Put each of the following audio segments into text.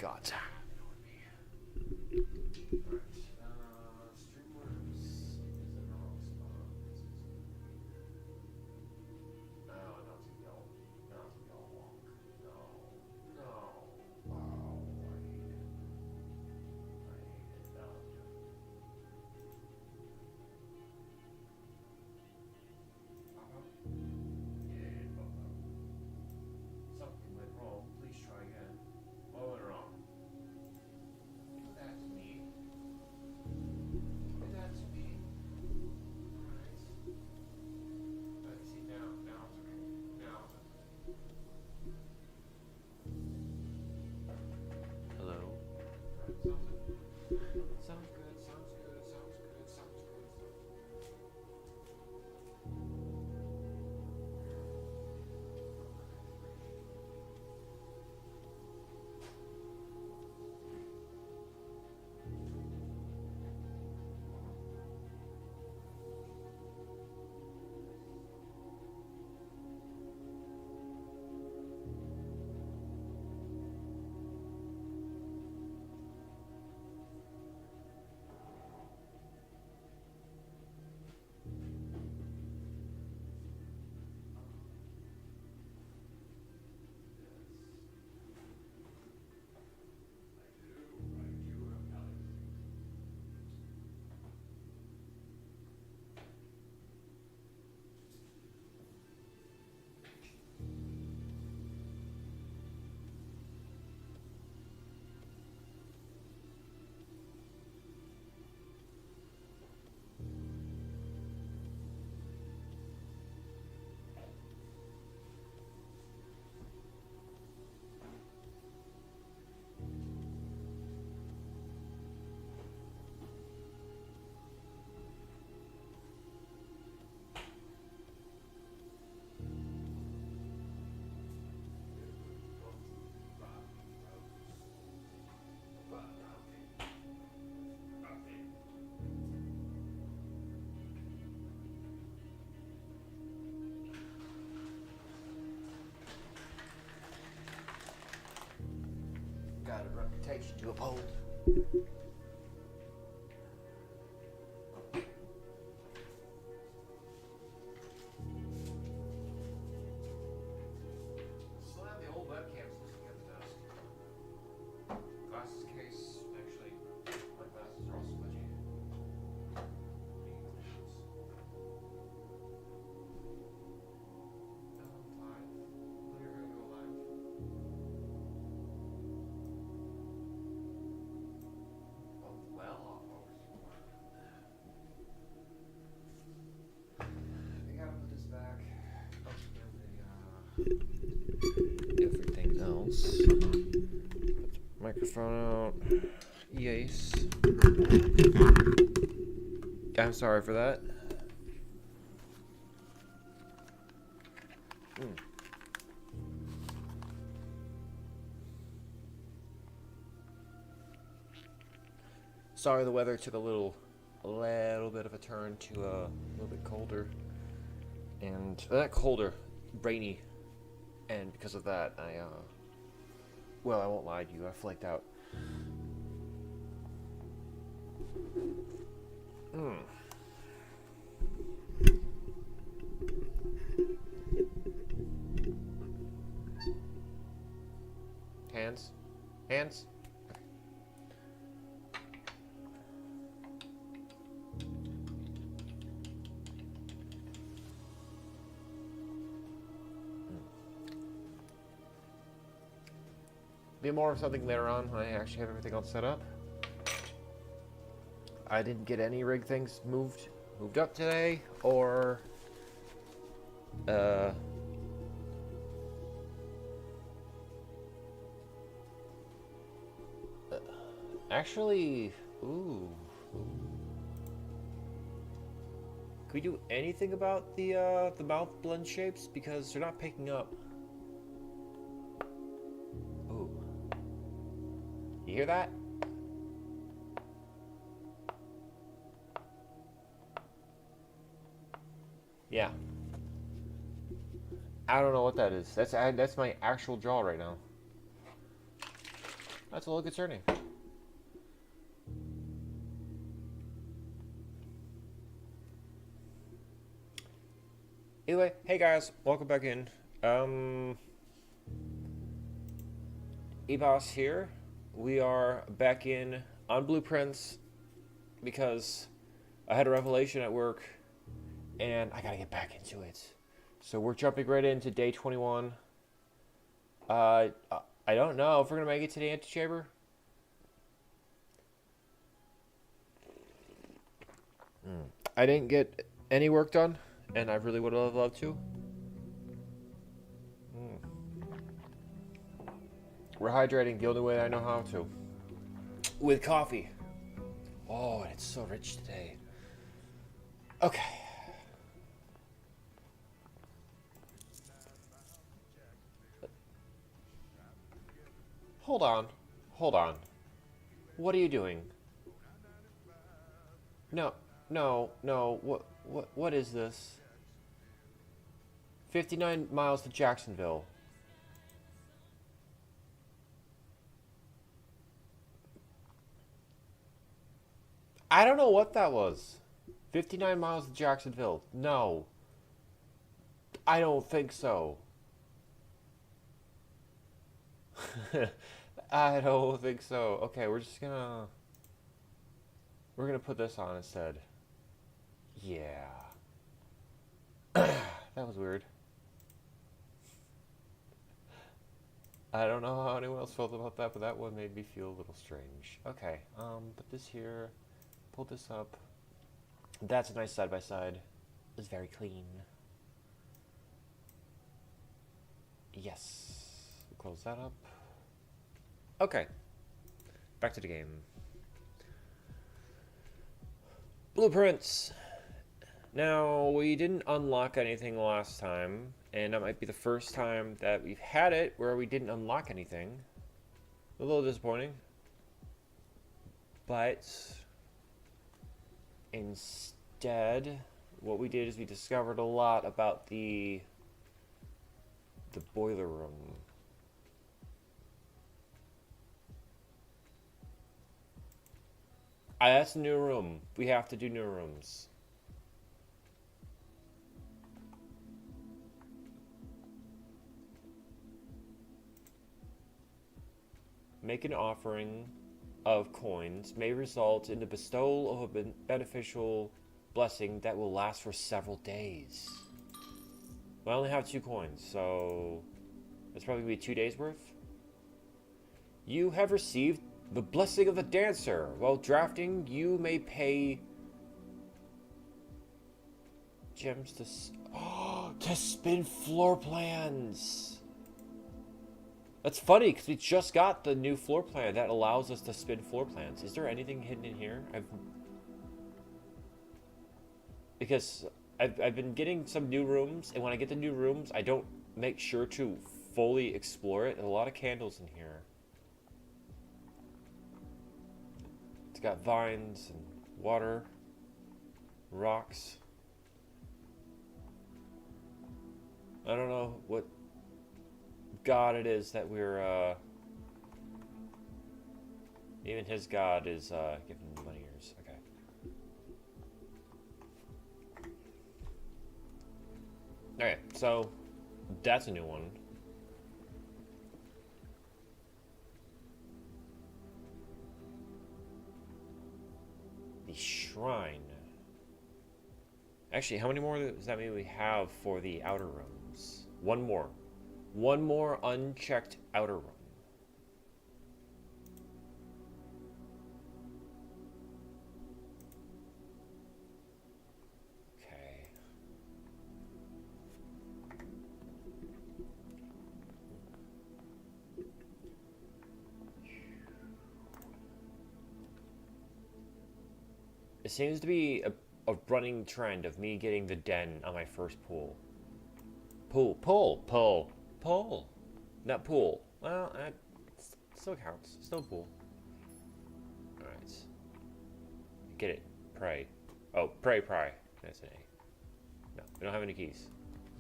God. Streamlabs is in the wrong spot. No, not to yell. Not to yell walk. No. No. Oh, I hate it. I hate it. No. Yeah, something went wrong. Please try again. What went wrong? That's me. That's me. Alright. Let's see now. Now it's okay. Now it's okay. Hello. Sounds good. Sounds good. Sounds good. Sounds good. Got a reputation to uphold. Still have the old webcams sitting at the desk. Glasses case. Actually, my glasses are all smudgy. Live. We're gonna go live. Well, I gotta put this back. Everything else. Put the microphone out. Yes. I'm sorry for that. Sorry the weather took a little bit of a turn to a little bit colder. And not colder, rainy. And because of that, well, I won't lie to you, I flaked out. Hands? Hands? Be more of something later on when I actually have everything all set up. I didn't get any rig things moved up today, or actually, ooh. Can we do anything about the mouth blend shapes, because they're not picking up? Ooh. You hear that? Yeah. I don't know what that is. That's my actual jaw right now. That's a little concerning. Anyway, hey guys, welcome back in. Ebos here. We are back in on Blueprints because I had a revelation at work and I gotta get back into it. So we're jumping right into day 21. I don't know if we're gonna make it to the antechamber. I didn't get any work done, and I really would have loved to. We're hydrating the only way I know how to. With coffee. Oh, it's so rich today. Okay. Hold on. Hold on. What are you doing? No, no. What is this? 59 miles to Jacksonville. I don't know what that was. 59 miles to Jacksonville. No. I don't think so. I don't think so. Okay, we're gonna put this on instead. Yeah. That was weird. I don't know how anyone else felt about that, but that one made me feel a little strange. Okay, put this here, pull this up. That's a nice side by side. It's very clean. Yes. Close that up. Okay. Back to the game. Blueprints. Now, we didn't unlock anything last time, and that might be the first time that we've had it where we didn't unlock anything. A little disappointing. But instead, what we did is we discovered a lot about the boiler room. That's a new room. We have to do new rooms. Make an offering of coins may result in the bestowal of a beneficial blessing that will last for several days. I only have 2 coins, so that's probably going to be 2 days worth. You have received the blessing of the dancer. While drafting, you may pay gems to spin floor plans. That's funny because we just got the new floor plan that allows us to spin floor plans. Is there anything hidden in here? Because I've been getting some new rooms, and when I get the new rooms, I don't make sure to fully explore it. There's a lot of candles in here. It's got vines and water, rocks. I don't know what god it is that we're even his god is giving money ears. Okay. Alright, so that's a new one. The shrine. Actually, how many more does that mean we have for the outer rooms? One more. One more unchecked outer room. Okay. It seems to be a running trend of me getting the den on my first pool. Pull. Not pool. Well, it still counts. Still pool. Alright. Get it. Pray. Oh, pray. That's an A. No, we don't have any keys.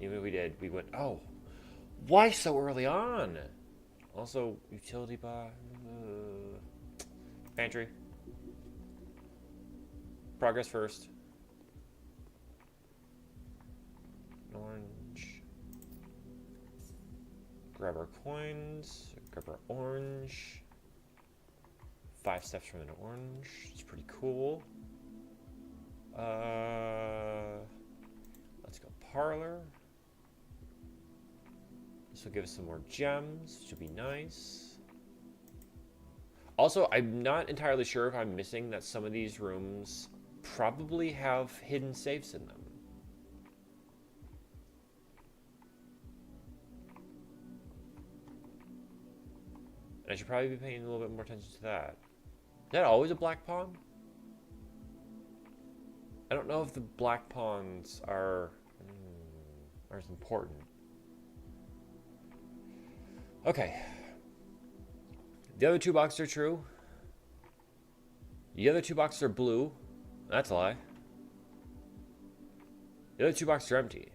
Even if we did, we went, oh. Why so early on? Also, utility box. Pantry. Progress first. Orange. Grab our coins. Grab our orange. 5 steps from an orange. It's pretty cool. Let's go parlor. This will give us some more gems, which will be nice. Also, I'm not entirely sure if I'm missing that some of these rooms probably have hidden safes in them. And I should probably be paying a little bit more attention to that. Is that always a black pawn? I don't know if the black pawns are as important. Okay. The other 2 boxes are true. The other 2 boxes are blue. That's a lie. The other 2 boxes are empty.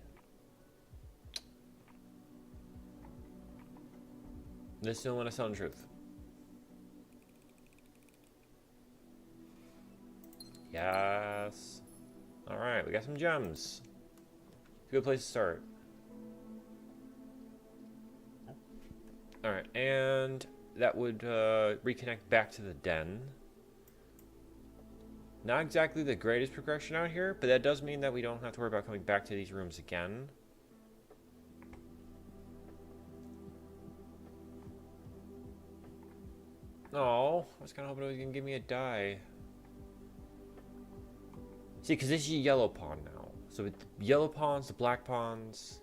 This don't want to tell the truth. Yes. Alright, we got some gems. It's a good place to start. Alright, and that would reconnect back to the den. Not exactly the greatest progression out here, but that does mean that we don't have to worry about coming back to these rooms again. Oh, I was kind of hoping it was going to give me a die. See, because this is a yellow pawn now. So with the yellow pawns, the black pawns.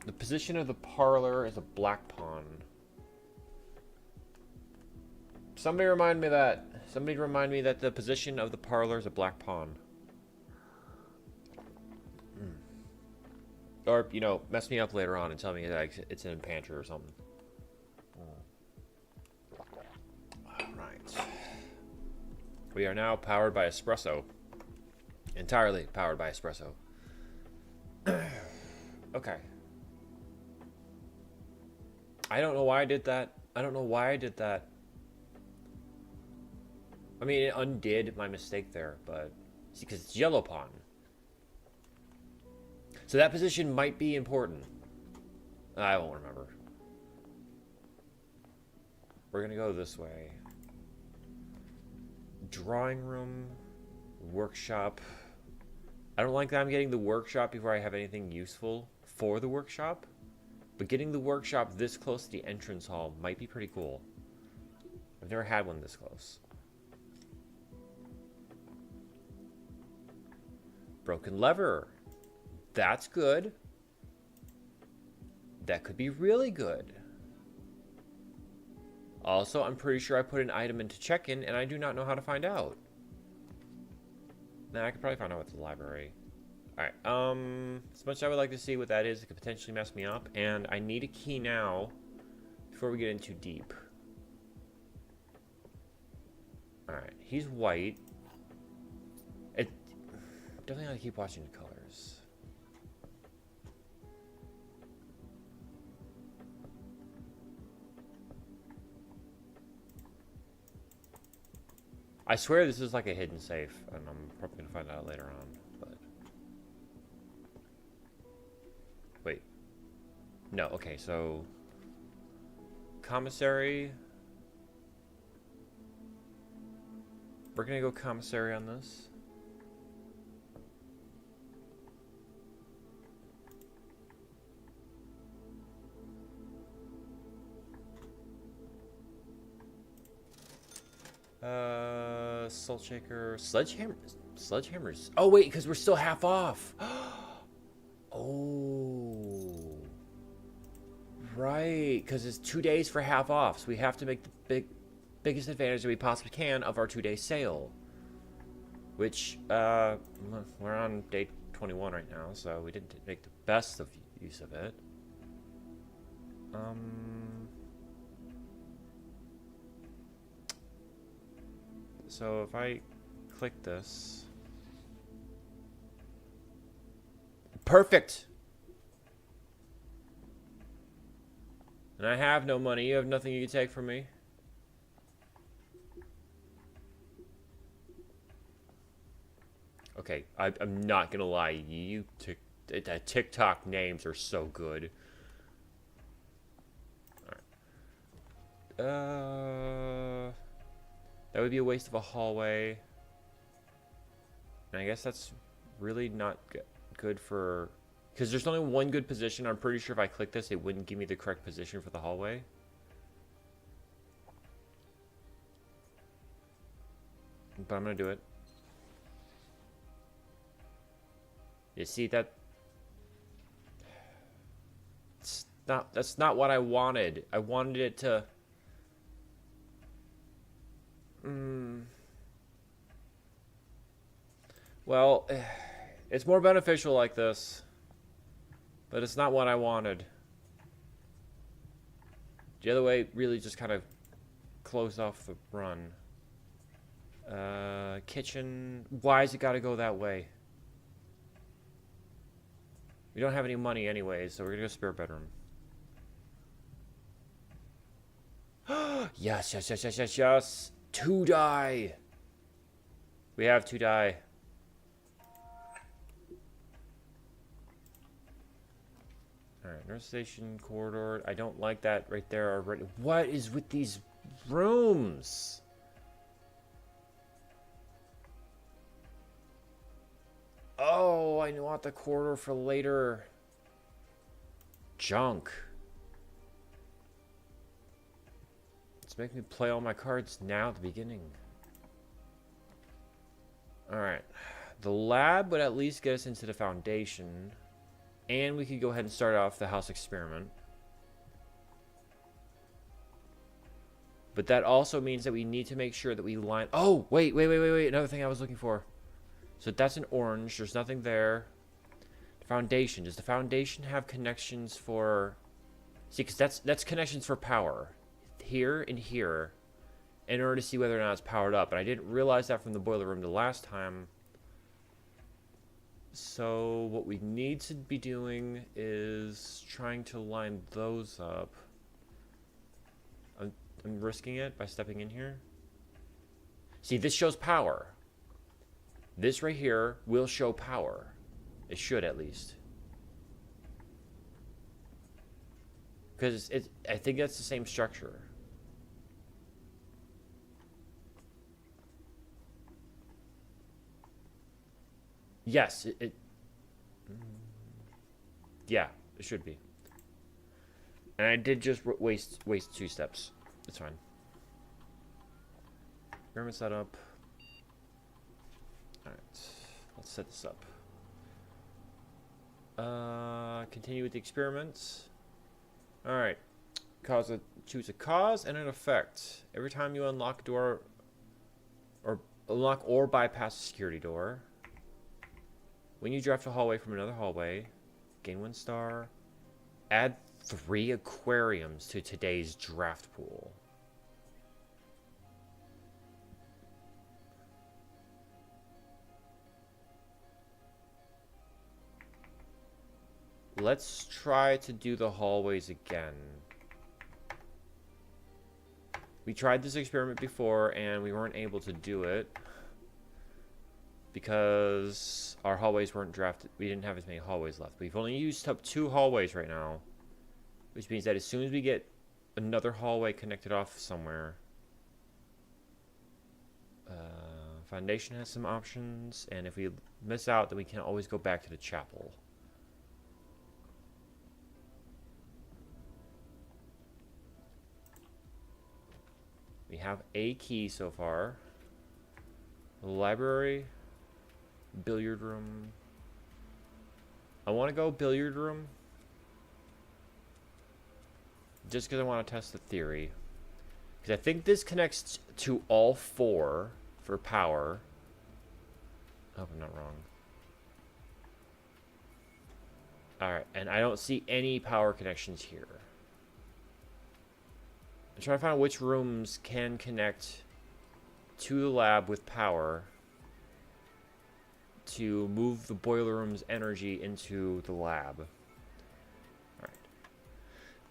The position of the parlor is a black pawn. Somebody remind me that. Somebody remind me that the position of the parlor is a black pawn. Or, you know, mess me up later on and tell me that it's in a pantry or something. Alright. We are now powered by espresso. Entirely powered by espresso. Okay. I don't know why I did that. I don't know why I did that. I mean, it undid my mistake there, but... See, because it's yellow pawn. So that position might be important. I won't remember. We're going to go this way. Drawing room. Workshop. I don't like that I'm getting the workshop before I have anything useful for the workshop. But getting the workshop this close to the entrance hall might be pretty cool. I've never had one this close. Broken lever. That's good. That could be really good. Also, I'm pretty sure I put an item into check-in and I do not know how to find out. Nah, I could probably find out with the library. Alright, as much as I would like to see what that is, it could potentially mess me up. And I need a key now before we get in too deep. Alright, he's white. It definitely gotta keep watching the colors. I swear this is like a hidden safe, and I'm probably gonna find out later on, but... Wait. No, okay, so... Commissary... We're gonna go commissary on this. Salt shaker, sledgehammers. Oh wait, because we're still half off. Oh, right, because it's 2 days for half off, so we have to make the biggest advantage that we possibly can of our 2-day sale. Which we're on day 21 right now, so we didn't make the best of use of it. So if I click this... Perfect! And I have no money. You have nothing you can take from me. Okay, I'm not gonna lie. TikTok names are so good. Alright. That would be a waste of a hallway. And I guess that's really not good for... Because there's only one good position. I'm pretty sure if I click this, it wouldn't give me the correct position for the hallway. But I'm going to do it. You see that? That's not what I wanted. I wanted it to... Well, it's more beneficial like this. But it's not what I wanted. The other way really just kind of closed off the run. Kitchen. Why has it got to go that way? We don't have any money anyways, so we're gonna go spare bedroom. Yes, yes, yes, yes, yes, yes. 2 die. We have 2 die. Alright, nurse station, corridor. I don't like that right there already. What is with these rooms? Oh, I want the corridor for later. Junk. Let's make me play all my cards now at the beginning. Alright. The lab would at least get us into the foundation. And we could go ahead and start off the house experiment. But that also means that we need to make sure that we line... Oh, wait. Another thing I was looking for. So that's an orange. There's nothing there. The foundation. Does the foundation have connections for... See, because that's connections for power. Here and here. In order to see whether or not it's powered up. And I didn't realize that from the boiler room the last time. So what we need to be doing is trying to line those up. I'm risking it by stepping in here. See, this shows power. This right here will show power. It should, at least. Because I think that's the same structure. Yes, yeah, it should be. And I did just waste 2 steps. It's fine. Experiment setup. Alright, let's set this up. Continue with the experiments. Alright. Choose a cause and an effect. Every time you unlock a door or bypass a security door. When you draft a hallway from another hallway, gain 1 star. Add 3 aquariums to today's draft pool. Let's try to do the hallways again. We tried this experiment before and we weren't able to do it. Because our hallways weren't drafted. We didn't have as many hallways left. We've only used up 2 hallways right now. Which means that as soon as we get another hallway connected off somewhere. Foundation has some options. And if we miss out, then we can always go back to the chapel. We have a key so far. The library. Billiard room. I want to go billiard room. Just because I want to test the theory. Because I think this connects to all 4 for power. I hope I'm not wrong. Alright, and I don't see any power connections here. I'm trying to find out which rooms can connect to the lab with power to move the boiler room's energy into the lab. Alright.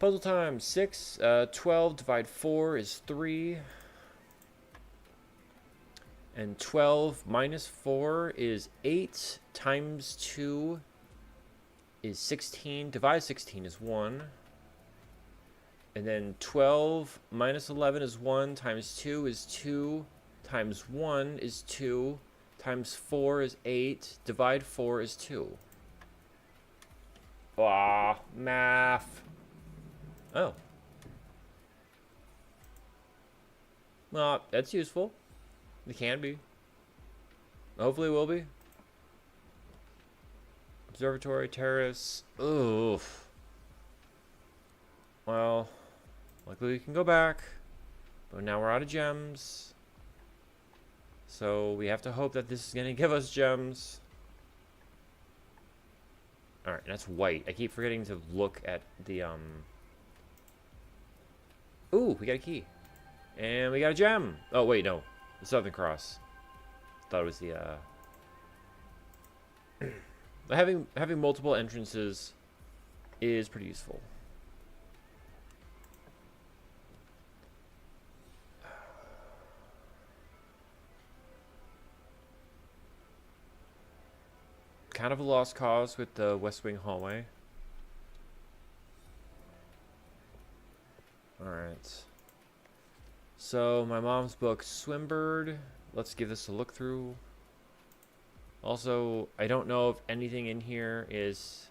Puzzle time. 6. 12 divide 4 is 3. And 12 minus 4 is 8. Times 2 is 16. Divide 16 is 1. And then 12 minus 11 is 1. Times 2 is 2. Times 1 is 2. Times 4 is 8. Divide 4 is 2. Ah, math. Oh. Well, that's useful. It can be. Hopefully it will be. Observatory, terrace. Oof. Well, luckily we can go back. But now we're out of gems. So we have to hope that this is going to give us gems. Alright, that's white. I keep forgetting to look at the, Ooh, we got a key. And we got a gem. Oh, wait, no. The Southern Cross. Thought it was the, having multiple entrances is pretty useful. Kind of a lost cause with the West Wing hallway. Alright. So, my mom's book, Swimbird. Let's give this a look through. Also, I don't know if anything in here is...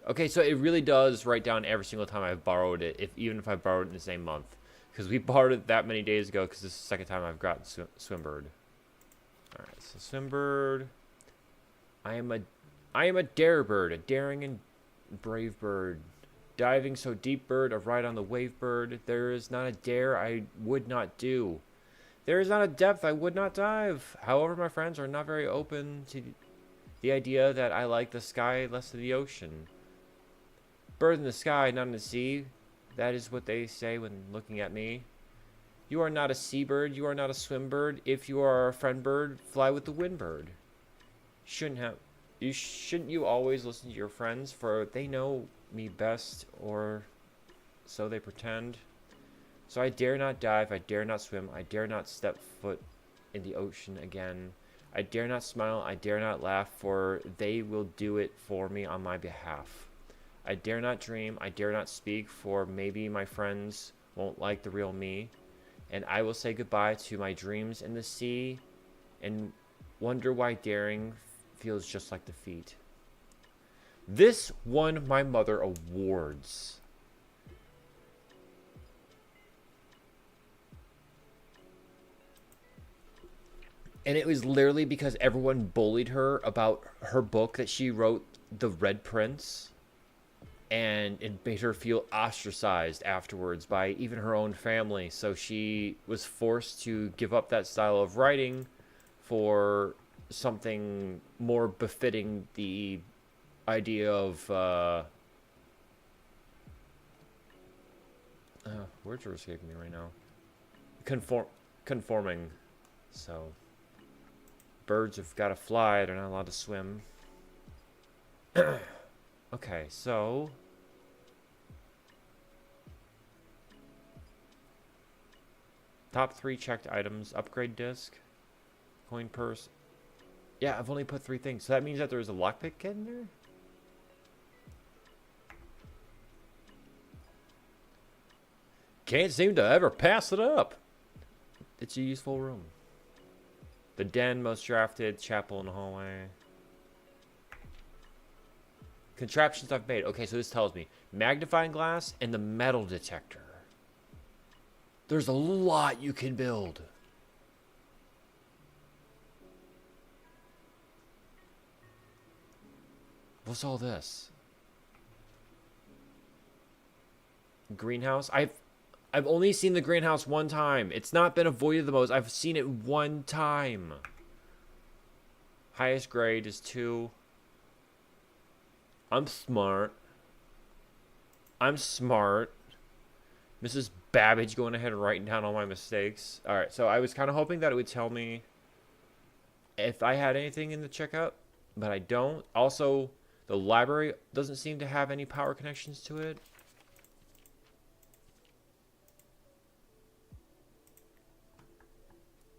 Okay, so it really does write down every single time I've borrowed it, even if I borrowed it in the same month. Because we borrowed it that many days ago, because this is the second time I've gotten Swimbird. Alright, so Swimbird... I am a dare bird, a daring and brave bird. Diving so deep bird, a ride on the wave bird. There is not a dare I would not do. There is not a depth I would not dive. However, my friends are not very open to the idea that I like the sky less than the ocean. Bird in the sky, not in the sea. That is what they say when looking at me. You are not a seabird, you are not a swim bird. If you are a friend bird, fly with the wind bird. Shouldn't you always listen to your friends, for they know me best, or so they pretend. So I dare not dive, I dare not swim, I dare not step foot in the ocean again. I dare not smile, I dare not laugh, for they will do it for me on my behalf. I dare not dream, I dare not speak, for maybe my friends won't like the real me. And I will say goodbye to my dreams in the sea, and wonder why daring feels just like defeat. This won my mother awards. And it was literally because everyone bullied her about her book that she wrote, The Red Prince. And it made her feel ostracized afterwards by even her own family. So she was forced to give up that style of writing for something more befitting the idea of words are escaping me right now. Conforming. So birds have got to fly, they're not allowed to swim. Okay, so top 3 checked items: upgrade disc, coin purse. Yeah, I've only put 3 things. So that means that there's a lockpick in there? Can't seem to ever pass it up. It's a useful room. The den, most drafted, chapel and hallway. Contraptions I've made. Okay, so this tells me magnifying glass and the metal detector. There's a lot you can build. What's all this? Greenhouse? I've only seen the greenhouse one time. It's not been avoided the most. I've seen it one time. Highest grade is 2. I'm smart. I'm smart. Mrs. Babbage going ahead and writing down all my mistakes. Alright, so I was kind of hoping that it would tell me if I had anything in the checkout, but I don't. Also, The library doesn't seem to have any power connections to it.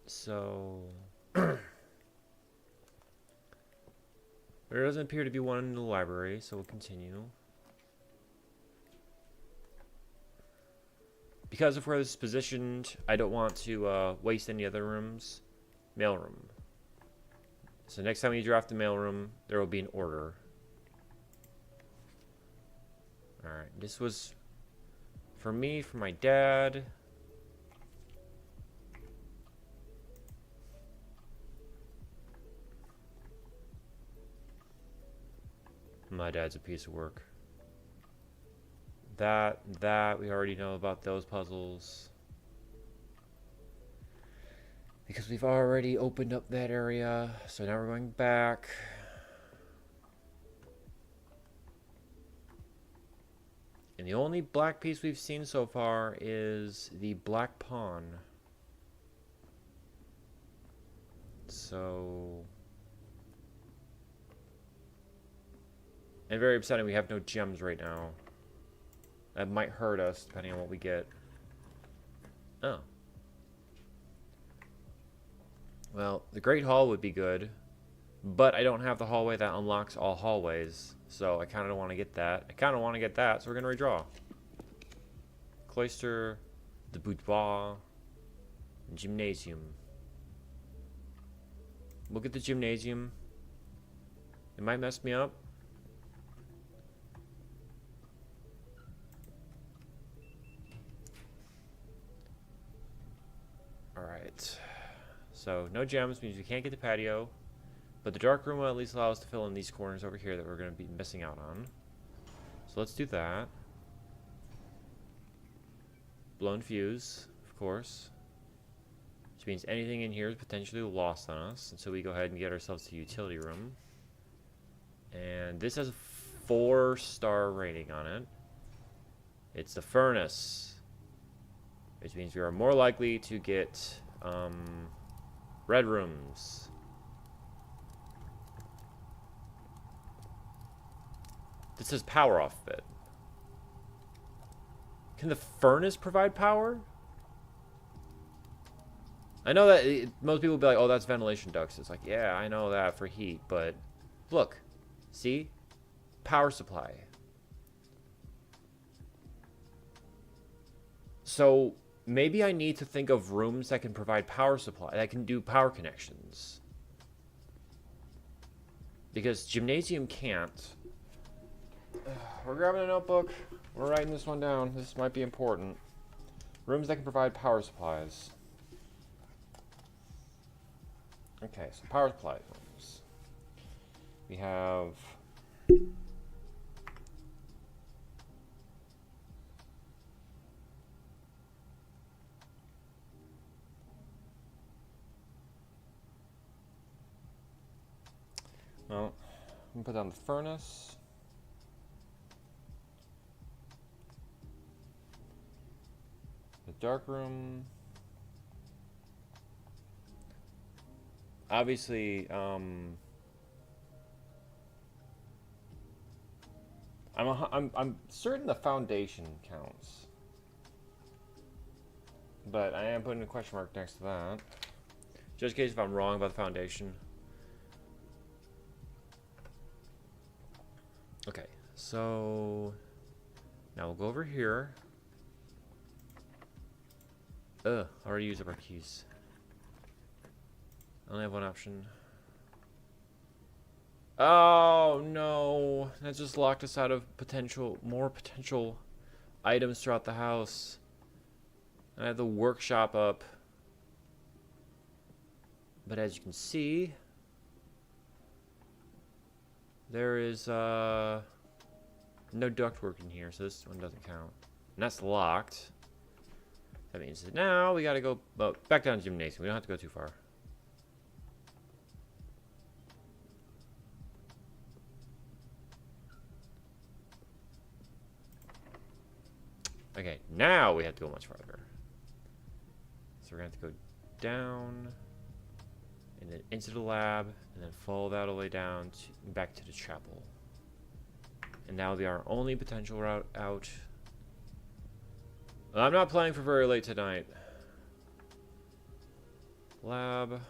So there doesn't appear to be one in the library, so we'll continue. Because of where this is positioned, I don't want to waste any other rooms. Mailroom. So next time you draft the mailroom, there will be an order. Alright, this was for me, for my dad. My dad's a piece of work. That, we already know about those puzzles. Because we've already opened up that area. So now we're going back. And the only black piece we've seen so far is the black pawn. So... and very upsetting, we have no gems right now. That might hurt us, depending on what we get. Oh. Well, the Great Hall would be good. But I don't have the hallway that unlocks all hallways. So I kind of don't want to get that. I kind of want to get that, so we're going to redraw. Cloister, the boudoir, gymnasium. We'll get the gymnasium. It might mess me up. Alright. So, no gems means we can't get the patio. But the dark room will at least allow us to fill in these corners over here that we're going to be missing out on. So let's do that. Blown fuse, of course. Which means anything in here is potentially lost on us. And so we go ahead and get ourselves to the utility room. And this has a 4-star rating on it. It's the furnace. Which means we are more likely to get red rooms. This says power off of it. Can the furnace provide power? I know that most people will be like, oh, that's ventilation ducts. It's like, yeah, I know that for heat, but look. See? Power supply. So maybe I need to think of rooms that can provide power supply, that can do power connections. Because gymnasium can't. We're grabbing a notebook. We're writing this one down. This might be important. Rooms that can provide power supplies. Okay, so power supply rooms. We have... well, I'm gonna put down the furnace. The dark room. Obviously, I'm certain the foundation counts, but I am putting a question mark next to that, just in case if I'm wrong about the foundation. Okay, so now we'll go over here. Already used up our keys. I only have one option. Oh no, that just locked us out of more potential items throughout the house. I have the workshop up. But as you can see, there is no ductwork in here, so this one doesn't count. And that's locked. That means that now we gotta go back down to gymnasium. We don't have to go too far. Okay, now we have to go much farther. So we're gonna have to go down, and then into the lab, and then follow that all the way down to, back to the chapel. And now they are only potential route out. I'm not playing for very late tonight. Lab.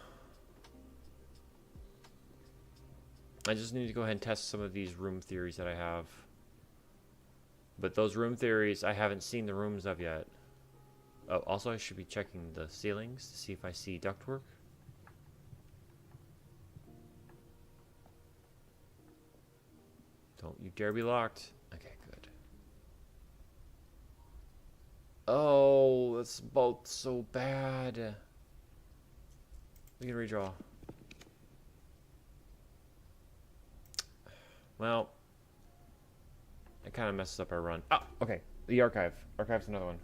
I just need to go ahead and test some of these room theories that I have. But those room theories, I haven't seen the rooms of yet. Oh, also I should be checking the ceilings to see if I see ductwork. Don't you dare be locked. Okay, good. Oh, that's both so bad. We can redraw. Well, it kind of messes up our run. Oh, okay. The archive. Archive's another one.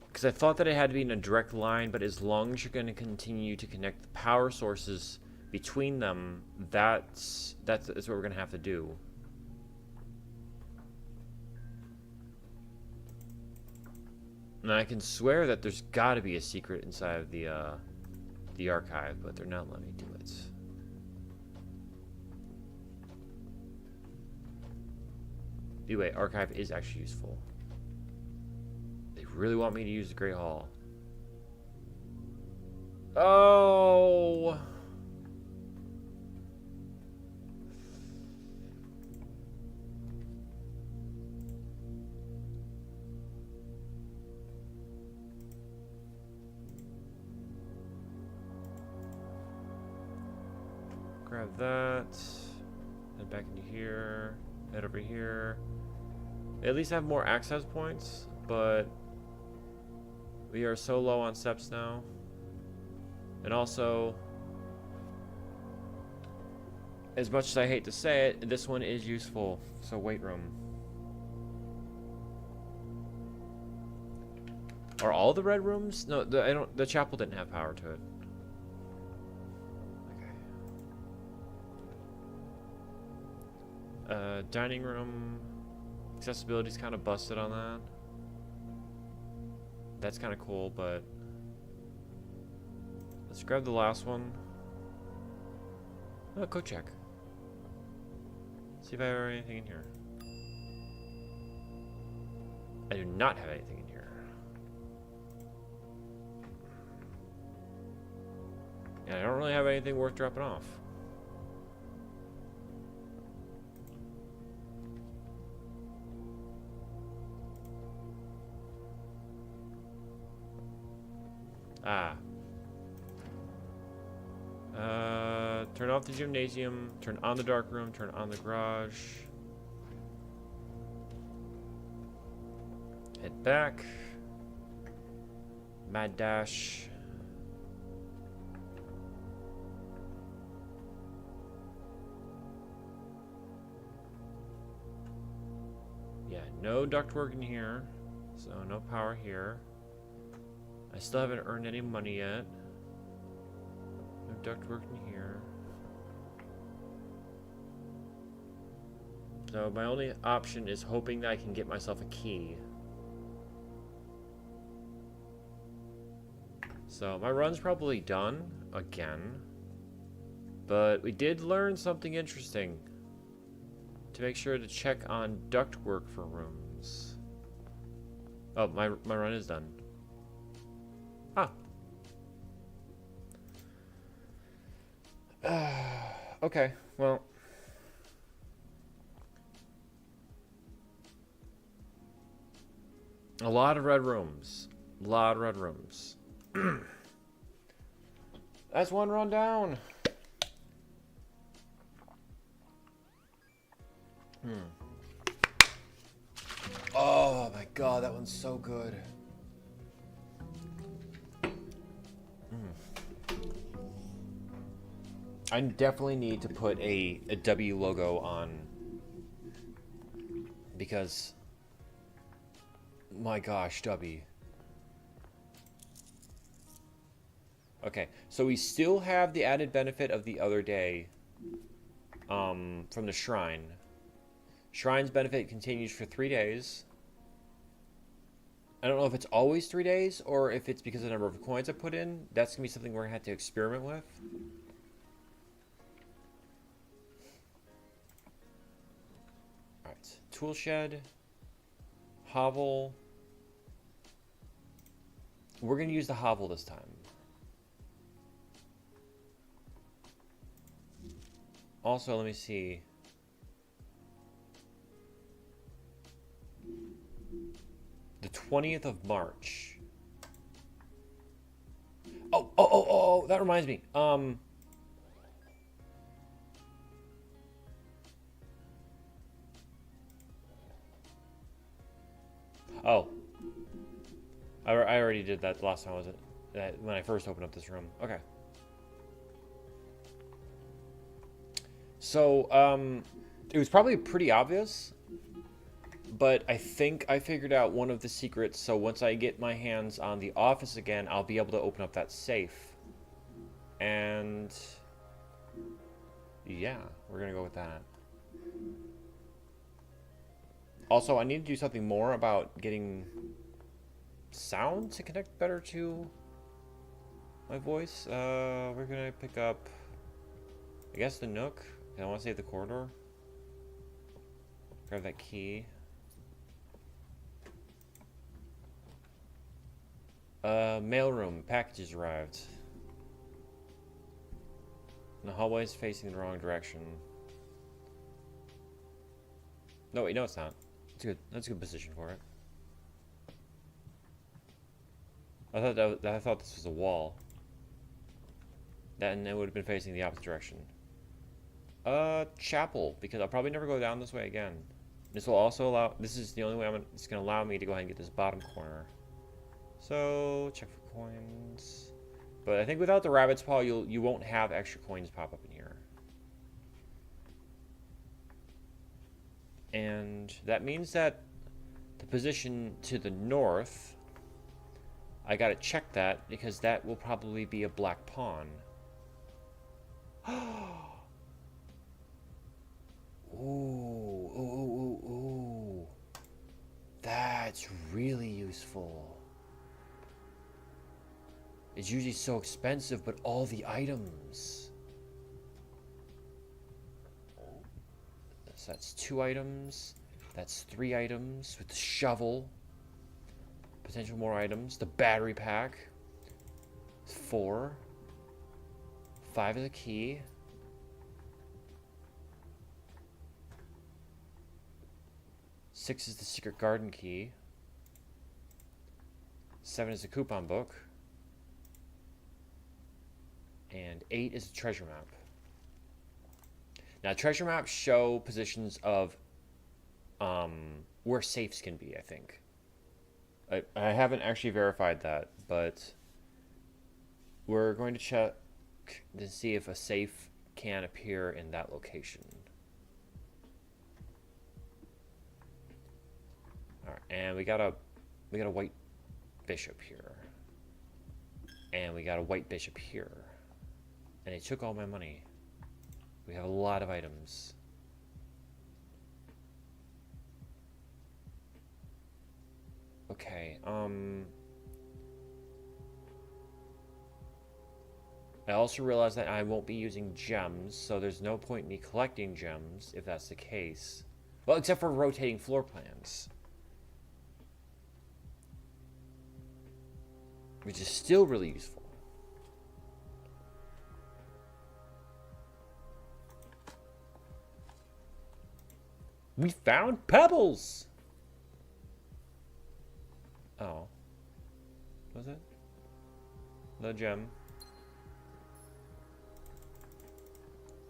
Because I thought that it had to be in a direct line, but as long as you're going to continue to connect the power sources between them, that's what we're going to have to do. And I can swear that there's got to be a secret inside of the archive, but they're not letting me do it. Anyway, archive is actually useful. They really want me to use the Great Hall. Oh! Grab that. Head back into here. Head over here. They at least have more access points, but we are so low on steps now. And also, as much as I hate to say it, this one is useful. So weight room. Are all the red rooms? No, the chapel didn't have power to it. Dining room. Accessibility's kind of busted on that. That's kind of cool, but let's grab the last one. Oh, go check. See if I have anything in here. I do not have anything in here. And I don't really have anything worth dropping off. Turn off the gymnasium, turn on the dark room, turn on the garage. Head back. Mad dash. Yeah, no ductwork in here, so no power here. I still haven't earned any money yet. No ductwork in here. So my only option is hoping that I can get myself a key. So my run's probably done again. But we did learn something interesting. To make sure to check on ductwork for rooms. Oh, my run is done. Ah. Okay, well. A lot of red rooms. A lot of red rooms. That's one run down. Oh my god, that one's so good. I definitely need to put a W logo on, because my gosh, W. Okay, so we still have the added benefit of the other day from the shrine. Shrine's benefit continues for 3 days. I don't know if it's always 3 days or if it's because of the number of coins I put in. That's gonna be something we're gonna have to experiment with. Alright. Tool shed. Hovel. We're gonna use the hovel this time. Also, let me see. The 20th of March. Oh, that reminds me. Oh. I already did that the last time, was it? When I first opened up this room. Okay. So, it was probably pretty obvious, but I think I figured out one of the secrets. So once I get my hands on the office again, I'll be able to open up that safe. And yeah, we're gonna go with that. Also, I need to do something more about getting sound to connect better to my voice. We're gonna pick up, I guess, the Nook. I want to save the corridor. Grab that key. Mailroom. Packages arrived. The hallway's facing the wrong direction. No, wait, no, it's not. It's good. That's a good position for it. I thought this was a wall. Then it would have been facing the opposite direction. Chapel, because I'll probably never go down this way again. This will also allow. This is the only way it's gonna allow me to go ahead and get this bottom corner. So check for coins. But I think without the rabbit's paw, you won't have extra coins pop up in here. And that means that the position to the north, I gotta check that because that will probably be a black pawn. Ooh. That's really useful. It's usually so expensive, but all the items. So that's 2 items. That's 3 items with the shovel. Potential more items. The battery pack. 4. 5 is a key. 6 is the secret garden key. 7 is the coupon book. And 8 is a treasure map. Now, treasure maps show positions of where safes can be, I think. I haven't actually verified that, but we're going to check to see if a safe can appear in that location. Alright, and we got a white bishop here. And we got a white bishop here. And they took all my money. We have a lot of items. Okay, I also realize that I won't be using gems, so there's no point in me collecting gems if that's the case. Well, except for rotating floor plans. Which is still really useful. We found pebbles! Oh. Was it? No gem.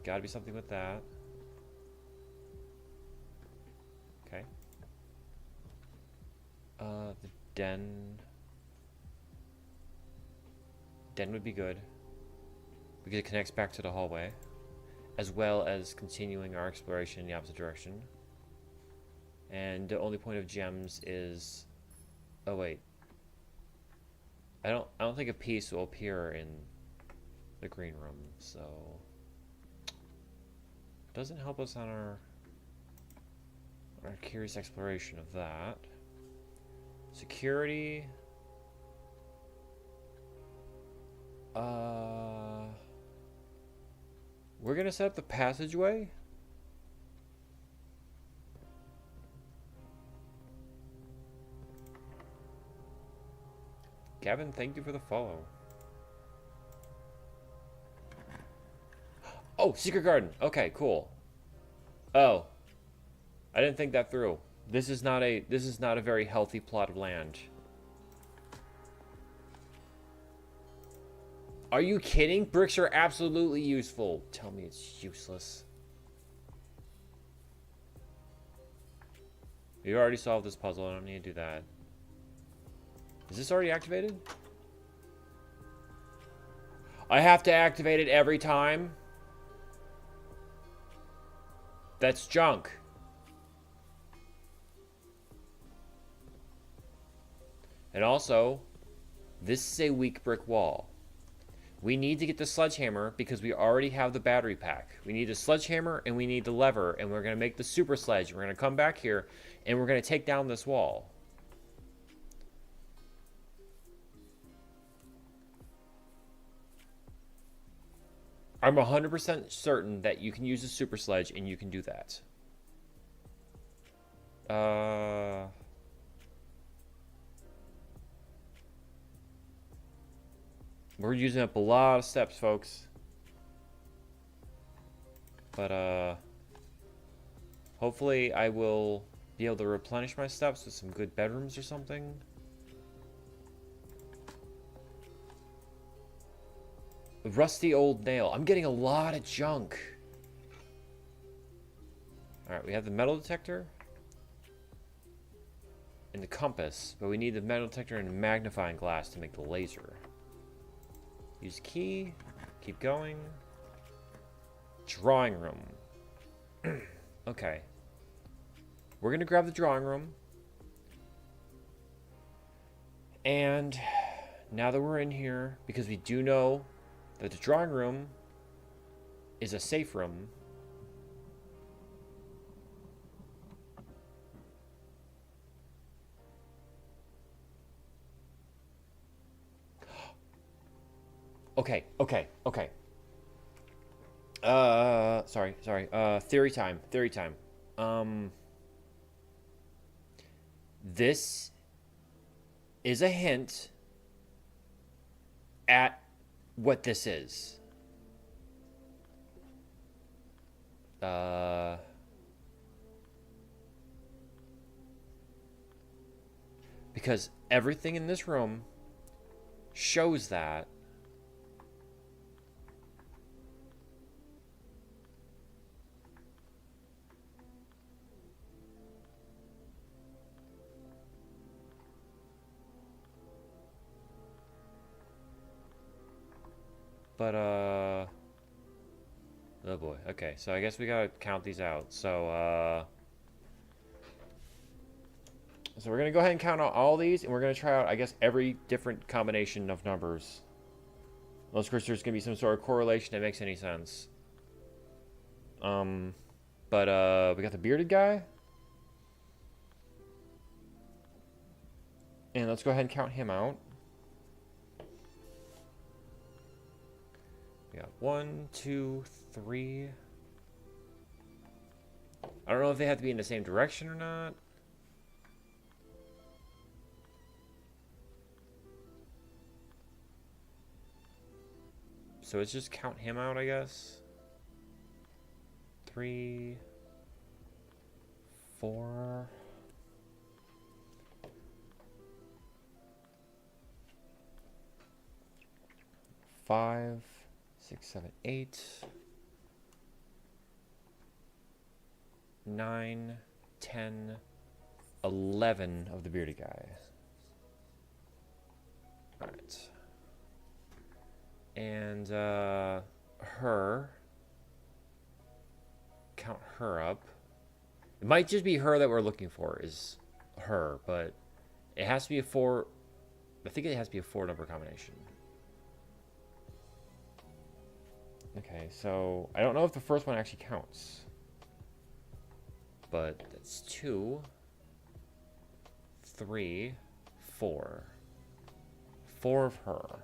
Gotta be something with that. Okay. The den. Den would be good. Because it connects back to the hallway. As well as continuing our exploration in the opposite direction. And the only point of gems is... Oh wait. I don't think a piece will appear in the green room, so doesn't help us on our curious exploration of that. Security. We're gonna set up the passageway. Gavin, thank you for the follow. Oh, secret garden. Okay, cool. Oh, I didn't think that through. This is not a very healthy plot of land. Are you kidding? Bricks are absolutely useful. Tell me it's useless. You already solved this puzzle. I don't need to do that. Is this already activated? I have to activate it every time? That's junk. And also, this is a weak brick wall. We need to get the sledgehammer because we already have the battery pack. We need the sledgehammer and we need the lever, and we're going to make the super sledge. We're going to come back here and we're going to take down this wall. I'm 100% certain that you can use a super sledge and you can do that. We're using up a lot of steps, folks. But, hopefully I will be able to replenish my steps with some good bedrooms or something. A rusty old nail. I'm getting a lot of junk. Alright, we have the metal detector. And the compass. But we need the metal detector and a magnifying glass to make the laser. Use key. Keep going. Drawing room. Okay. We're going to grab the drawing room. And now that we're in here, because we do know that the drawing room is a safe room. Okay. Sorry. Theory time. This is a hint at what this is. Because everything in this room shows that. But, oh boy. Okay, so I guess we gotta count these out. So we're gonna go ahead and count out all these, and we're gonna try out, I guess, every different combination of numbers. Unless, of course, there's gonna be some sort of correlation that makes any sense. But, we got the bearded guy. And let's go ahead and count him out. We got 1, 2, 3. I don't know if they have to be in the same direction or not. So let's just count him out, I guess. 3, 4. 5, 6, 7, 8, 9, 10, 11 of the bearded guy. Alright. And, her. Count her up. It might just be her that we're looking for, is her, but it has to be a 4. I think it has to be a 4-number combination. Okay, so I don't know if the first one actually counts. But that's 2, 3, 4. 4 of her.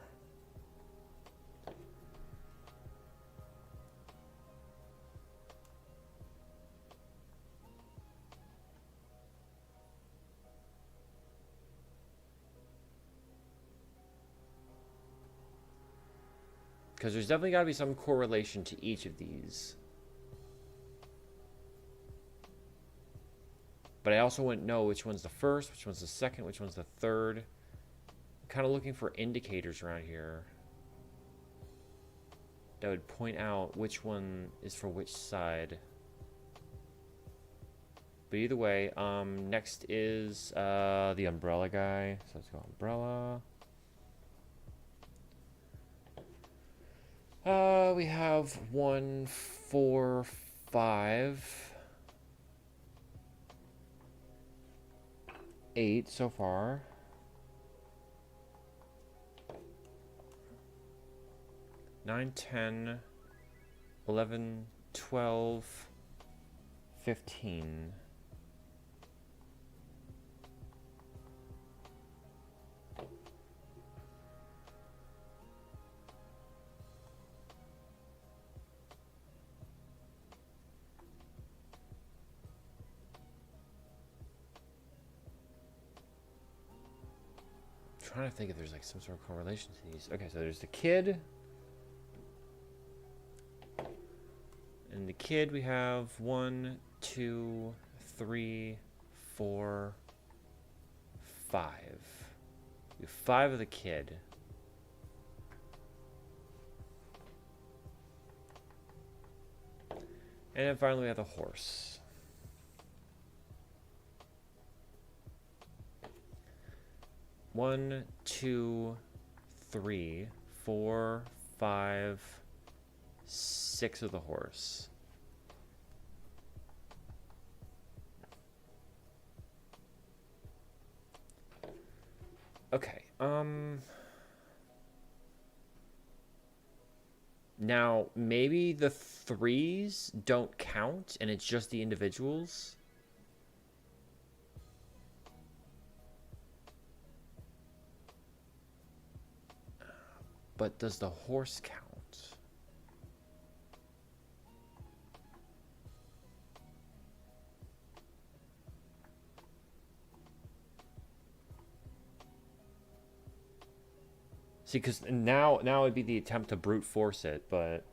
Because there's definitely got to be some correlation to each of these. But I also wouldn't know which one's the first, which one's the second, which one's the third. I'm kind of looking for indicators around here that would point out which one is for which side. But either way, next is the umbrella guy. So let's go umbrella. We have 1, 4, 5, 8 so far. 9, 10, 11, 12, 15. Trying to think if there's like some sort of correlation to these. Okay, so there's the kid. And the kid we have 1, 2, 3, 4, 5. We have 5 of the kid. And then finally we have the horse. One, 2, 3, 4, 5, 6 of the horse. Okay, now maybe the 3s don't count and it's just the individuals. But does the horse count? See, because now it'd be the attempt to brute force it, but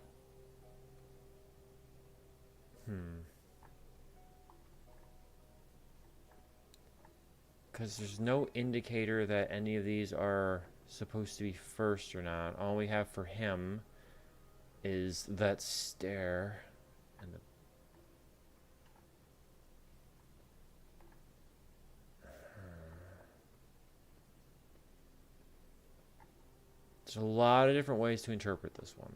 because there's no indicator that any of these are supposed to be first or not. All we have for him is that stare and the there's a lot of different ways to interpret this one.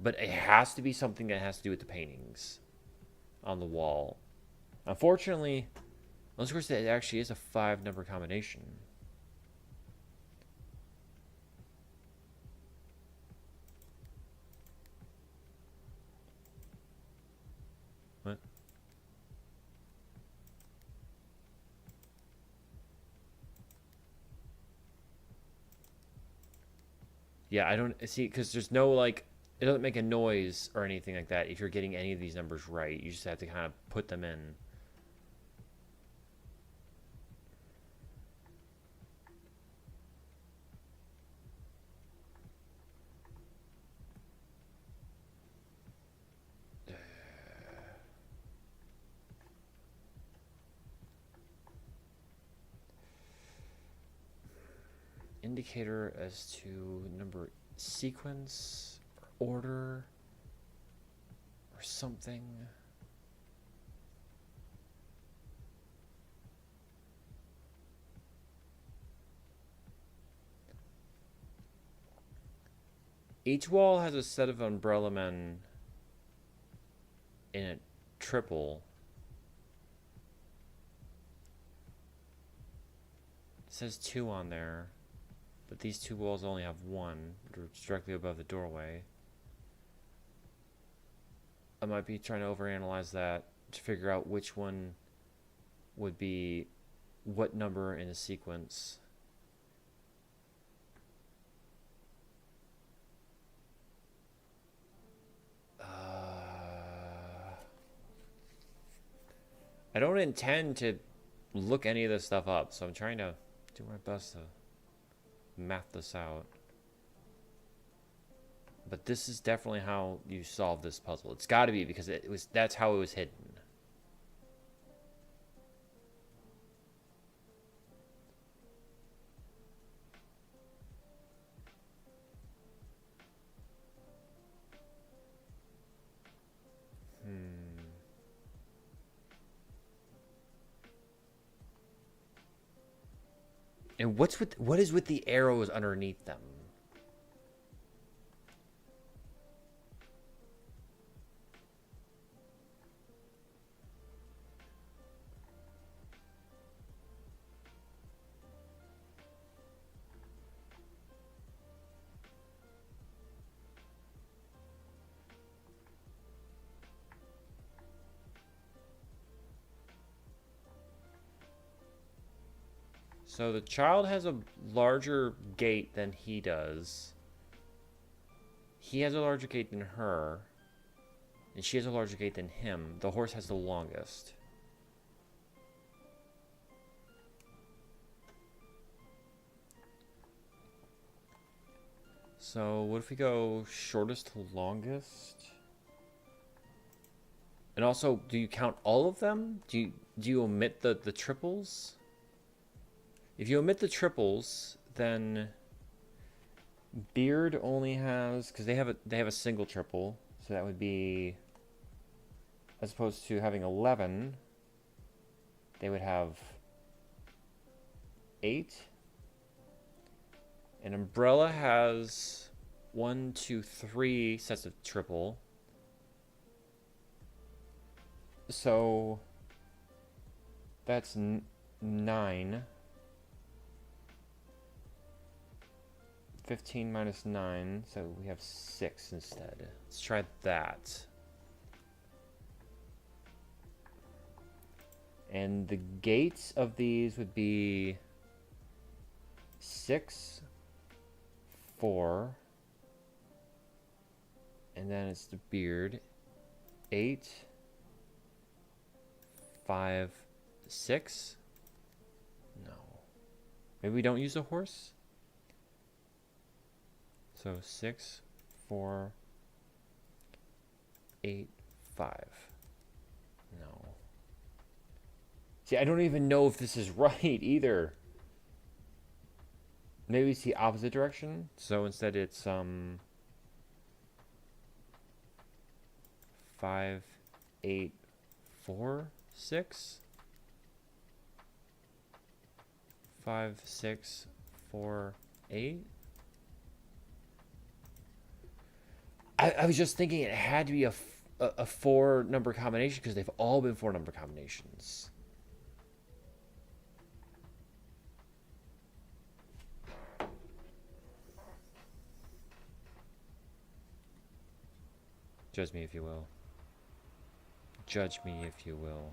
But it has to be something that has to do with the paintings on the wall. Unfortunately, unless of course it actually is a 5-number combination. What? Yeah, I don't see, because there's no like, it doesn't make a noise or anything like that if you're getting any of these numbers right. You just have to kind of put them in. Indicator as to number sequence or order or something. Each wall has a set of umbrella men in a triple. It says 2 on there. But these 2 walls only have 1, directly above the doorway. I might be trying to overanalyze that to figure out which one would be what number in a sequence. I don't intend to look any of this stuff up, so I'm trying to do my best to map this out. But this is definitely how you solve this puzzle. It's got to be because that's how it was hidden. And what is with the arrows underneath them? So the child has a larger gait than he does. He has a larger gait than her. And she has a larger gait than him. The horse has the longest. So what if we go shortest to longest? And also, do you count all of them? Do you omit the triples? If you omit the triples, then Beard only has, because they have a single triple, so that would be, as opposed to having 11, they would have 8. And Umbrella has 1, 2, 3 sets of triple. So that's 9. 15 minus 9, so we have 6 instead. Let's try that. And the gates of these would be 6, 4, and then it's the Beard, 8, 5, 6. No. Maybe we don't use a horse? So 6, 4, 8, 5. No. See, I don't even know if this is right either. Maybe it's the opposite direction. So instead it's 5, 8, 4, 6. 5, 6, 4, 8. I was just thinking it had to be a 4-number combination because they've all been 4-number combinations. Judge me if you will. Judge me if you will.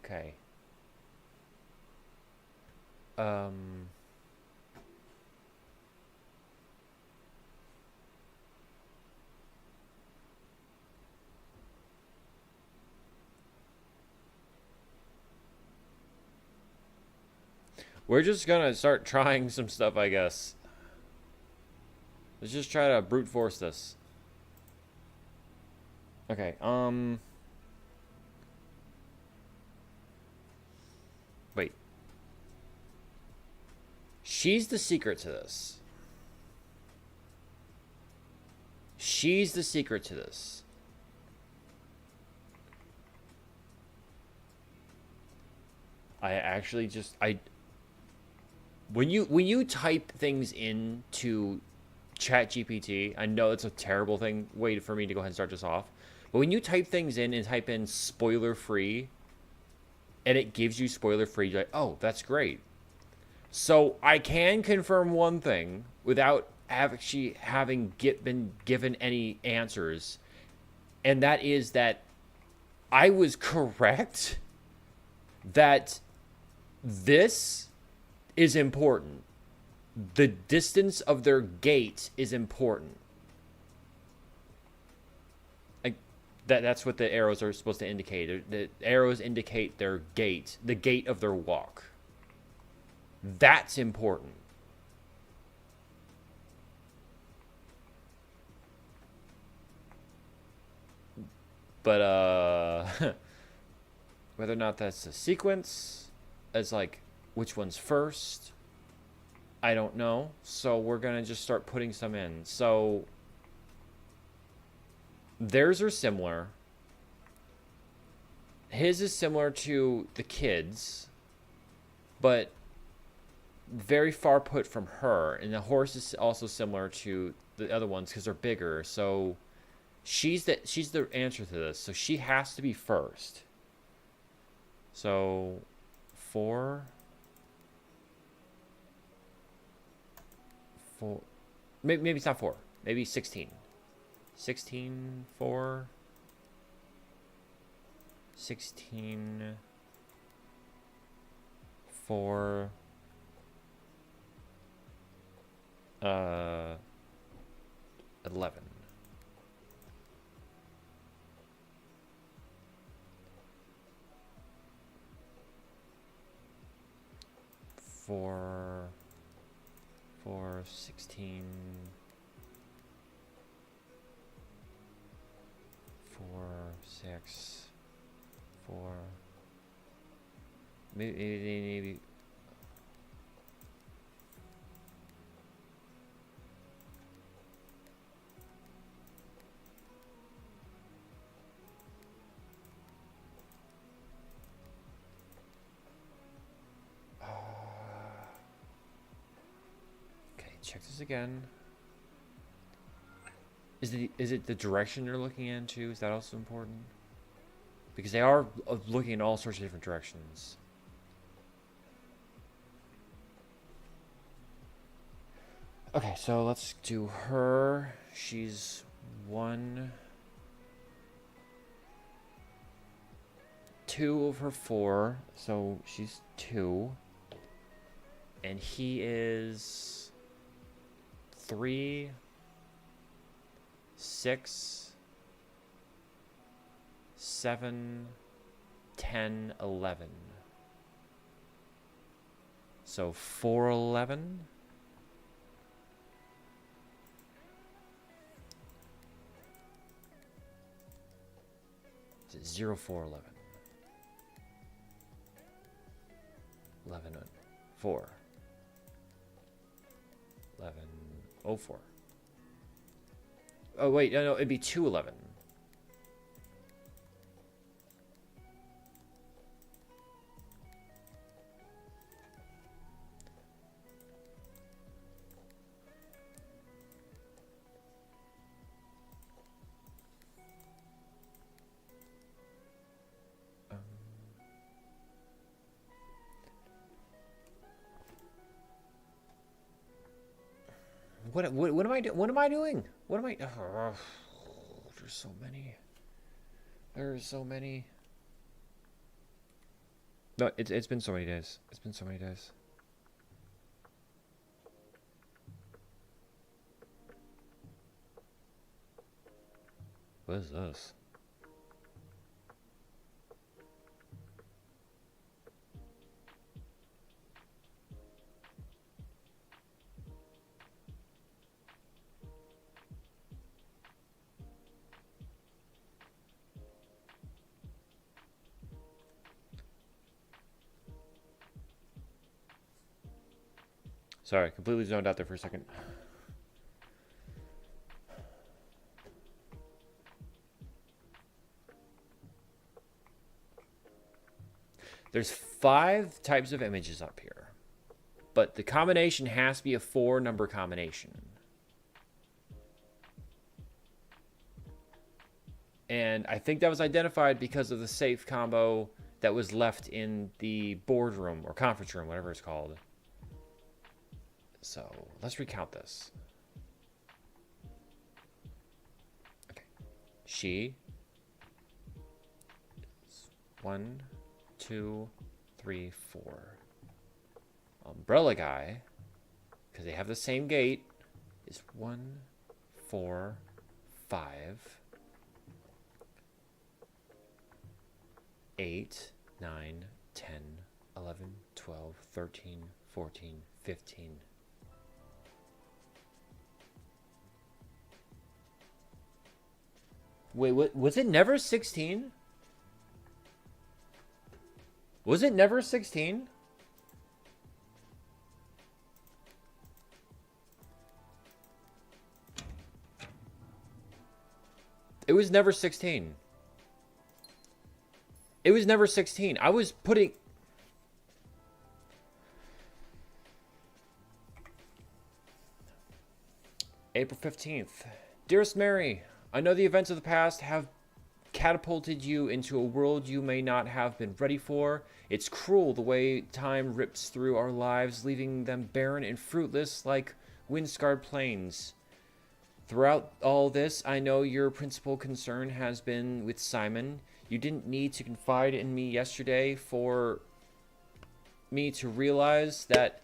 Okay. We're just gonna start trying some stuff, I guess. Let's just try to brute force this. Okay, wait. She's the secret to this. She's the secret to this. I actually just when you type things into ChatGPT, I know it's a terrible thing. Wait for me to go ahead and start this off. But when you type things in and type in spoiler free, and it gives you spoiler free, you're like, oh, that's great. So I can confirm one thing without actually having been given any answers, and that is that I was correct that this is important. The distance of their gate is important. Like that's what the arrows are supposed to indicate. The arrows indicate their gait, the gait of their walk. That's important. But whether or not that's a sequence, as like which one's first, I don't know. So we're gonna just start putting some in. So theirs are similar. His is similar to the kids, but very far put from her. And the horse is also similar to the other ones because they're bigger. So she's the answer to this. So she has to be first. So 4. Maybe it's not 4. Maybe 16. 16, 4. 16, 4. 11. Four, 16, 4, 6, 4. Maybe. Check this again. Is it the direction you're looking into? Is that also important? Because they are looking in all sorts of different directions. Okay, so let's do her. She's 1, 2 of her 4, so she's 2. And he is 3, 6, 7, 10, 11. So 4, 11. It's 0, 4, 11. 11, 4. 11, 0, 4. Oh, wait, no, it'd be 2, 11. What am I doing? What am I doing? What am I? Oh, there's so many. There's so many. No, it's been so many days. It's been so many days. What is this? Sorry, completely zoned out there for a second. There's 5 types of images up here, but the combination has to be a 4-number combination. And I think that was identified because of the safe combo that was left in the boardroom or conference room, whatever it's called. So let's recount this. Okay. She is 1, 2, 3, 4. Umbrella guy, because they have the same gait, is 1, 4, 5, 8, 9, 10, 11, 12, 13, 14, 15. Wait, what? Was it never 16? Was it never 16? It was never 16. It was never 16. I was putting... April 15th. Dearest Mary, I know the events of the past have catapulted you into a world you may not have been ready for. It's cruel the way time rips through our lives, leaving them barren and fruitless like wind-scarred plains. Throughout all this, I know your principal concern has been with Simon. You didn't need to confide in me yesterday for me to realize that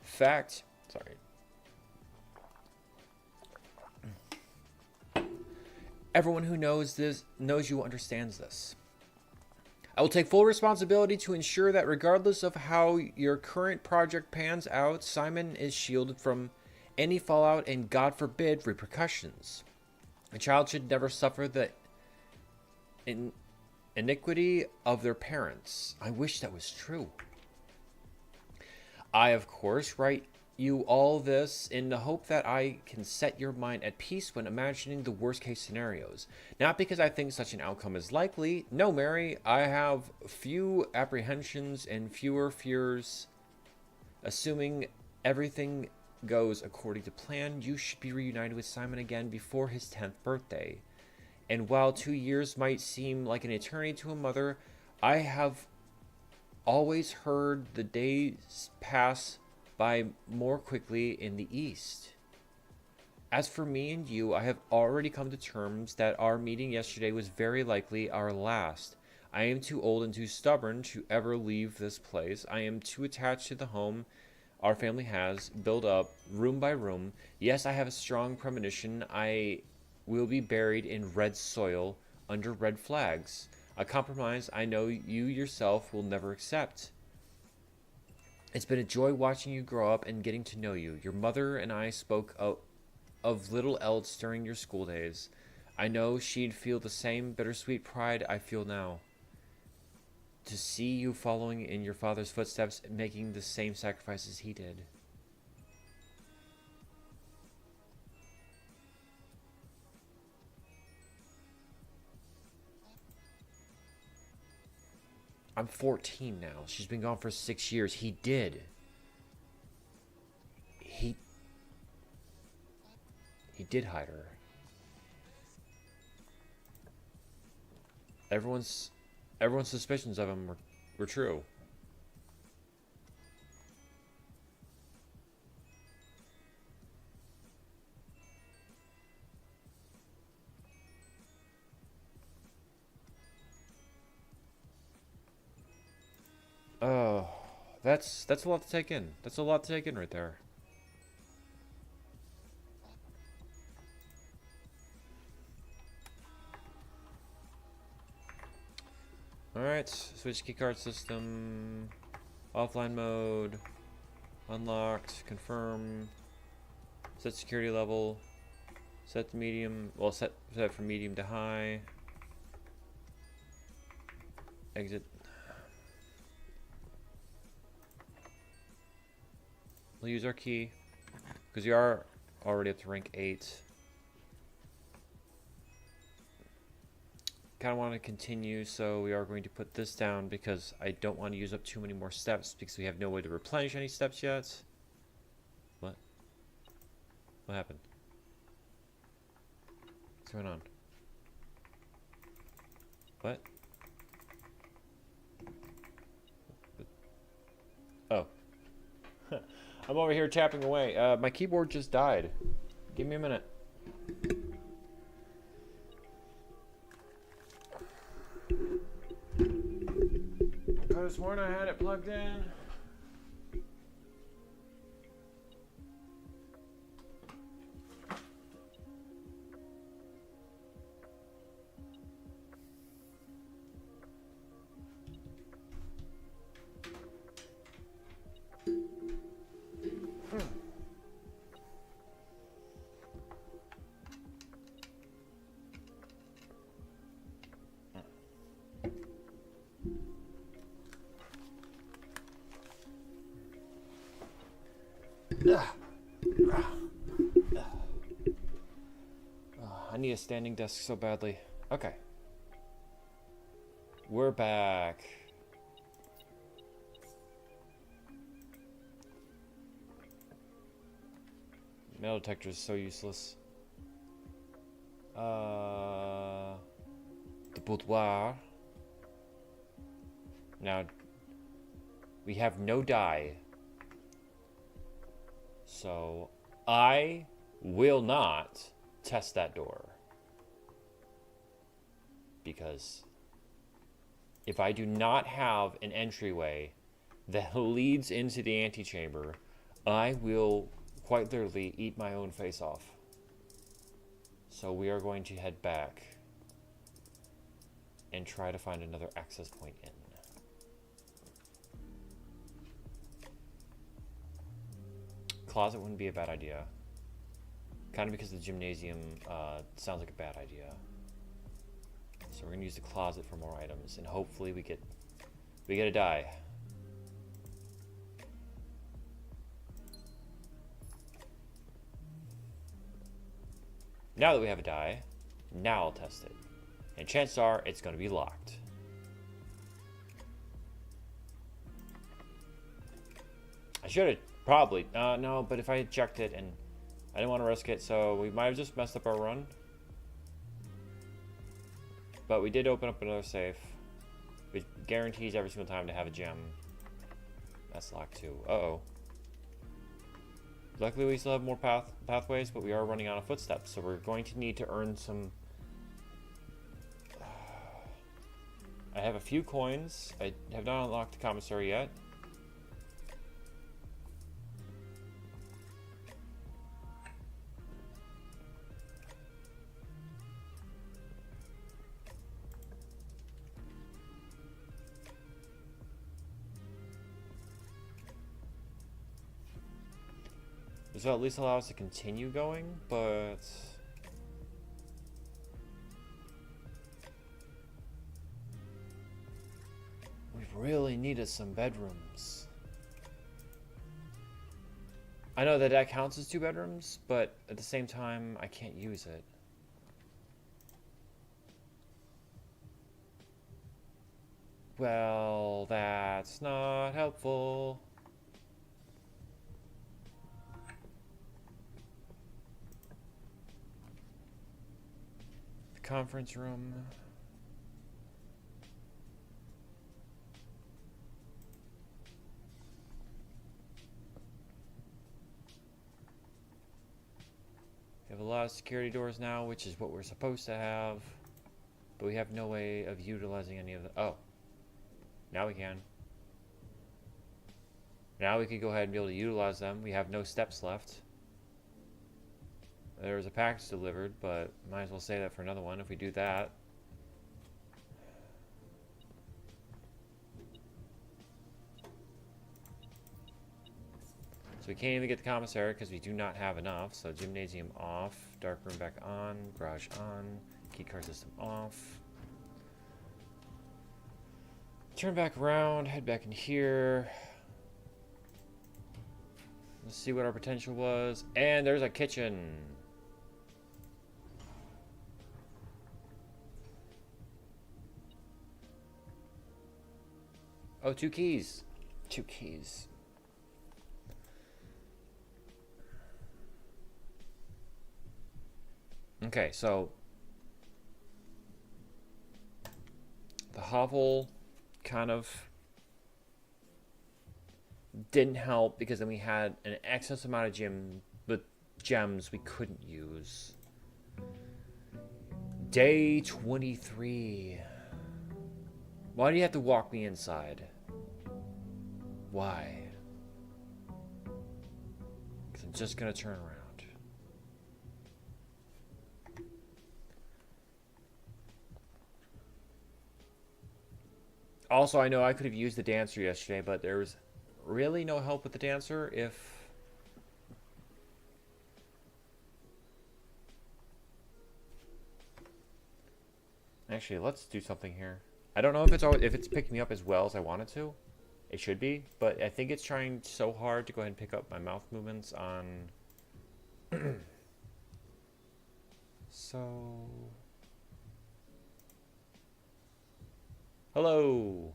fact. Sorry. Everyone who knows this knows you understands this. I will take full responsibility to ensure that regardless of how your current project pans out, Simon is shielded from any fallout and, God forbid, repercussions. A child should never suffer the iniquity of their parents. I wish that was true. I, of course, write you all this in the hope that I can set your mind at peace when imagining the worst case scenarios. Not because I think such an outcome is likely. No, Mary, I have few apprehensions and fewer fears. Assuming everything goes according to plan, you should be reunited with Simon again before his 10th birthday. And while 2 years might seem like an eternity to a mother, I have always heard the days pass by more quickly in the East. As for me and you, I have already come to terms that our meeting yesterday was very likely our last. I am too old and too stubborn to ever leave this place. I am too attached to the home our family has built up room by room. Yes, I have a strong premonition I will be buried in red soil under red flags. A compromise I know you yourself will never accept. It's been a joy watching you grow up and getting to know you. Your mother and I spoke of little else during your school days. I know she'd feel the same bittersweet pride I feel now. To see you following in your father's footsteps and making the same sacrifices he did. I'm 14 now. She's been gone for 6 years. He did. He did hide her. Everyone's suspicions of him were true. Oh, that's a lot to take in. That's a lot to take in right there. Alright, switch keycard system, offline mode, unlocked, confirm, set security level, set to medium, well set from medium to high, exit. We'll use our key. Because we are already up to rank 8. Kind of want to continue, so we are going to put this down because I don't want to use up too many more steps because we have no way to replenish any steps yet. What? What happened? What's going on? What? Oh. I'm over here tapping away. My keyboard just died. Give me a minute. I could have sworn I had it plugged in. I need a standing desk so badly. Okay. We're back. Metal detector is so useless. The boudoir. Now, we have no dye. So, I will not test that door. Because if I do not have an entryway that leads into the antechamber, I will quite literally eat my own face off. So we are going to head back and try to find another access point in. Closet wouldn't be a bad idea. Kind of because the gymnasium sounds like a bad idea. So we're gonna use the closet for more items, and hopefully we get a die. Now that we have a die, now I'll test it. And chances are it's gonna be locked. I should have probably, no, but if I had checked it and I didn't want to risk it, so we might have just messed up our run. But we did open up another safe, which guarantees every single time to have a gem. That's locked too. Uh-oh. Luckily we still have more pathways, but we are running out of footsteps, so we're going to need to earn some... I have a few coins. I have not unlocked the commissary yet. This will at least allow us to continue going, but... we really needed some bedrooms. I know that counts as 2 bedrooms, but at the same time, I can't use it. Well, that's not helpful. Conference room. We have a lot of security doors now, which is what we're supposed to have, but we have no way of utilizing any of the... oh, now we can. Now we could go ahead and be able to utilize them. We have no steps left. There was a package delivered, but might as well save that for another one if we do that. So we can't even get the commissary because we do not have enough. So gymnasium off, dark room back on, garage on, key card system off. Turn back around, head back in here. Let's see what our potential was. And there's a kitchen. Oh, 2 keys. 2 keys. Okay, so the hovel kind of didn't help because then we had an excess amount of gems we couldn't use. Day 23. Why do you have to walk me inside? Why? Because I'm just gonna turn around. Also, I know I could have used the dancer yesterday, but there was really no help with the dancer if... Actually, let's do something here. I don't know if it's picking me up as well as I want it to. It should be, but I think it's trying so hard to go ahead and pick up my mouth movements on... So... Hello!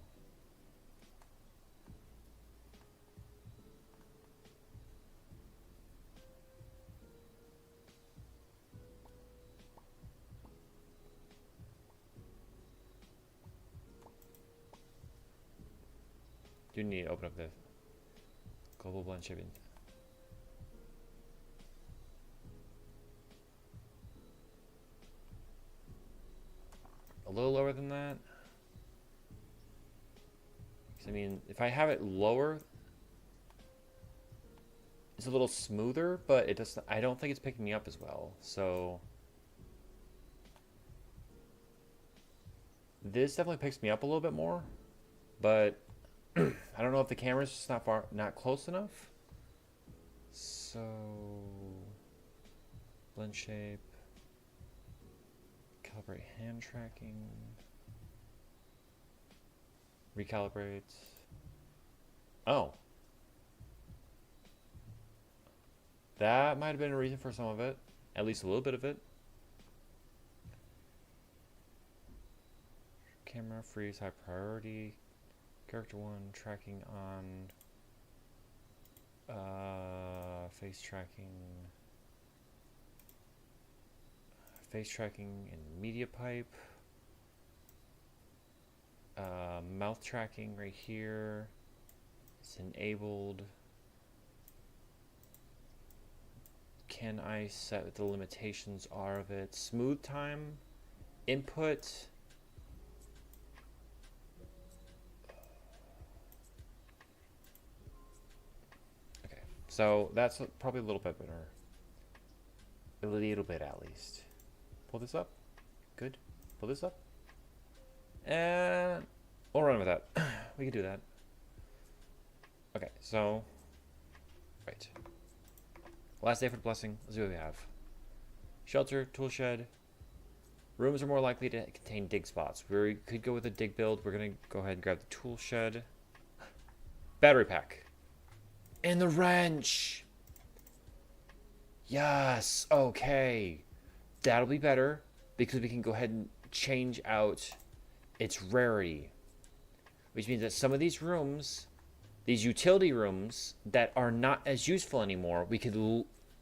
Do need to open up the global blend shipping. A little lower than that. I mean, if I have it lower, it's a little smoother, but it does. I don't think it's picking me up as well. So this definitely picks me up a little bit more, but I don't know if the camera's just not close enough. So blend shape, calibrate hand tracking. Recalibrate. Oh. That might have been a reason for some of it. At least a little bit of it. Camera freeze, high priority. Character 1, tracking on face tracking. Face tracking in media pipe. Mouth tracking right here. It's enabled. Can I set what the limitations are of it? Smooth time. Input. Okay, so that's probably a little bit better. A little bit at least. Pull this up. Good. Pull this up. And we'll run with that. We can do that. Okay, so right. Last day for the blessing. Let's see what we have. Shelter, tool shed. Rooms are more likely to contain dig spots. We could go with a dig build. We're gonna go ahead and grab the tool shed. Battery pack. And the wrench. Yes. Okay. That'll be better because we can go ahead and change out its rarity, which means that some of these rooms, these utility rooms that are not as useful anymore, we could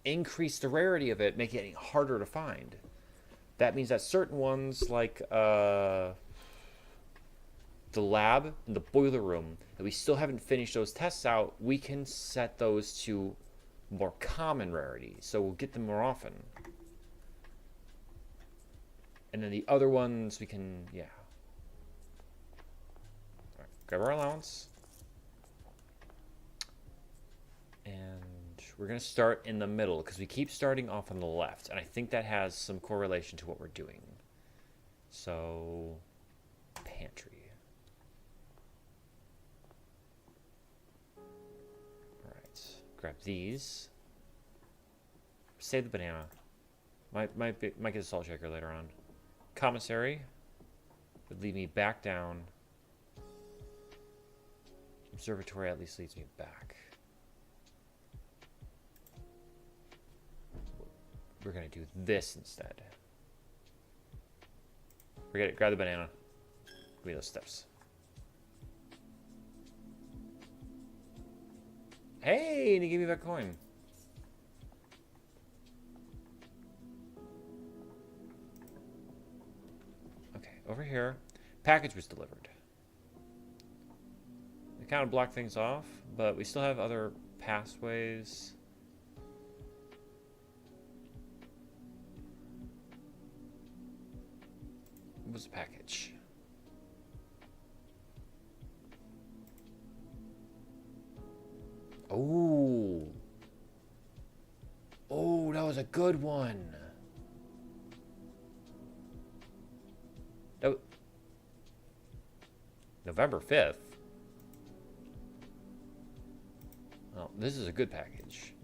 increase the rarity of it, make it harder to find. That means that certain ones like the lab and the boiler room that we still haven't finished those tests out, we can set those to more common rarity, so we'll get them more often. And then the other ones we can, yeah. Grab our allowance. And we're going to start in the middle because we keep starting off on the left. And I think that has some correlation to what we're doing. So, pantry. Alright. Grab these. Save the banana. Might get a salt shaker later on. Commissary would lead me back down. Observatory at least leads me back. we're gonna do this instead. Forget it. Grab the banana. Give me those steps. Hey, and he gave me that coin. Okay, over here. Package was delivered. We kind of blocked things off, but we still have other pathways. What was the package? Oh. Oh, that was a good one. That November 5th. Oh, this is a good package.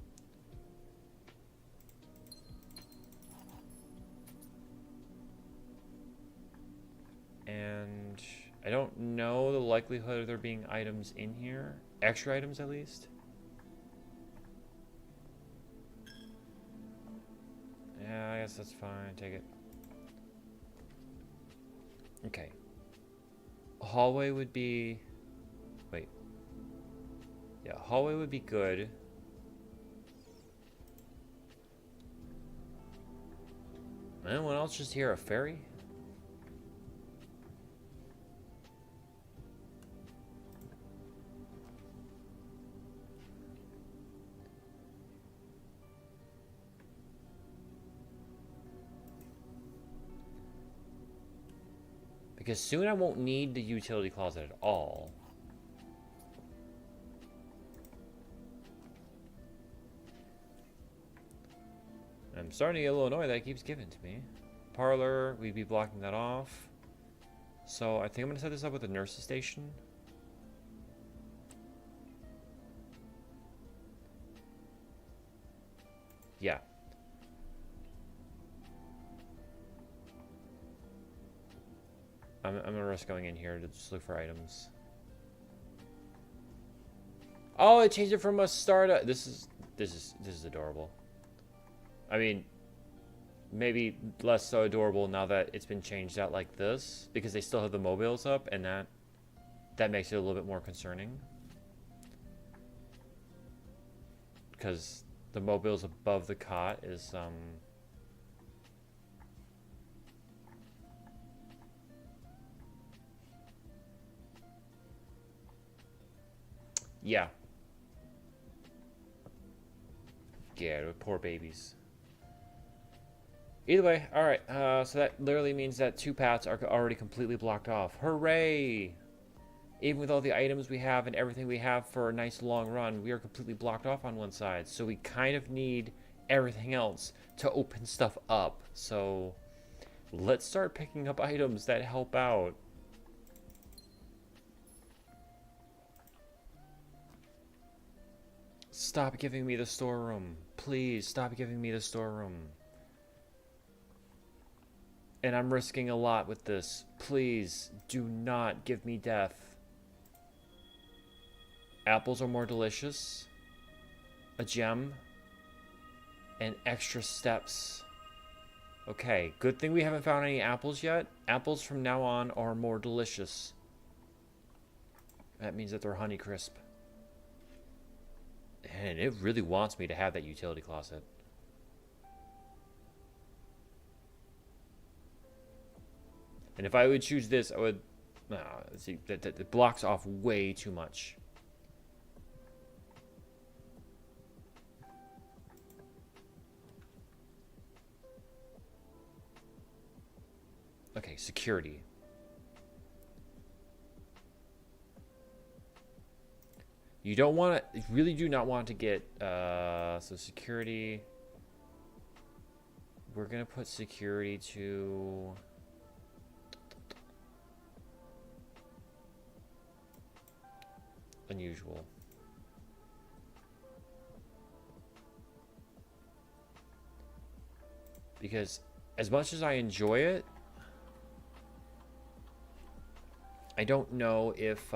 And I don't know the likelihood of there being items in here. Extra items, at least. Yeah, I guess that's fine. Take it. Okay. Hallway would be... Wait. Yeah, hallway would be good. Anyone else just hear a fairy? Because soon I won't need the utility closet at all. I'm starting to get a little annoyed that it keeps giving to me. Parlor, we'd be blocking that off. So I think I'm gonna set this up with the nurse's station. Yeah. I'm gonna risk going in here to just look for items. Oh, it changed it from a startup. This is adorable. I mean, maybe less so adorable now that it's been changed out like this, because they still have the mobiles up, and that makes it a little bit more concerning. Because the mobiles above the cot is yeah. Yeah, poor babies. Either way, alright, so that literally means that 2 paths are already completely blocked off. Hooray! Even with all the items we have and everything we have for a nice long run, we are completely blocked off on one side. So we kind of need everything else to open stuff up. So let's start picking up items that help out. Stop giving me the storeroom. Please, stop giving me the storeroom. And I'm risking a lot with this. Please, do not give me death. Apples are more delicious. A gem. And extra steps. Okay, good thing we haven't found any apples yet. Apples from now on are more delicious. That means that they're Honeycrisp. And it really wants me to have that utility closet. And if I would choose this, I would... see, that blocks off way too much. Okay, security. You don't want to... really do not want to get... so security... We're going to put security to... unusual. Because as much as I enjoy it, I don't know if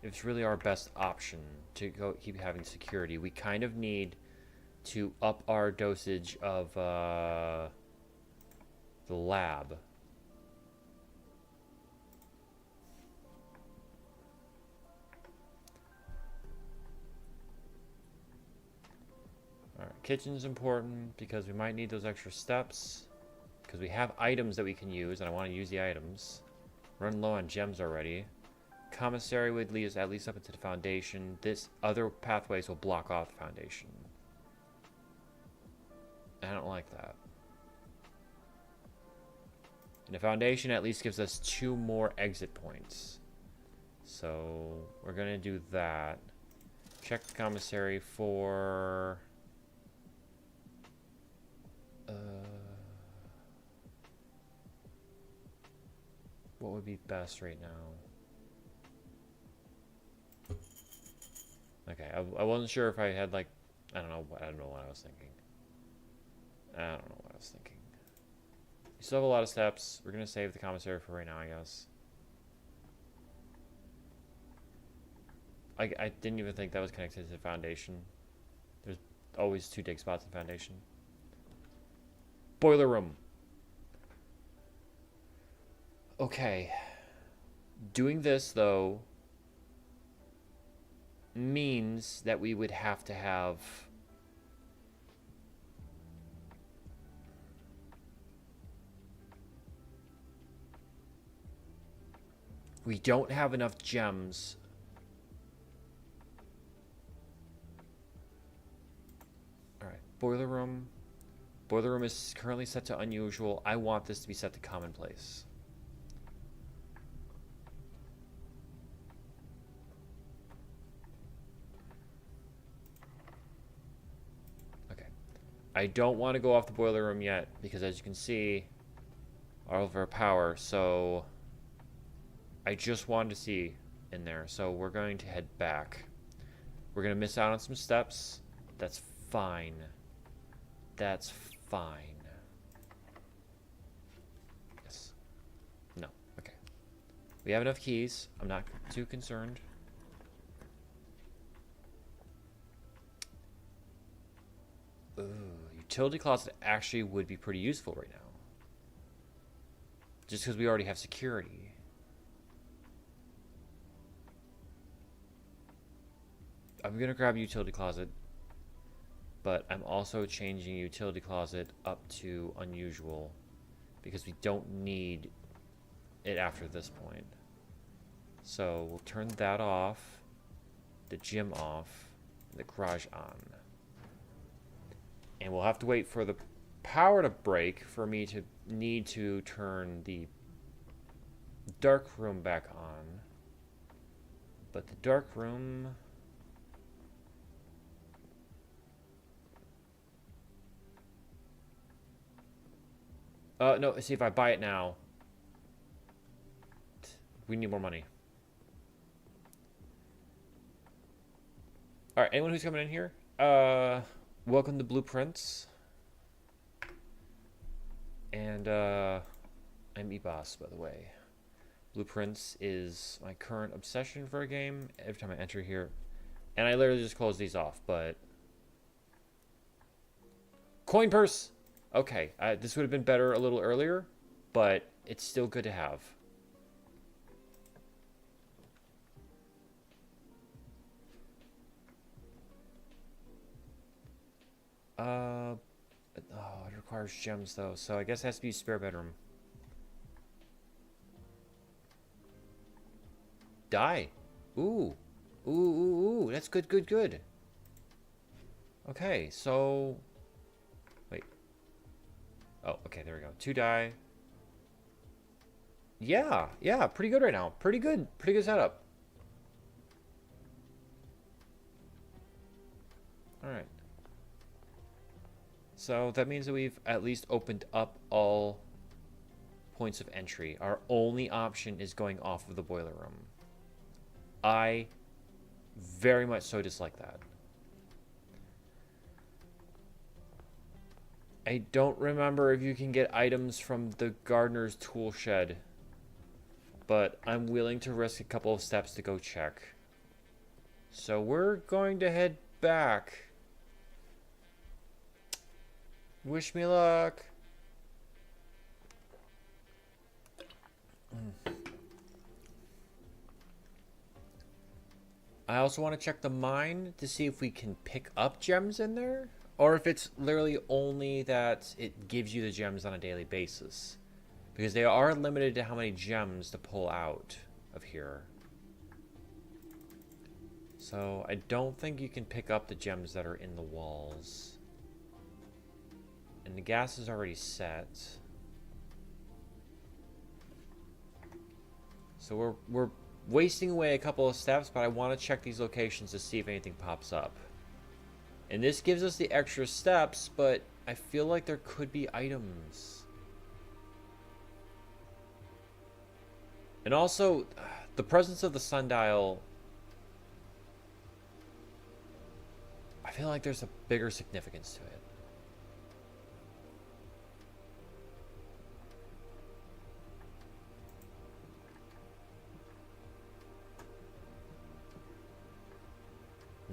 it's really our best option to go keep having security. We kind of need to up our dosage of the lab. Alright, kitchen's important because we might need those extra steps. Because we have items that we can use, and I want to use the items. Run low on gems already. Commissary would lead us at least up into the foundation. This other pathways will block off the foundation. I don't like that. And the foundation at least gives us 2 more exit points. So we're going to do that. Check the commissary for... what would be best right now? Okay, I wasn't sure if I had like... I don't know what I was thinking. I don't know what I was thinking. We still have a lot of steps. We're going to save the commissary for right now, I guess. I didn't even think that was connected to the foundation. There's always 2 dig spots in foundation. Boiler room. Okay. Doing this, though, means that we would have to have... we don't have enough gems. Alright, boiler room. Boiler room is currently set to unusual. I want this to be set to commonplace. Okay. I don't want to go off the boiler room yet, because as you can see, all of our power, so... I just wanted to see in there, so we're going to head back. We're going to miss out on some steps. That's fine. That's fine. Yes. No. Okay. We have enough keys. I'm not too concerned. Ooh, utility closet actually would be pretty useful right now. Just because we already have security. I'm going to grab utility closet, but I'm also changing utility closet up to unusual because we don't need it after this point. So we'll turn that off, the gym off, the garage on. And we'll have to wait for the power to break for me to need to turn the dark room back on. But the dark room... no, see, if I buy it now, we need more money. Alright, anyone who's coming in here, welcome to Blueprints. And, I'm E-Boss, by the way. Blueprints is my current obsession for a game every time I enter here. And I literally just close these off, but... Coin purse! Okay, this would have been better a little earlier, but it's still good to have. Oh, it requires gems though, so I guess it has to be a spare bedroom. Die. Ooh. Ooh, ooh, ooh. That's good, good, good. Okay, so... Wait. Oh, okay, there we go. 2 die. Yeah, yeah, pretty good right now. Pretty good setup. Alright. So that means that we've at least opened up all points of entry. Our only option is going off of the boiler room. I very much so dislike that. I don't remember if you can get items from the gardener's tool shed, but I'm willing to risk a couple of steps to go check. So we're going to head back. Wish me luck. I also want to check the mine to see if we can pick up gems in there, or if it's literally only that it gives you the gems on a daily basis. Because they are limited to how many gems to pull out of here. So I don't think you can pick up the gems that are in the walls. And the gas is already set. So we're wasting away a couple of steps, but I want to check these locations to see if anything pops up. And this gives us the extra steps, but I feel like there could be items. And also, the presence of the sundial, I feel like there's a bigger significance to it.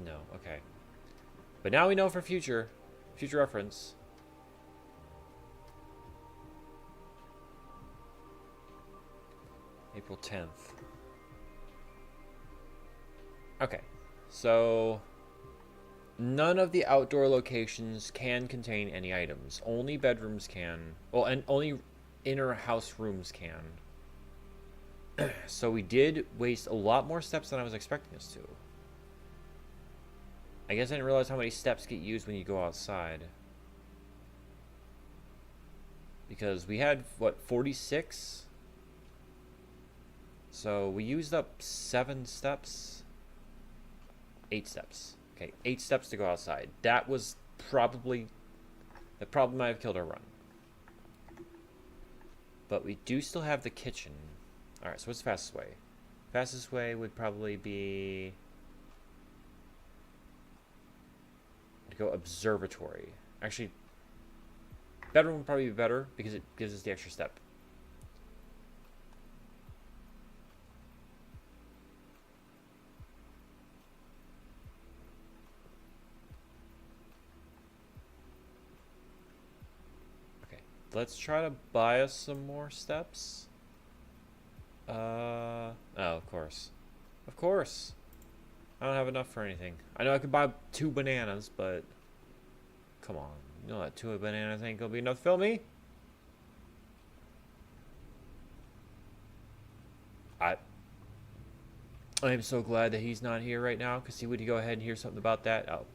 No, okay. But now we know for future reference. April 10th. Okay, so none of the outdoor locations can contain any items. Only bedrooms can. Well, and only inner house rooms can. So we did waste a lot more steps than I was expecting us to. I guess I didn't realize how many steps get used when you go outside. Because we had, what, 46? So we used up 7 steps. 8 steps. Okay, 8 steps to go outside. That was probably... the problem might have killed our run. But we do still have the kitchen. Alright, so what's the fastest way? Fastest way would probably be... to go observatory. Actually, bedroom would probably be better because it gives us the extra step. Okay, let's try to buy us some more steps. Oh, of course. Of course. I don't have enough for anything. I know I could buy 2 bananas, but... come on. You know that 2 bananas ain't gonna be enough to fill me? I'm so glad that he's not here right now, because he would go ahead and hear something about that. Oh.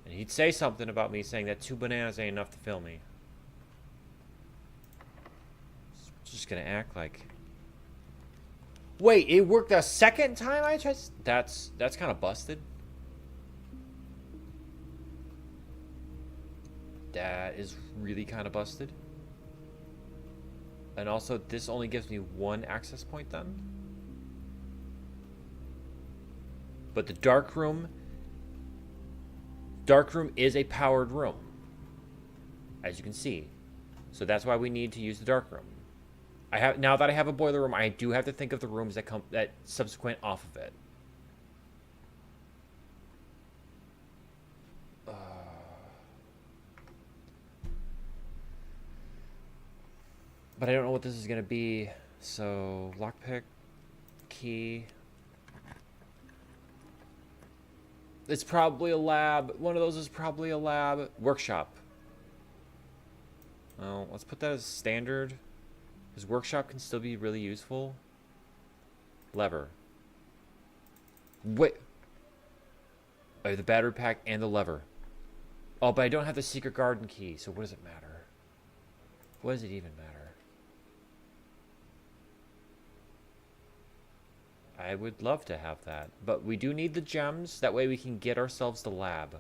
And he'd say something about me saying that 2 bananas ain't enough to fill me. Just gonna act like... wait, it worked a second time I tried? That's kind of busted. That is really kind of busted. And also, this only gives me 1 access point then. But the dark room is a powered room, as you can see. So that's why we need to use the dark room. Now that I have a boiler room, I do have to think of the rooms that subsequent off of it. But I don't know what this is gonna be. So lockpick, key. It's probably a lab. One of those is probably a lab. Workshop. Well, let's put that as standard. Because workshop can still be really useful. Lever. Wait. I have the battery pack and the lever. Oh, but I don't have the secret garden key, so what does it matter? What does it even matter? I would love to have that. But we do need the gems. That way we can get ourselves the lab.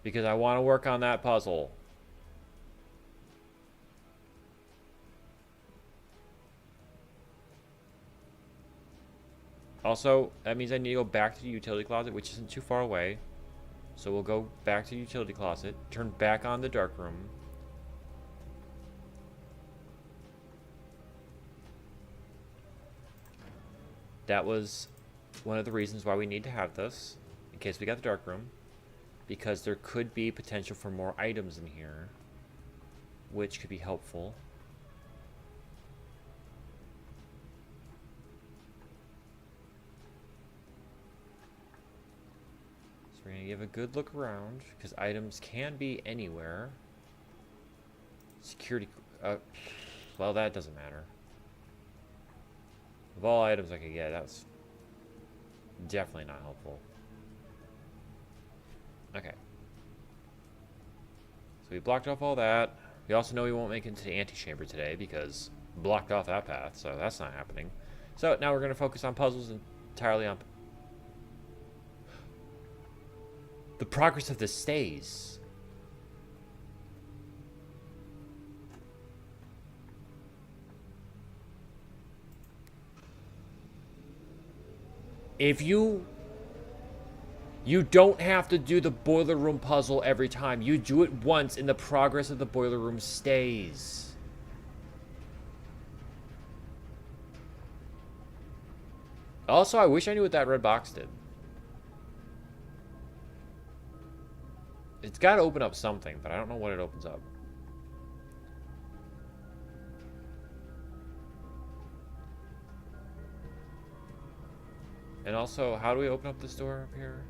Because I want to work on that puzzle. Also, that means I need to go back to the utility closet, which isn't too far away. So we'll go back to the utility closet, turn back on the dark room. that was one of the reasons why we need to have this, in case we got the dark room, because there could be potential for more items in here, which could be helpful. So we're gonna give a good look around, because items can be anywhere. Security, well, that doesn't matter. Of all items I could get, that's definitely not helpful. Okay. So we blocked off all that. We also know we won't make it into the antechamber today because we blocked off that path, so that's not happening. So now we're going to focus on puzzles entirely on the progress of the stays. If you don't have to do the boiler room puzzle every time. You do it once and the progress of the boiler room stays. Also, I wish I knew what that red box did. It's got to open up something, but I don't know what it opens up. And also, how do we open up this door up here?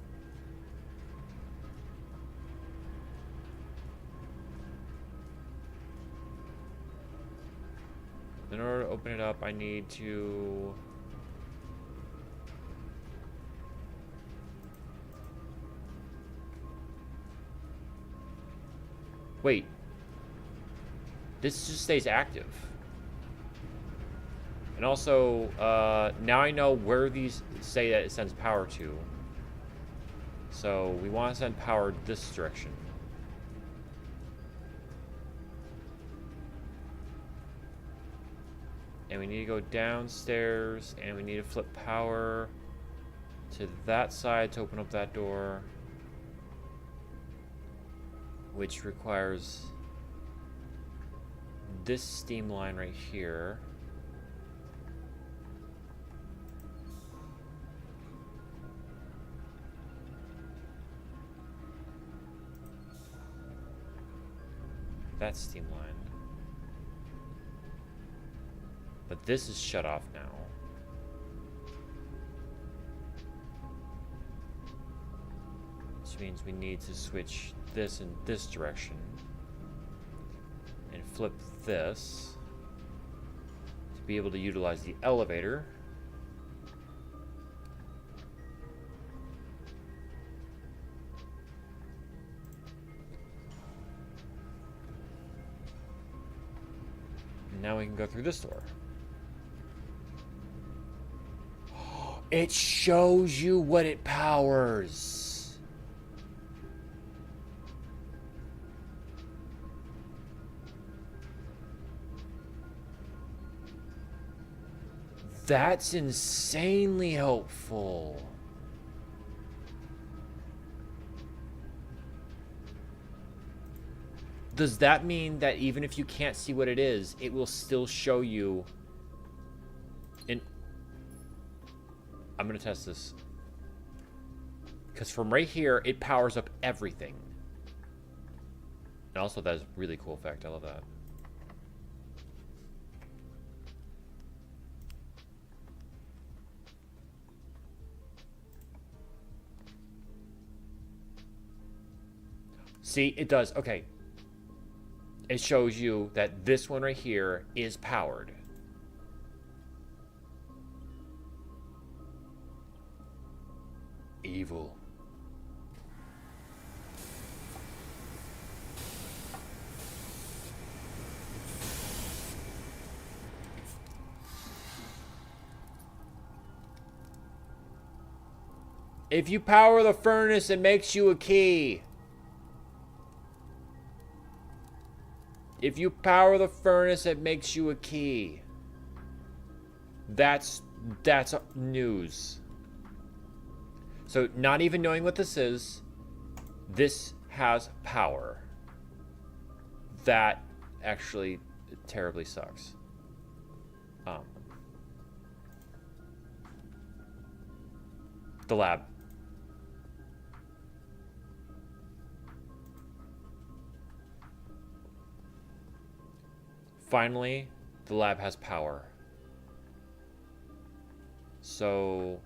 In order to open it up, I need to... Wait. This just stays active. And also, now I know where these say that it sends power to. So, we want to send power this direction. And we need to go downstairs, and we need to flip power to that side to open up that door. Which requires this steam line right here. That steam line. But this is shut off now. Which means we need to switch this in this direction. And flip this to be able to utilize the elevator. And now we can go through this door. It shows you what it powers. That's insanely helpful. Does that mean that even if you can't see what it is, it will still show you? I'm going to test this. Because from right here, it powers up everything. And also, that is a really cool effect. I love that. See, it does. Okay. It shows you that this one right here is powered. Evil. If you power the furnace, it makes you a key. If you power the furnace, it makes you a key. That's news. So, not even knowing what this is, this has power. That actually terribly sucks. The lab. Finally, the lab has power. So...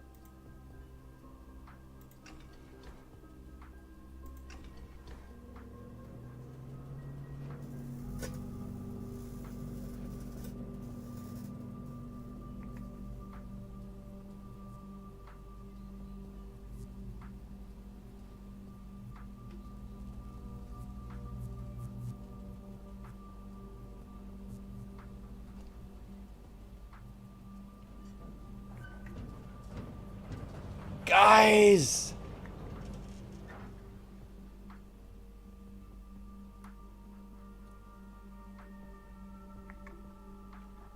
Guys!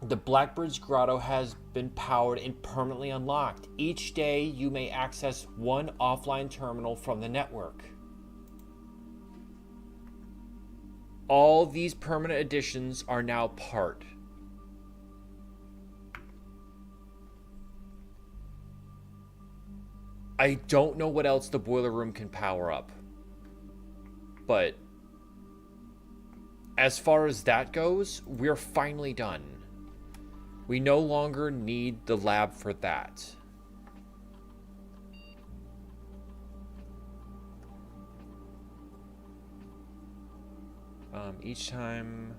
The Blackbird's Grotto has been powered and permanently unlocked. Each day, you may access one offline terminal from the network. All these permanent additions are now part. I don't know what else the boiler room can power up. But as far as that goes, we're finally done. We no longer need the lab for that. Each time...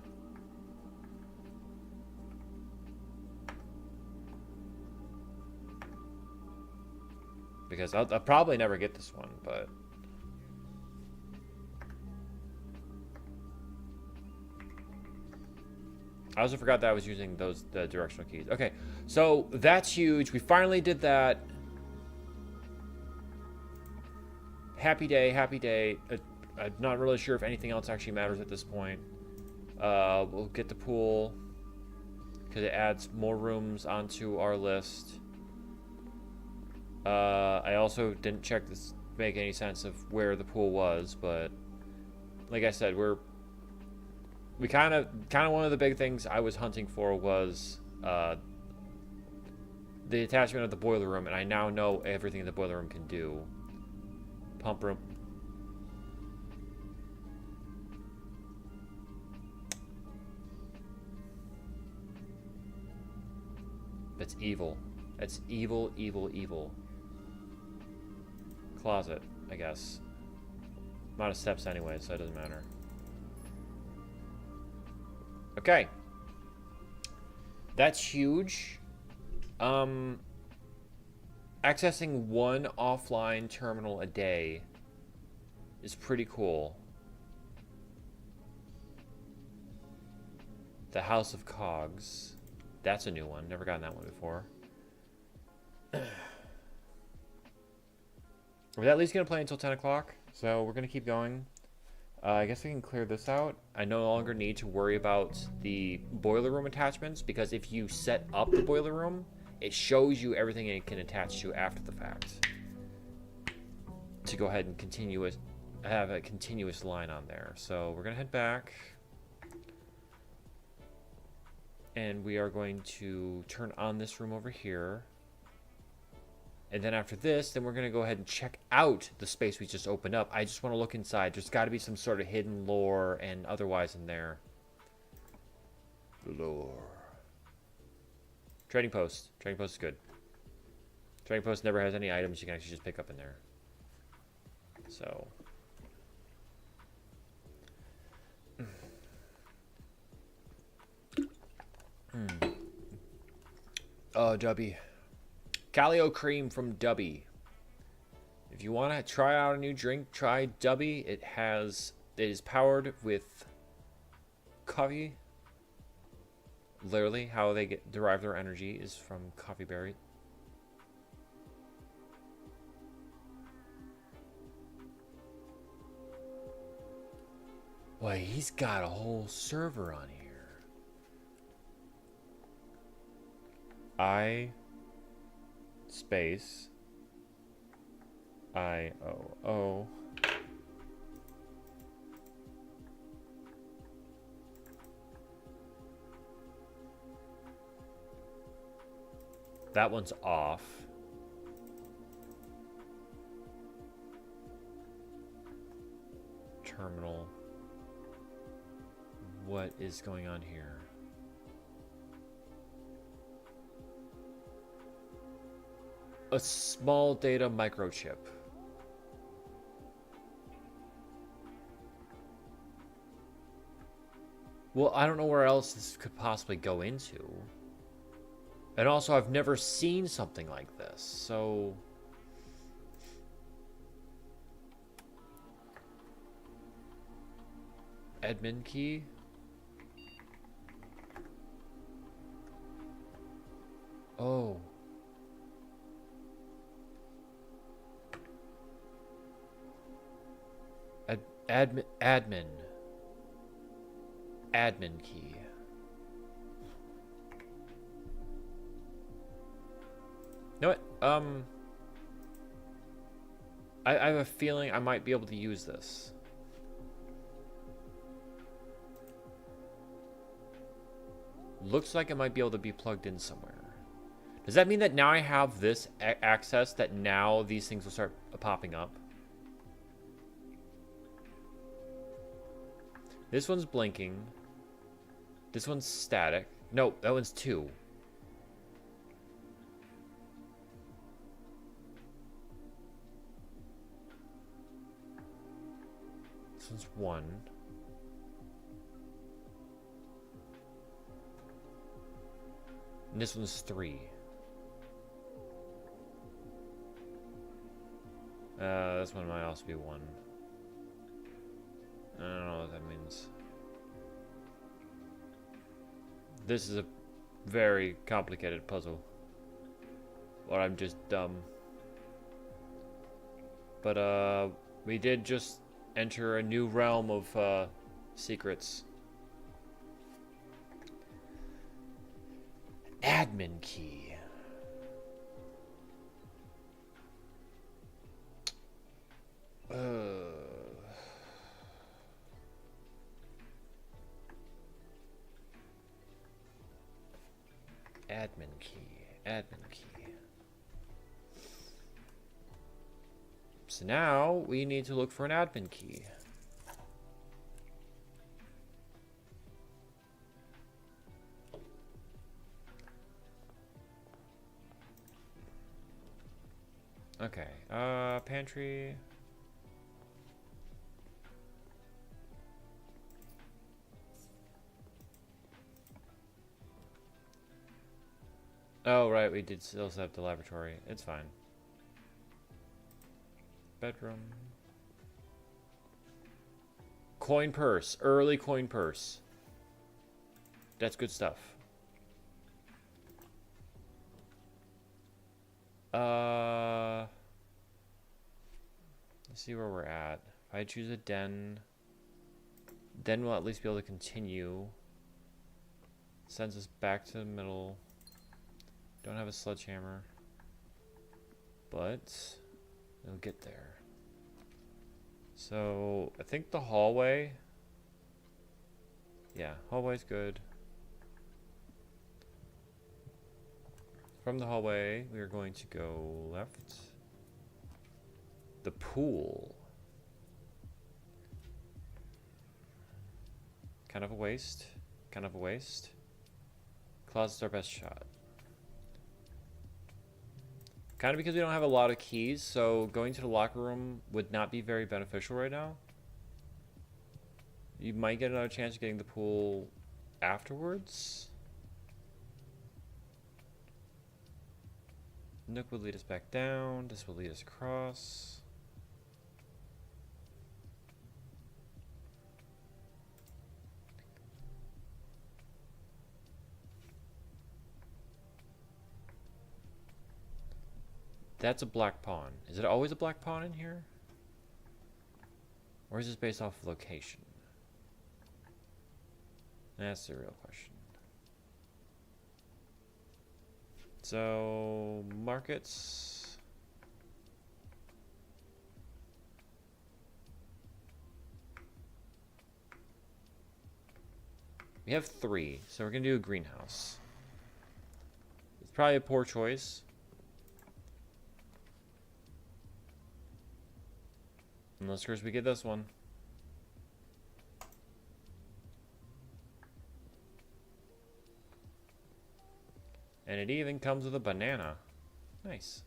Because I'll probably never get this one, but... I also forgot that I was using the directional keys. Okay, so that's huge. We finally did that. Happy day, happy day. I'm not really sure if anything else actually matters at this point. We'll get the pool because it adds more rooms onto our list. I also didn't check this to make any sense of where the pool was, but like I said, we kind of one of the big things I was hunting for was the attachment of the boiler room, and I now know everything the boiler room can do. Pump room. That's evil. That's evil, evil, evil. Closet, I guess. I'm out of steps anyway, so it doesn't matter. Okay. That's huge. Accessing one offline terminal a day is pretty cool. The House of Cogs. That's a new one. Never gotten that one before. We're at least going to play until 10 o'clock, so we're going to keep going. I guess we can clear this out. I no longer need to worry about the boiler room attachments, because if you set up the boiler room, it shows you everything it can attach to after the fact. To go ahead and have a continuous line on there. So we're going to head back. And we are going to turn on this room over here. And then after this, then we're going to go ahead and check out the space we just opened up. I just want to look inside. There's got to be some sort of hidden lore and otherwise in there. Lore. Trading post. Trading post is good. Trading post never has any items you can actually just pick up in there. So. Oh, Dubby. Calio Cream from Dubby. If you want to try out a new drink, try Dubby. It is powered with coffee. Literally, how they derive their energy is from coffee berry. Boy, he's got a whole server on here. Space IOO. That one's off. terminal. What is going on here? A small data microchip. Well, I don't know where else this could possibly go into. And also, I've never seen something like this, so... Admin key? Oh. Admin key. You know what? I have a feeling I might be able to use this. Looks like it might be able to be plugged in somewhere. Does that mean that now I have this access, that now these things will start popping up? This one's blinking. This one's static. No, that one's 2. This one's 1. And this one's 3. This one might also be 1. I don't know what that means. This is a very complicated puzzle. Or I'm just dumb. But, we did just enter a new realm of, secrets. Admin key. Admin key. Admin key. So now we need to look for an admin key. Okay, pantry. Oh, right, we did still have the laboratory. It's fine. Bedroom. Coin purse. Early coin purse. That's good stuff. Let's see where we're at. If I choose a den, then we'll at least be able to continue. Sends us back to the middle. Don't have a sledgehammer, but we'll get there. So I think the hallway. Yeah, hallway's good. From the hallway, we are going to go left. The pool. Kind of a waste. Kind of a waste. Closet's our best shot. Kind of because we don't have a lot of keys, so going to the locker room would not be very beneficial right now. You might get another chance of getting the pool afterwards. Nook will lead us back down. This will lead us across. That's a black pawn. Is it always a black pawn in here? Or is this based off of location? That's the real question. So, markets. We have 3, so we're going to do a greenhouse. It's probably a poor choice. Unless, of course, we get this one. And it even comes with a banana. Nice.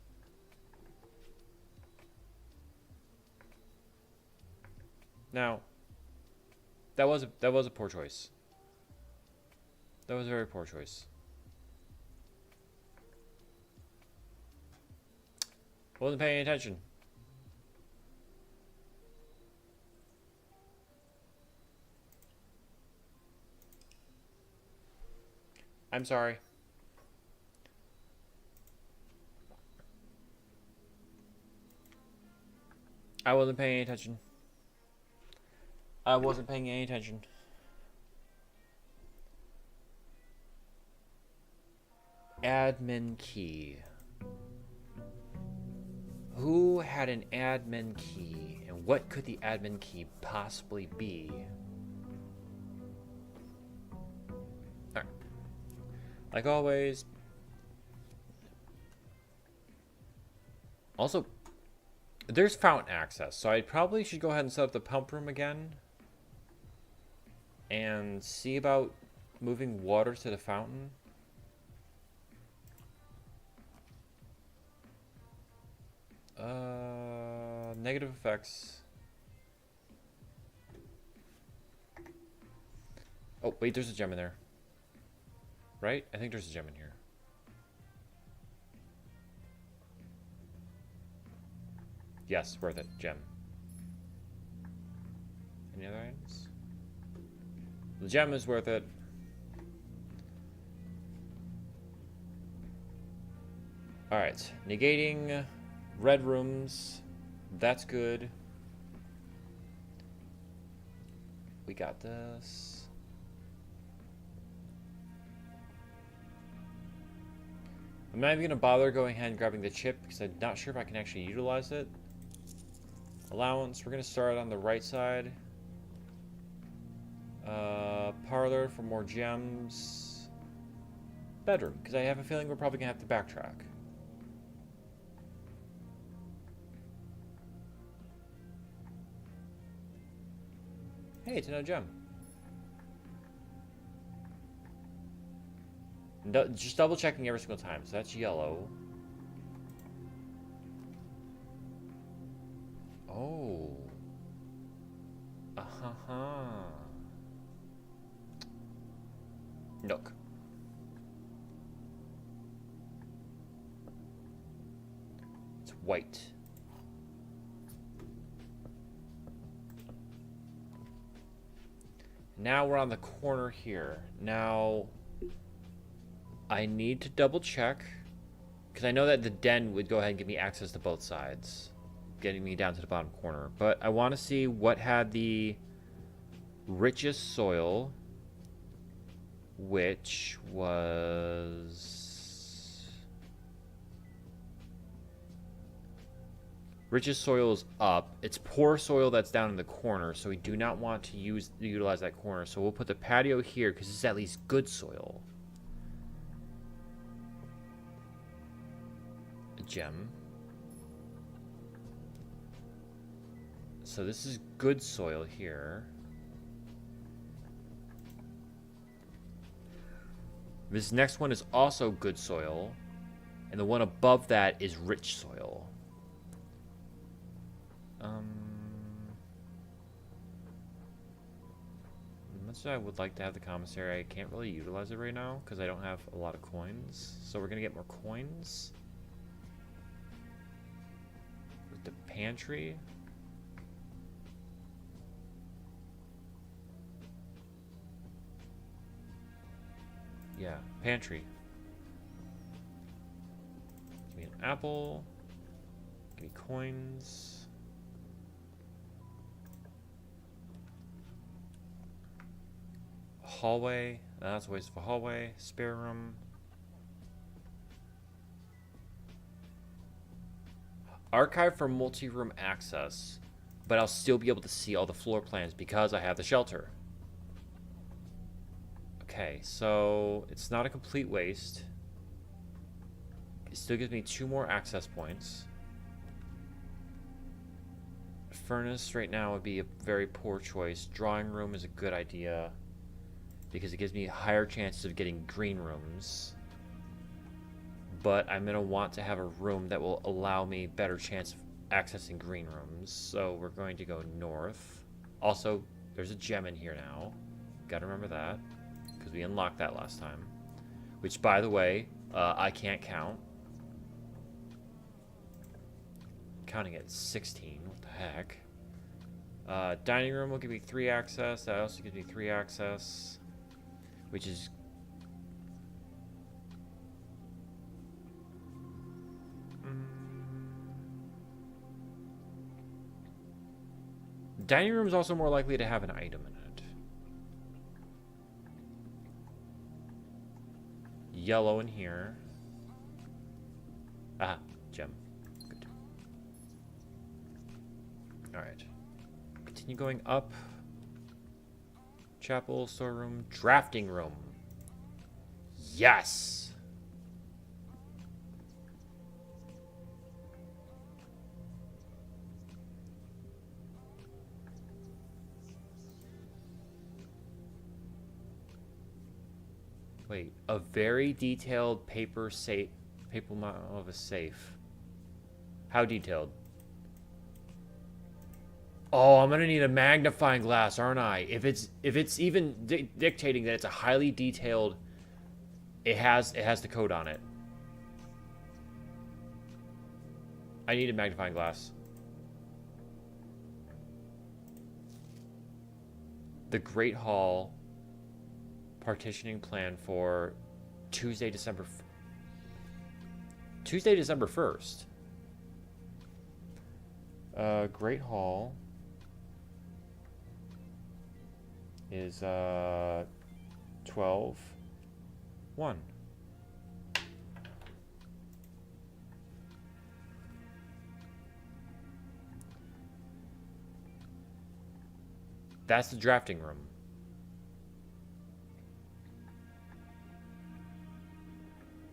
Now, that was a poor choice. That was a very poor choice. Wasn't paying attention. I'm sorry. I wasn't paying any attention. I wasn't paying any attention. Admin key. Who had an admin key? And what could the admin key possibly be? Alright. Like always. Also, there's fountain access, so I probably should go ahead and set up the pump room again. And see about moving water to the fountain. Negative effects. Oh, wait, there's a gem in there. Right? I think there's a gem in here. Yes, worth it. Gem. Any other items? The gem is worth it. Alright. Negating red rooms. That's good. We got this. I'm not even going to bother going ahead and grabbing the chip because I'm not sure if I can actually utilize it. Allowance. We're going to start on the right side. Parlor for more gems. Bedroom, because I have a feeling we're probably going to have to backtrack. Hey, it's another gem. No, just double checking every single time. So that's yellow. Oh. Uh-huh. Nook. It's white. Now we're on the corner here. Now, I need to double check, because I know that the den would go ahead and give me access to both sides, getting me down to the bottom corner. But I want to see what had the richest soil, which was... Richest soil is up. It's poor soil that's down in the corner, so we do not want to utilize that corner. So we'll put the patio here because it's at least good soil. A gem. So this is good soil here. This next one is also good soil, and the one above that is rich soil. Much as I would like to have the commissary, I can't really utilize it right now because I don't have a lot of coins. So we're gonna get more coins with the pantry. Yeah, pantry. Give me an apple. Give me coins. Hallway. That's a waste of a hallway. Spare room. Archive for multi-room access. But I'll still be able to see all the floor plans because I have the shelter. Okay, so it's not a complete waste. It still gives me 2 more access points. Furnace right now would be a very poor choice. Drawing room is a good idea because it gives me higher chances of getting green rooms. but I'm going to want to have a room that will allow me better chance of accessing green rooms. So we're going to go north. Also, there's a gem in here now. Gotta remember that, because we unlocked that last time. Which, by the way, I can't count. Counting at 16, what the heck? Dining room will give me 3 access. That also gives me 3 access, which is... Dining room is also more likely to have an item in it. Yellow in here. Ah, gem. Good. Alright. Continue going up. Chapel, storeroom, drafting room. Yes! Wait, a very detailed paper model of a safe. How detailed? Oh, I'm gonna need a magnifying glass, aren't I? If it's even dictating that it's a highly detailed, it has the code on it. I need a magnifying glass. The Great Hall. Partitioning plan for Tuesday, December 1st. Great Hall is 12/1. That's the drafting room.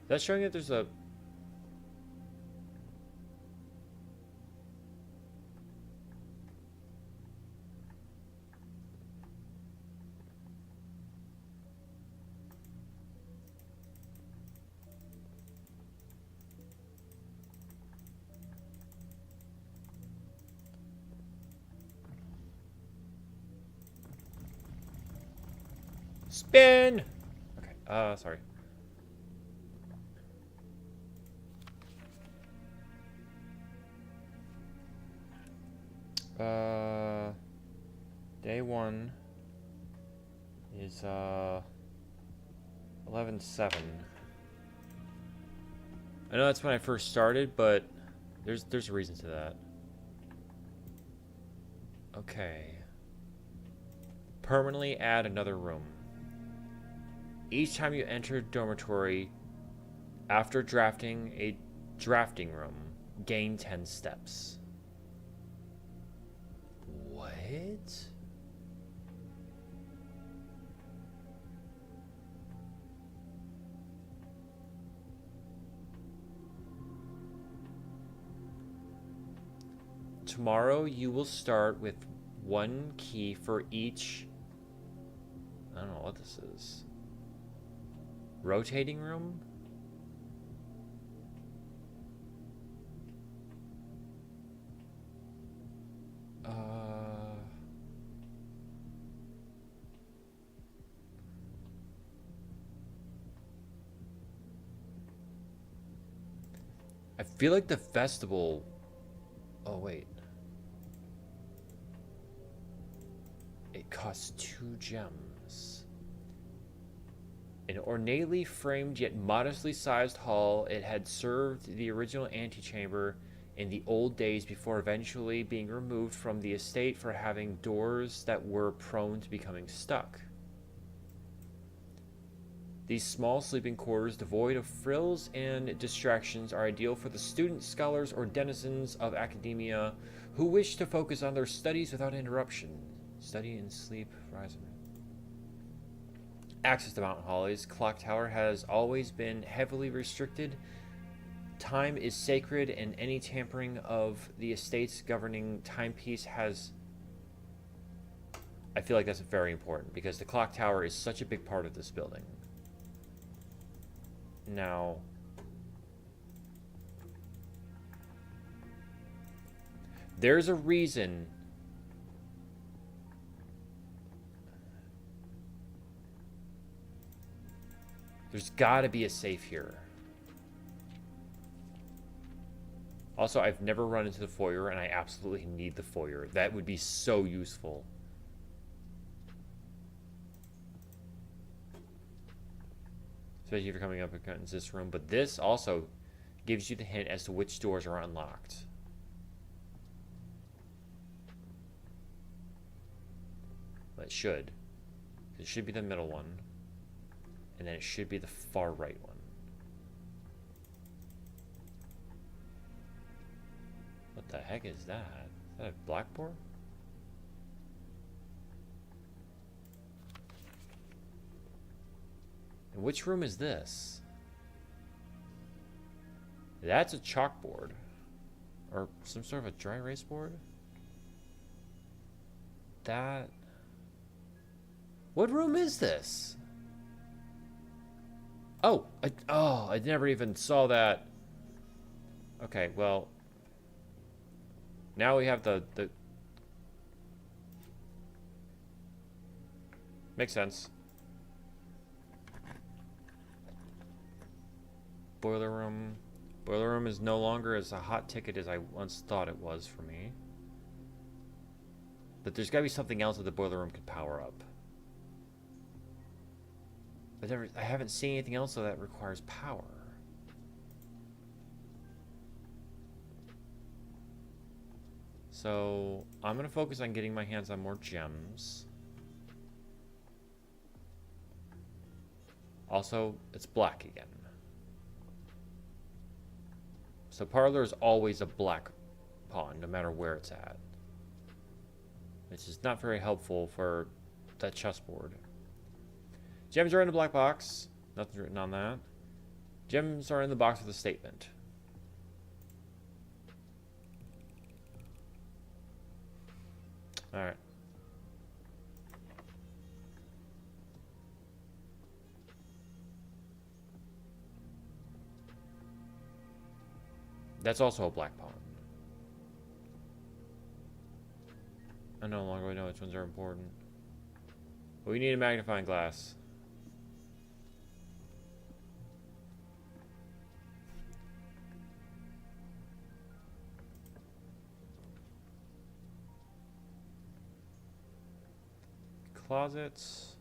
That's showing that there's a... Spin! Okay, sorry. Day 1 is 11/7. I know that's when I first started, but there's a reason to that. Okay. Permanently add another room. Each time you enter a dormitory after drafting a drafting room, gain 10 steps. What? Tomorrow you will start with 1 key for each... I don't know what this is. Rotating room? I feel like the festival... Oh, wait. It costs 2 gems. An ornately framed yet modestly sized hall, it had served the original antechamber in the old days before eventually being removed from the estate for having doors that were prone to becoming stuck. These small sleeping quarters, devoid of frills and distractions, are ideal for the students, scholars, or denizens of academia who wish to focus on their studies without interruption. Study and sleep, rise and... Access to Mountain Holly's clock tower has always been heavily restricted. Time is sacred, and any tampering of the estate's governing timepiece has... I feel like that's very important, because the clock tower is such a big part of this building. Now, There's a reason. There's got to be a safe here. Also, I've never run into the foyer, and I absolutely need the foyer. That would be so useful. Especially if you're coming up against this room. But this also gives you the hint as to which doors are unlocked. Well, it should. It should be the middle one. And then it should be the far right one. What the heck is that? Is that a blackboard? And which room is this? That's a chalkboard. Or some sort of a dry erase board? That... What room is this? Oh! I never even saw that. Okay, well... Now we have the... Makes sense. Boiler room. Boiler room is no longer as a hot ticket as I once thought it was for me. But there's gotta be something else that the boiler room could power up. I haven't seen anything else though that requires power. So I'm gonna focus on getting my hands on more gems. Also, it's black again. So parlor is always a black pawn, no matter where it's at. Which is not very helpful for that chessboard. Gems are in the black box. Nothing's written on that. Gems are in the box with a statement. Alright. That's also a black pawn. I no longer know which ones are important. But we need a magnifying glass. Closets.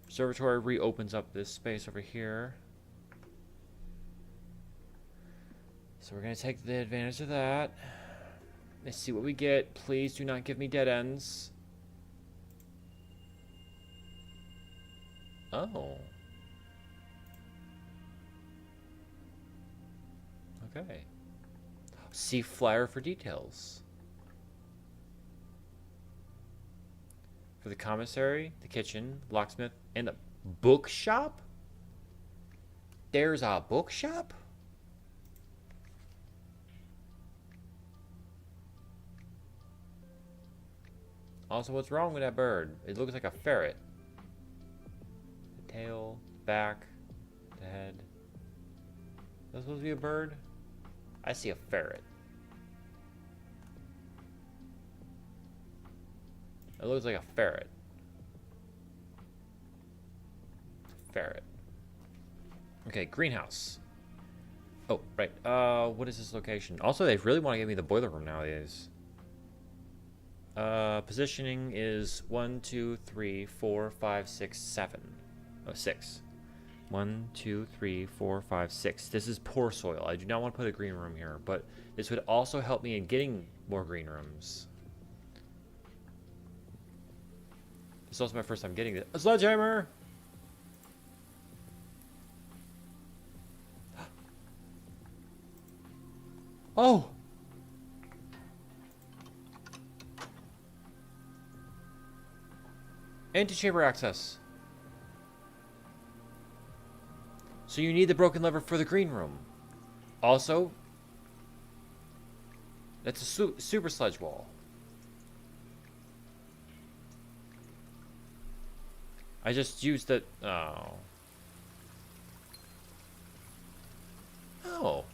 Observatory reopens up this space over here. So we're going to take the advantage of that. Let's see what we get. Please do not give me dead ends. Oh. Okay. See flyer for details. For the commissary, the kitchen, locksmith, and the bookshop? There's a bookshop? Also, what's wrong with that bird? It looks like a ferret. The tail, back, the head. Is that supposed to be a bird? I see a ferret. It looks like a ferret. Ferret. Okay, greenhouse. Oh, right. What is this location? Also, they really want to give me the boiler room nowadays. Positioning is 1, 2, 3, 4, 5, 6, 7. Oh, 6. 1, 2, 3, 4, 5, 6. This is poor soil. I do not want to put a green room here, but this would also help me in getting more green rooms. This is also my first time getting it. A sledgehammer! Oh! Antechamber access. So you need the broken lever for the green room. Also, that's a super sledge wall. I just used it. Oh. Oh.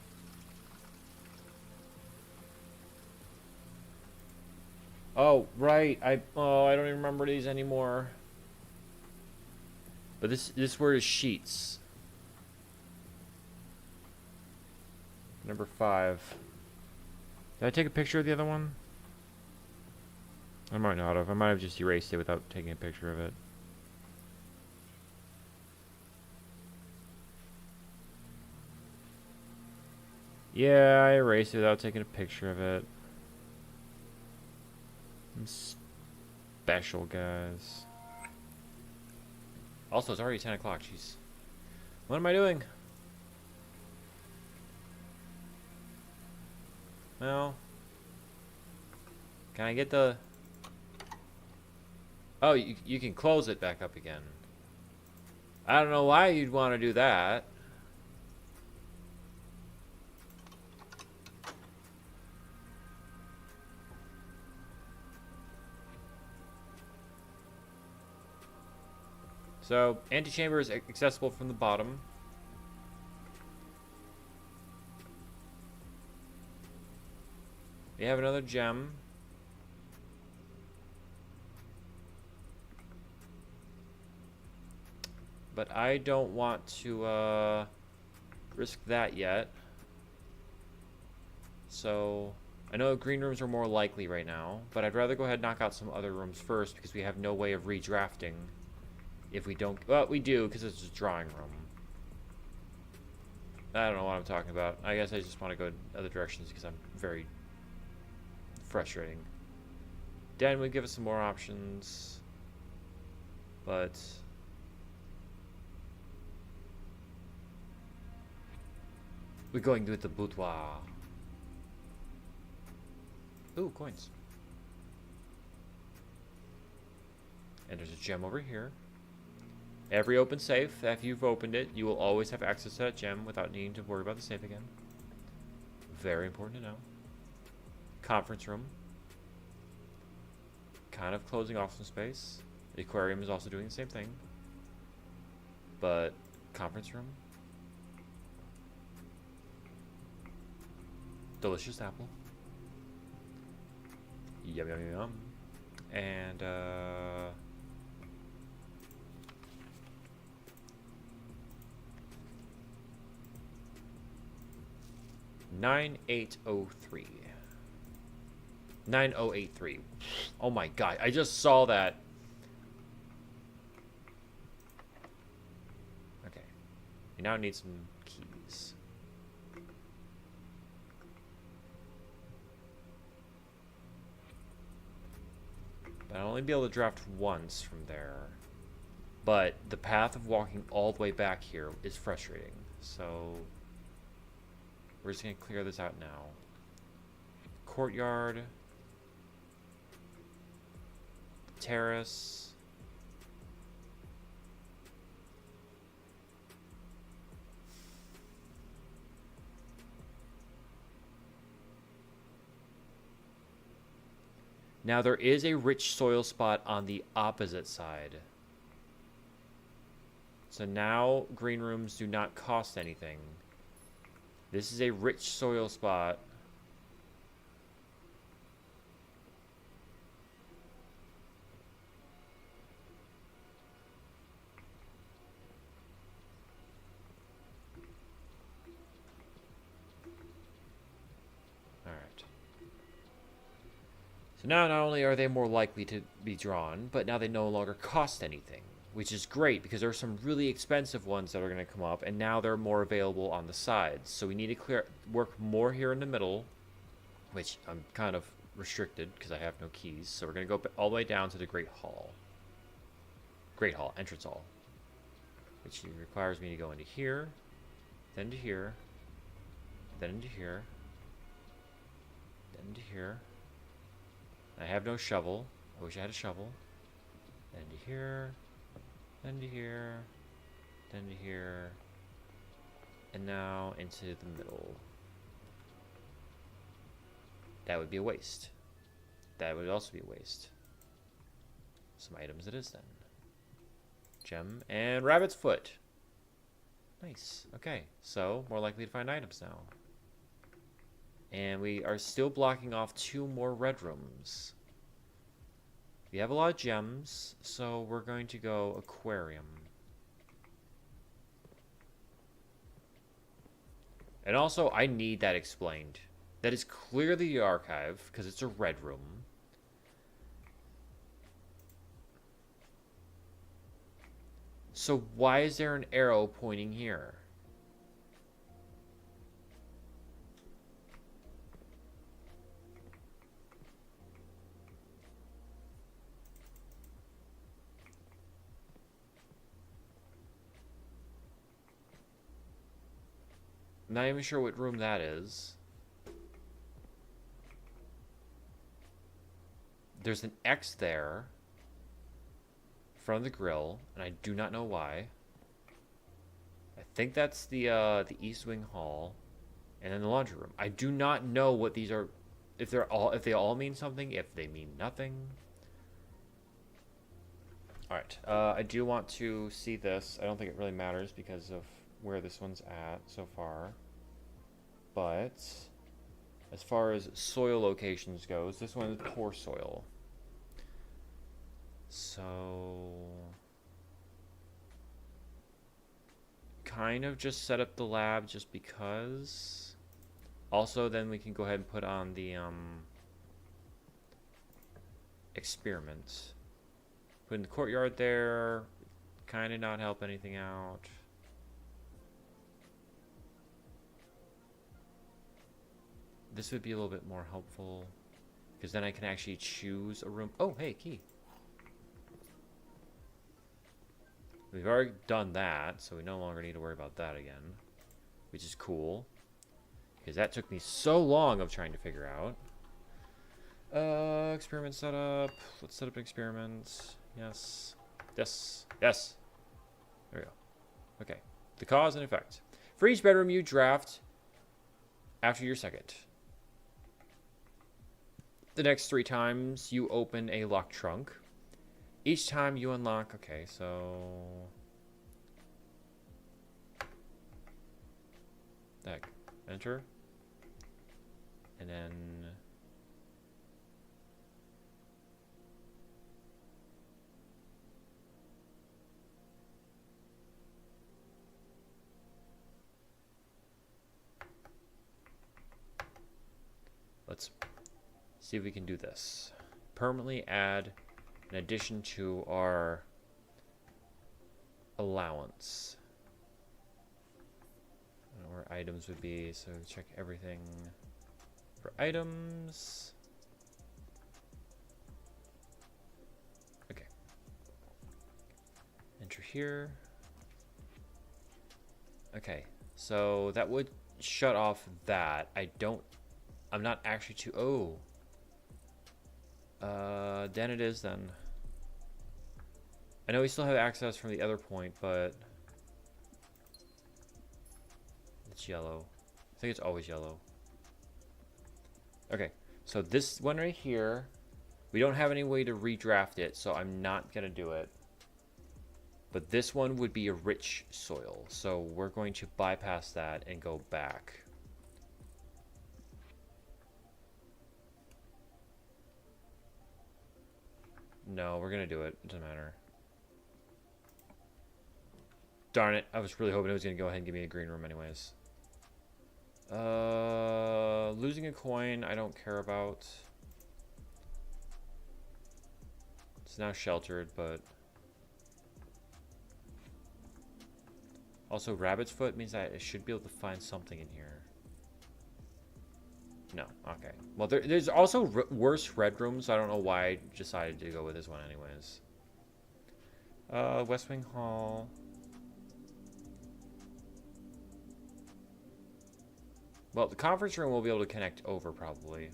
Oh, right. I don't even remember these anymore. But this word is sheets. Number 5. Did I take a picture of the other one? I might not have. I might have just erased it without taking a picture of it. Yeah, I erased it without taking a picture of it. I'm special, guys. Also, it's already 10 o'clock. Jeez. What am I doing? Well, can I get the... Oh, you can close it back up again. I don't know why you'd want to do that. So, antechamber is accessible from the bottom. We have another gem. But I don't want to risk that yet. So, I know green rooms are more likely right now, but I'd rather go ahead and knock out some other rooms first because we have no way of redrafting if we don't... Well, we do because it's a drawing room. I don't know what I'm talking about. I guess I just want to go in other directions because I'm very frustrating. Den would give us some more options, but we're going with the boudoir. Ooh, coins. And there's a gem over here. Every open safe, if you've opened it, you will always have access to that gem without needing to worry about the safe again. Very important to know. Conference room. Kind of closing off some space. The aquarium is also doing the same thing. But, conference room. Delicious apple. Yum, yum, yum, yum. And, 9803. 9083. Oh my god, I just saw that. Okay. We now need some keys. But I'll only be able to draft once from there. But the path of walking all the way back here is frustrating. So we're just going to clear this out now. Courtyard. Terrace. Now there is a rich soil spot on the opposite side. So now green rooms do not cost anything. This is a rich soil spot. So now not only are they more likely to be drawn, but now they no longer cost anything, which is great because there are some really expensive ones that are going to come up, and now they're more available on the sides. So we need to work more here in the middle, which I'm kind of restricted because I have no keys. So we're going to go all the way down to the Great Hall. Great Hall, entrance hall, which requires me to go into here, then to here, then into here, then into here. I have no shovel. I wish I had a shovel. Then to here. Then to here. Then to here. And now into the middle. That would be a waste. That would also be a waste. Some items it is then. Gem and rabbit's foot. Nice. Okay, so more likely to find items now. And we are still blocking off 2 more red rooms. We have a lot of gems, so we're going to go aquarium. And also, I need that explained. That is clearly the archive, because it's a red room. So why is there an arrow pointing here? I'm not even sure what room that is. There's an X there in front of the grill, and I do not know why. I think that's the East Wing Hall, and then the laundry room. I do not know what these are. If they all mean something, if they mean nothing. All right. I do want to see this. I don't think it really matters because of where this one's at so far. But as far as soil locations goes, this one is poor soil. So kind of just set up the lab just because. Also, then we can go ahead and put on the experiment. Put in the courtyard there. Kind of not help anything out. This would be a little bit more helpful, because then I can actually choose a room. Oh, hey, key. We've already done that, so we no longer need to worry about that again, which is cool, because that took me so long of trying to figure out. Experiment setup. Let's set up an experiment. Yes. Yes. Yes. There we go. Okay. The cause and effect. For each bedroom you draft after your second. The next 3 times you open a locked trunk. Each time you unlock... Okay, so... Heck. Enter. And then... Let's see if we can do this. Permanently add an addition to our allowance. I don't know where items would be, so check everything for items. Okay. Enter here. Okay, so that would shut off that. I'm not actually too... Oh. Then it is then. I know we still have access from the other point, but... It's yellow. I think it's always yellow. Okay, so this one right here, we don't have any way to redraft it, so I'm not going to do it. But this one would be a rich soil, so we're going to bypass that and go back. No, we're gonna do it. It doesn't matter. Darn it. I was really hoping it was gonna go ahead and give me a green room anyways. Losing a coin, I don't care about. It's now sheltered, but... Also, rabbit's foot means that I should be able to find something in here. No, okay. Well, there's also worse red rooms, so I don't know why I decided to go with this one anyways. West Wing Hall. Well, the conference room we'll be able to connect over, probably.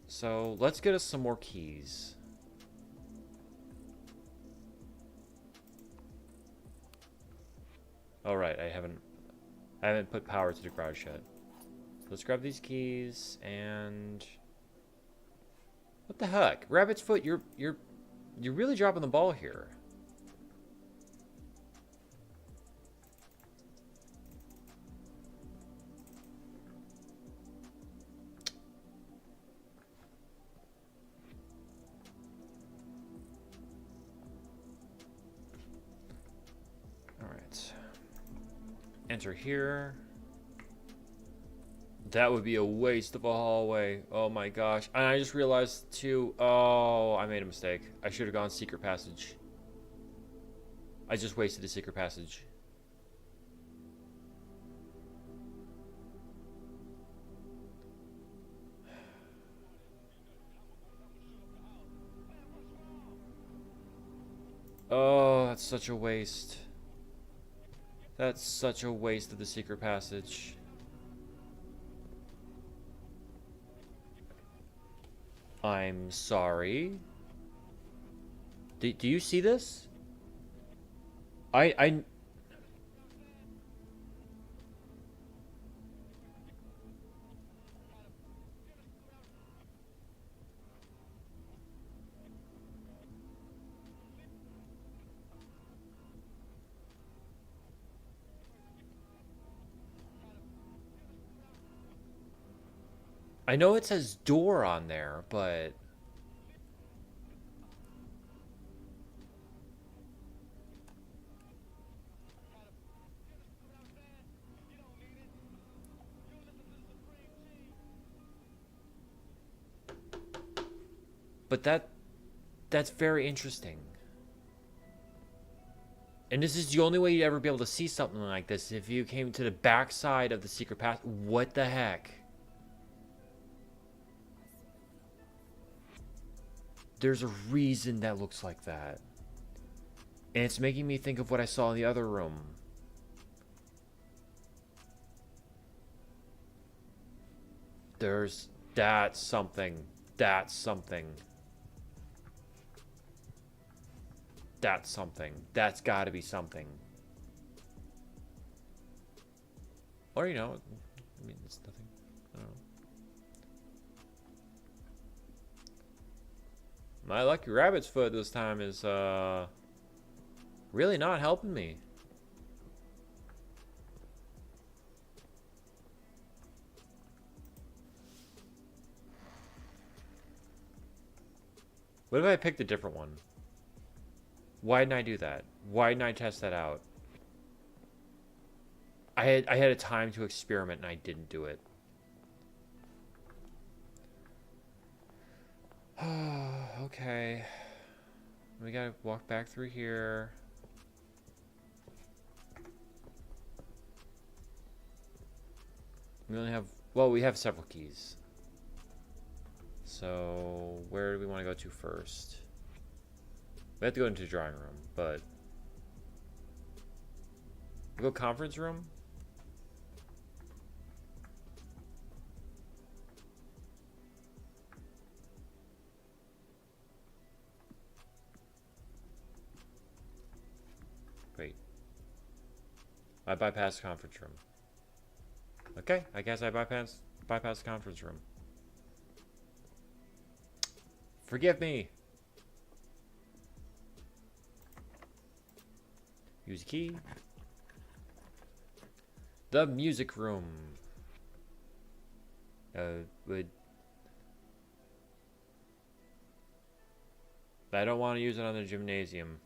So, let's get us some more keys. Oh, right, I haven't put power to the garage yet. Let's grab these keys, and... What the heck? Rabbit's foot, you're really dropping the ball here. enter here. That would be a waste of a hallway. Oh my gosh. And I just realized too, oh, I made a mistake. I should have gone secret passage. I just wasted a secret passage. Oh, that's such a waste. That's such a waste of the secret passage. I'm sorry. Do you see this? I I know it says door on there, but that's very interesting. And this is the only way you'd ever be able to see something like this if you came to the back side of the secret path. What the heck? There's a reason that looks like that. And it's making me think of what I saw in the other room. That's something. That's something. That's something. That's gotta be something. Or, you know, I mean, it's nothing. I don't know. My lucky rabbit's foot this time is, really not helping me. What if I picked a different one? Why didn't I do that? Why didn't I test that out? I had a time to experiment and I didn't do it. Okay. We gotta walk back through here. We only have, well, we have several keys. So, where do we want to go to first? We have to go into the drawing room, but... We'll go conference room? Wait. I bypassed conference room. Okay, I guess I bypassed conference room. Forgive me. Use key. The music room. Would I don't want to use it on the gymnasium.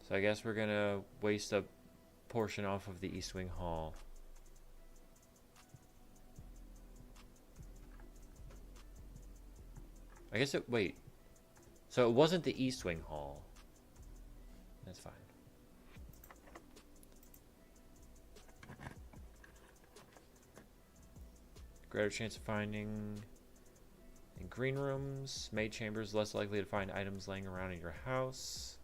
So I guess we're gonna waste a portion off of the East Wing Hall. I guess it, wait. So it wasn't the East Wing Hall. That's fine. Greater chance of finding in green rooms. Maid chambers, less likely to find items laying around in your house.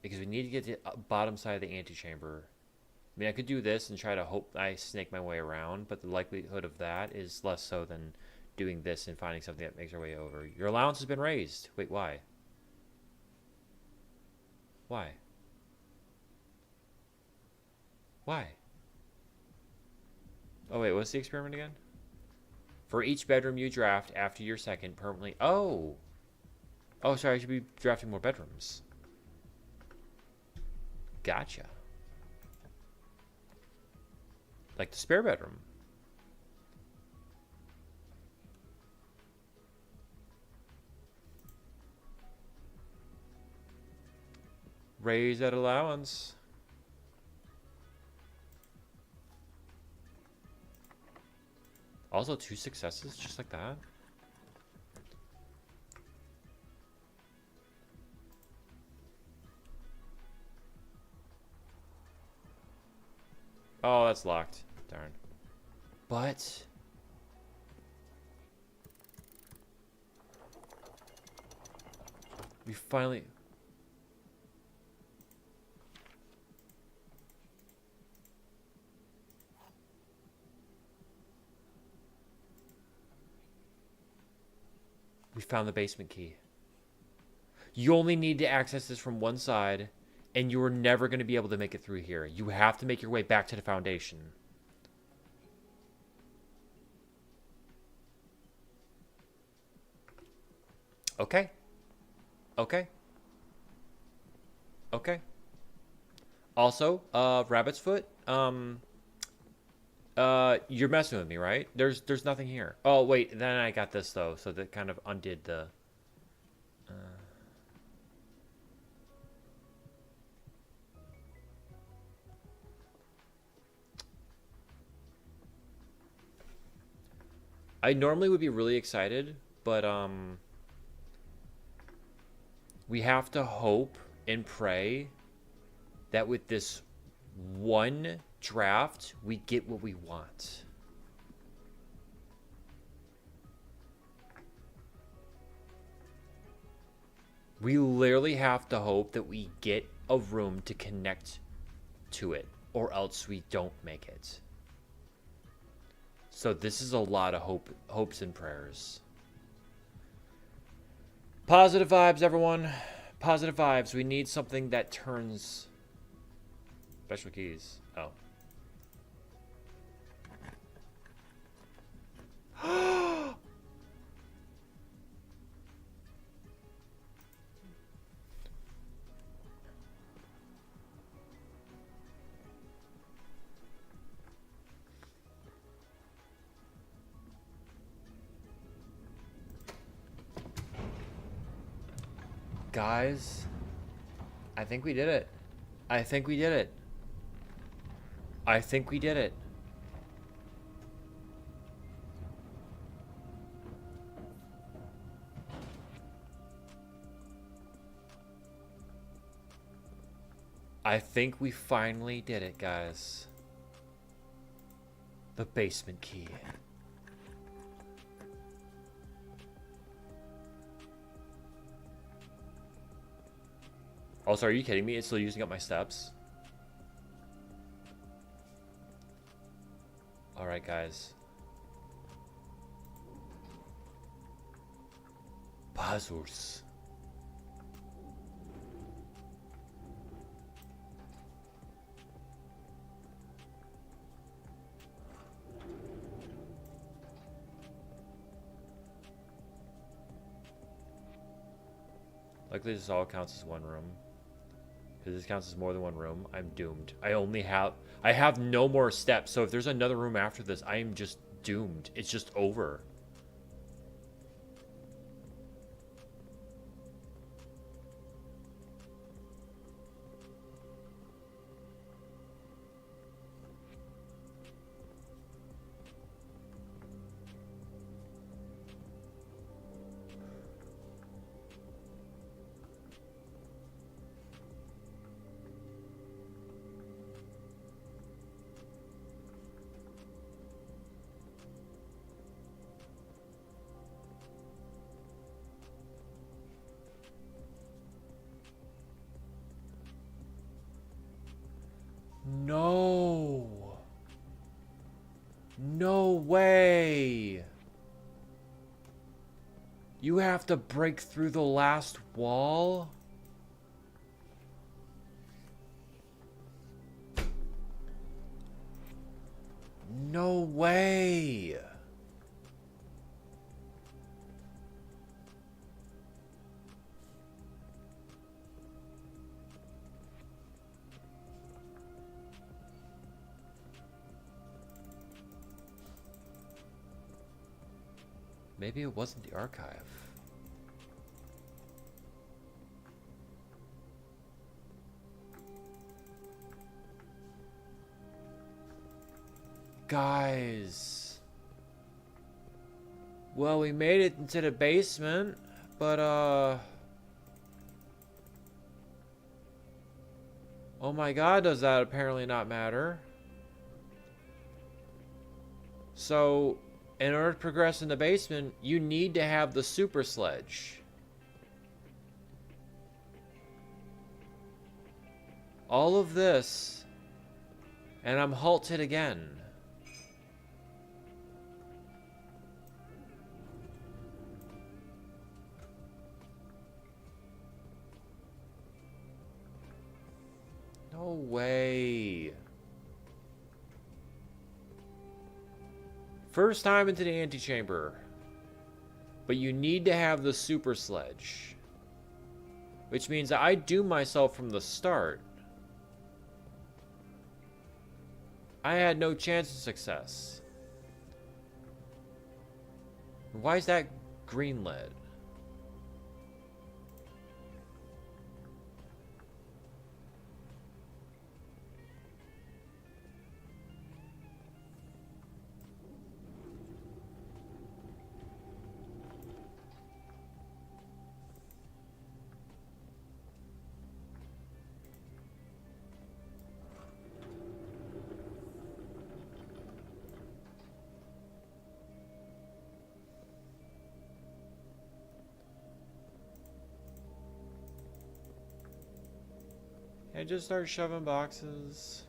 Because we need to get to the bottom side of the antechamber. I mean, I could do this and try to hope I snake my way around, but the likelihood of that is less so than doing this and finding something that makes our way over. Your allowance has been raised. Wait, why? Why? Why? Oh, wait, what's the experiment again? For each bedroom you draft after your second permanently... Oh! Oh, sorry, I should be drafting more bedrooms. Gotcha. Like the spare bedroom. Raise that allowance. Also 2 successes, just like that. Oh, that's locked. Darn. But we finally... We found the basement key. You only need to access this from one side, and you are never going to be able to make it through here. You have to make your way back to the foundation. Okay. Okay. Okay. Also, Rabbit's Foot, you're messing with me, right? There's nothing here. Oh, wait, then I got this, though, so that kind of undid the... I normally would be really excited, but, we have to hope and pray that with this one draft, we get what we want. We literally have to hope that we get a room to connect to it, or else we don't make it. So this is a lot of hopes and prayers. Positive vibes, everyone. Positive vibes. We need something that turns... Special keys. Oh. Guys, I think we did it. I think we did it. I think we did it. I think we finally did it, guys. The basement key. Also, are you kidding me? It's still using up my steps. Alright, guys. Puzzles. Luckily, this all counts as one room. Because this counts as more than one room, I'm doomed. I have no more steps, so if there's another room after this, I am just doomed. It's just over. No. No way. You have to break through the last wall? No way. Maybe it wasn't the archive. Guys. Well, we made it into the basement, but, oh my god, does that apparently not matter? So, in order to progress in the basement, you need to have the super sledge. All of this, and I'm halted again. No way. First time into the antechamber. But you need to have the super sledge. Which means that I doomed myself from the start. I had no chance of success. Why is that green lead? I just start shoving boxes.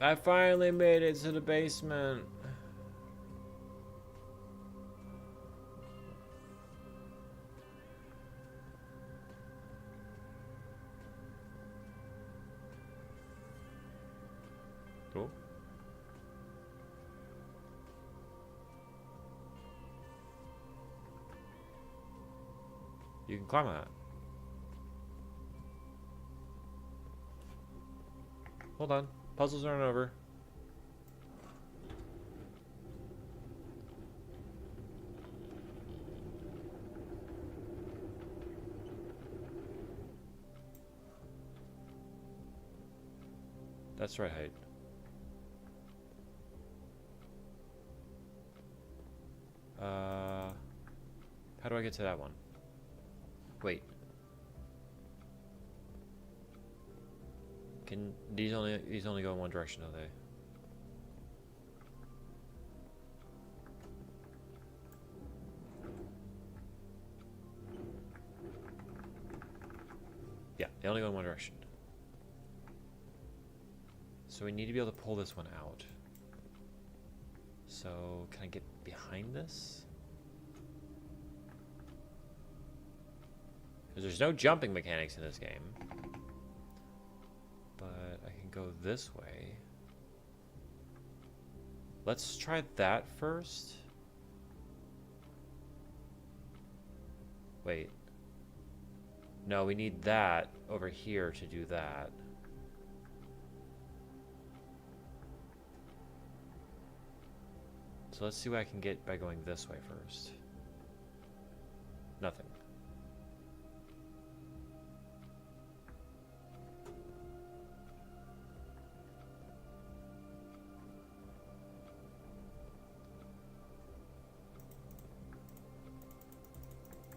I finally made it to the basement. Cool. You can climb that. Hold on. Puzzles aren't over. That's right height. How do I get to that one? Wait. Can these only go in one direction, don't they? Yeah, they only go in one direction. So we need to be able to pull this one out. So can I get behind this? Because there's no jumping mechanics in this game. But I can go this way. Let's try that first. Wait. No, we need that over here to do that. So let's see what I can get by going this way first. Nothing.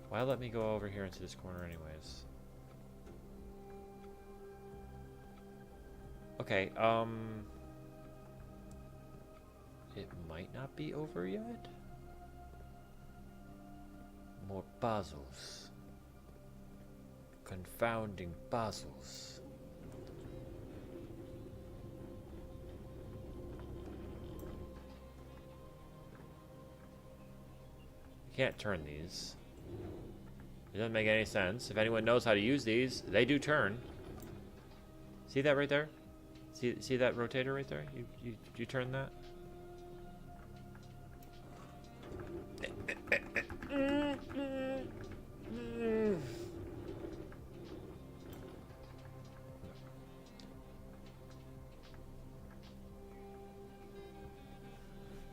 Why let me go over here into this corner anyways? Okay, it might not be over yet. More puzzles. Confounding puzzles. You can't turn these. It doesn't make any sense. If anyone knows how to use these, they do turn. See that right there? See that rotator right there? You turn that?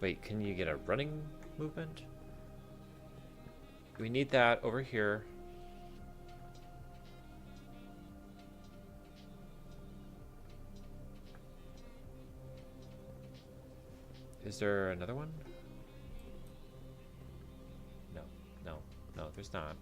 Wait, can you get a running movement? We need that over here. Is there another one? No, no, no, there's not.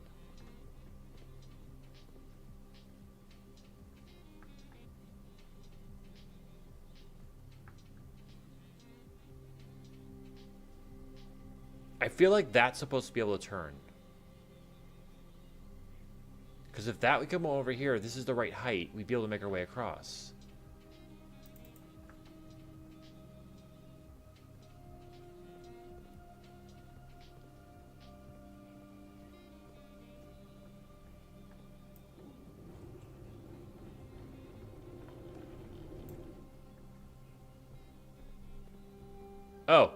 I feel like that's supposed to be able to turn. Because if that would come over here, this is the right height, we'd be able to make our way across. Oh.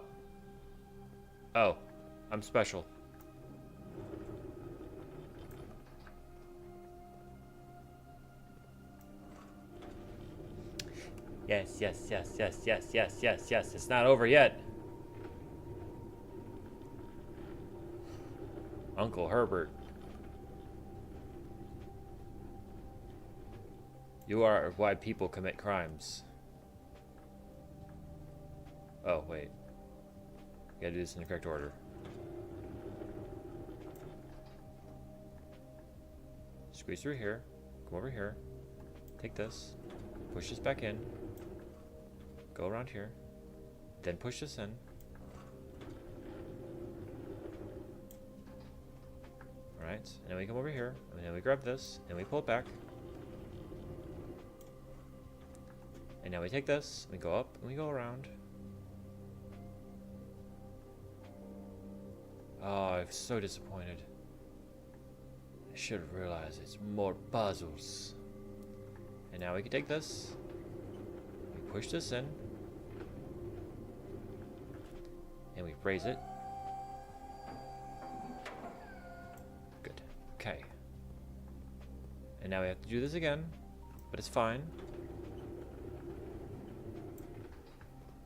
Oh. I'm special. Yes, yes, yes, yes, yes, yes, yes, yes. It's not over yet. Uncle Herbert. You are why people commit crimes. Oh, wait. You gotta do this in the correct order. Squeeze through here. Come over here. Take this. Push this back in. Go around here. Then push this in. Alright. And then we come over here. And then we grab this. And we pull it back. And now we take this. We go up. And we go around. Oh, I'm so disappointed. I should have realized it's more puzzles. And now we can take this. We push this in. And we raise it. Good. Okay. And now we have to do this again. But it's fine.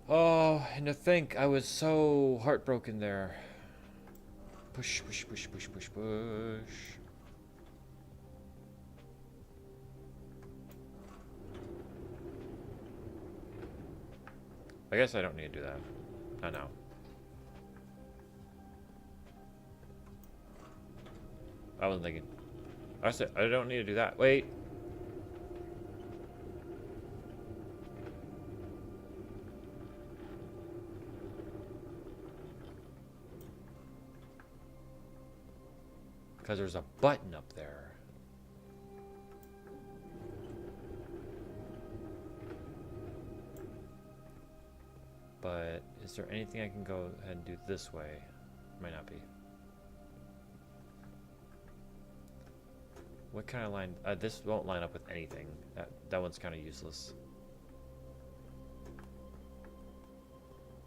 Oh, and to think I was so heartbroken there. Push, push, push, push, push, push. I guess I don't need to do that. Not now. I wasn't thinking. I said I don't need to do that. Wait. Because there's a button up there. But is there anything I can go ahead and do this way? Might not be. What kind of line? This won't line up with anything. That one's kind of useless.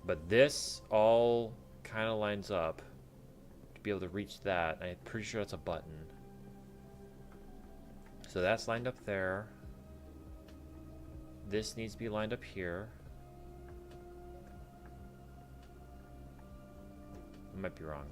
But this all kind of lines up to be able to reach that. I'm pretty sure that's a button. So that's lined up there. This needs to be lined up here. I might be wrong.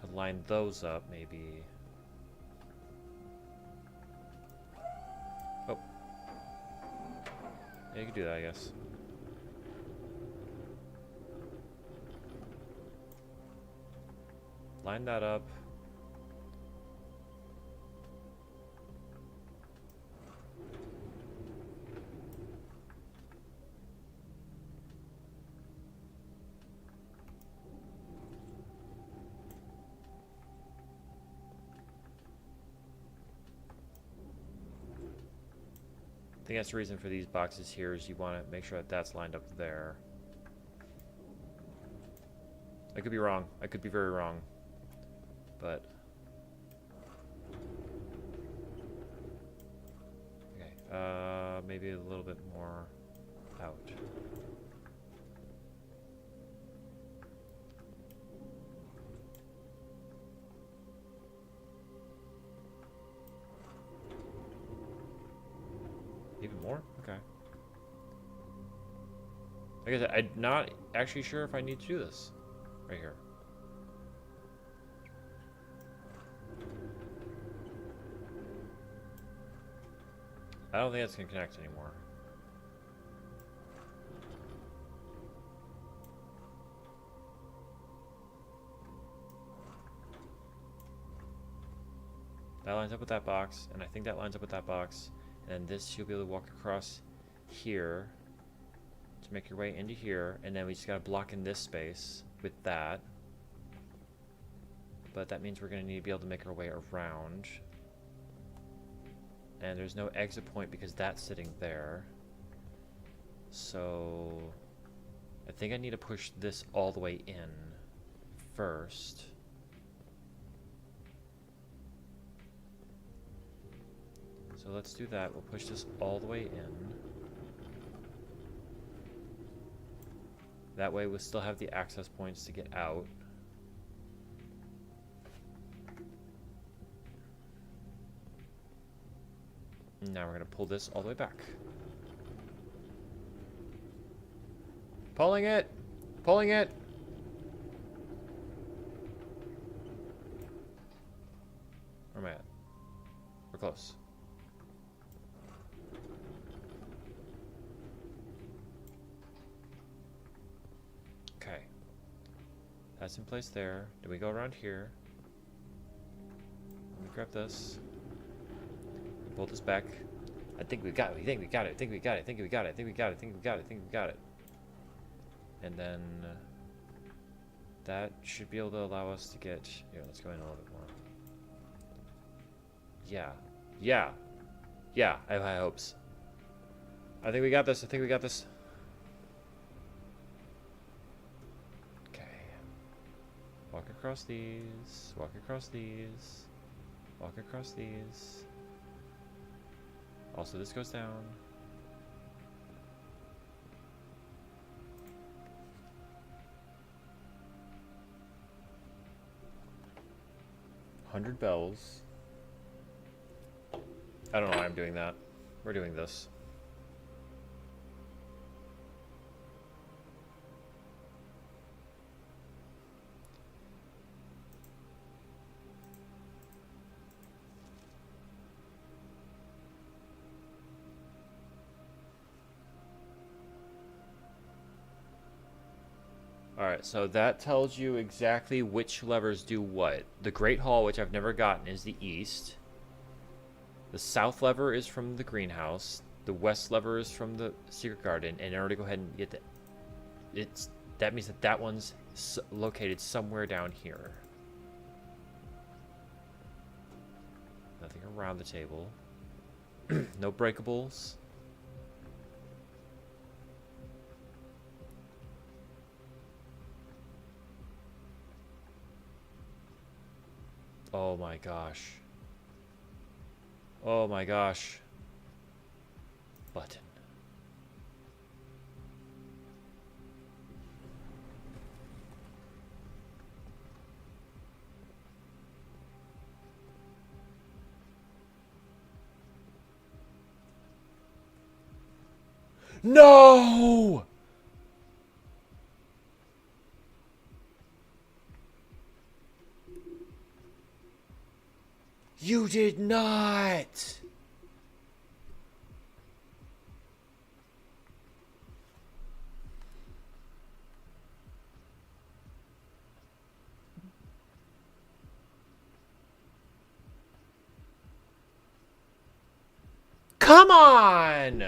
To line those up, maybe. Oh. Yeah, you could do that, I guess. Line that up. I think that's the reason for these boxes here is you want to make sure that that's lined up there. I could be wrong. I could be very wrong. But okay, maybe a little bit more out. Like I said, I'm not actually sure if I need to do this right here. I don't think that's gonna connect anymore. That lines up with that box, and I think that lines up with that box. And then this, you'll be able to walk across here to make your way into here, and then we just gotta block in this space with that. But that means we're gonna need to be able to make our way around. And there's no exit point because that's sitting there. So I think I need to push this all the way in first. So let's do that. We'll push this all the way in. That way we'll still have the access points to get out. Now we're going to pull this all the way back. Pulling it! Pulling it! Where am I at? We're close. Okay. That's in place there. Then we go around here. Let me grab this. Pull this back. I think we got it. I think we got it. I think we got it. I think we got it. I think we got it. I think we got it. I think we got it. And then that should be able to allow us to get. Here, let's go in a little bit more. Yeah. Yeah. Yeah. I have high hopes. I think we got this. I think we got this. Okay. Walk across these. Walk across these. Walk across these. Also, this goes down. $100 bells. I don't know why I'm doing that. We're doing this. Alright, so that tells you exactly which levers do what. The Great Hall, which I've never gotten, is the east. The south lever is from the greenhouse. The west lever is from the secret garden. And in order to go ahead and get that means that one's located somewhere down here. Nothing around the table. No breakables. Oh my gosh. Oh my gosh. Button. No! You did not! Come on!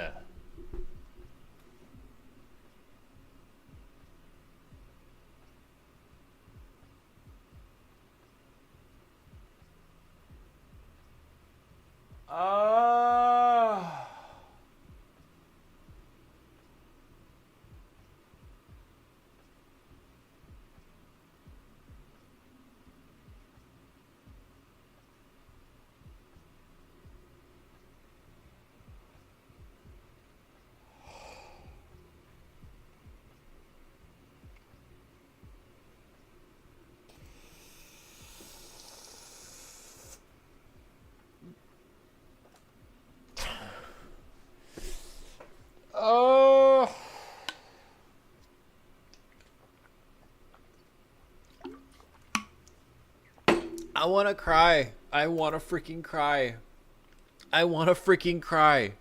I want to cry. I want to freaking cry. I want to freaking cry.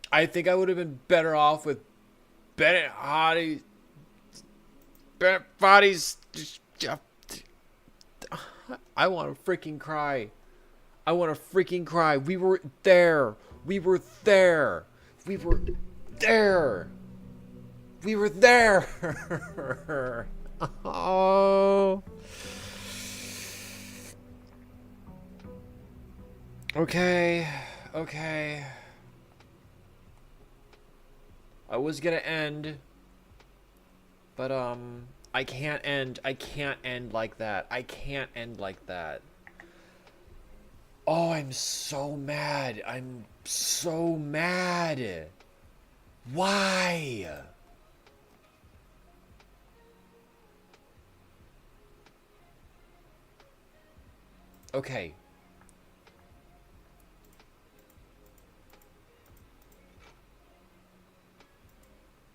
I think I would have been better off with Bennett Hottie. Bennett Body's. I want to freaking cry. I want to freaking cry. We were there. We were there. We were there. We were there. Oh. Okay. Okay. I was gonna end, but I can't end. I can't end like that. I can't end like that. Oh, I'm so mad. I'm so mad. Why? Okay.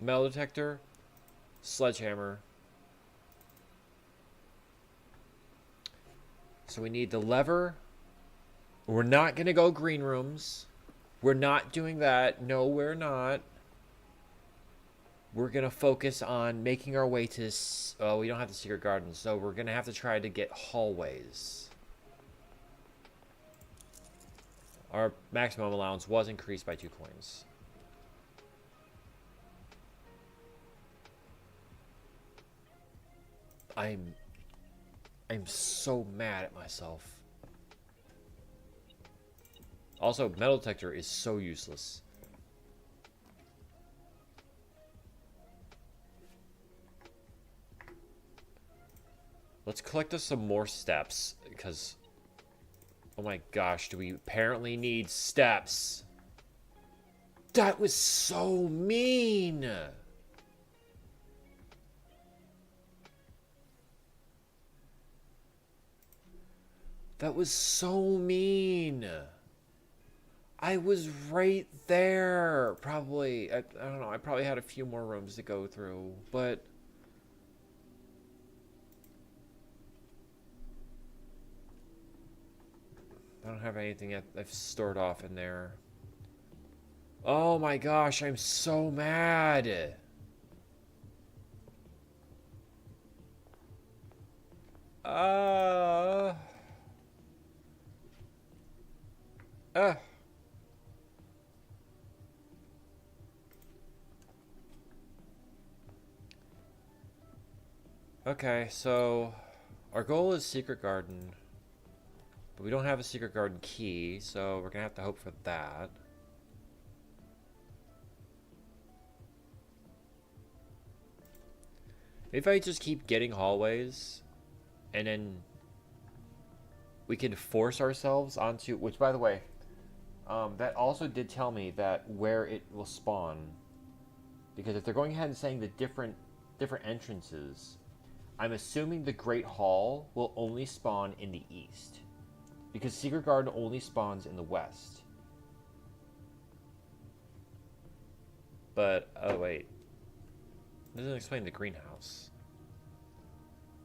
Metal detector, sledgehammer. So we need the lever. We're not going to go green rooms. We're not doing that. No, we're not. We're going to focus on making our way to... Oh, we don't have the secret garden, so we're going to have to try to get hallways. Our maximum allowance was increased by 2 coins. I'm so mad at myself. Also, metal detector is so useless. Let's collect us some more steps, because... Oh my gosh, do we apparently need steps? That was so mean! That was so mean. I was right there. Probably, I don't know, I probably had a few more rooms to go through, but... I don't have anything I've stored off in there. Oh my gosh, I'm so mad. Okay, so our goal is secret garden, but we don't have a secret garden key, so we're gonna have to hope for that. Maybe if I just keep getting hallways, and then we can force ourselves onto, which by the way, that also did tell me that where it will spawn, because if they're going ahead and saying the different entrances, I'm assuming the Great Hall will only spawn in the east, because Secret Garden only spawns in the west. But oh wait, it doesn't explain the greenhouse.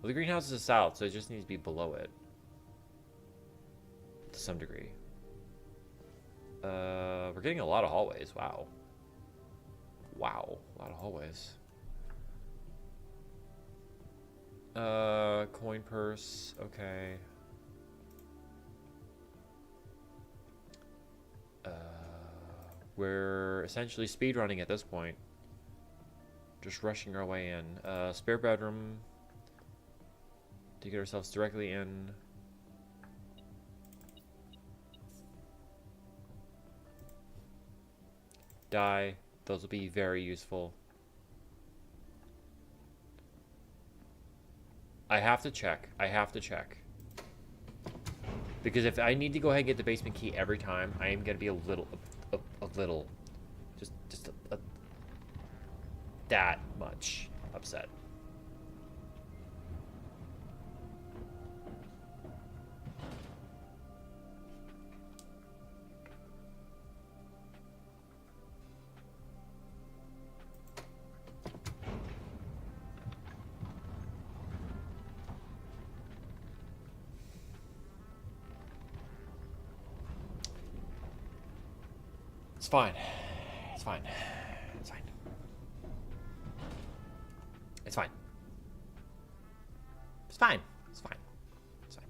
Well, the greenhouse is south, so it just needs to be below it to some degree. We're getting a lot of hallways. Wow. Wow, a lot of hallways. Coin purse. Okay. We're essentially speedrunning at this point. Just rushing our way in. Spare bedroom. To get ourselves directly in. Die. Those will be very useful. I have to check. I have to check. Because if I need to go ahead and get the basement key every time, I am going to be a little, just that much upset. It's fine. It's fine. It's fine. It's fine. It's fine. It's fine. It's fine.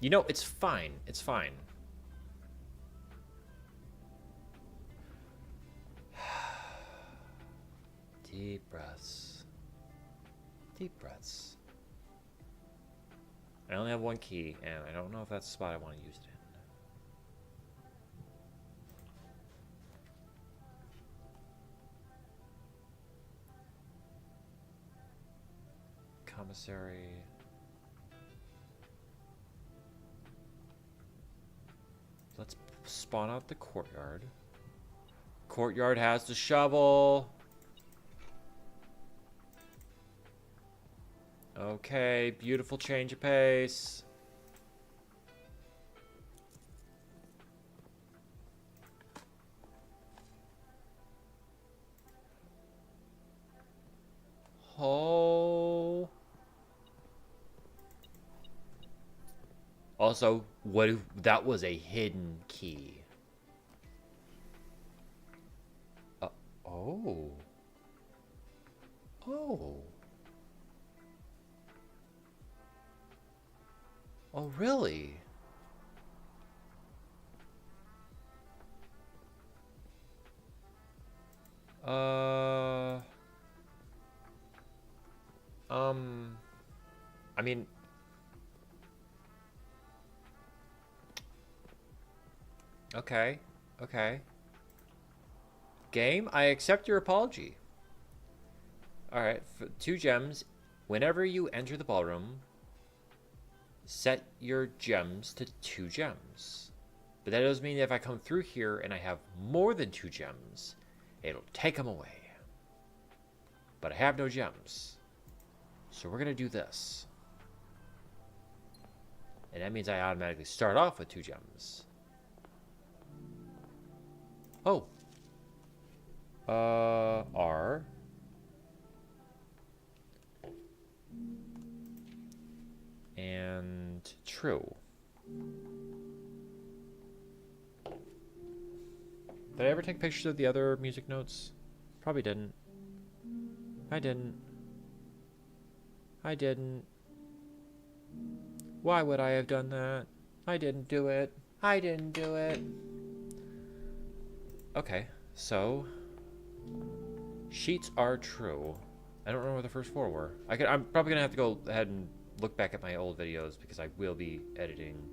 You know, it's fine. It's fine. Deep breaths. Deep breaths. I only have one key, and I don't know if that's the spot I want to use it in. Commissary. Let's spawn out the courtyard. Courtyard has the shovel. Okay, beautiful change of pace. Oh. Also, what if that was a hidden key? Oh. Oh. Oh, really? I mean, okay, okay. Game, I accept your apology. Alright, 2 gems. Whenever you enter the ballroom, set your gems to 2 gems. But that doesn't mean that if I come through here and I have more than 2 gems, it'll take them away. But I have no gems. So we're going to do this. And that means I automatically start off with 2 gems. Oh. R. And true. Did I ever take pictures of the other music notes? Probably didn't. I didn't. I didn't. Why would I have done that? I didn't do it. I didn't do it. Okay, so sheets are true. I don't remember what the first 4 were. I'm probably gonna have to go ahead and look back at my old videos because I will be editing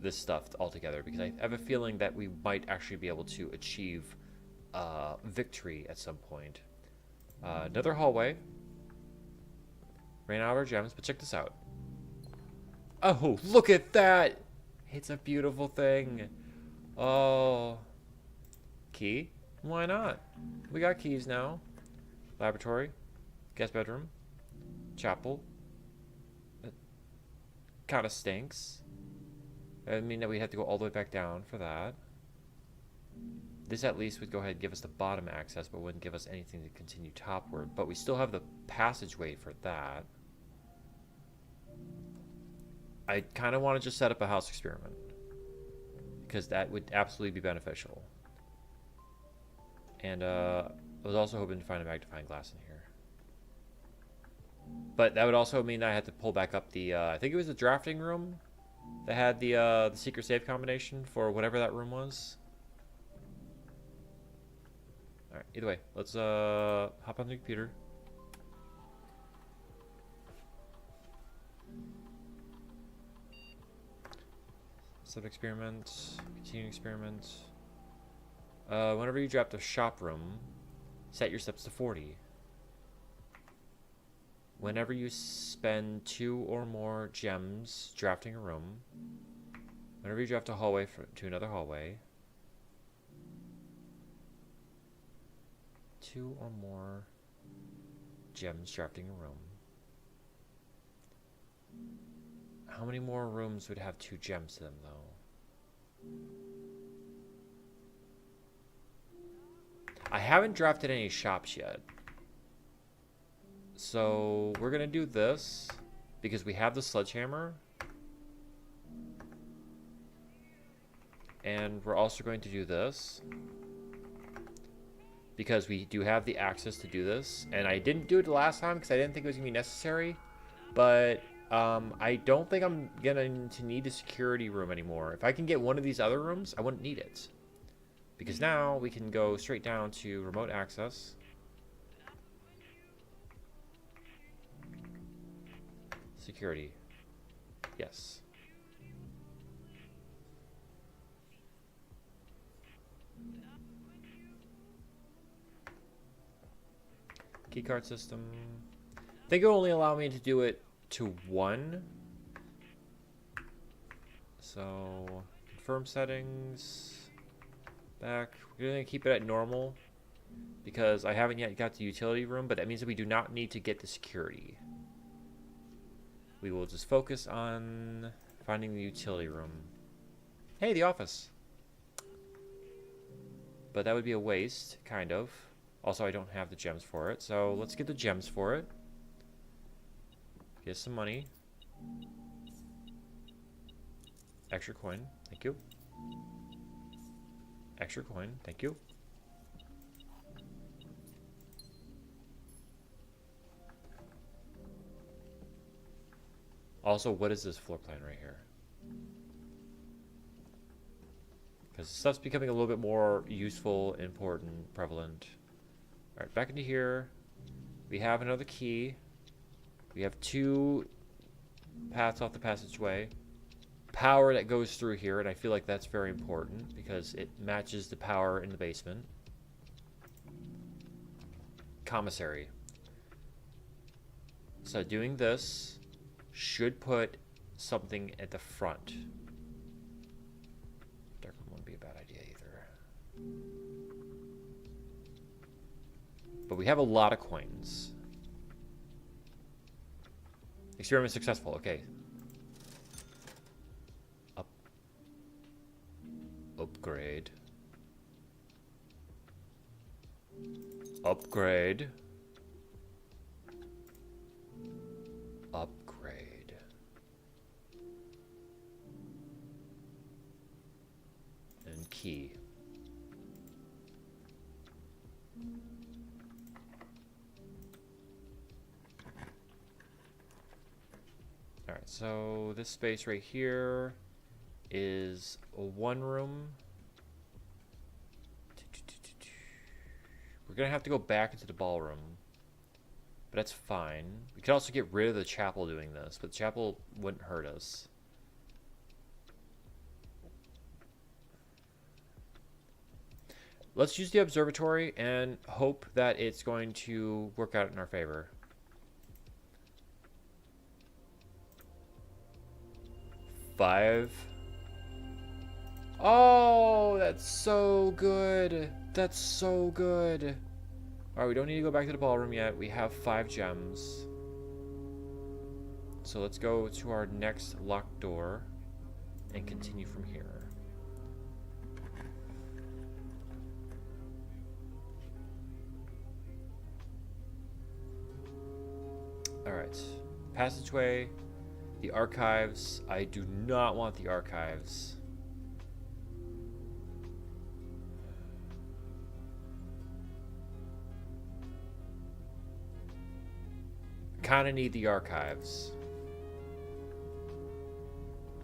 this stuff all together because I have a feeling that we might actually be able to achieve victory at some point. Another hallway. Ran out of our gems, but check this out. Oh, look at that! It's a beautiful thing. Oh. Key? Why not? We got keys now. Laboratory. Guest bedroom. Chapel. It kind of stinks. I mean that we have to go all the way back down for that. This at least would go ahead and give us the bottom access, but wouldn't give us anything to continue topward. But we still have the passageway for that. I kind of want to just set up a house experiment. Because that would absolutely be beneficial. And I was also hoping to find a magnifying glass in here. But that would also mean I had to pull back up the, I think it was the drafting room that had the secret save combination for whatever that room was. Alright, either way, let's hop on the computer. Sub experiment, continue experiment. Whenever you draft a shop room, set your steps to 40. Whenever you spend 2 or more gems drafting a room, whenever you draft a hallway to another hallway, 2 or more gems drafting a room. How many more rooms would have 2 gems to them, though? I haven't drafted any shops yet. So we're gonna do this because we have the sledgehammer. And we're also going to do this because we do have the access to do this. And I didn't do it the last time because I didn't think it was gonna be necessary. But I don't think I'm going to need the security room anymore. If I can get one of these other rooms, I wouldn't need it. Because now we can go straight down to remote access. Security. Yes. Keycard system. I think it will only allow me to do it to 1. So, confirm settings. Back. We're going to keep it at normal because I haven't yet got the utility room, but that means that we do not need to get the security. We will just focus on finding the utility room. Hey, the office. But that would be a waste, kind of. Also, I don't have the gems for it, so let's get the gems for it. Get some money. Extra coin, thank you. Extra coin, thank you. Also, what is this floor plan right here? Because stuff's becoming a little bit more useful, important, prevalent. Alright, back into here. We have another key. We have 2 paths off the passageway. Power that goes through here, and I feel like that's very important because it matches the power in the basement. Commissary. So doing this should put something at the front. Dark room wouldn't be a bad idea either. But we have a lot of coins. Experiment successful, okay. Upgrade. Upgrade. Upgrade. And key. Alright, so this space right here is a 1 room. We're gonna have to go back into the ballroom, but that's fine. We could also get rid of the chapel doing this, but the chapel wouldn't hurt us. Let's use the observatory and hope that it's going to work out in our favor. Five. Oh, that's so good. That's so good. Alright, we don't need to go back to the ballroom yet. We have 5 gems. So let's go to our next locked door and continue from here. Alright. Passageway. The archives. I do not want the archives. Kind of need the archives.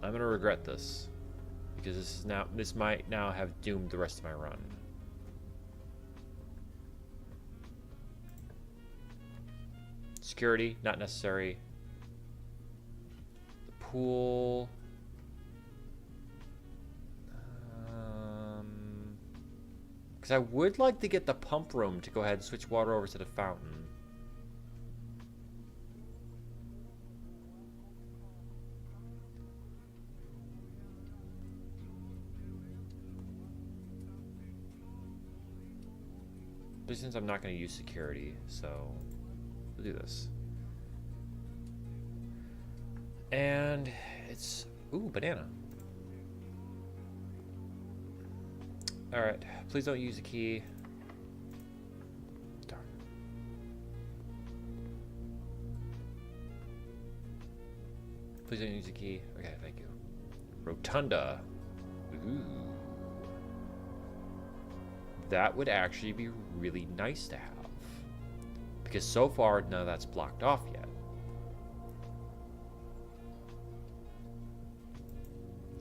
I'm gonna regret this because this might now have doomed the rest of my run. Security, not necessary. The pool. Because I would like to get the pump room to go ahead and switch water over to the fountain. But since I'm not going to use security, so we'll do this. And it's... Ooh, banana. Alright, please don't use the key. Darn. Please don't use the key. Okay, thank you. Rotunda. Ooh. That would actually be really nice to have. Because so far, none of that's blocked off yet.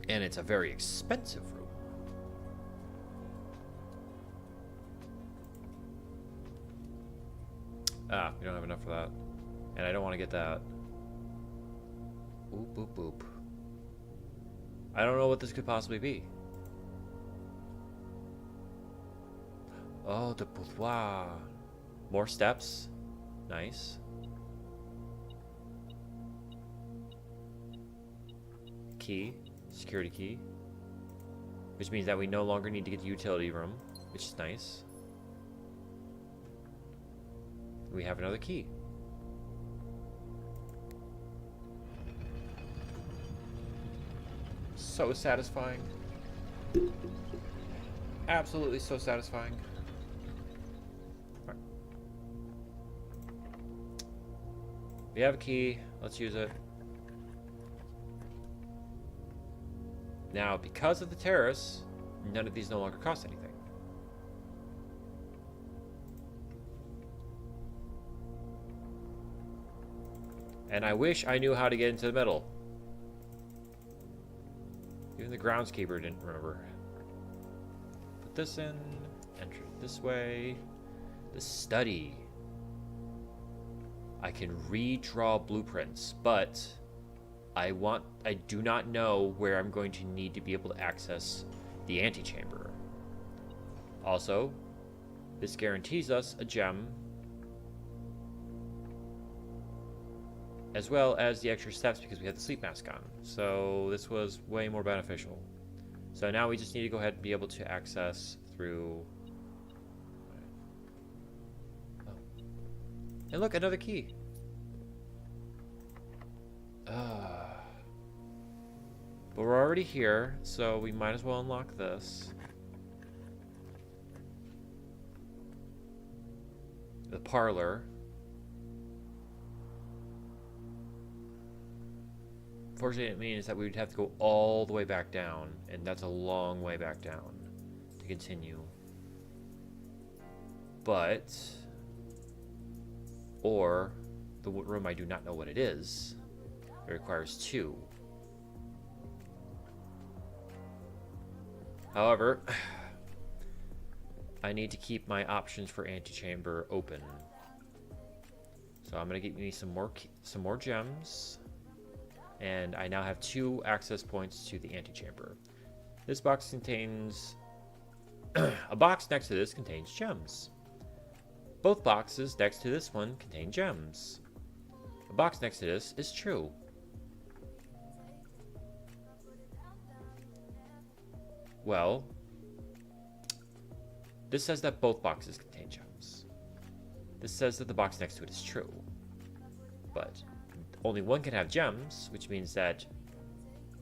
And it's a very expensive room. Ah, we don't have enough for that. And I don't want to get that. Oop, boop, boop. I don't know what this could possibly be. Oh, the boudoir. More steps. Nice. Key. Security key. Which means that we no longer need to get the utility room, which is nice. We have another key. So satisfying. Absolutely so satisfying. Right. We have a key. Let's use it. Now, because of the terrace, none of these no longer cost anything. And I wish I knew how to get into the middle. Even the groundskeeper didn't remember. Put this in. Enter this way. The study. I can redraw blueprints, but I do not know where I'm going to need to be able to access the antechamber. Also, this guarantees us a gem, as well as the extra steps because we have the sleep mask on. So this was way more beneficial. So now we just need to go ahead and be able to access through... Oh. And look, another key. But we're already here, so we might as well unlock this. The parlor. Fortunately, it means that we would have to go all the way back down, and that's a long way back down to continue. But, or the room I do not know what it is. It requires 2. However, I need to keep my options for antechamber open. So I'm gonna get me some more gems, and I now have 2 access points to the antechamber. This box contains a box next to this contains gems. Both boxes next to this one contain gems. A box next to this is true. Well, this says that both boxes contain gems. This says that the box next to it is true. But only one can have gems, which means that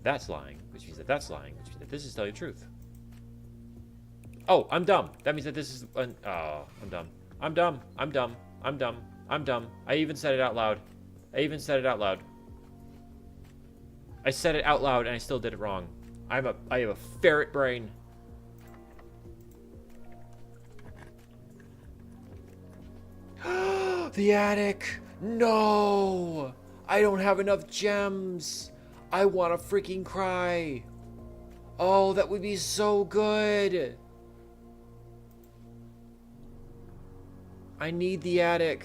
that's lying, which means that that's lying, which means that this is telling the truth. Oh, I'm dumb. That means that this is... oh, I'm dumb. I'm dumb. I'm dumb. I'm dumb. I'm dumb. I even said it out loud. I even said it out loud. I said it out loud and I still did it wrong. I have a ferret brain. The attic. No. I don't have enough gems. I want to freaking cry. Oh, that would be so good. I need the attic.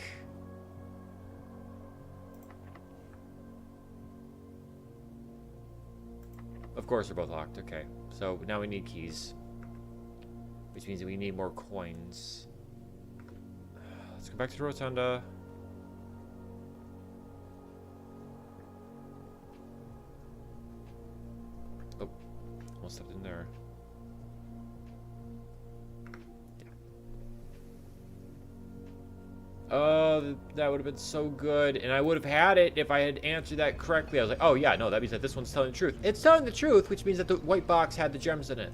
Of course, they're both locked. Okay. So now we need keys. Which means that we need more coins. Let's go back to the rotunda. Oh, almost stepped in there. Yeah. Oh, that would have been so good. And I would have had it if I had answered that correctly. I was like, oh yeah, no, that means that this one's telling the truth. It's telling the truth, which means that the white box had the gems in it.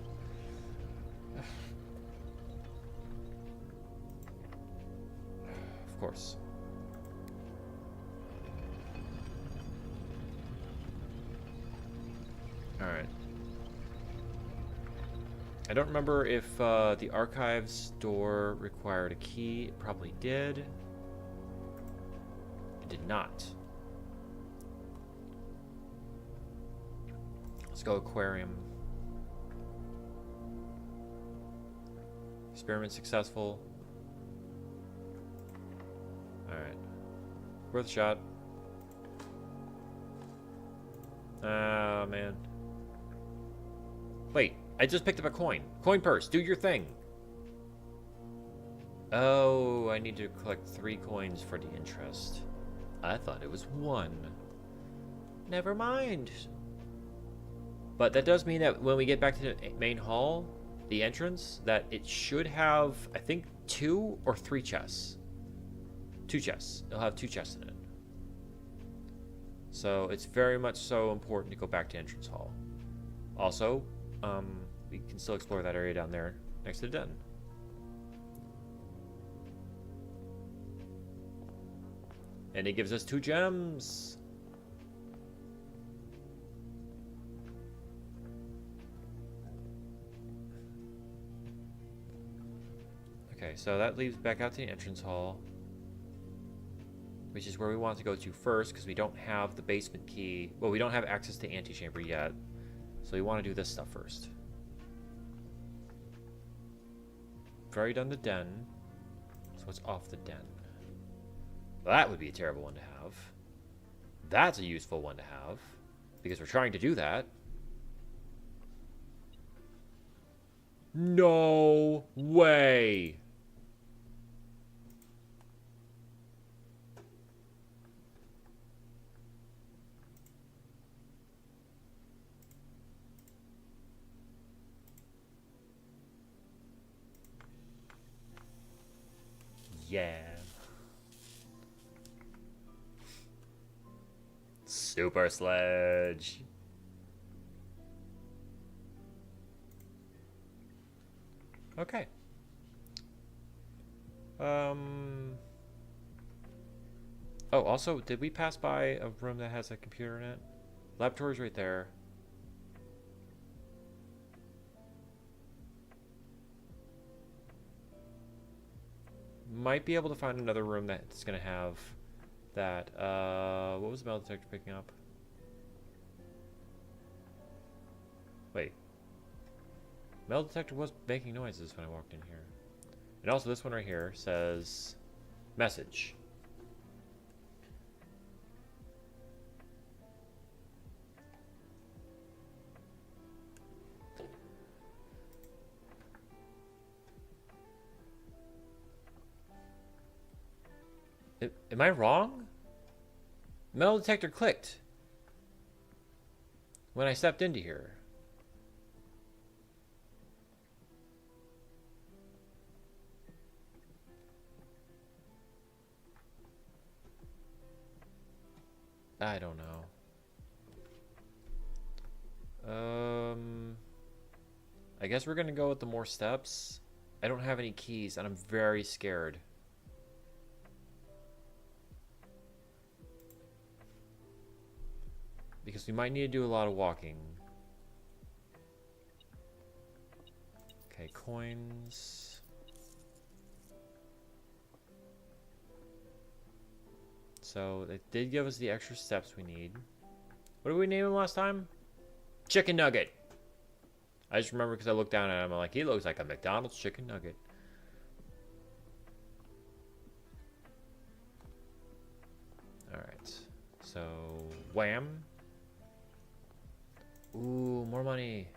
Of course. Alright. I don't remember if the archives door required a key. It probably did. It did not. Let's go aquarium. Experiment successful. Alright. Worth a shot. Ah, man. Wait, I just picked up a coin. Coin purse, do your thing. Oh, I need to collect 3 coins for the interest. I thought it was 1. Never mind. But that does mean that when we get back to the main hall, the entrance, that it should have, I think, 2 or 3 chests. 2 chests. It'll have 2 chests in it. So it's very much so important to go back to entrance hall. Also, we can still explore that area down there next to the den. And it gives us 2 gems. Okay, so that leads back out to the entrance hall, which is where we want to go to first, because we don't have the basement key. Well, we don't have access to antechamber yet, so we want to do this stuff first. We've already done the den, so it's off the den. Well, that would be a terrible one to have. That's a useful one to have, because we're trying to do that. No way! Yeah. Super Sledge. Okay. Oh, also, did we pass by a room that has a computer in it? Laboratory's right there. Might be able to find another room that's gonna have that. What was the metal detector picking up? Wait. Metal detector was making noises when I walked in here. And also this one right here says message. Am I wrong? Metal detector clicked when I stepped into here. I don't know. I guess we're gonna go with the more steps. I don't have any keys and I'm very scared. Because we might need to do a lot of walking. Okay, coins. So it did give us the extra steps we need. What did we name him last time? Chicken Nugget. I just remember because I looked down at him. I'm like, he looks like a McDonald's chicken nugget. Alright. So, wham. Ooh, more money.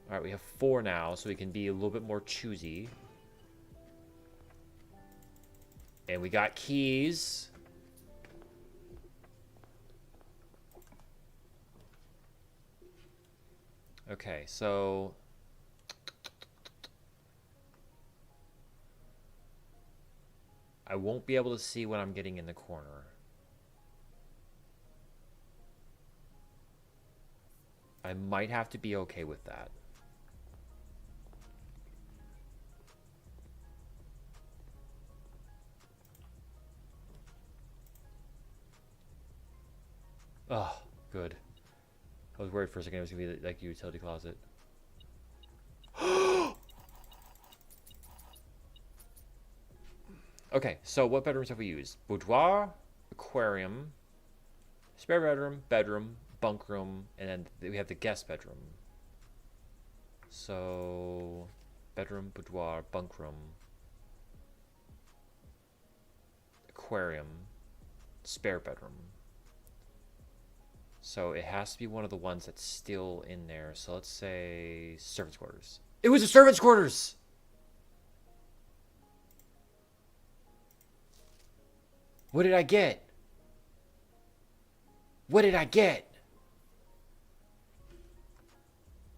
Alright, we have 4 now, so we can be a little bit more choosy. And we got keys. Okay, so I won't be able to see what I'm getting in the corner. I might have to be okay with that. Oh, good. I was worried for a second it was gonna be like a utility closet. Okay, so what bedrooms have we used? Boudoir, aquarium, spare bedroom, bunk room, and then we have the guest bedroom. So, bedroom, boudoir, bunk room, aquarium, spare bedroom. So it has to be one of the ones that's still in there. So let's say servants' quarters. It was the servants' quarters! What did I get? What did I get?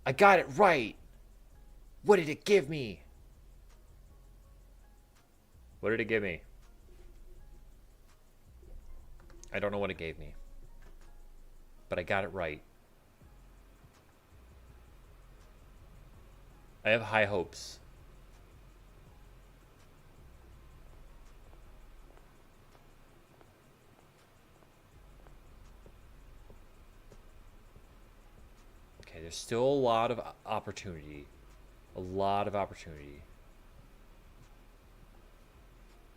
I got it right. What did it give me? What did it give me? I don't know what it gave me. But I got it right. I have high hopes. Okay, there's still a lot of opportunity. A lot of opportunity.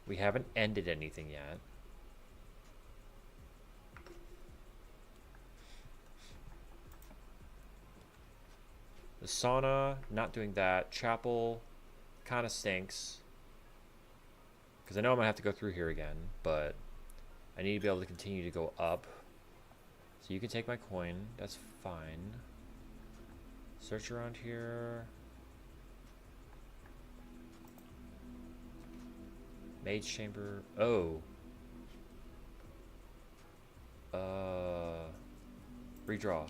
We haven't ended anything yet. The sauna, not doing that. Chapel, kind of stinks. Because I know I'm going to have to go through here again, but I need to be able to continue to go up. So you can take my coin. That's fine. Search around here. Mage chamber. Oh. Redraw.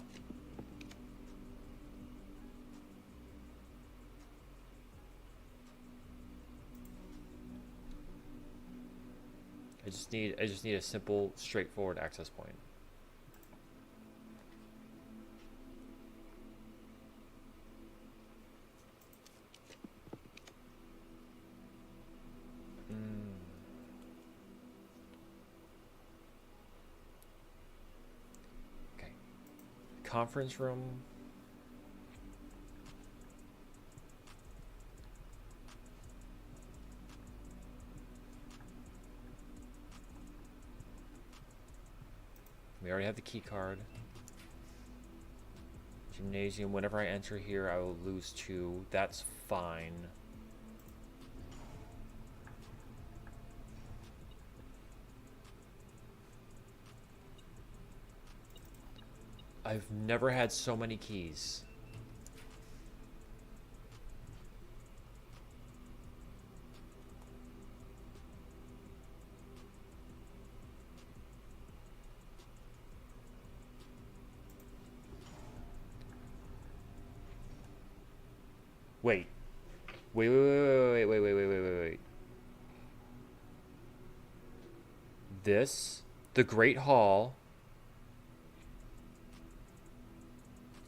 I just need a simple, straightforward access point. Okay. Conference room. We already have the key card. Gymnasium. Whenever I enter here, I will lose 2. That's fine. I've never had so many keys. Wait. Wait. This, the Great Hall.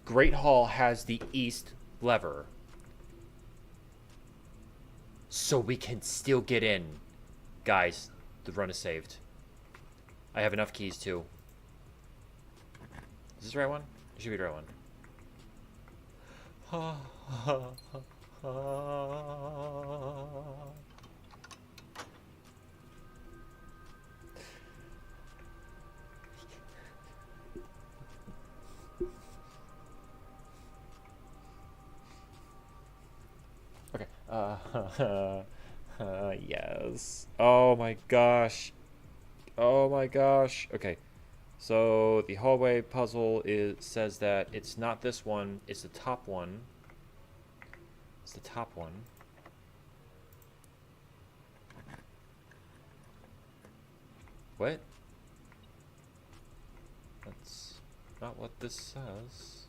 Great Hall has the east lever. So we can still get in. Guys, the run is saved. I have enough keys too. Is this the right one? It should be the right one. Okay. Yes. Oh my gosh. Oh my gosh. Okay. So the hallway puzzle says that it's not this one, it's the top one. It's the top one. What? That's not what this says.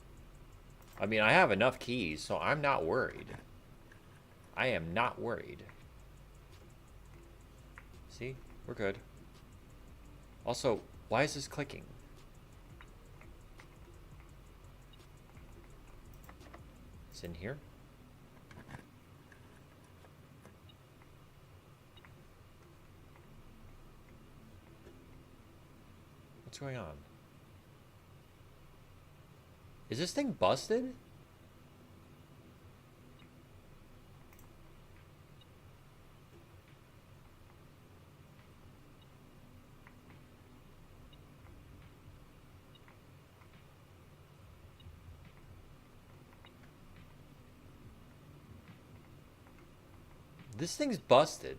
I mean, I have enough keys, so I'm not worried. I am not worried. See? We're good. Also, why is this clicking? It's in here? What's going on? Is this thing busted? This thing's busted.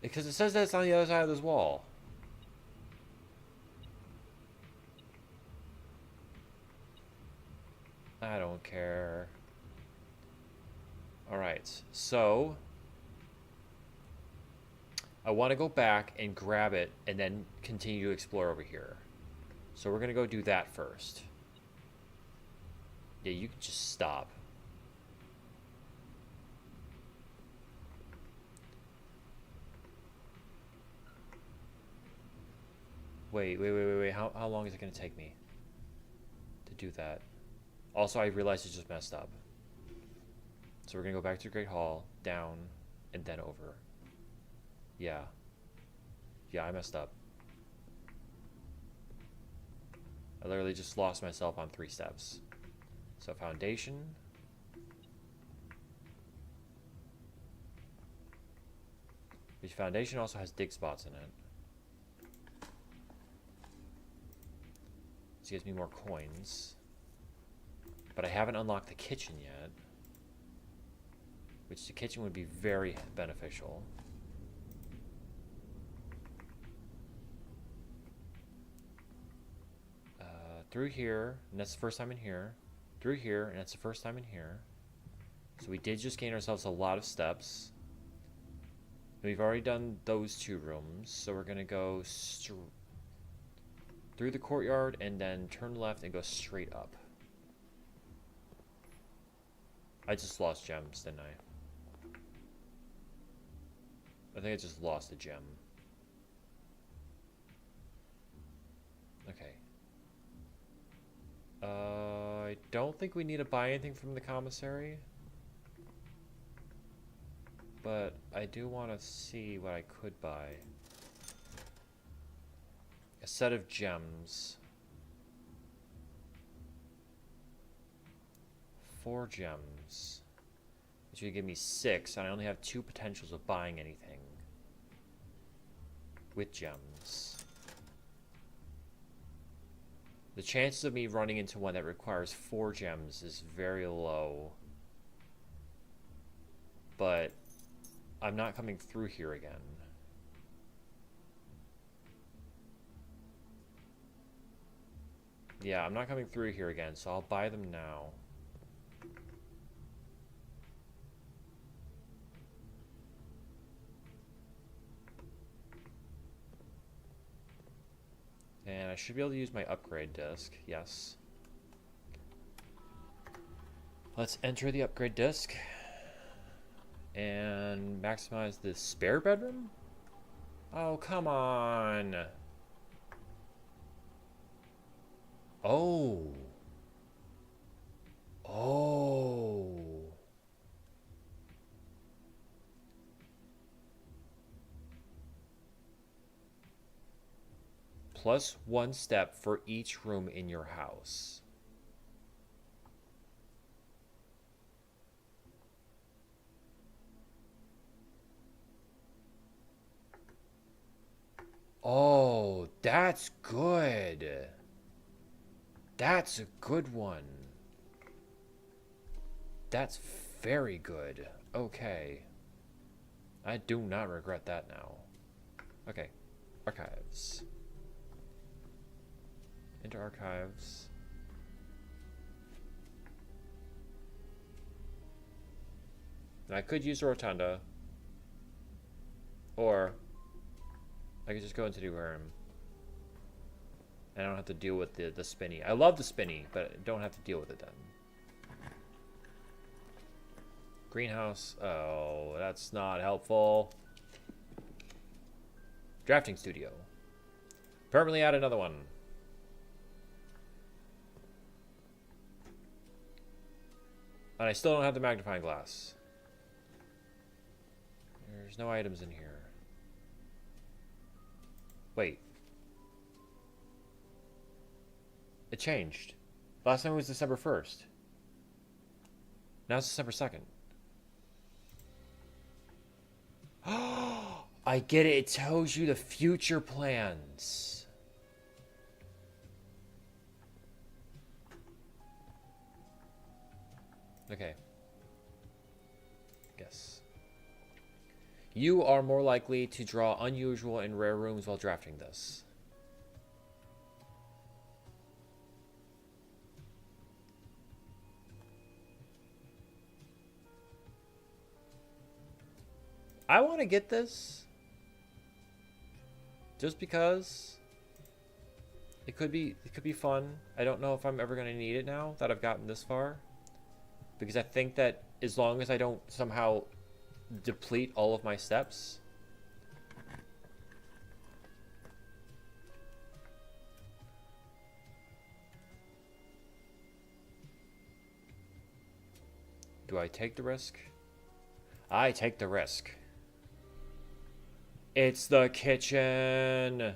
Because it says that it's on the other side of this wall. I don't care. Alright, so I want to go back and grab it and then continue to explore over here. So we're going to go do that first. Yeah, you can just stop. Wait. How long is it going to take me to do that? Also, I realized it just messed up. So we're going to go back to Great Hall, down, and then over. Yeah. Yeah, I messed up. I literally just lost myself on 3 steps. So foundation. Which foundation also has dig spots in it. This gives me more coins. But I haven't unlocked the kitchen yet. Which the kitchen would be very beneficial. Through here, and that's the first time in here. Through here, and that's the first time in here. So we did just gain ourselves a lot of steps. We've already done those 2 rooms, so we're gonna go through the courtyard and then turn left and go straight up. I just lost gems, didn't I? I think I just lost a gem. Okay. I don't think we need to buy anything from the commissary. But I do want to see what I could buy. A set of gems. 4 gems. Which would give me 6, and I only have 2 potentials of buying anything with gems. The chances of me running into one that requires 4 gems is very low. But I'm not coming through here again. Yeah, I'm not coming through here again, so I'll buy them now. And I should be able to use my upgrade disc, yes. Let's enter the upgrade disc. And maximize the spare bedroom? Oh, come on. Oh. Oh. Plus 1 step for each room in your house. Oh, that's good. That's a good one. That's very good. Okay. I do not regret that now. Okay. Archives. Into archives. Now, I could use the rotunda. Or I could just go into the aquarium. And I don't have to deal with the spinny. I love the spinny, but I don't have to deal with it then. Greenhouse. Oh, that's not helpful. Drafting studio. Permanently add another one. And I still don't have the magnifying glass. There's no items in here. Wait. It changed. Last time it was December 1st. Now it's December 2nd. I get it. It tells you the future plans. Okay. Guess. You are more likely to draw unusual and rare rooms while drafting this. I want to get this. Just because it could be fun. I don't know if I'm ever going to need it now that I've gotten this far. Because I think that as long as I don't somehow deplete all of my steps. Do I take the risk? I take the risk. It's the kitchen.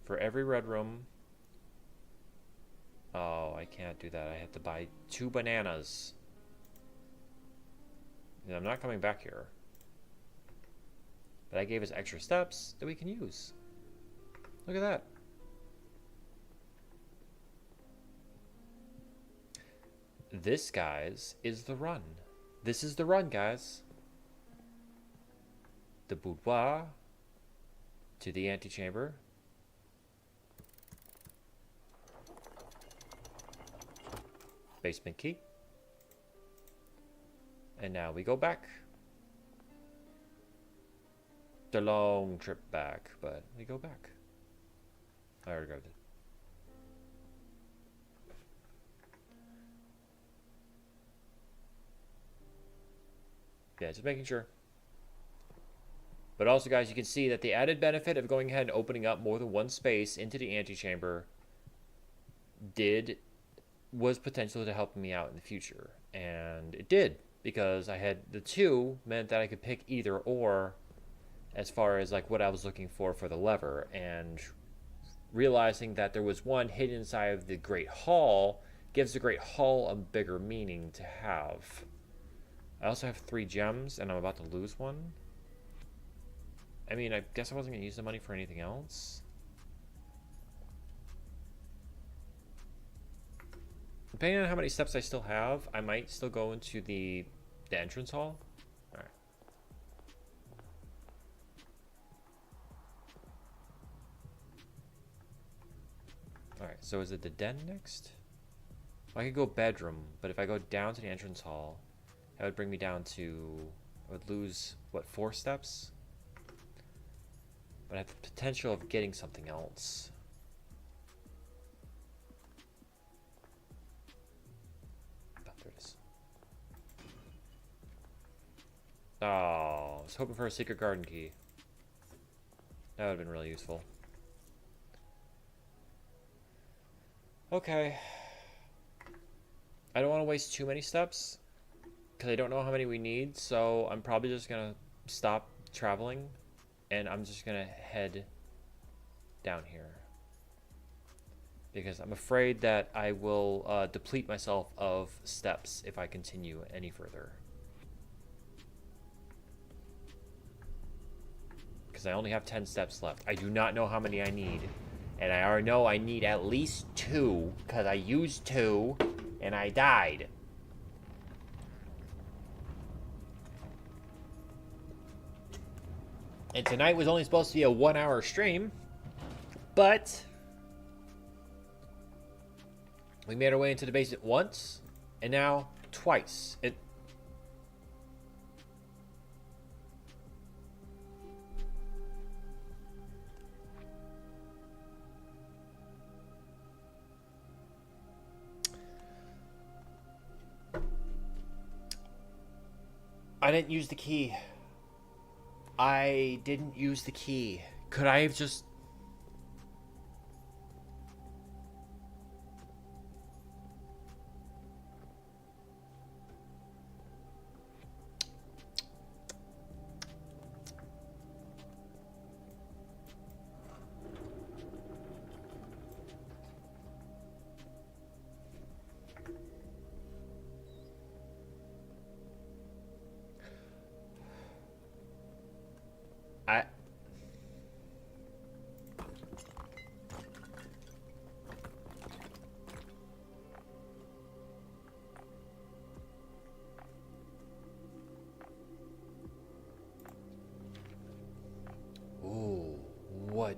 For every red room. Oh, I can't do that. I have to buy 2 bananas. And I'm not coming back here. But I gave us extra steps that we can use. Look at that. This, guys, is the run. This is the run, guys. The boudoir to the antechamber. Basement key. And now we go back. The long trip back, but we go back. I already grabbed it. Yeah, just making sure. But also, guys, you can see that the added benefit of going ahead and opening up more than one space into the antechamber was potential to help me out in the future. And it did, because I had the 2 meant that I could pick either or as far as like what I was looking for the lever. And realizing that there was one hidden inside of the Great Hall gives the Great Hall a bigger meaning to have. I also have 3 gems, and I'm about to lose one. I mean, I guess I wasn't going to use the money for anything else. Depending on how many steps I still have, I might still go into the entrance hall. Alright. Alright, so is it the den next? Well, I could go bedroom, but if I go down to the entrance hall, that would bring me down to... I would lose, what, 4 steps? But I have the potential of getting something else. Oh, there it is. Oh, I was hoping for a secret garden key. That would have been really useful. Okay. I don't want to waste too many steps, because I don't know how many we need, so I'm probably just going to stop traveling, and I'm just going to head down here. Because I'm afraid that I will deplete myself of steps if I continue any further. Because I only have 10 steps left. I do not know how many I need. And I already know I need at least 2, because I used 2, and I died. And tonight was only supposed to be a 1-hour stream, but we made our way into the basement once, and now twice. I didn't use the key. I didn't use the key. Could I have just...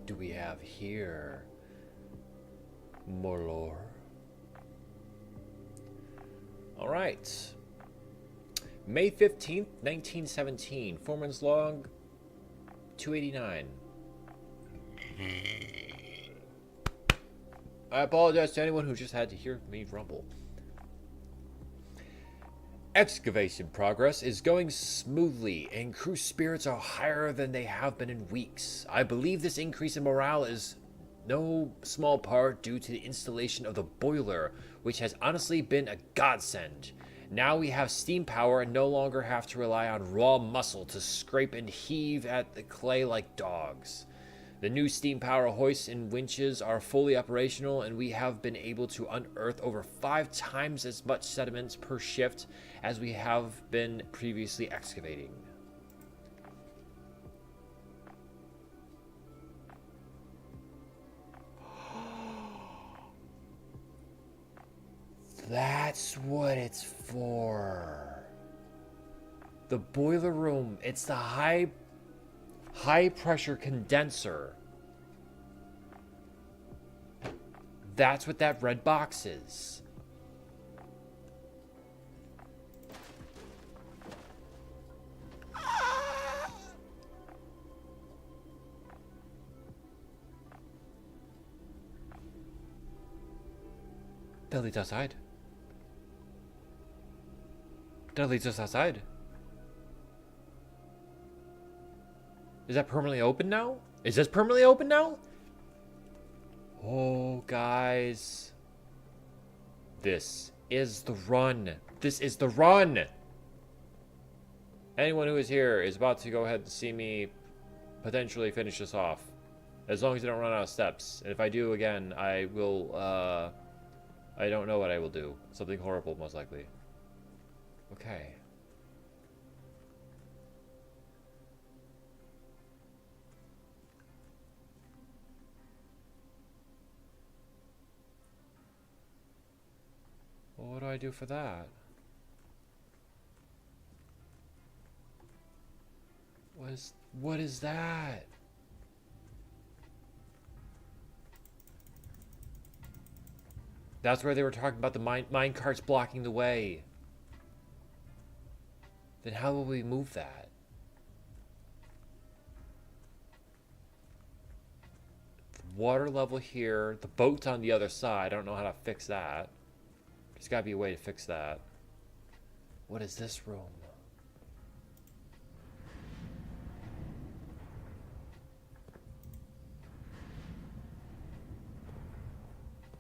what do we have here? More lore. Alright. May 15th, 1917. Foreman's log 289. I apologize to anyone who just had to hear me rumble. Excavation progress is going smoothly, and crew spirits are higher than they have been in weeks. I believe this increase in morale is no small part due to the installation of the boiler, which has honestly been a godsend. Now we have steam power and no longer have to rely on raw muscle to scrape and heave at the clay like dogs. The new steam power hoists and winches are fully operational, and we have been able to unearth over 5 times as much sediments per shift as we have been previously excavating. That's what it's for. The boiler room, it's the high pressure condenser. That's what that red box is. That leads outside. That leads us outside. Is that permanently open now? Is this permanently open now? Oh, guys. This is the run. This is the run. Anyone who is here is about to go ahead and see me potentially finish this off. As long as I don't run out of steps. And if I do again, I will, I don't know what I will do. Something horrible, most likely. Okay. Well, what do I do for that? What is that? That's where they were talking about the mine carts blocking the way. Then how will we move that? The water level here, the boat's on the other side. I don't know how to fix that. There's gotta be a way to fix that. What is this room?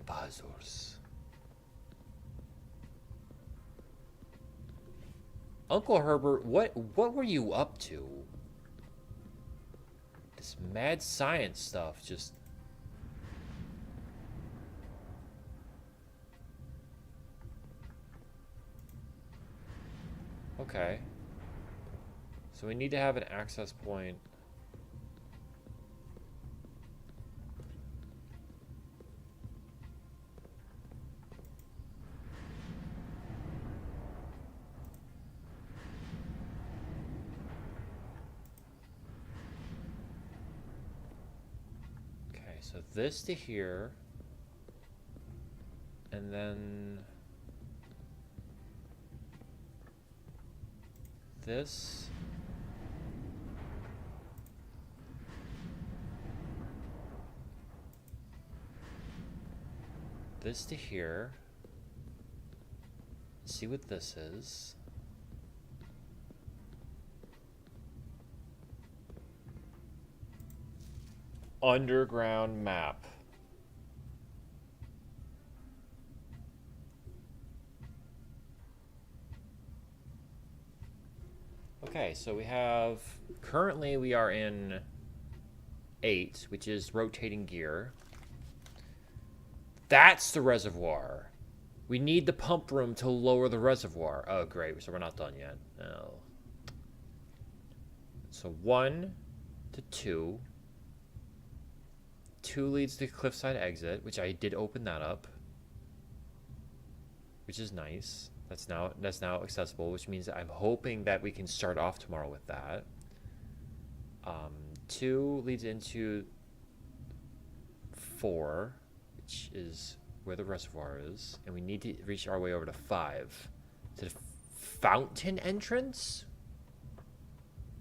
Bazos. Uncle Herbert, what were you up to? This mad science stuff just... Okay. So we need to have an access point. So this to here, and then this, this to here. See what this is. Underground map. Okay, so we have... Currently we are in 8, which is rotating gear. That's the reservoir. We need the pump room to lower the reservoir. Oh, great. So we're not done yet. Oh. So 1 to 2. 2 leads to cliffside exit, which I did open that up, which is nice. That's now accessible, which means I'm hoping that we can start off tomorrow with that. 2 leads into 4, which is where the reservoir is, and we need to reach our way over to 5. To the fountain entrance?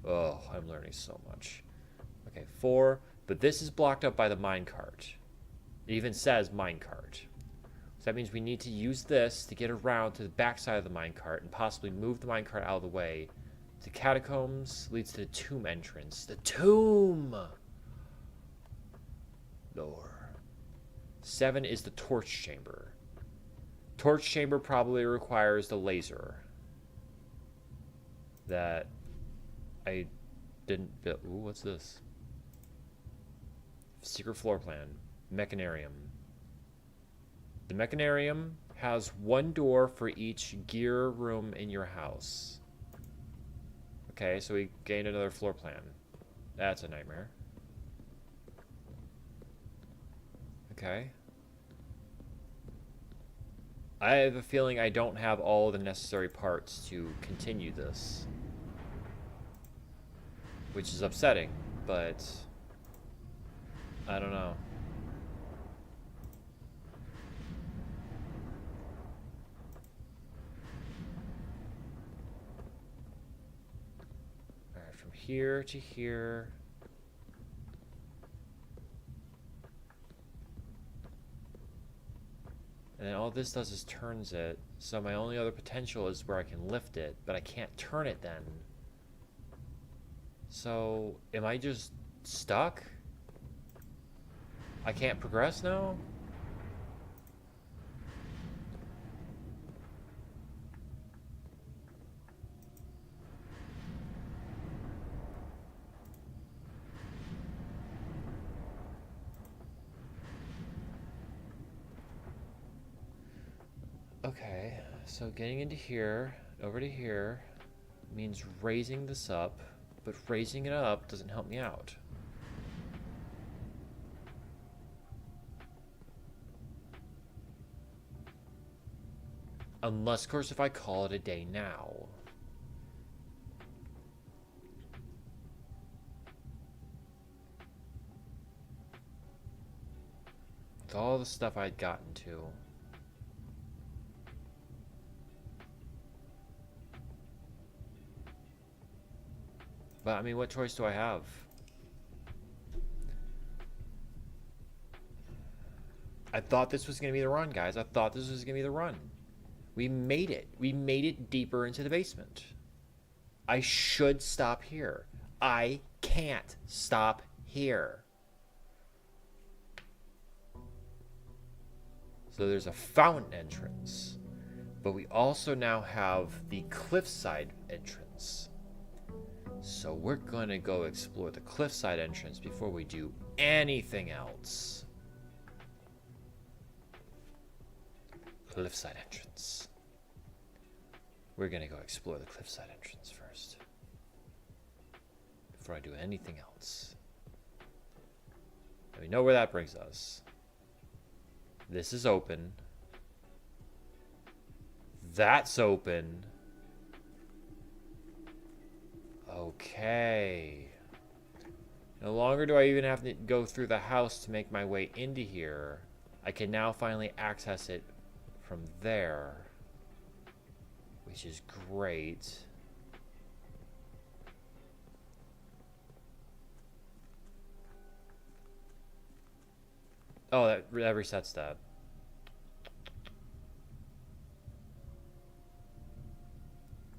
Oh, I'm learning so much. Okay, 4, but this is blocked up by the minecart. It even says minecart. So that means we need to use this to get around to the backside of the minecart and possibly move the minecart out of the way. The catacombs leads to the tomb entrance. The tomb! Lore. 7 is the torch chamber. Torch chamber probably requires the laser. That I didn't build. Ooh, what's this? Secret floor plan. Mechanarium. The mechanarium has 1 door for each gear room in your house. Okay, so we gained another floor plan. That's a nightmare. Okay. I have a feeling I don't have all the necessary parts to continue this. Which is upsetting, but I don't know. Alright, from here to here. And then all this does is turns it, so my only other potential is where I can lift it, but I can't turn it then. So, am I just stuck? I can't progress now? Okay, so getting into here, over to here, means raising this up, but raising it up doesn't help me out. Unless, of course, if I call it a day now. With all the stuff I'd gotten to. But, I mean, what choice do I have? I thought this was going to be the run, guys. I thought this was going to be the run. We made it. We made it deeper into the basement. I should stop here. I can't stop here. So there's a fountain entrance. But we also now have the cliffside entrance. So we're gonna go explore the cliffside entrance before we do anything else. Cliffside entrance. We're gonna go explore the cliffside entrance first. Before I do anything else. And we know where that brings us. This is open. That's open. Okay. No longer do I even have to go through the house to make my way into here. I can now finally access it from there. Which is great. Oh, that resets that. I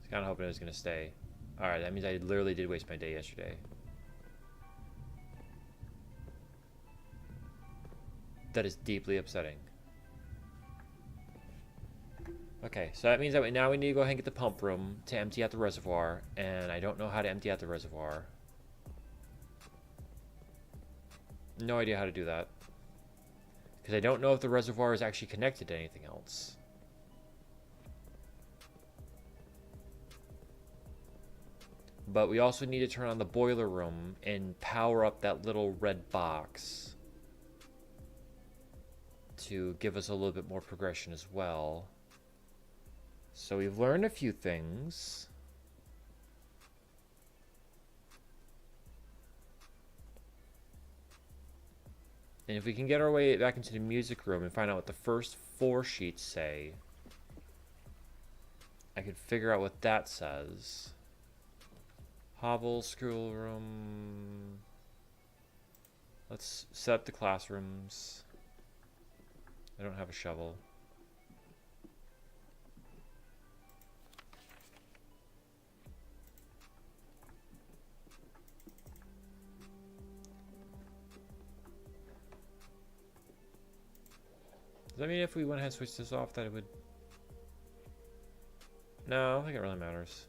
was kind of hoping it was going to stay. Alright, that means I literally did waste my day yesterday. That is deeply upsetting. Okay, so that means that now we need to go ahead and get the pump room to empty out the reservoir. And I don't know how to empty out the reservoir. No idea how to do that. Because I don't know if the reservoir is actually connected to anything else. But we also need to turn on the boiler room and power up that little red box to give us a little bit more progression as well. So we've learned a few things. And if we can get our way back into the music room and find out what the first 4 sheets say, I could figure out what that says. Hovel, schoolroom. Let's set up the classrooms. I don't have a shovel. Does that mean if we went ahead and switched this off that it would... No, I don't think it really matters.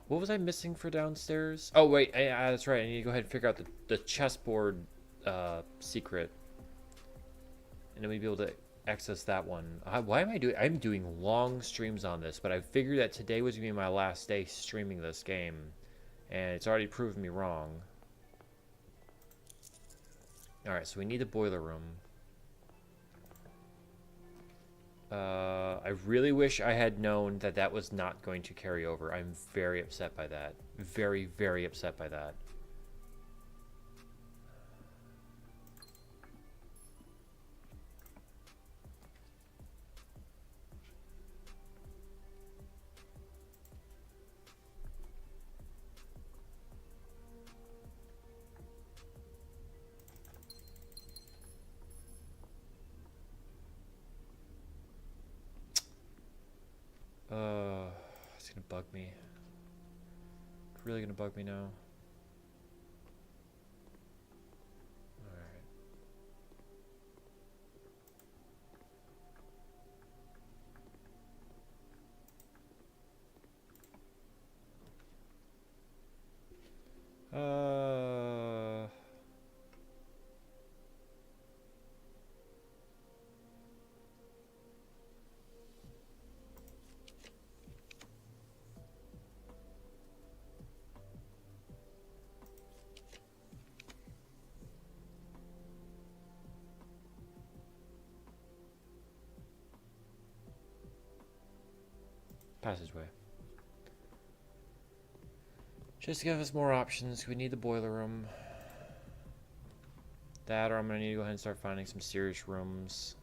What was I missing for downstairs? Oh, wait. That's right. I need to go ahead and figure out the chessboard secret. And then we'd be able to access that one. Why am I doing... I'm doing long streams on this, but I figured that today was going to be my last day streaming this game. And it's already proven me wrong. Alright, so we need the boiler room. I really wish I had known that that was not going to carry over. I'm very upset by that. Very, very upset by that. It's gonna bug me. It's really gonna bug me now. Alright. Passageway. Just to give us more options, we need the boiler room. That, or I'm gonna need to go ahead and start finding some serious rooms.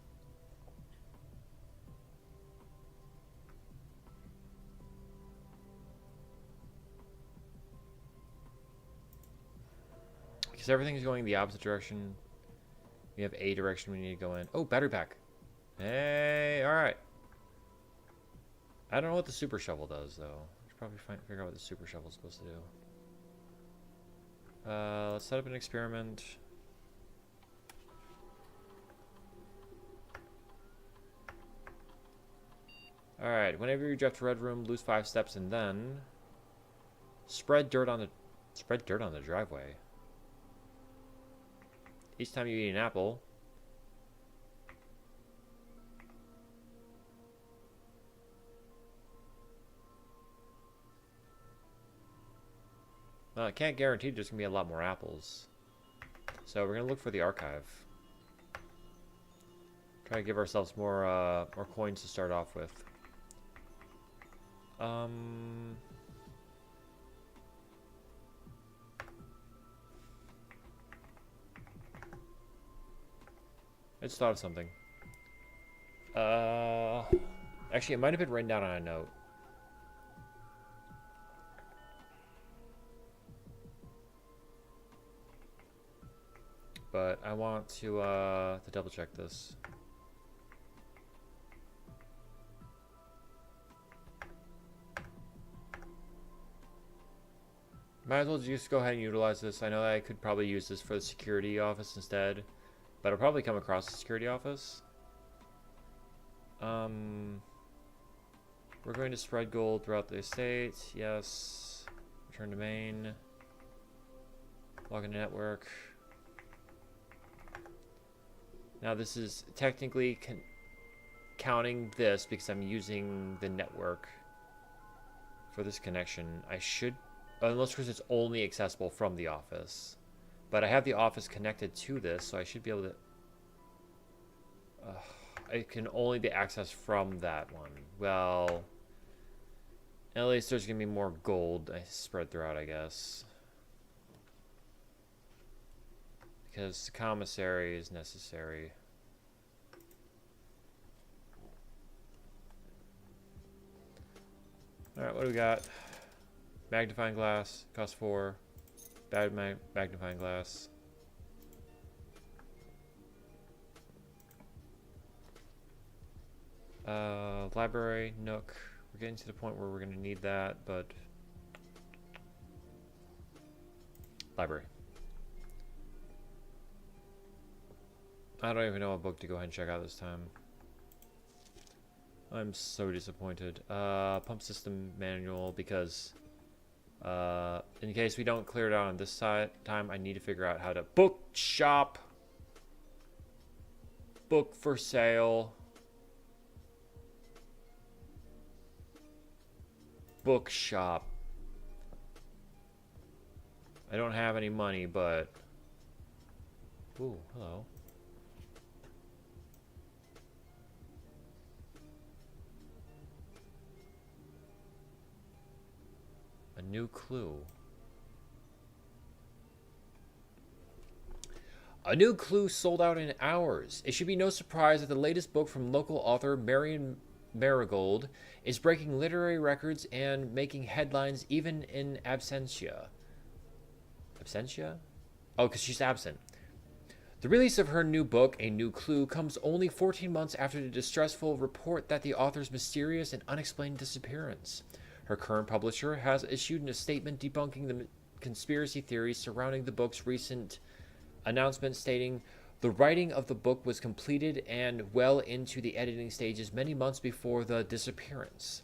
Because everything's going the opposite direction. We have a direction we need to go in. Oh, battery pack. Hey, alright. I don't know what the super shovel does, though. I should probably figure out what the super shovel is supposed to do. Let's set up an experiment. Alright, whenever you eject a red room, lose 5 steps, and then spread dirt on the driveway. Each time you eat an apple. Well, I can't guarantee there's going to be a lot more apples. So we're going to look for the archive. Try to give ourselves more coins to start off with. I just thought of something. Actually, it might have been written down on a note. But I want to double check this. Might as well just go ahead and utilize this. I know that I could probably use this for the security office instead, but I'll probably come across the security office. We're going to spread gold throughout the estate. Yes. Return to main. Log into network. Now this is technically counting this because I'm using the network for this connection. I should Unless because it's only accessible from the office. But I have the office connected to this, so I should be able to... it can only be accessed from that one. Well, at least there's going to be more gold spread throughout, I guess. Because the commissary is necessary. Alright, what do we got? Magnifying glass, cost 4. Bad magnifying glass. Library, Nook. We're getting to the point where we're going to need that, but... Library. I don't even know what book to go ahead and check out this time. I'm so disappointed. Pump system manual, because in case we don't clear it out on this side time, I need to figure out how to bookshop. Book for sale. Bookshop. I don't have any money, but... Ooh, hello. A new clue. A new clue sold out in hours. It should be no surprise that the latest book from local author Marion Marigold is breaking literary records and making headlines even in absentia. Absentia? Oh, because she's absent. The release of her new book, A New Clue, comes only 14 months after the distressful report that the author's mysterious and unexplained disappearance. Her current publisher has issued a statement debunking the conspiracy theories surrounding the book's recent announcement, stating, "The writing of the book was completed and well into the editing stages many months before the disappearance."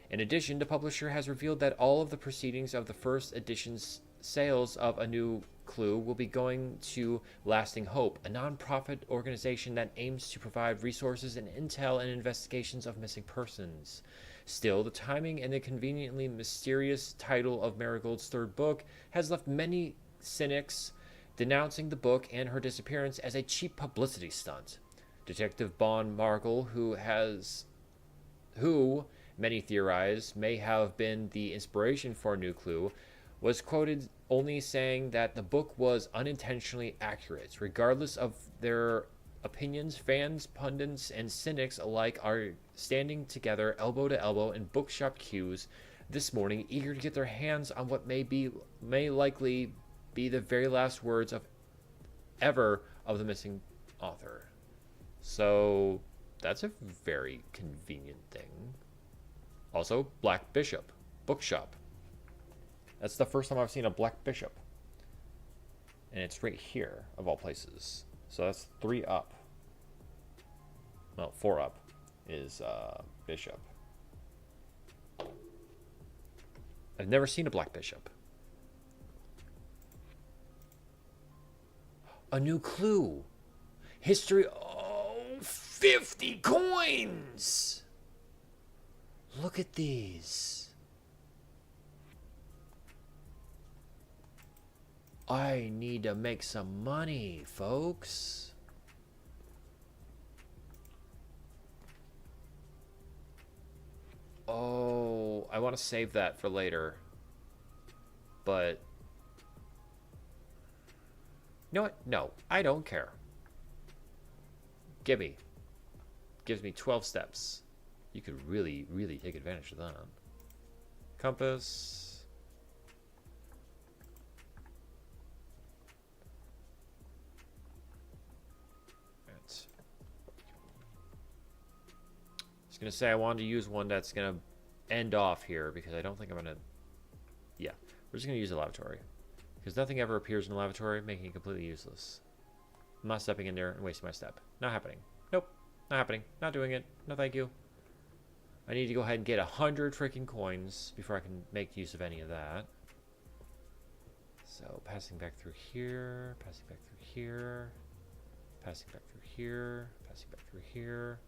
In addition, the publisher has revealed that all of the proceedings of the first edition's sales of A New Clue will be going to Lasting Hope, a non-profit organization that aims to provide resources and intel in investigations of missing persons. Still, the timing and the conveniently mysterious title of Marigold's third book has left many cynics denouncing the book and her disappearance as a cheap publicity stunt. Detective Bon Margle, who many theorize may have been the inspiration for A New Clue, was quoted only saying that the book was unintentionally accurate. Regardless of their opinions, fans, pundits, and cynics alike are standing together elbow to elbow in bookshop queues this morning, eager to get their hands on what may likely be the very last words of the missing author. So that's a very convenient thing. Also, Black Bishop bookshop. That's the first time I've seen a Black Bishop, and it's right here of all places. So that's 3 up. Well, 4 up is Bishop. I've never seen a Black Bishop. A New Clue. History. Oh, 50 coins. Look at these. I need to make some money, folks. Oh, I want to save that for later. But... you know what? No, I don't care. Gimme. Gives me 12 steps. You could really, really take advantage of that. Compass. Right. I was going to say I wanted to use one that's going to end off here because I don't think I'm going to... yeah, we're just going to use a lavatory. Because nothing ever appears in a lavatory, making it completely useless. I'm not stepping in there and wasting my step. Not happening. Nope. Not happening. Not doing it. No thank you. I need to go ahead and get 100 freaking coins before I can make use of any of that. So, passing back through here, passing back through here, passing back through here, passing back through here.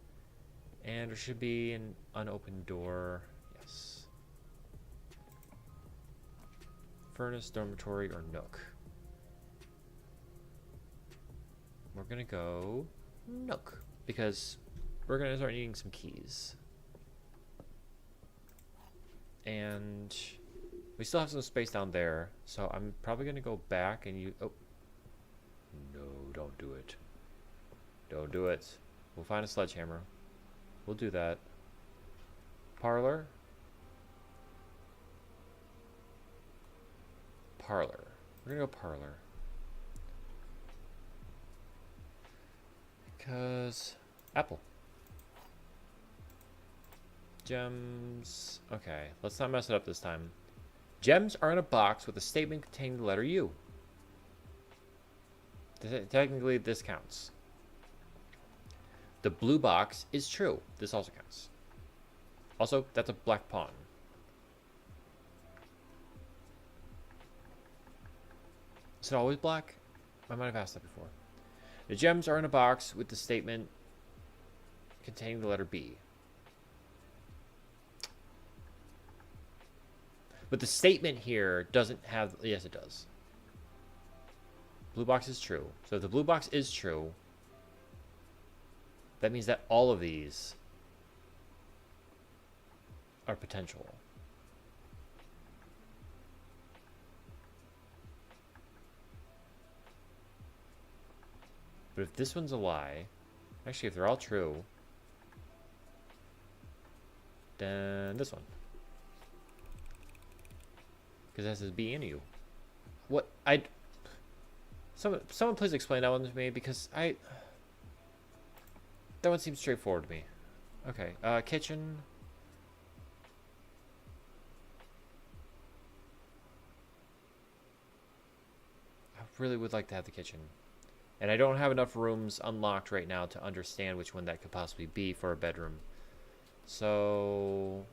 And there should be an unopened door. Yes. Furnace, dormitory, or nook? We're gonna go nook because we're gonna start needing some keys. And we still have some space down there, so I'm probably gonna go back and you. Oh, no! Don't do it. Don't do it. We'll find a sledgehammer. We'll do that. Parlor. Parlor. We're gonna go parlor. Because apple. Gems. Okay, let's not mess it up this time. Gems are in a box with a statement containing the letter U. Technically, this counts. The blue box is true. This also counts. Also, that's a black pawn. Is it always black? I might have asked that before. The gems are in a box with the statement containing the letter B. But the statement here doesn't have... Yes, it does. Blue box is true. So if the blue box is true, that means that all of these are potential. But if this one's a lie, actually, if they're all true, then this one. Because it says B and U. What? Someone please explain that one to me, because that one seems straightforward to me. Okay, kitchen. I really would like to have the kitchen. And I don't have enough rooms unlocked right now to understand which one that could possibly be for a bedroom. So...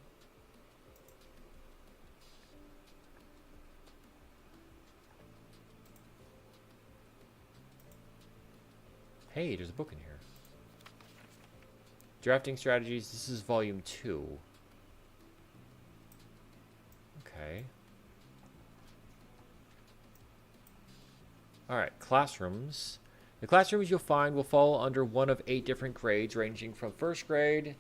Hey, there's a book in here. Drafting strategies. This is volume 2. Okay. Alright, classrooms. The classrooms you'll find will fall under one of 8 different grades, ranging from first grade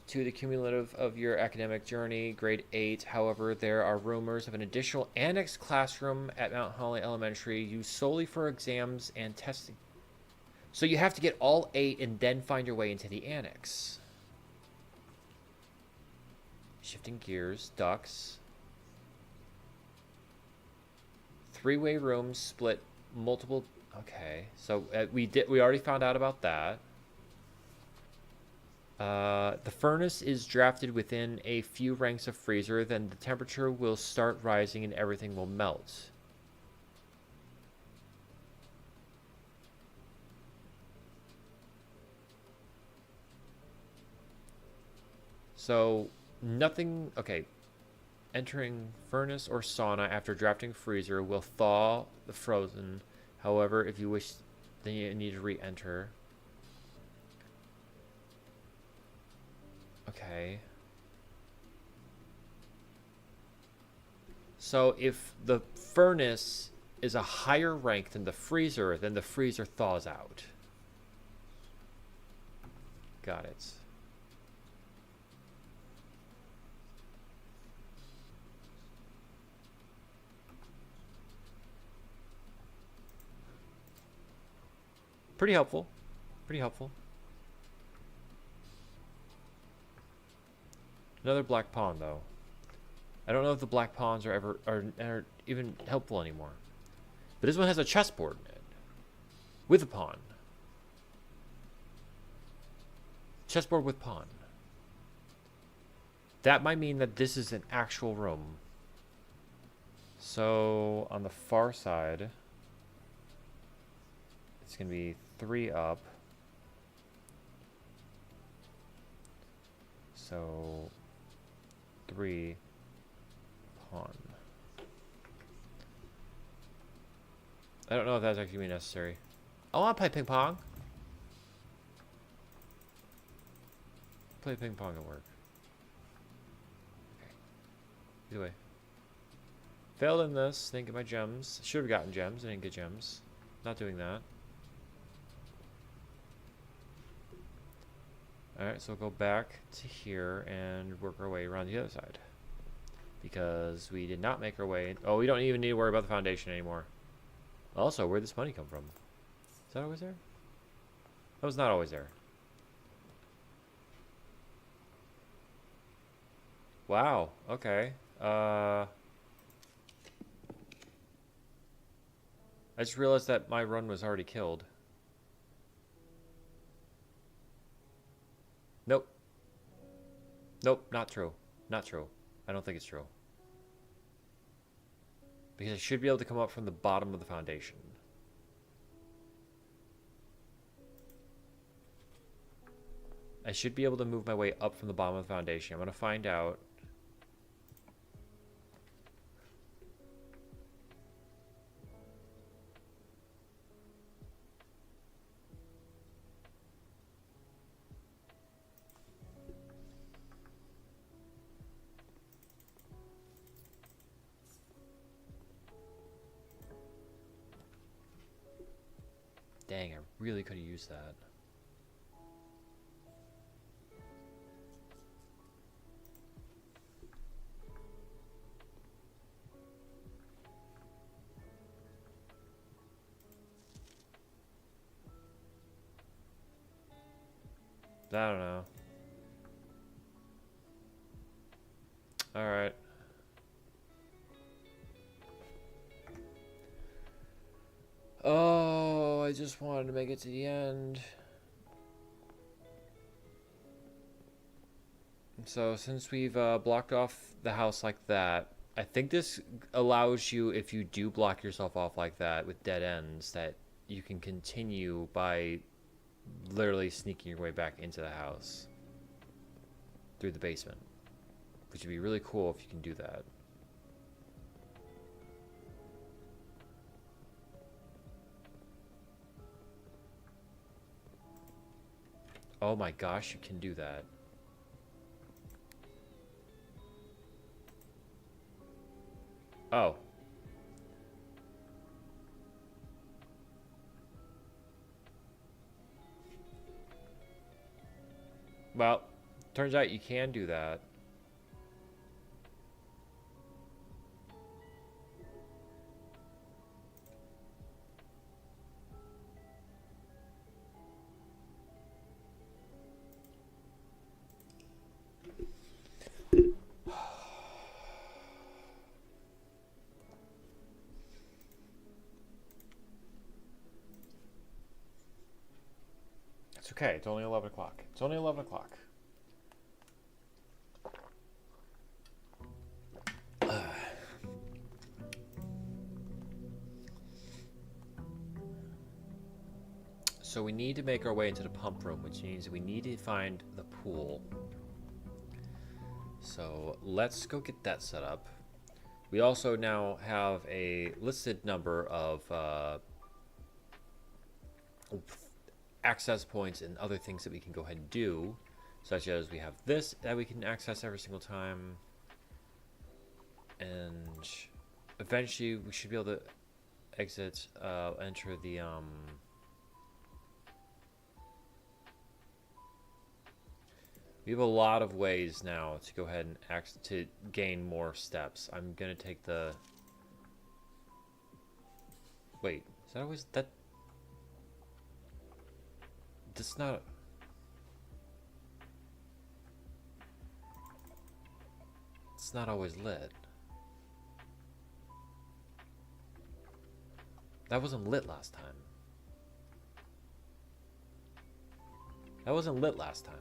to the cumulative of your academic journey, grade 8. However, there are rumors of an additional annex classroom at Mount Holly Elementary used solely for exams and testing. So you have to get all 8 and then find your way into the annex. Shifting gears, ducks. 3-way rooms split multiple... Okay, so we already found out about that. The furnace is drafted within a few ranks of freezer, then the temperature will start rising and everything will melt. So, nothing... Okay. Entering furnace or sauna after drafting freezer will thaw the frozen. However, if you wish, then you need to re-enter. Okay. So, if the furnace is a higher rank than the freezer, then the freezer thaws out. Got it. Pretty helpful. Pretty helpful. Another black pawn, though. I don't know if the black pawns are even helpful anymore. But this one has a chessboard in it. With a pawn. Chessboard with pawn. That might mean that this is an actual room. So, on the far side, it's going to be 3 up. So, 3 pawn. I don't know if that's actually necessary. I want to play ping pong. Play ping pong at work. Okay. Either way. Failed in this. Didn't get my gems. Should have gotten gems. I didn't get gems. Not doing that. Alright, so we'll go back to here and work our way around the other side. Because we did not make our way... Oh, we don't even need to worry about the foundation anymore. Also, where'd this money come from? Is that always there? That was not always there. Wow, okay. I just realized that my run was already killed. Nope. Nope, not true. Not true. I don't think it's true. Because I should be able to come up from the bottom of the foundation. I should be able to move my way up from the bottom of the foundation. I'm going to find out. Dang, I really could have used that. I don't know. Alright. Oh, I just wanted to make it to the end. So since we've blocked off the house like that, I think this allows you, if you do block yourself off like that with dead ends, that you can continue by literally sneaking your way back into the house through the basement, which would be really cool if you can do that. Oh my gosh, you can do that. Oh. Well, turns out you can do that. It's okay. It's only 11 o'clock. It's only 11 o'clock. So we need to make our way into the pump room, which means we need to find the pool. So let's go get that set up. We also now have a listed number of access points and other things that we can go ahead and do, such as we have this that we can access every single time, and eventually we should be able to exit, enter the we have a lot of ways now to go ahead and to gain more steps. I'm gonna take the... Wait, is that always... That's not... It's not always lit. That wasn't lit last time. That wasn't lit last time.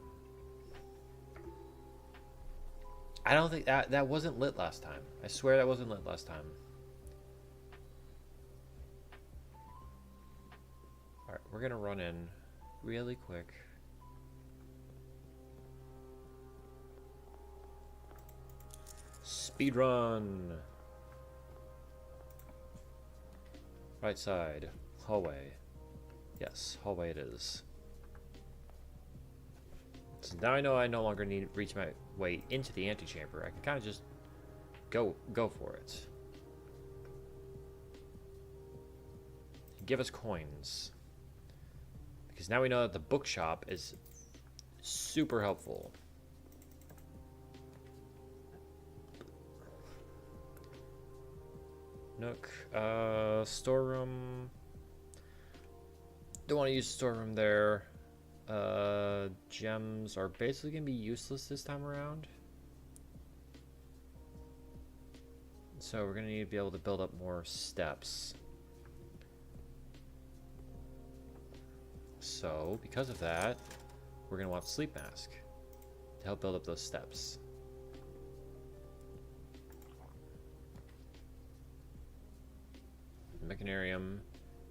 I don't think that wasn't lit last time. I swear that wasn't lit last time. Alright, we're gonna run in really quick. Speed run. Right side. Hallway. Yes, hallway it is. So now I know I no longer need to reach my way into the antechamber. I can kind of just go for it. give us coins. Because now we know that the bookshop is super helpful. Nook, storeroom. Don't want to use storeroom there. Gems are basically gonna be useless this time around. So we're gonna need to be able to build up more steps. So because of that, we're gonna want sleep mask to help build up those steps. The Mechanarium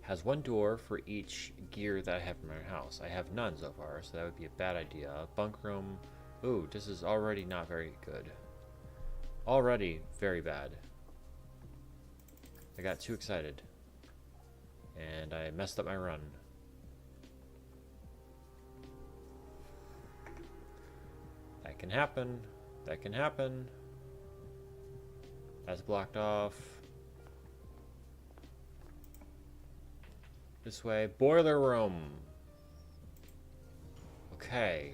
has one door for each gear that I have in my house. I have none so far, so that would be a bad idea. Bunk room. Ooh, this is already not very good. Already very bad. I got too excited. And I messed up my run. That can happen. That can happen. That's blocked off. This way. Boiler room. Okay.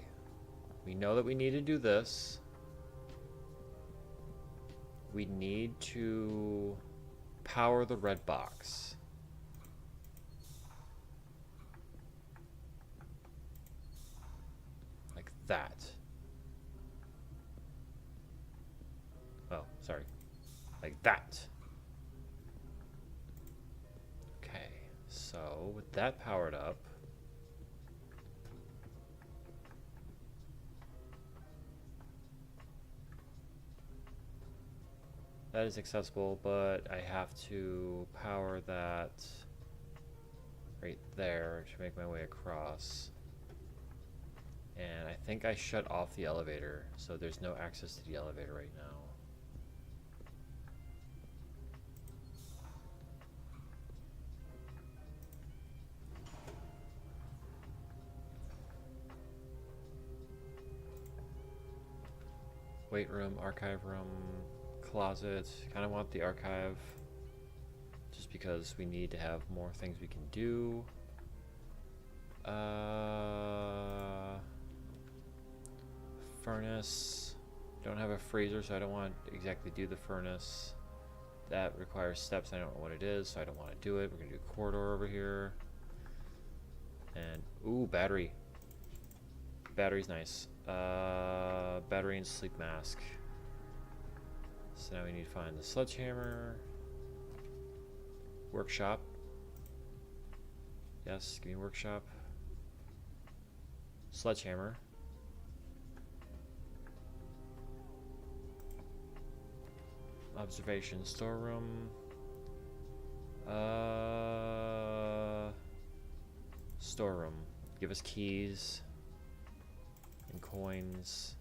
We know that we need to do this. We need to power the red box. Like that. Oh, sorry. Like that. Okay, so with that powered up, that is accessible, but I have to power that right there to make my way across. And I think I shut off the elevator, so there's no access to the elevator right now. Weight room, archive room, closet. Kind of want the archive just because we need to have more things we can do. Furnace. Don't have a freezer, so I don't want to exactly do the furnace. That requires steps. I don't know what it is, so I don't want to do it. We're gonna do corridor over here. And ooh, battery. Battery's nice. Battery and sleep mask. So now we need to find the sledgehammer. Workshop. Yes, give me workshop. Sledgehammer. Observation storeroom. Storeroom. Give us keys and coins.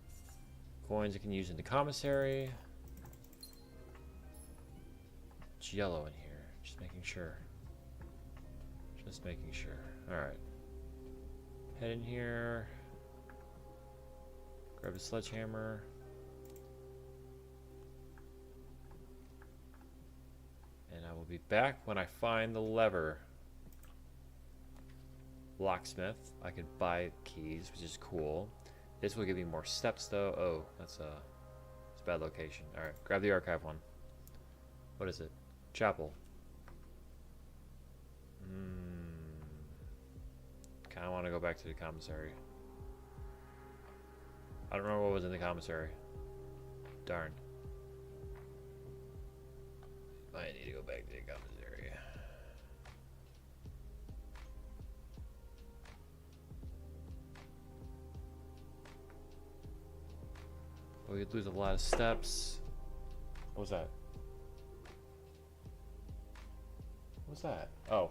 Coins I can use in the commissary. It's yellow in here. Just making sure. Just making sure. Alright. Head in here. Grab a sledgehammer. And I will be back when I find the lever. Locksmith. I could buy keys, which is cool. This will give me more steps though. Oh, it's a bad location. Alright, grab the archive one. What is it? Chapel. Kinda wanna go back to the commissary. I don't remember what was in the commissary. Darn. I need to go back to the commissary. We could lose a lot of steps. What was that? What was that? Oh.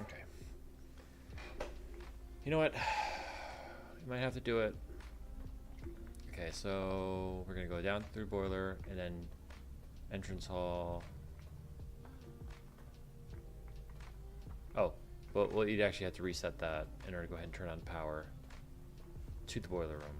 Okay. You know what? You might have to do it. Okay, so we're gonna go down through boiler and then entrance hall. Oh, well, you'd actually have to reset that in order to go ahead and turn on power to the boiler room.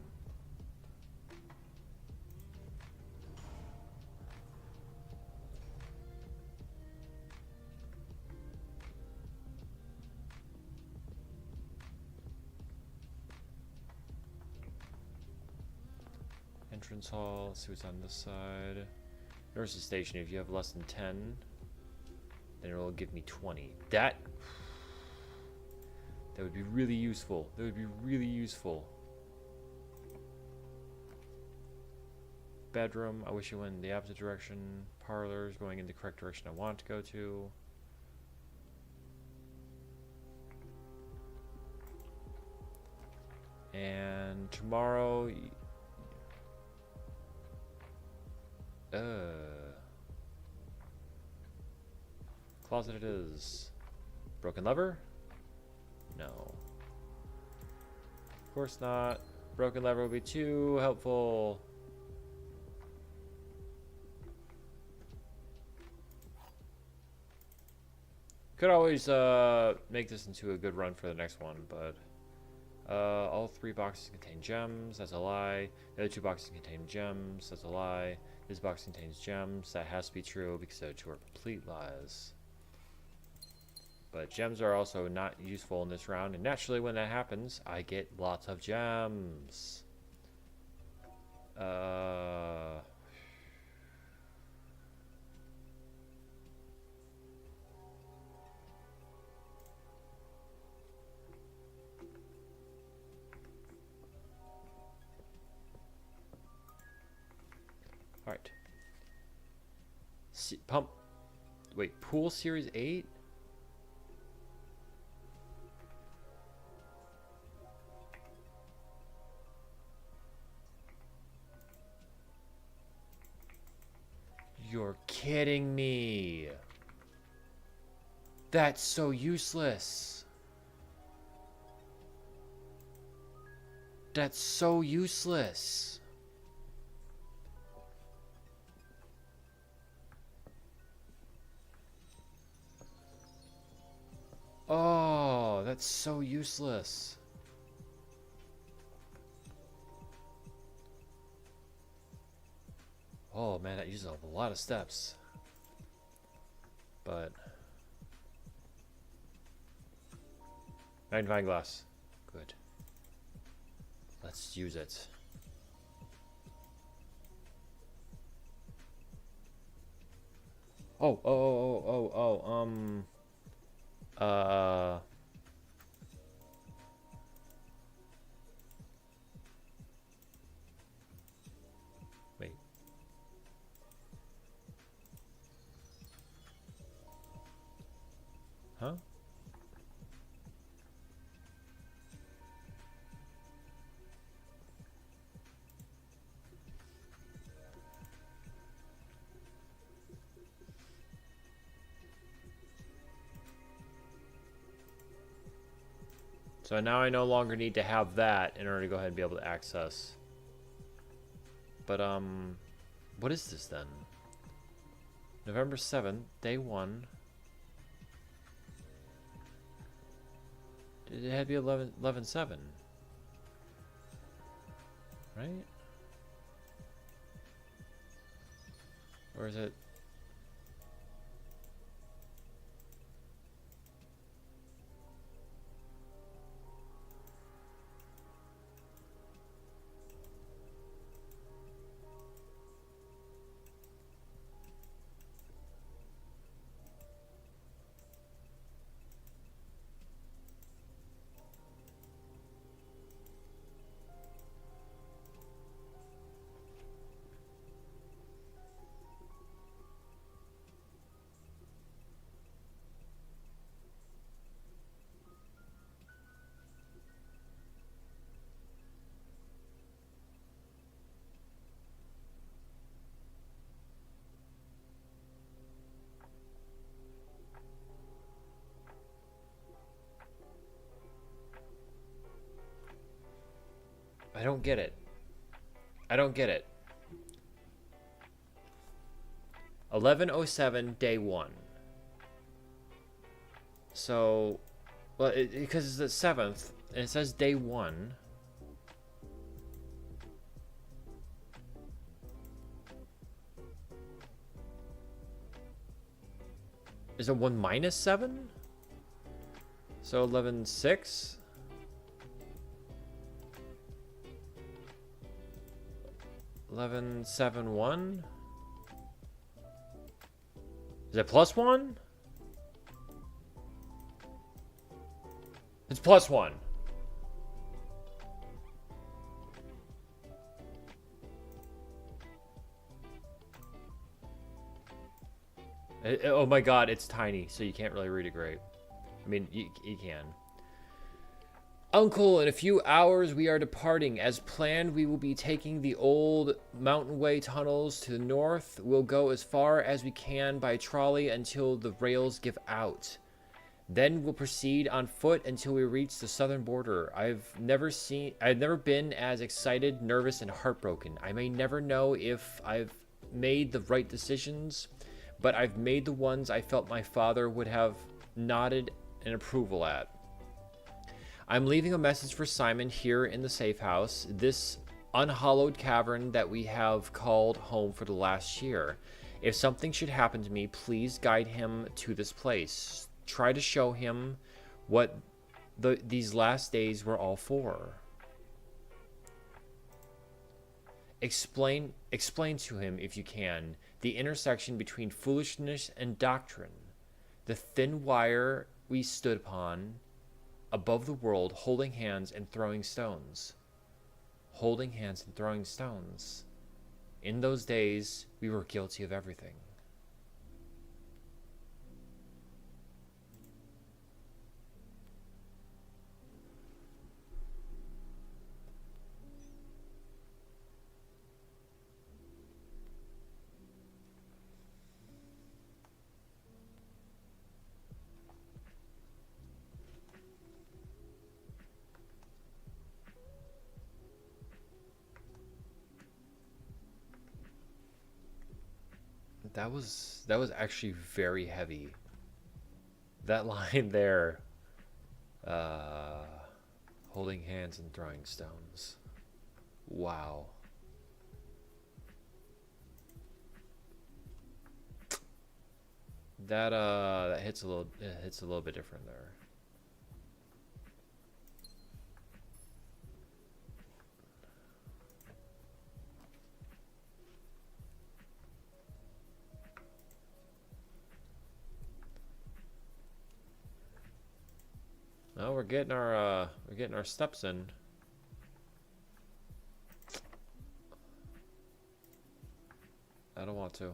Entrance hall. Let's see what's on this side. Nurse's station. If you have less than 10, then it will give me 20. That would be really useful. That would be really useful. Bedroom. I wish it went in the opposite direction. Parlors going in the correct direction I want to go to. And tomorrow, closet it is. Broken lever? No. Of course not. Broken lever will be too helpful. Could always make this into a good run for the next one, but all 3 boxes contain gems. That's a lie. The other 2 boxes contain gems. That's a lie. This box contains gems. That has to be true because the other 2 are complete lies. But gems are also not useful in this round, and naturally when that happens, I get lots of gems. Alright. Pump. Wait, pool series 8? You're kidding me. That's so useless. That's so useless. Oh, that's so useless. Oh man, that uses a lot of steps. But magnifying glass. Good. Let's use it. Oh, wait. Huh? So now I no longer need to have that in order to go ahead and be able to access. But, what is this then? November 7th, day 1. It had to be 11/7. Right? Or is it? I don't get it. I don't get it. 11/07, day 1. So, well, because it's the 7th, and it says day 1. Is it 1 minus 7? So 11/6? 1171. Is it +1? It's +1. Oh my god, it's tiny, so you can't really read it great. I mean, you can. Uncle, in a few hours we are departing. As planned, we will be taking the old Mountain Way tunnels to the north. We'll go as far as we can by trolley until the rails give out. Then we'll proceed on foot until we reach the southern border. I've never been as excited, nervous, and heartbroken. I may never know if I've made the right decisions, but I've made the ones I felt my father would have nodded in approval at. I'm leaving a message for Simon here in the safe house, this unhallowed cavern that we have called home for the last year. If something should happen to me, please guide him to this place. Try to show him what these last days were all for. Explain to him, if you can, the intersection between foolishness and doctrine, the thin wire we stood upon above the world, holding hands and throwing stones. Holding hands and throwing stones. In those days, we were guilty of everything. That was actually very heavy. That line there, holding hands and throwing stones. Wow. That hits a little bit different there. No, we're getting our steps in. I don't want to.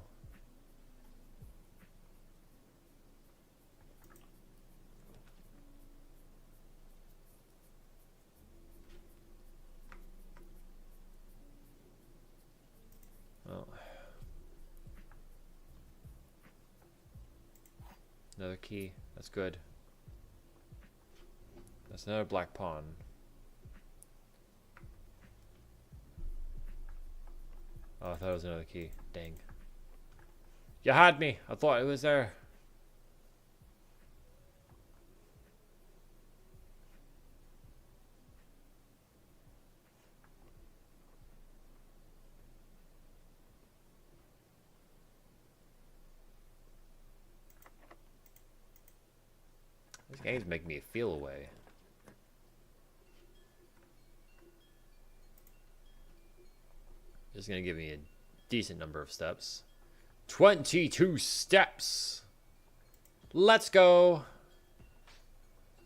Oh. Another key. That's good. That's another black pawn. Oh, I thought it was another key. Dang. You had me. I thought it was there. This game's making me feel away. It's gonna give me a decent number of steps. 22 steps. Let's go.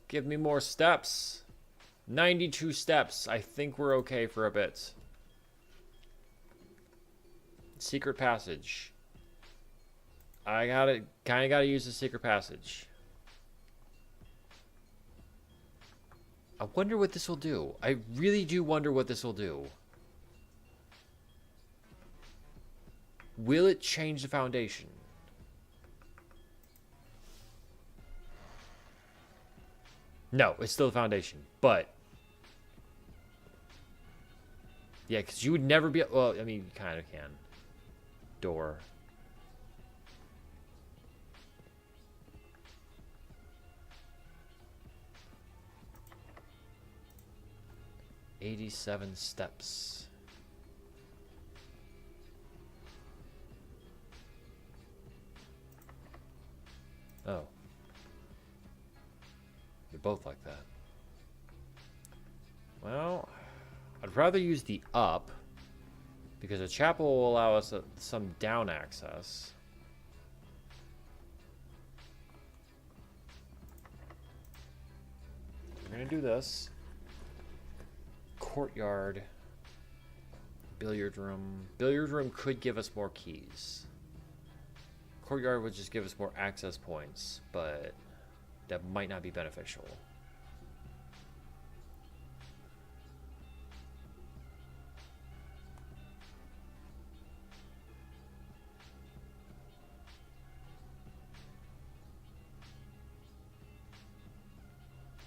Give me more steps. 92 steps. I think we're okay for a bit. Secret passage. I kinda gotta use the secret passage. I wonder what this will do. I really do wonder what this will do. Will it change the foundation? No, it's still the foundation, but yeah, because you would never be. Well, I mean, you kind of can. Door. "87 steps." Oh. They're both like that. Well, I'd rather use the up. Because a chapel will allow us some down access. We're gonna do this. Courtyard. Billiard room. Billiard room could give us more keys. Courtyard would just give us more access points, but that might not be beneficial.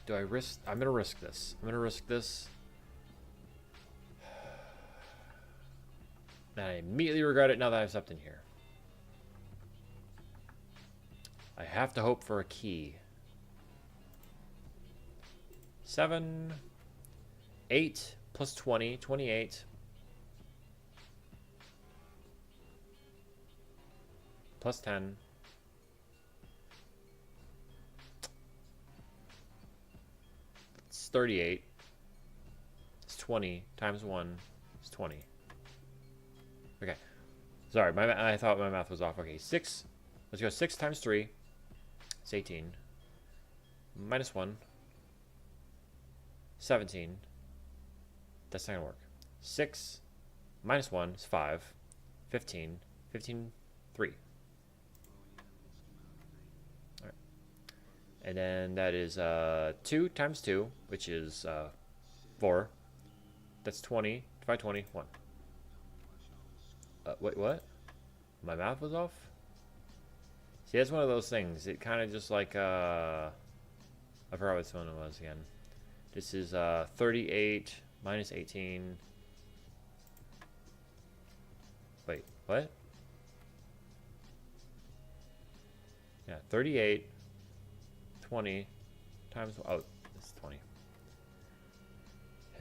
Do I risk? I'm gonna risk this. I'm gonna risk this. And I immediately regret it now that I've stepped in here. I have to hope for a key. 7, 8 plus 20, 28. Plus 10. It's 38. It's 20 times 1 is 20. Okay. Sorry, I thought my math was off. Okay, 6. Let's go 6 times 3. It's 18. Minus 1. 17. That's not going to work. 6 minus 1 is 5. 15. 15, 3. Alright. And then that is 2 times 2, which is 4. That's 20. Divide 20, 1. Wait, what? My math was off? See, that's one of those things. It kind of just like, I forgot which one it was again. This is 38 minus 18. Wait, what? Yeah, 38, 20 times, oh, it's 20.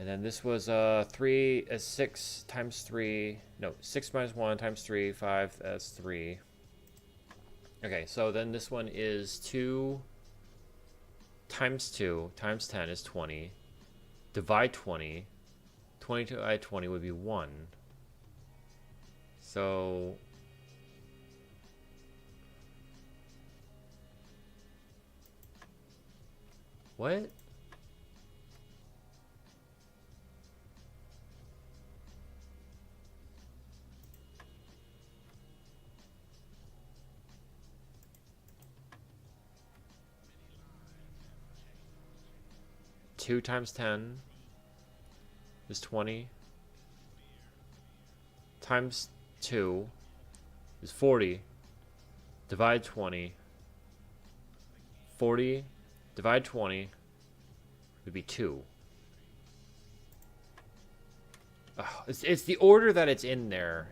And then this was 6 times 3. No, 6 minus 1 times 3, 5, that's 3. Okay, so then this one is 2 times 2 times 10 is 20. Divide 20. 20 divide 20 would be 1. So... what? Two times 10 is 20. Times 2 is 40. Divide 20. 40 divide 20 would be 2. It's the order that it's in there.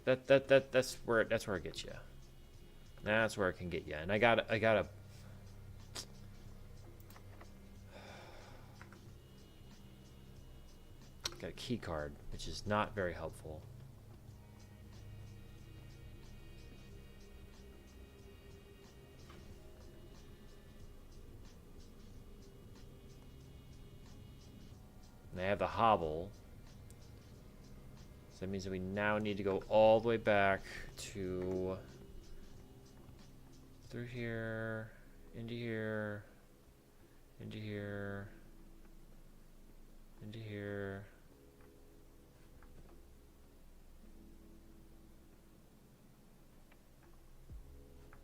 That's where it gets you. That's where it can get you. And I gotta got a key card, which is not very helpful. And I have the hobble. So that means that we now need to go all the way back to through here, into here, into here, into here.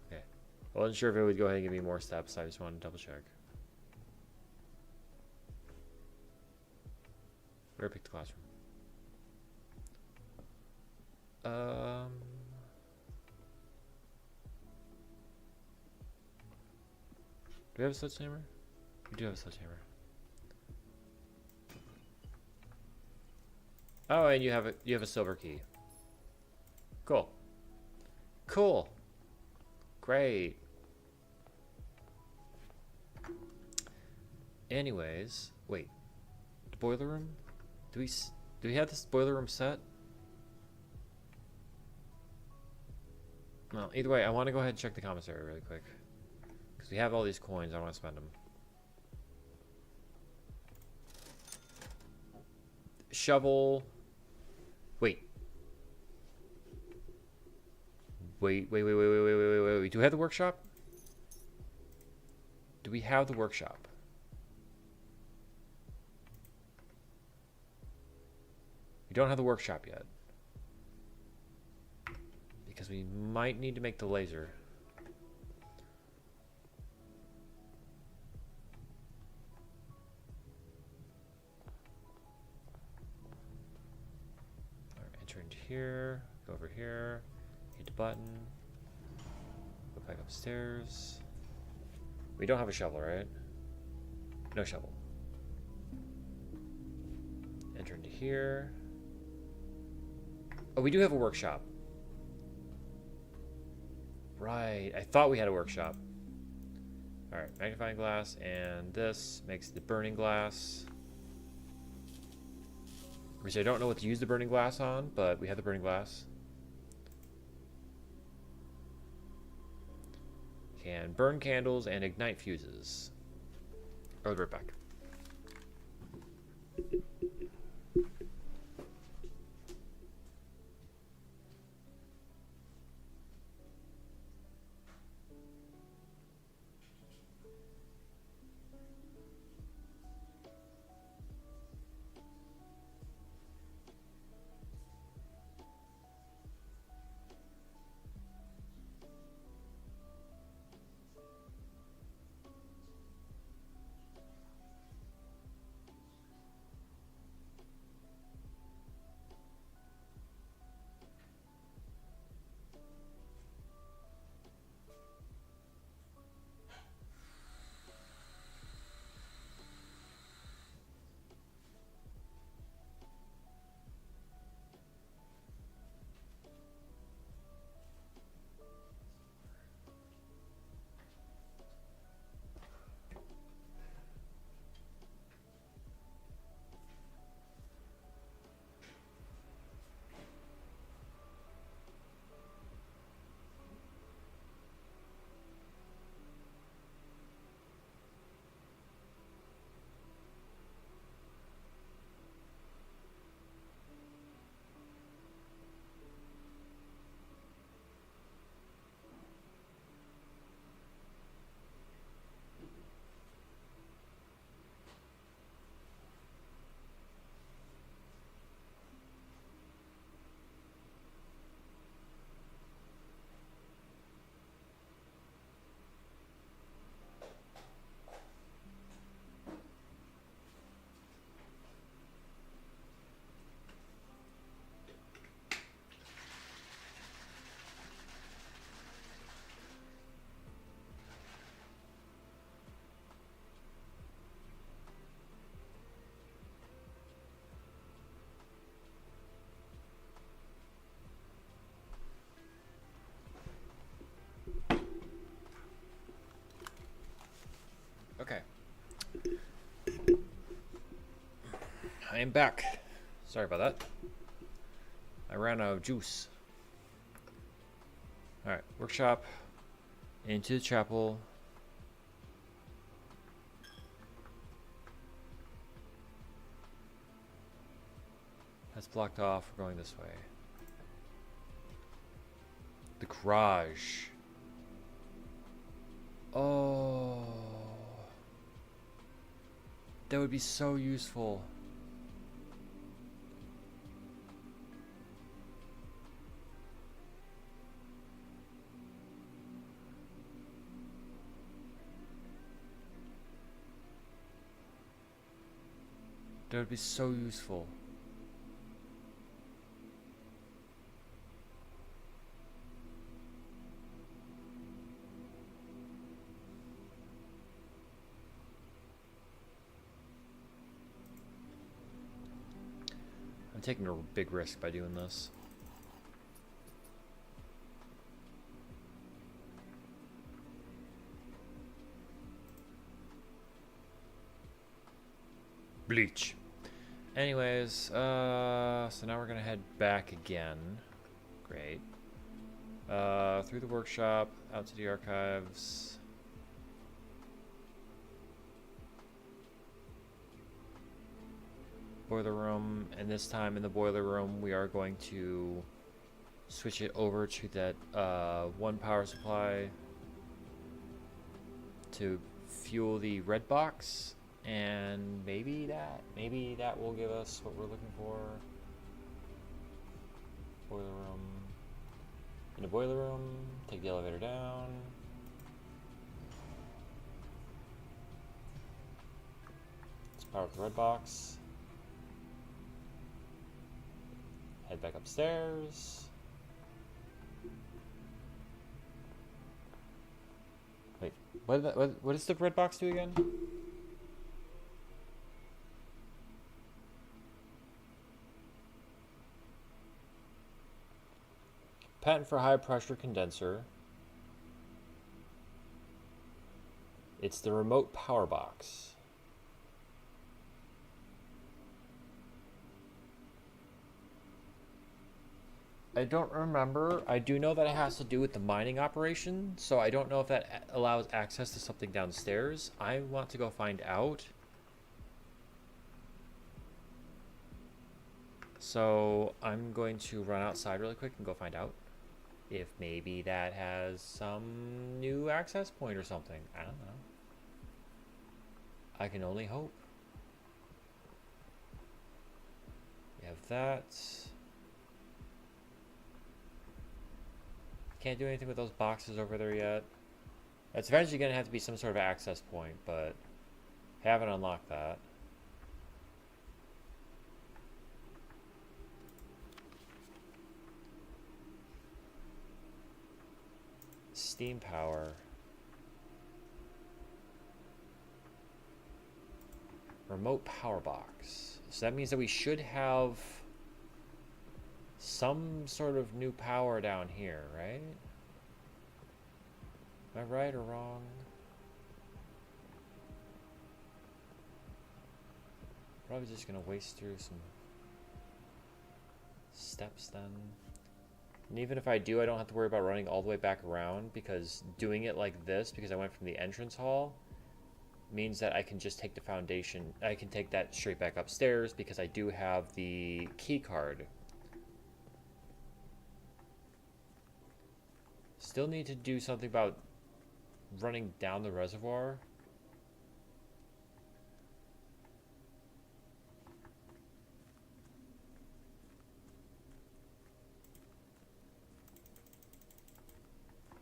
Okay. I wasn't sure if it would go ahead and give me more steps. I just wanted to double check. Where pick the classroom? Do we have a sledgehammer? We do have a sledgehammer. Oh, and you have a silver key. Cool. Cool. Great. Anyways, wait. The boiler room? Do we have this boiler room set? Well, either way, I want to go ahead and check the commissary really quick. Because we have all these coins, I want to spend them. shovel. Wait. Wait. Do we have the workshop? Do we have the workshop? We don't have the workshop yet. Because we might need to make the laser. Alright, enter into here. Go over here. Hit the button. Go back upstairs. We don't have a shovel, right? No shovel. Enter into here. Oh, we do have a workshop. Right, I thought we had a workshop. Alright, magnifying glass, and this makes the burning glass. Which I don't know what to use the burning glass on, but we have the burning glass. Can burn candles and ignite fuses. I'll be right back. Okay. I am back. Sorry about that. I ran out of juice. Alright, workshop. Into the chapel. That's blocked off. We're going this way. The garage. Oh. That would be so useful. That would be so useful. I'm taking a big risk by doing this. Bleach. Anyways, so now we're gonna head back again. Great. Through the workshop, out to the archives. boiler room, and this time in the boiler room we are going to switch it over to that one power supply to fuel the red box, and maybe that will give us what we're looking for. Boiler room. In the boiler room, take the elevator down. Let's power up the red box. Head back upstairs. Wait, what does the red box do again? Patent for high pressure condenser. It's the remote power box. I don't remember. I do know that it has to do with the mining operation, so I don't know if that allows access to something downstairs. I want to go find out. So I'm going to run outside really quick and go find out if maybe that has some new access point or something. I don't know. I can only hope. We have that. Can't do anything with those boxes over there yet. It's eventually going to have to be some sort of access point, but haven't unlocked that. Steam power. Remote power box. So that means that we should have some sort of new power down here, right? Am I right or wrong? Probably just gonna waste through some steps then. And even if I do, I don't have to worry about running all the way back around, because doing it like this, because I went from the entrance hall, means that I can just take the foundation. I can take that straight back upstairs because I do have the key card. Still need to do something about running down the reservoir.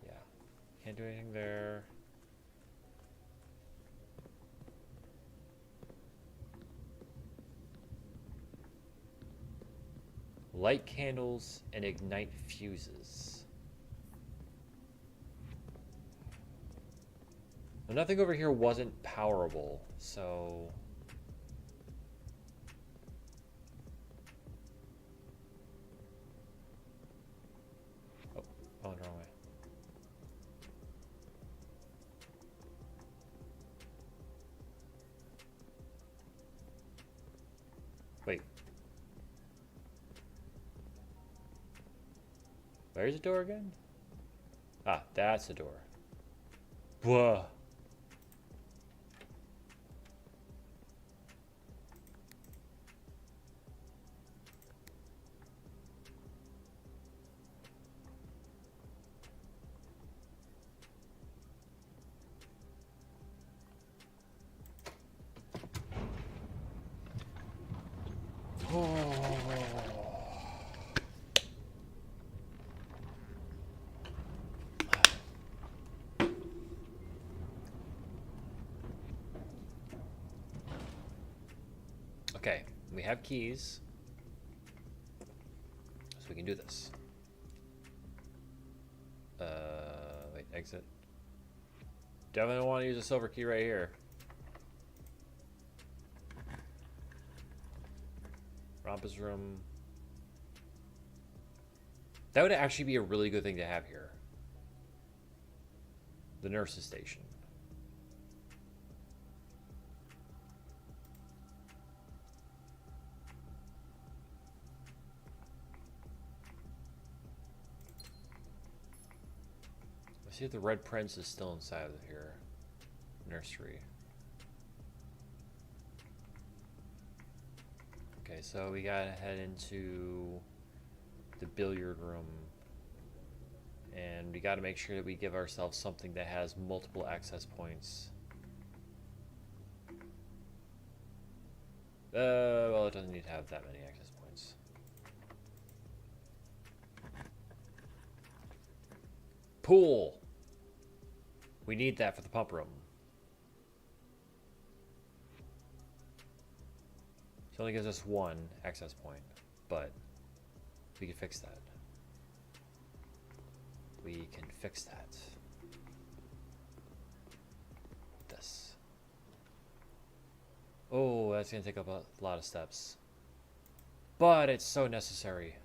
Yeah, can't do anything there. Light candles and ignite fuses. Well, nothing over here wasn't powerable, so... Oh, I went the wrong way. Wait. Where's the door again? Ah, that's the door. Whoa. Okay, we have keys, so we can do this. Wait, exit. Definitely want to use a silver key right here. Rompa's room. That would actually be a really good thing to have here. The nurse's station. Let's see if the Red Prince is still inside of here. Nursery. Okay. Okay, so we gotta head into the billiard room. And we gotta make sure that we give ourselves something that has multiple access points. Well, it doesn't need to have that many access points. Pool! We need that for the pump room. It only gives us one access point, but we can fix that. We can fix that. This. Oh, that's gonna take up a lot of steps. But it's so necessary.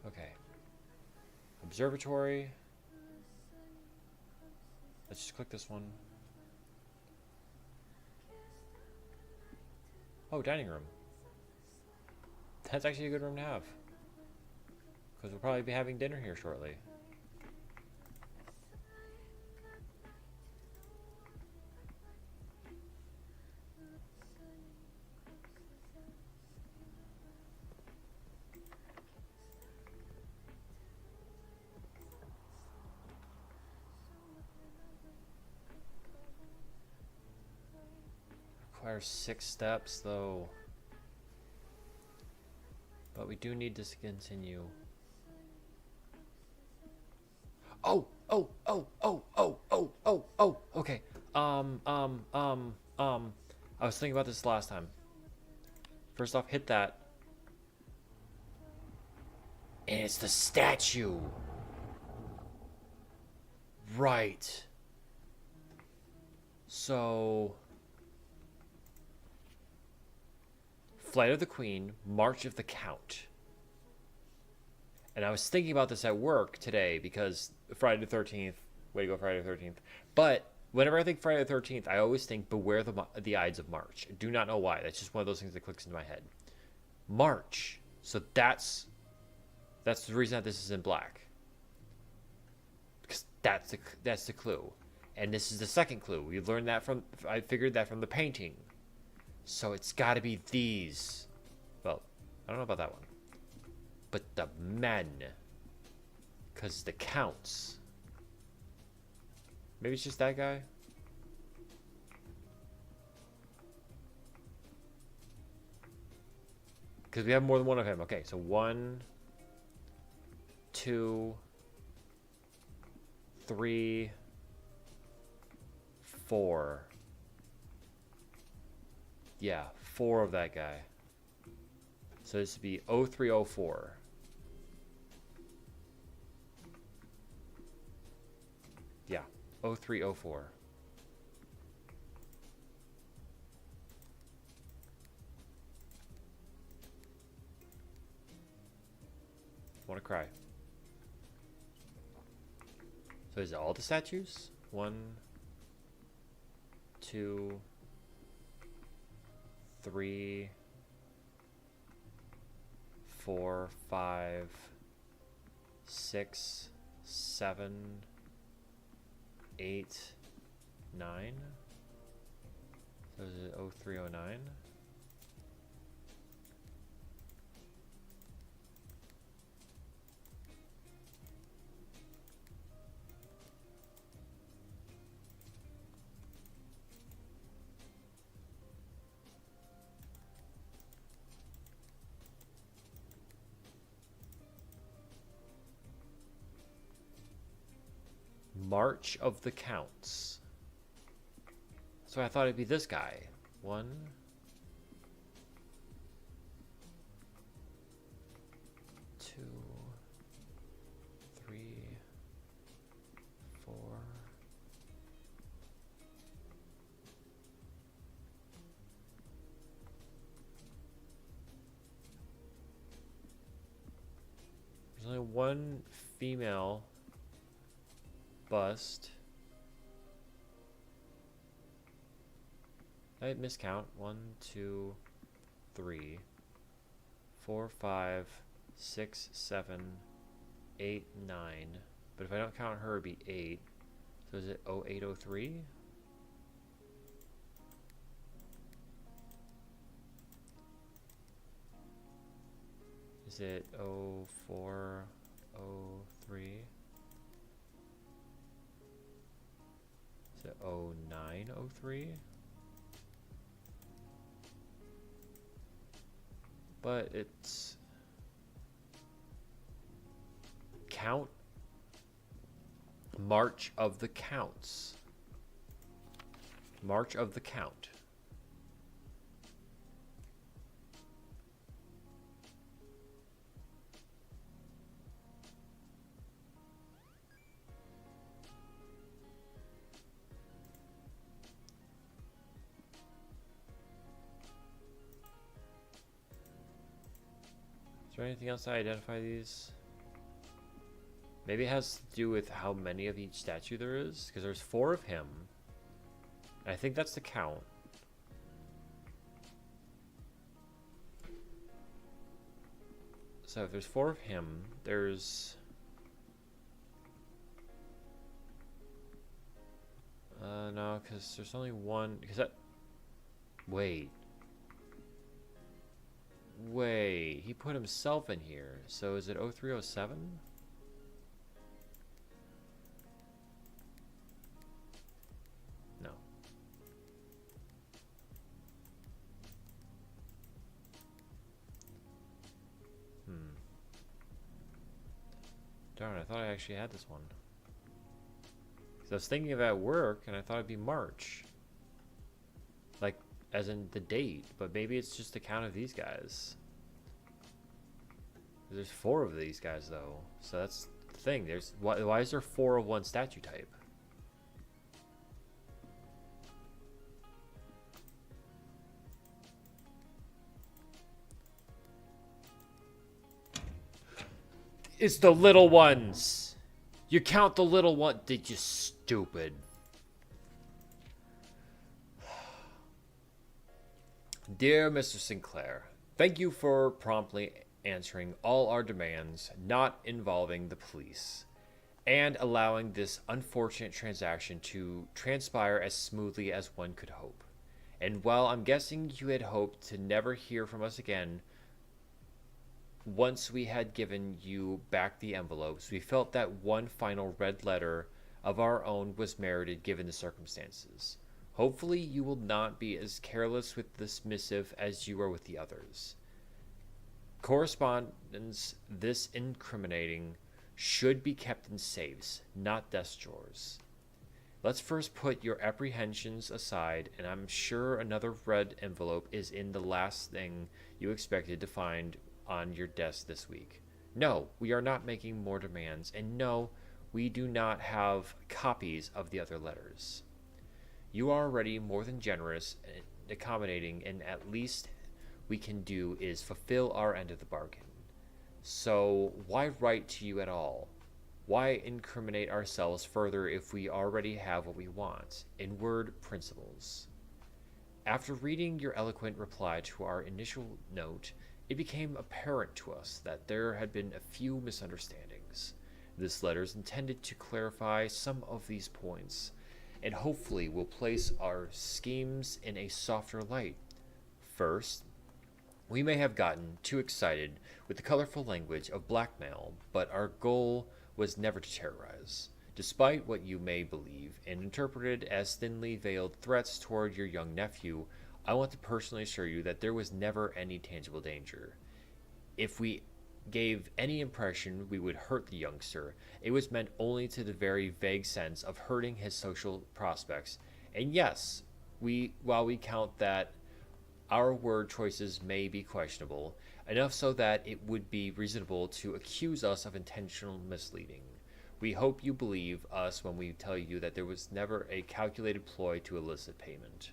Okay. Observatory. Let's just click this one. Oh, dining room. That's actually a good room to have. Because we'll probably be having dinner here shortly. Requires 6 steps though. But we do need to continue. Oh, okay. I was thinking about this last time. First off, hit that. And it's the statue. Right. So, Flight of the Queen, March of the Count. And I was thinking about this at work today because Friday the 13th, way to go Friday the 13th. But whenever I think Friday the 13th, I always think Beware the Ides of March. I do not know why. That's just one of those things that clicks into my head. March. So that's the reason that this is in black. Because that's the clue. And this is the second clue. We learned that I figured that from the painting. So it's got to be these. Well, I don't know about that one. But the men. Because the counts. Maybe it's just that guy? Because we have more than one of him. Okay, so 1, 2, 3, 4. Yeah, 4 of that guy. So this would be 0304. Yeah, 0304. Want to cry. So is it all the statues? 1, 2, 3, 4, 5, 6, 7, 8, 9. So is it 0309? March of the Counts. So I thought it'd be this guy. 1, 2, 3, 4. There's only one female bust. I miscount. 1, 2, 3, 4, 5, 6, 7, 8, 9. But if I don't count her, it'd be 8. So is it 0803? Is it 0403? Is it 0903? But it's count March of the Counts. March of the Count. Is there anything else to identify these? Maybe it has to do with how many of each statue there is, because there's 4 of him. I think that's the count. So if there's 4 of him, there's... no, because there's only one... Because that... Wait. Wait, he put himself in here. So is it 0307? No. Darn, I thought I actually had this one. 'Cause I was thinking of at work, and I thought it'd be March. Like, as in the date, but maybe it's just the count of these guys. There's 4 of these guys, though. So that's the thing. There's why is there 4 of one statue type? It's the little ones. You count the little one. Did you stupid? Dear Mr. Sinclair, thank you for promptly answering all our demands not involving the police and allowing this unfortunate transaction to transpire as smoothly as one could hope. And while I'm guessing you had hoped to never hear from us again, once we had given you back the envelopes, we felt that one final red letter of our own was merited given the circumstances. Hopefully you will not be as careless with this missive as you are with the others. Correspondence this incriminating should be kept in safes, not desk drawers. Let's first put your apprehensions aside, and I'm sure another red envelope is in the last thing you expected to find on your desk this week. No, we are not making more demands, and no, we do not have copies of the other letters. You are already more than generous and accommodating, and at least we can do is fulfill our end of the bargain. So why write to you at all? Why incriminate ourselves further if we already have what we want? In word, principles. After reading your eloquent reply to our initial note, it became apparent to us that there had been a few misunderstandings. This letter is intended to clarify some of these points, and hopefully will place our schemes in a softer light. First, we may have gotten too excited with the colorful language of blackmail, but our goal was never to terrorize. Despite what you may believe and interpreted as thinly veiled threats toward your young nephew, I want to personally assure you that there was never any tangible danger. If we gave any impression we would hurt the youngster, it was meant only to the very vague sense of hurting his social prospects. And yes, while we count that our word choices may be questionable, enough so that it would be reasonable to accuse us of intentional misleading. We hope you believe us when we tell you that there was never a calculated ploy to elicit payment.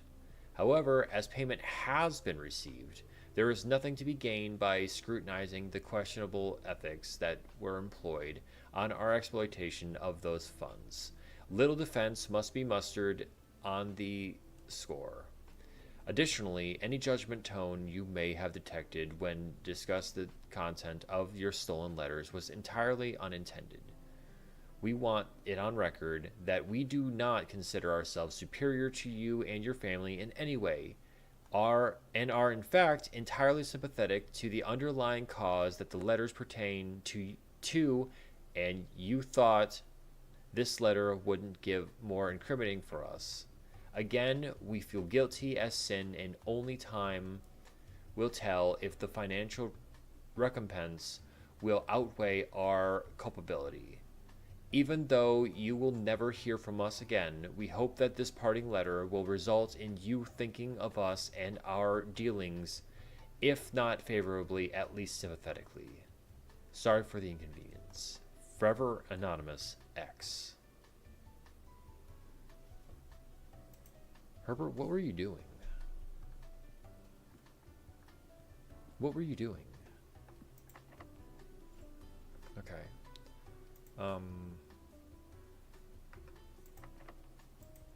However, as payment has been received, there is nothing to be gained by scrutinizing the questionable ethics that were employed on our exploitation of those funds. Little defense must be mustered on the score. Additionally, any judgment tone you may have detected when discussed the content of your stolen letters was entirely unintended. We want it on record that we do not consider ourselves superior to you and your family in any way, are in fact entirely sympathetic to the underlying cause that the letters pertain to, and you thought this letter wouldn't give more incriminating for us. Again, we feel guilty as sin, and only time will tell if the financial recompense will outweigh our culpability. Even though you will never hear from us again, we hope that this parting letter will result in you thinking of us and our dealings, if not favorably, at least sympathetically. Sorry for the inconvenience. Forever Anonymous X. Herbert, what were you doing? What were you doing? Okay.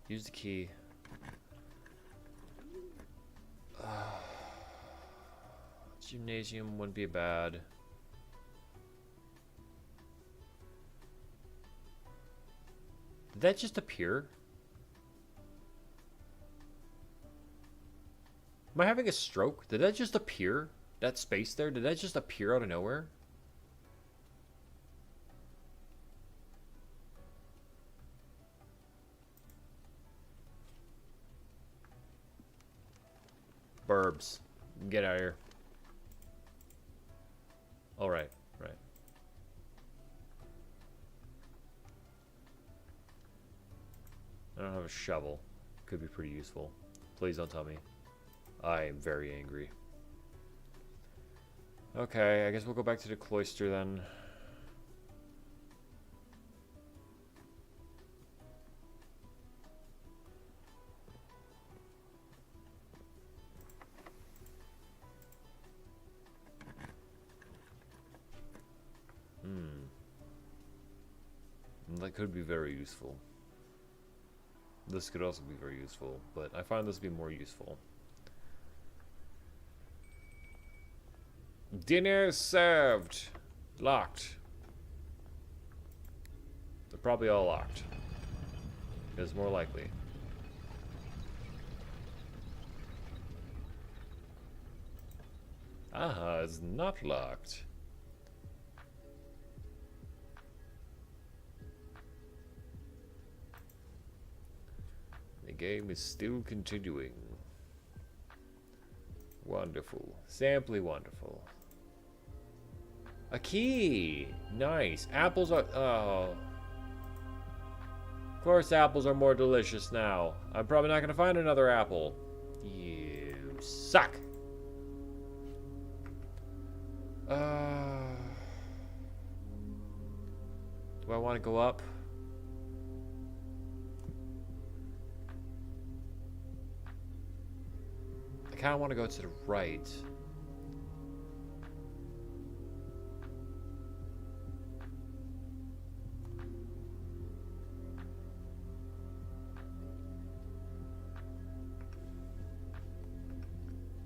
Use the key. Gymnasium wouldn't be bad. Did that just appear? Am I having a stroke? Did that just appear? That space there? Did that just appear out of nowhere? Burbs. Get out of here. All right, right. I don't have a shovel. Could be pretty useful. Please don't tell me. I am very angry. Okay, I guess we'll go back to the cloister then. That could be very useful. This could also be very useful, but I find this to be more useful. Dinner served. Locked. They're probably all locked. It's more likely. Aha, it's not locked. The game is still continuing. Wonderful. Simply wonderful. A key! Nice. Apples are... Oh. Of course apples are more delicious now. I'm probably not going to find another apple. You suck. Do I want to go up? I kind of want to go to the right.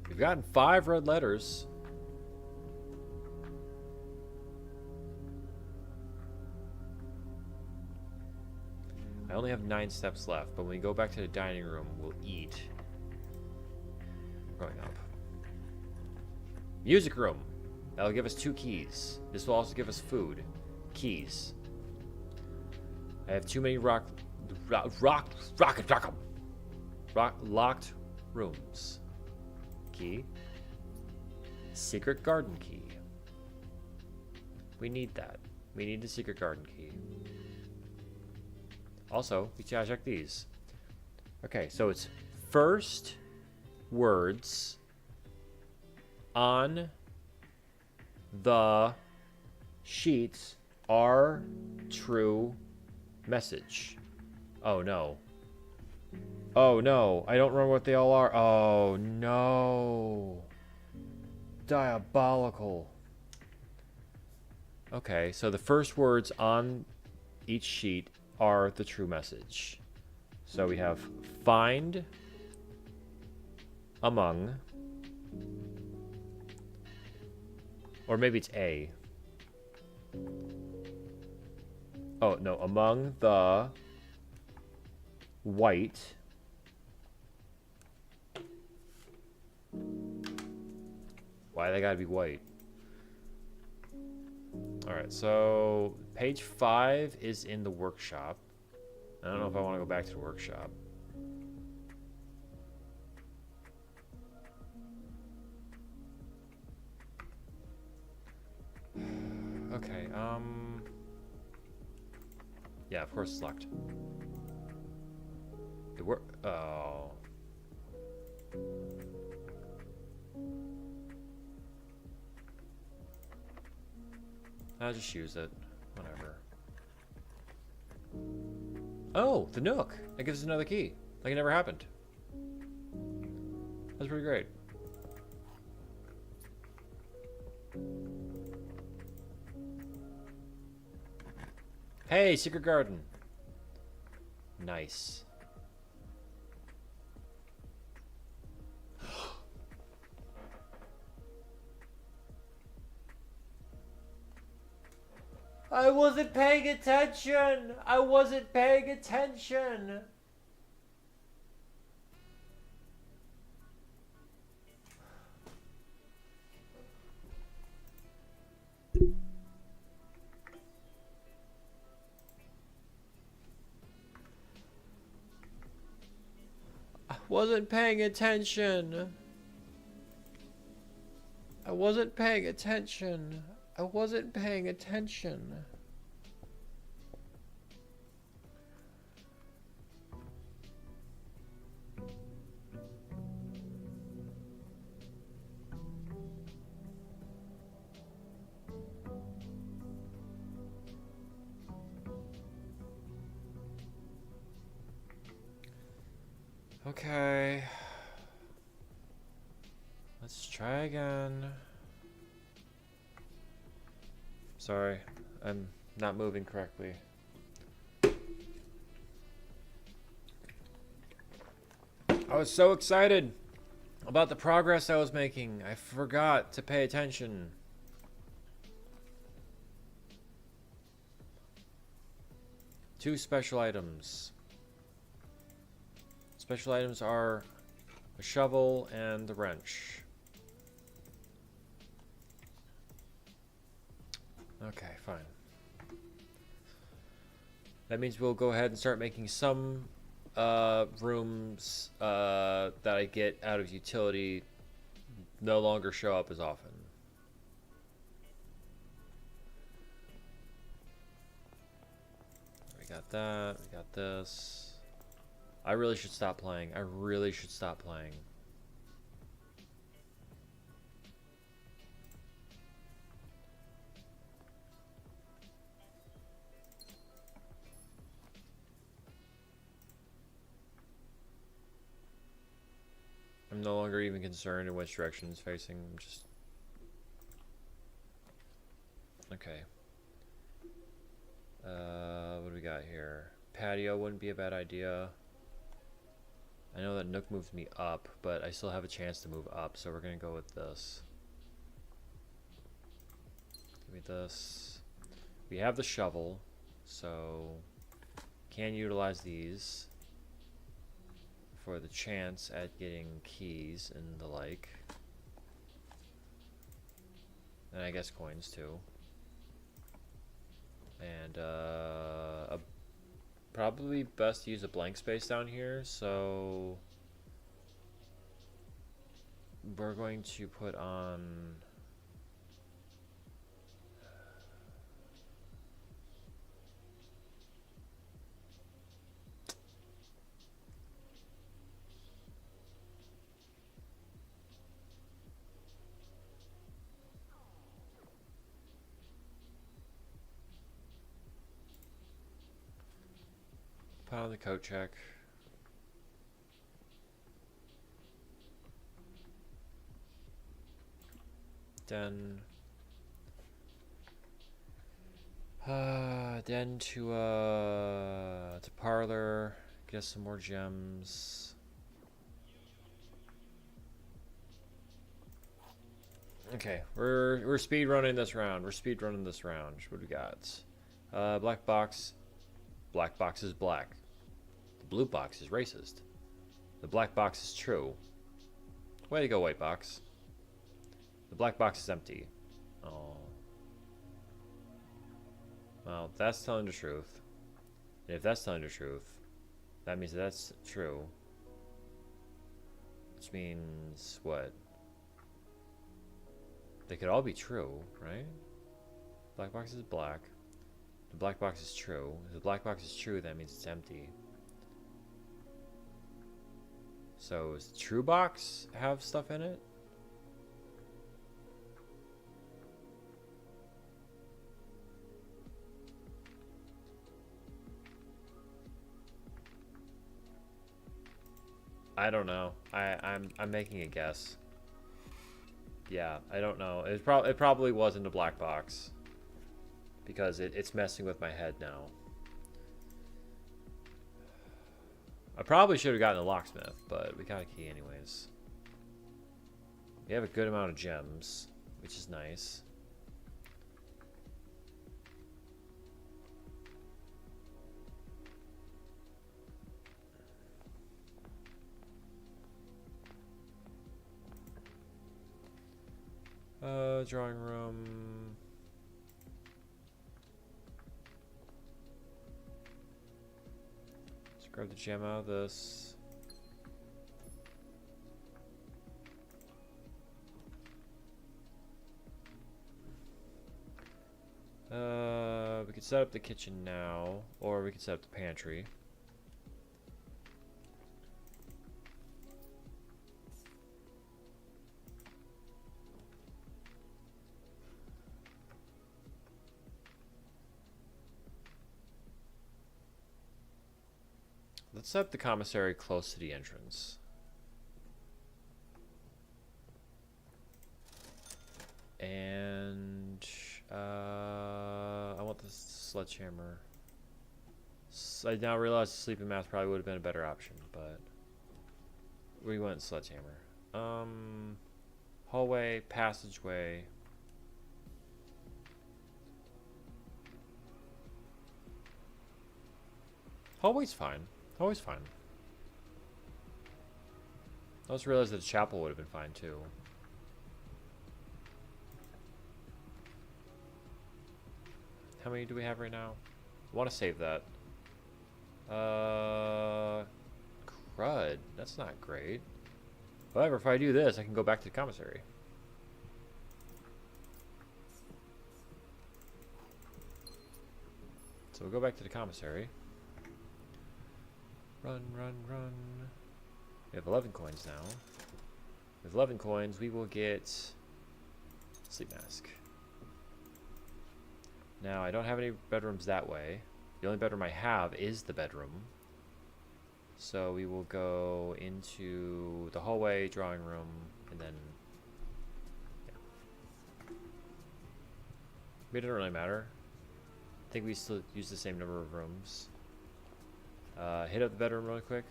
We've gotten 5 red letters. I only have 9 steps left, but when we go back to the dining room, we'll eat. We're going up. Music room. That'll give us 2 keys. This will also give us food. Keys. I have too many locked rooms. Key. Secret garden key. We need that. We need the secret garden key. Also, we gotta check these. Okay, so it's first words on the sheets are true message. Oh no. Oh no, I don't remember what they all are. Oh no. Diabolical. Okay, so the first words on each sheet are the true message. So we have find, among, or maybe it's A. Oh, no. Among the white. Why they gotta be white? Alright, so page 5 is in the workshop. I don't know if I want to go back to the workshop. Okay, yeah, of course it's locked. It worked. Oh. I'll just use it. Whatever. Oh, the Nook! That gives us another key. Like it never happened. That's pretty great. Hey, secret garden. Nice. I wasn't paying attention. I wasn't paying attention. I wasn't paying attention. I wasn't paying attention. I wasn't paying attention. Okay. Let's try again. Sorry, I'm not moving correctly. I was so excited about the progress I was making. I forgot to pay attention. Two special items. Special items are a shovel and the wrench. Okay, fine. That means we'll go ahead and start making some rooms that I get out of utility no longer show up as often. We got that, we got this. I really should stop playing. I really should stop playing. I'm no longer even concerned in which direction it's facing. I'm just... Okay. What do we got here? Patio wouldn't be a bad idea. I know that Nook moved me up, but I still have a chance to move up, so we're gonna go with this. Give me this. We have the shovel, so can utilize these for the chance at getting keys and the like. And I guess coins too. And probably best to use a blank space down here, so we're going to put on the coat check. Then to parlor, get us some more gems. Okay, we're speed running this round. We're speed running this round. What do we got? Black box. Black box is black. The blue box is racist. The black box is true. Way to go, white box. The black box is empty. Oh. Well, that's telling the truth. And if that's telling the truth, that means that's true. Which means what? They could all be true, right? Black box is black. The black box is true. If the black box is true, that means it's empty. So does the true box have stuff in it? I don't know. I'm making a guess. Yeah, I don't know. It probably wasn't a black box because it's messing with my head now. I probably should have gotten a locksmith, but we got a key anyways. We have a good amount of gems, which is nice. Drawing room. Let's grab the gem out of this. We could set up the kitchen now, or we could set up the pantry. Let's set up the commissary close to the entrance. And I want the sledgehammer. I now realize the sleeping mask probably would have been a better option, but we went sledgehammer. Hallway, passageway. Hallway's fine. Hallway's fine. I just realized that the chapel would have been fine too. How many do we have right now? I want to save that. Crud. That's not great. However, if I do this, I can go back to the commissary. So we'll go back to the commissary. Run, run, run. We have 11 coins now. With 11 coins, we will get sleep mask. Now, I don't have any bedrooms that way. The only bedroom I have is the bedroom. So we will go into the hallway, drawing room, and then... yeah. It doesn't really matter. I think we still use the same number of rooms. Hit up the bedroom really quick.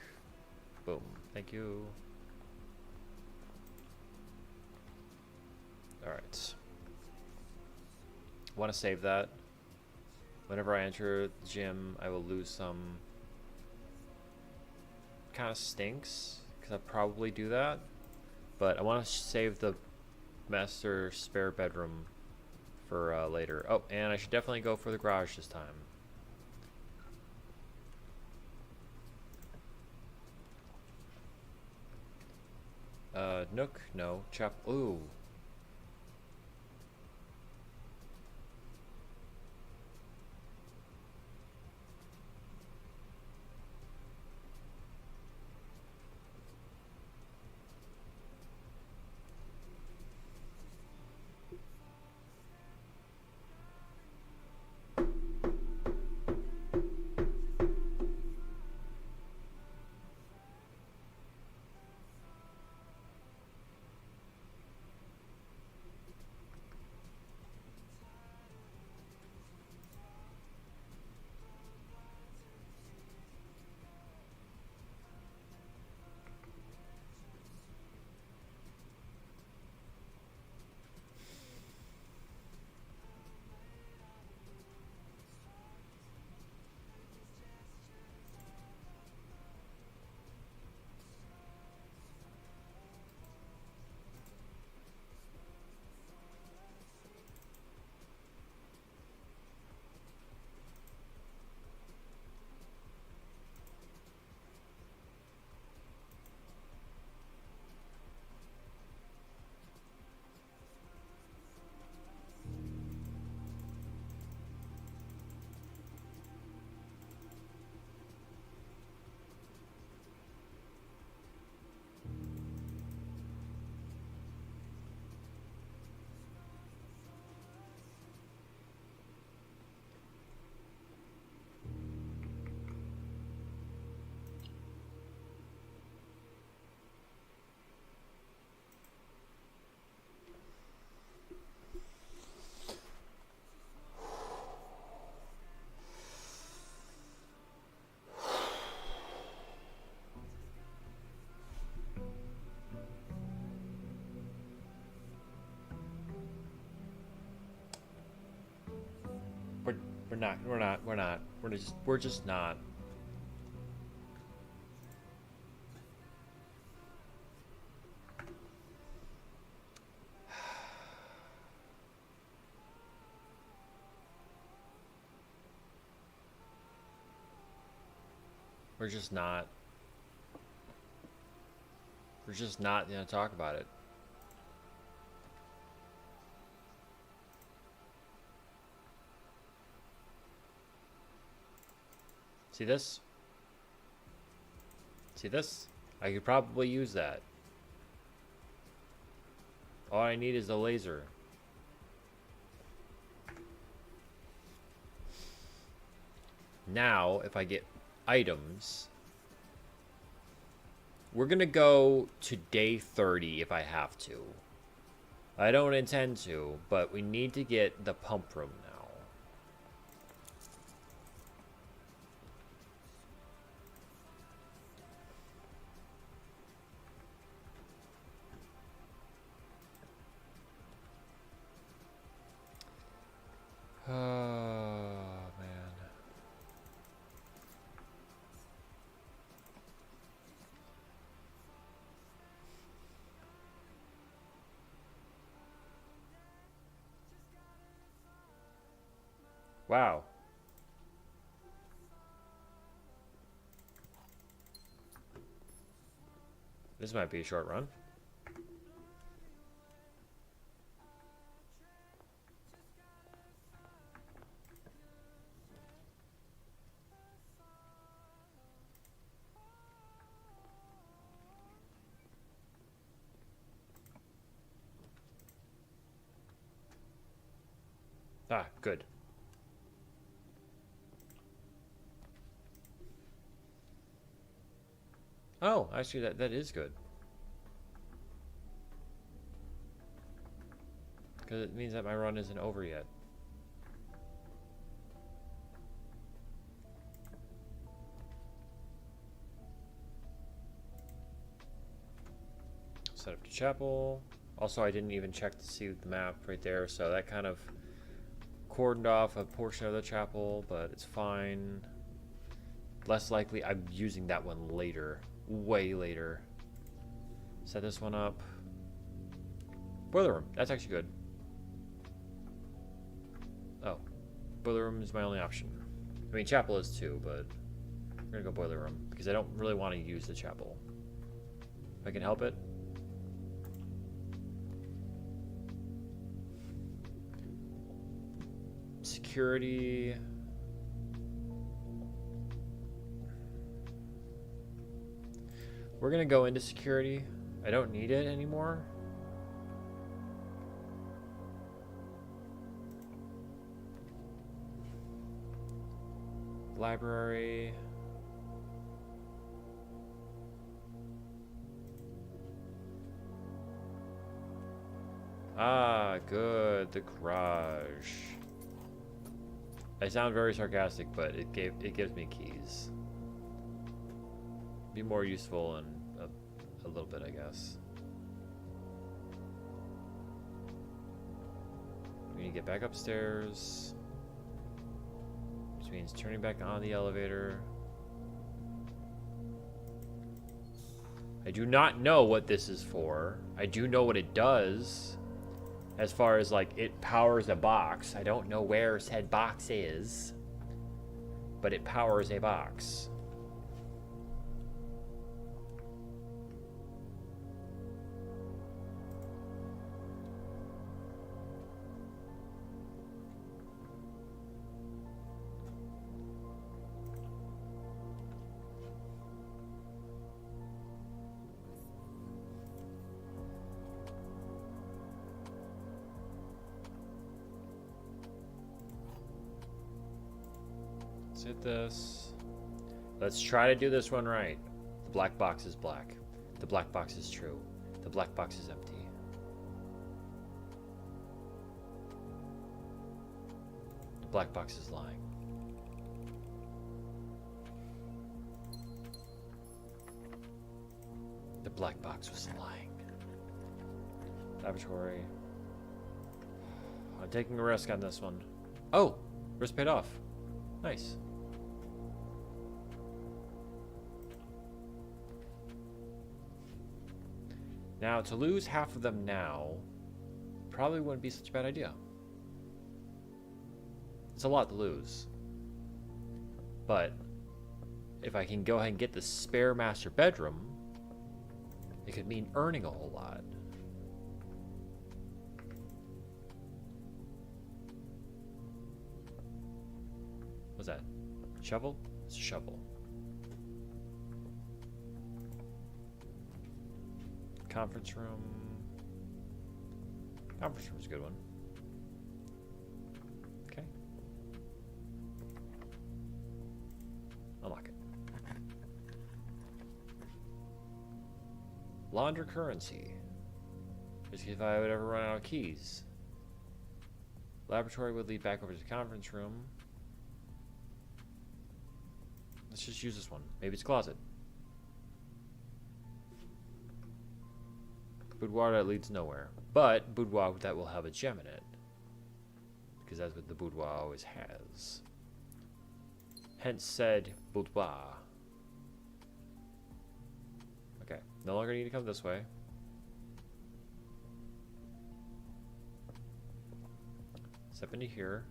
Boom. Thank you. Alright. Want to save that. Whenever I enter the gym, I will lose some. Kind of stinks, because I probably do that. But I want to save the master spare bedroom for later. Oh, and I should definitely go for the garage this time. Nook? No. Chap. Ooh. We're not. We're just not. We're just not. We're just not gonna talk about it. See this? See this? I could probably use that. All I need is a laser. Now, if I get items, we're gonna go to day 30 if I have to. I don't intend to, but we need to get the pump room now. Oh, man. Wow. This might be a short run. Ah, good. Oh, actually, that is good. Because it means that my run isn't over yet. Set up the chapel. Also, I didn't even check to see the map right there, so that kind of cordoned off a portion of the chapel, but it's fine. Less likely I'm using that one later. Way later. Set this one up. Boiler room. That's actually good. Oh. Boiler room is my only option. I mean, chapel is too, but I'm gonna go boiler room because I don't really want to use the chapel. If I can help it. Security. We're gonna go into security. I don't need it anymore. Library. Ah, good. The garage. I sound very sarcastic, but it gives me keys. Be more useful in a little bit, I guess. We need to get back upstairs, which means turning back on the elevator. I do not know what this is for. I do know what it does. As far as like it powers a box. I don't know where said box is, but it powers a box. Let's hit this. Let's try to do this one right. The black box is black. The black box is true. The black box is empty. The black box is lying. The black box was lying. Laboratory. I'm taking a risk on this one. Oh! Risk paid off. Nice. Now, to lose half of them now probably wouldn't be such a bad idea. It's a lot to lose. But if I can go ahead and get the spare master bedroom, it could mean earning a whole lot. What's that? Shovel? It's a shovel. Conference room. Conference room is a good one. Okay. Unlock it. Launder currency. Just if I would ever run out of keys. Laboratory would lead back over to the conference room. Let's just use this one. Maybe it's closet. Boudoir that leads nowhere. But boudoir that will have a gem in it. Because that's what the boudoir always has. Hence said boudoir. Okay. No longer need to come this way. Step into here.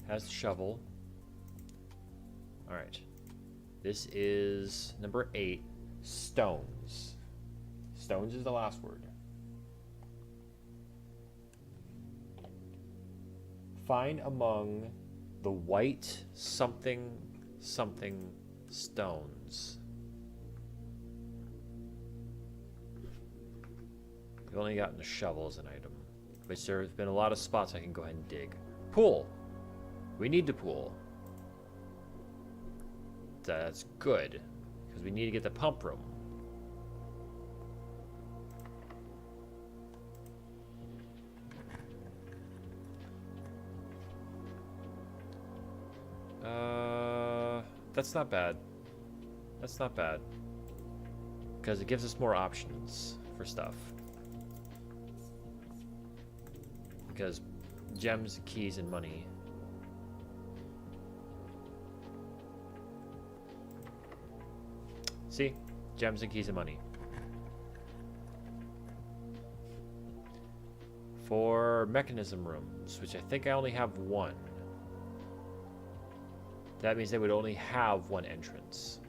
Has the shovel. Alright. This is number 8. Stones. Stones is the last word. Find among the white something something stones. We've only gotten a shovel as an item, which there have been a lot of spots I can go ahead and dig. Pool. We need the pool. That's good. Because we need to get the pump room. That's not bad. That's not bad. Because it gives us more options for stuff. Because gems, keys, and money. See? Gems and keys and money. For mechanism rooms, which I think I only have one. That means they would only have one entrance.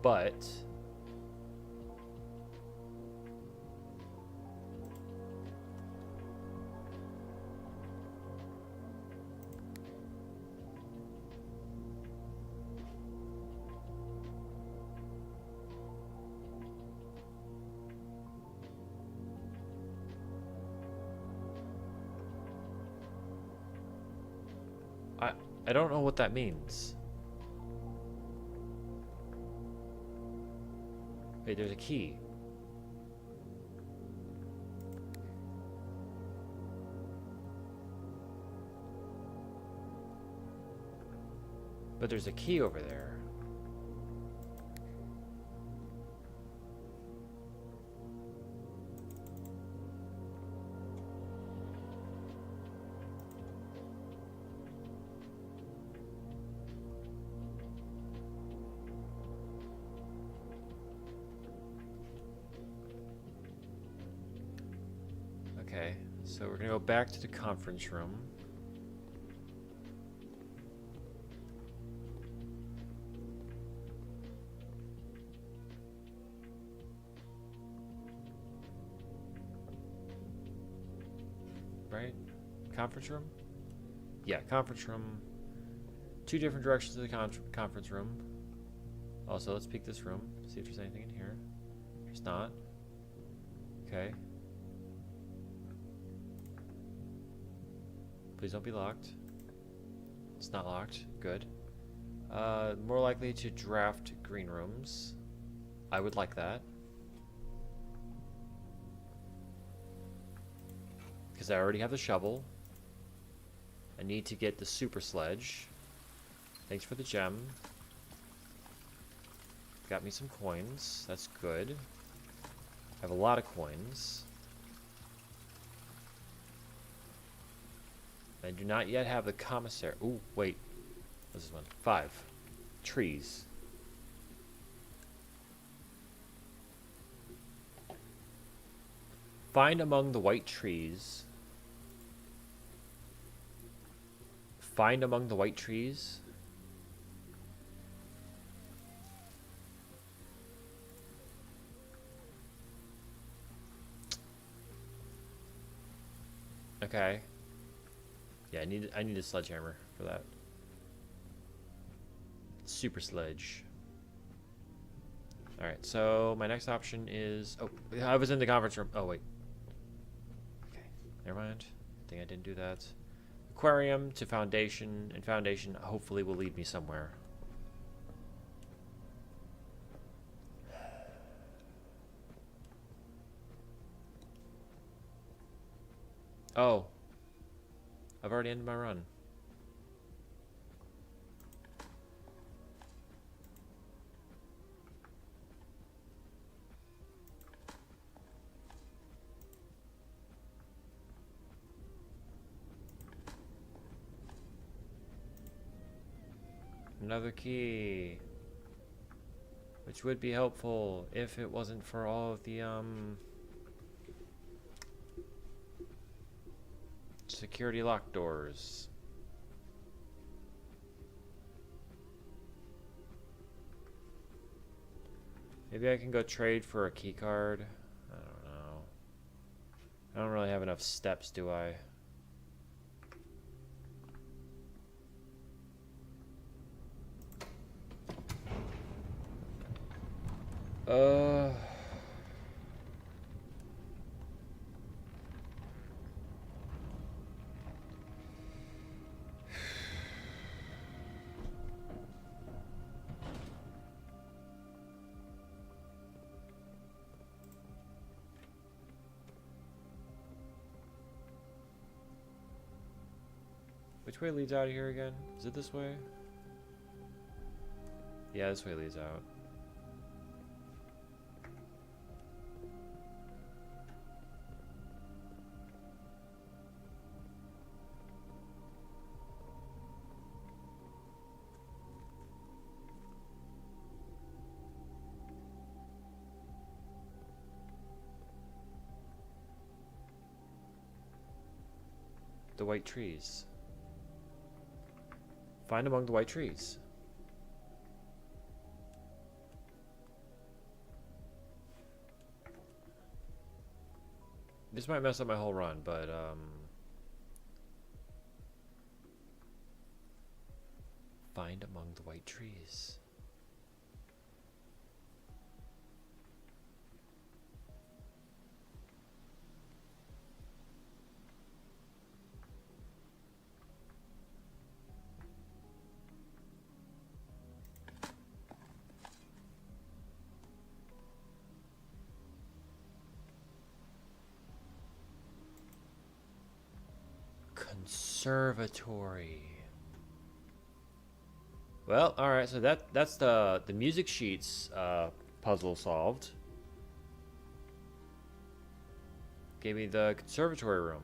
But I don't know what that means. Wait, there's a key. But there's a key over there. Okay, so we're gonna go back to the conference room. Right? Conference room? Yeah, conference room. 2 different directions to the conference room. Also, let's peek this room, see if there's anything in here. There's not. Okay. Please don't be locked. It's not locked. Good. More likely to draft green rooms. I would like that. Because I already have the shovel. I need to get the super sledge. Thanks for the gem. Got me some coins. That's good. I have a lot of coins. I do not yet have the commissary. Ooh, wait. What's this one? 5. Trees. Find among the white trees. Find among the white trees. Okay. Yeah, I need a sledgehammer for that. Super sledge. Alright, so my next option is... Oh, I was in the conference room. Oh, wait. Okay, never mind. I think I didn't do that. Aquarium to foundation, and foundation hopefully will lead me somewhere. Oh. I've already ended my run. Another key. Which would be helpful if it wasn't for all of the, security lock doors. Maybe I can go trade for a key card. I don't know. I don't really have enough steps, do I? Which way leads out of here again? Is it this way? Yeah, this way leads out. The white trees. Find among the white trees. This might mess up my whole run, but find among the white trees. Conservatory. Well, all right. So that's the music sheets puzzle solved. Gave me the conservatory room,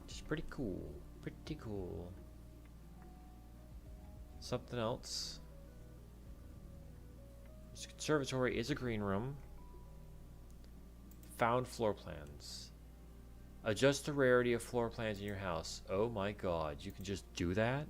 which is pretty cool. Pretty cool. Something else. This conservatory is a green room. Found floor plans. Adjust the rarity of floor plans in your house. Oh my god, you can just do that?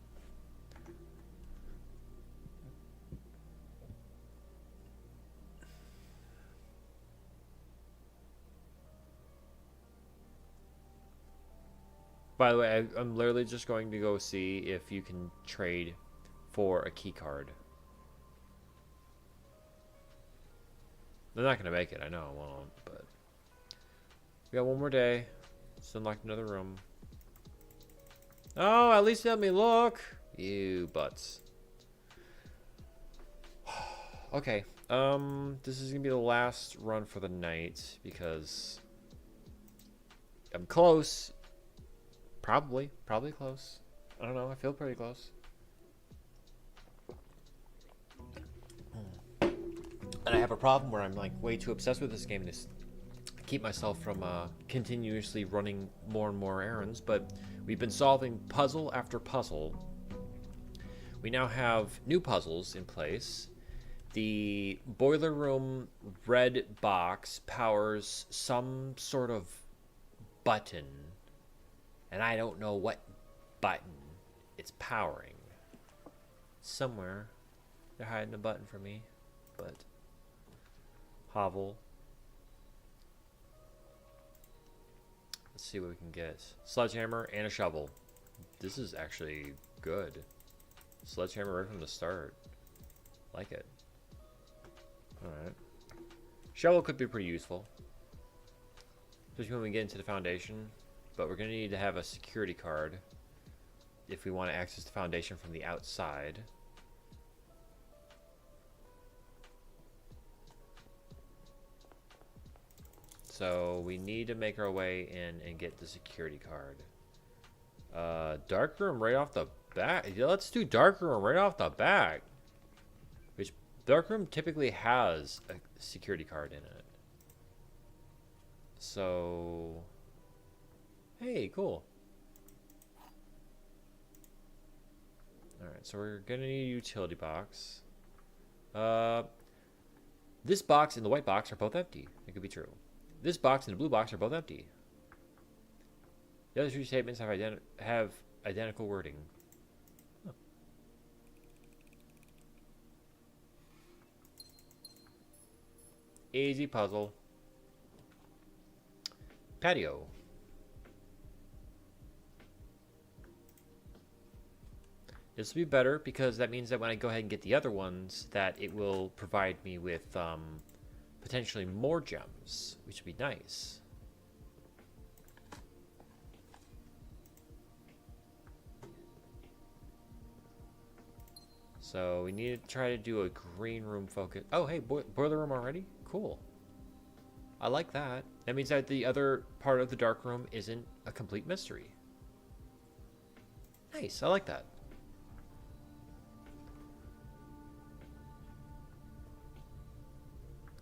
By the way, I'm literally just going to go see if you can trade for a key card. They're not going to make it, I know I won't, but... We got one more day. Just unlocked another room. Oh, at least let me look. You butts. Okay. This is gonna be the last run for the night because I'm close. Probably close. I don't know. I feel pretty close. And I have a problem where I'm like way too obsessed with this game. This keep myself from continuously running more and more errands, but we've been solving puzzle after puzzle. We now have new puzzles in place. The boiler room red box powers some sort of button, and I don't know what button it's powering. Somewhere they're hiding a button for me, but hovel. Let's see what we can get. Sledgehammer and a shovel. This is actually good. Sledgehammer right from the start. Like it. Alright. Shovel could be pretty useful, especially when we get into the foundation. But we're going to need to have a security card if we want to access the foundation from the outside. So we need to make our way in and get the security card. Dark room right off the bat. Yeah, let's do dark room right off the bat. Which dark room typically has a security card in it. So, hey, cool. All right, so we're gonna need a utility box. This box and the white box are both empty. It could be true. This box and the blue box are both empty. The other two statements have identical wording. Huh. Easy puzzle. Patio. This will be better because that means that when I go ahead and get the other ones, that it will provide me with potentially more gems, which would be nice. So we need to try to do a green room focus. Oh, hey, boiler room already? Cool. I like that. That means that the other part of the dark room isn't a complete mystery. Nice, I like that.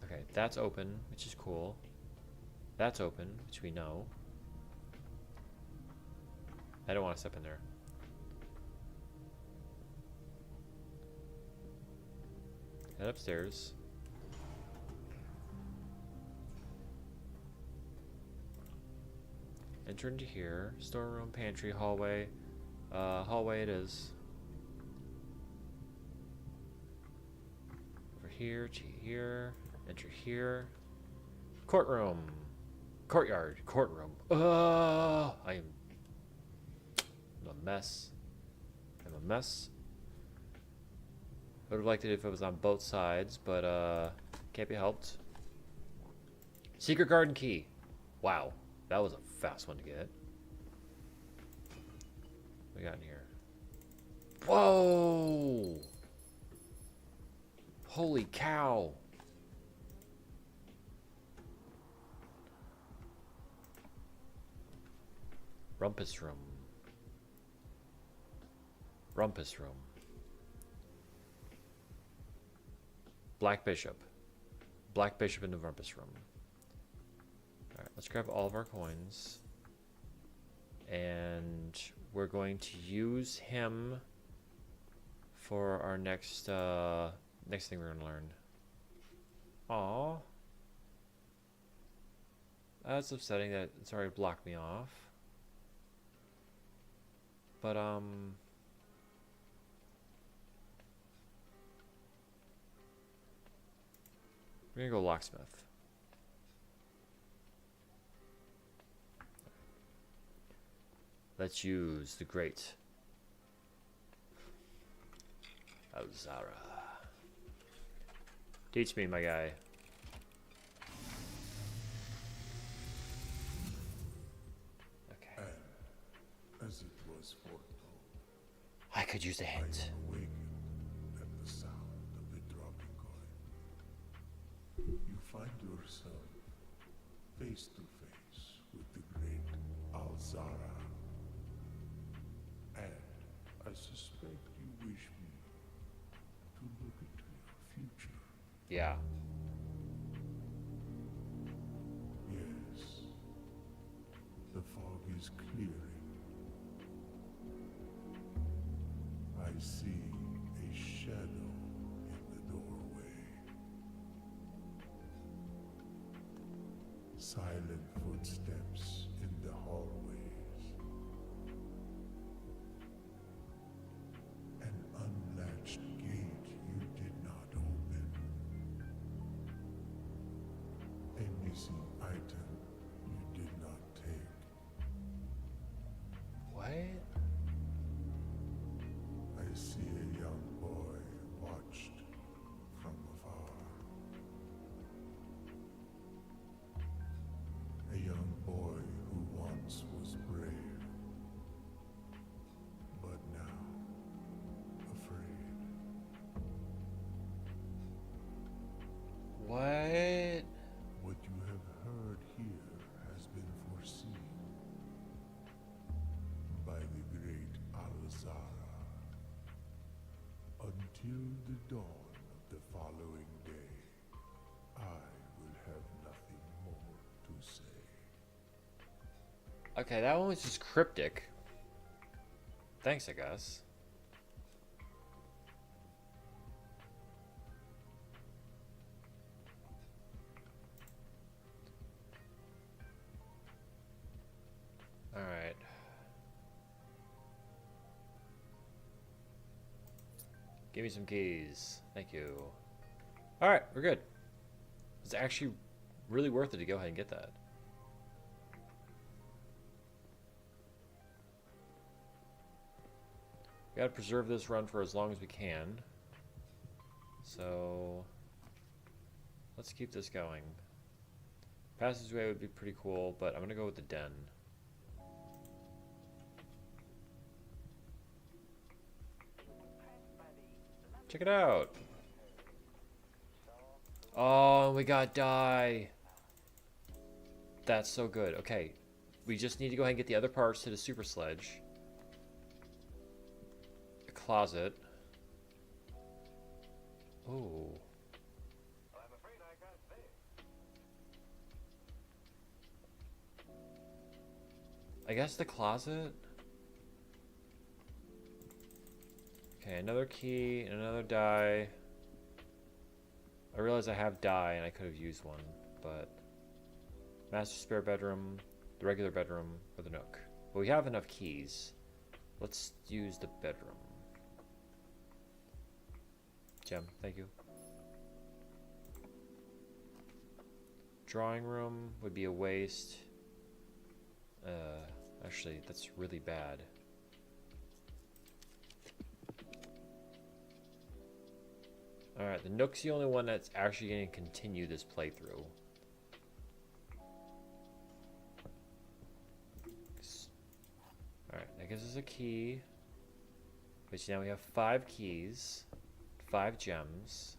Okay, that's open, which is cool. That's open, which we know. I don't want to step in there. Head upstairs. Enter into here. Storeroom, pantry, hallway. Hallway it is. Over here to here. Enter here. Courtroom. Courtyard. Courtroom. I'm a mess. I'm a mess. I would have liked it if it was on both sides, but can't be helped. Secret garden key. Wow. That was a fast one to get. What we got in here? Whoa! Holy cow! Rumpus room. Rumpus room. Black Bishop. Black Bishop in the Rumpus room. Alright, let's grab all of our coins. And we're going to use him for our next next thing we're gonna learn. Aww. That's upsetting that it's already blocked me off. But we're gonna go locksmith. Let's use the great Alzara. Teach me, my guy. Okay. And as it was foretold, I could use a I hint. awakened at the sound of a dropping coin. You find yourself face to face with the great Alzara. And I suspect you wish me to look into your future. Yeah. Yes. The fog is clearing. I see a shadow in the doorway. Silent footsteps in the hallways. An unlatched gate you did not open. A missing item you did not take. What? I see a young boy watched from afar. A young boy who once was brave, but now afraid. What? What you have heard here has been foreseen by the great Alzara. Until the dawn of the following day, I will have nothing more to say. Okay, that one was just cryptic. Thanks, I guess. Alright. Give me some keys. Thank you. Alright, we're good. It's actually really worth it to go ahead and get that. We gotta preserve this run for as long as we can. So let's keep this going. Passageway would be pretty cool, but I'm gonna go with the den. Check it out. Oh, we got dye. That's so good. Okay, we just need to go ahead and get the other parts to the super sledge. A closet. Oh. I guess the closet. Okay, another key and another die. I realize I have dye and I could have used one, but master spare bedroom, the regular bedroom, or the nook. But we have enough keys. Let's use the bedroom. Gem, thank you. Drawing room would be a waste. Actually, that's really bad. Alright, the Nook's the only one that's actually going to continue this playthrough. Alright, that gives us a key. Which now we have 5 keys. 5 gems.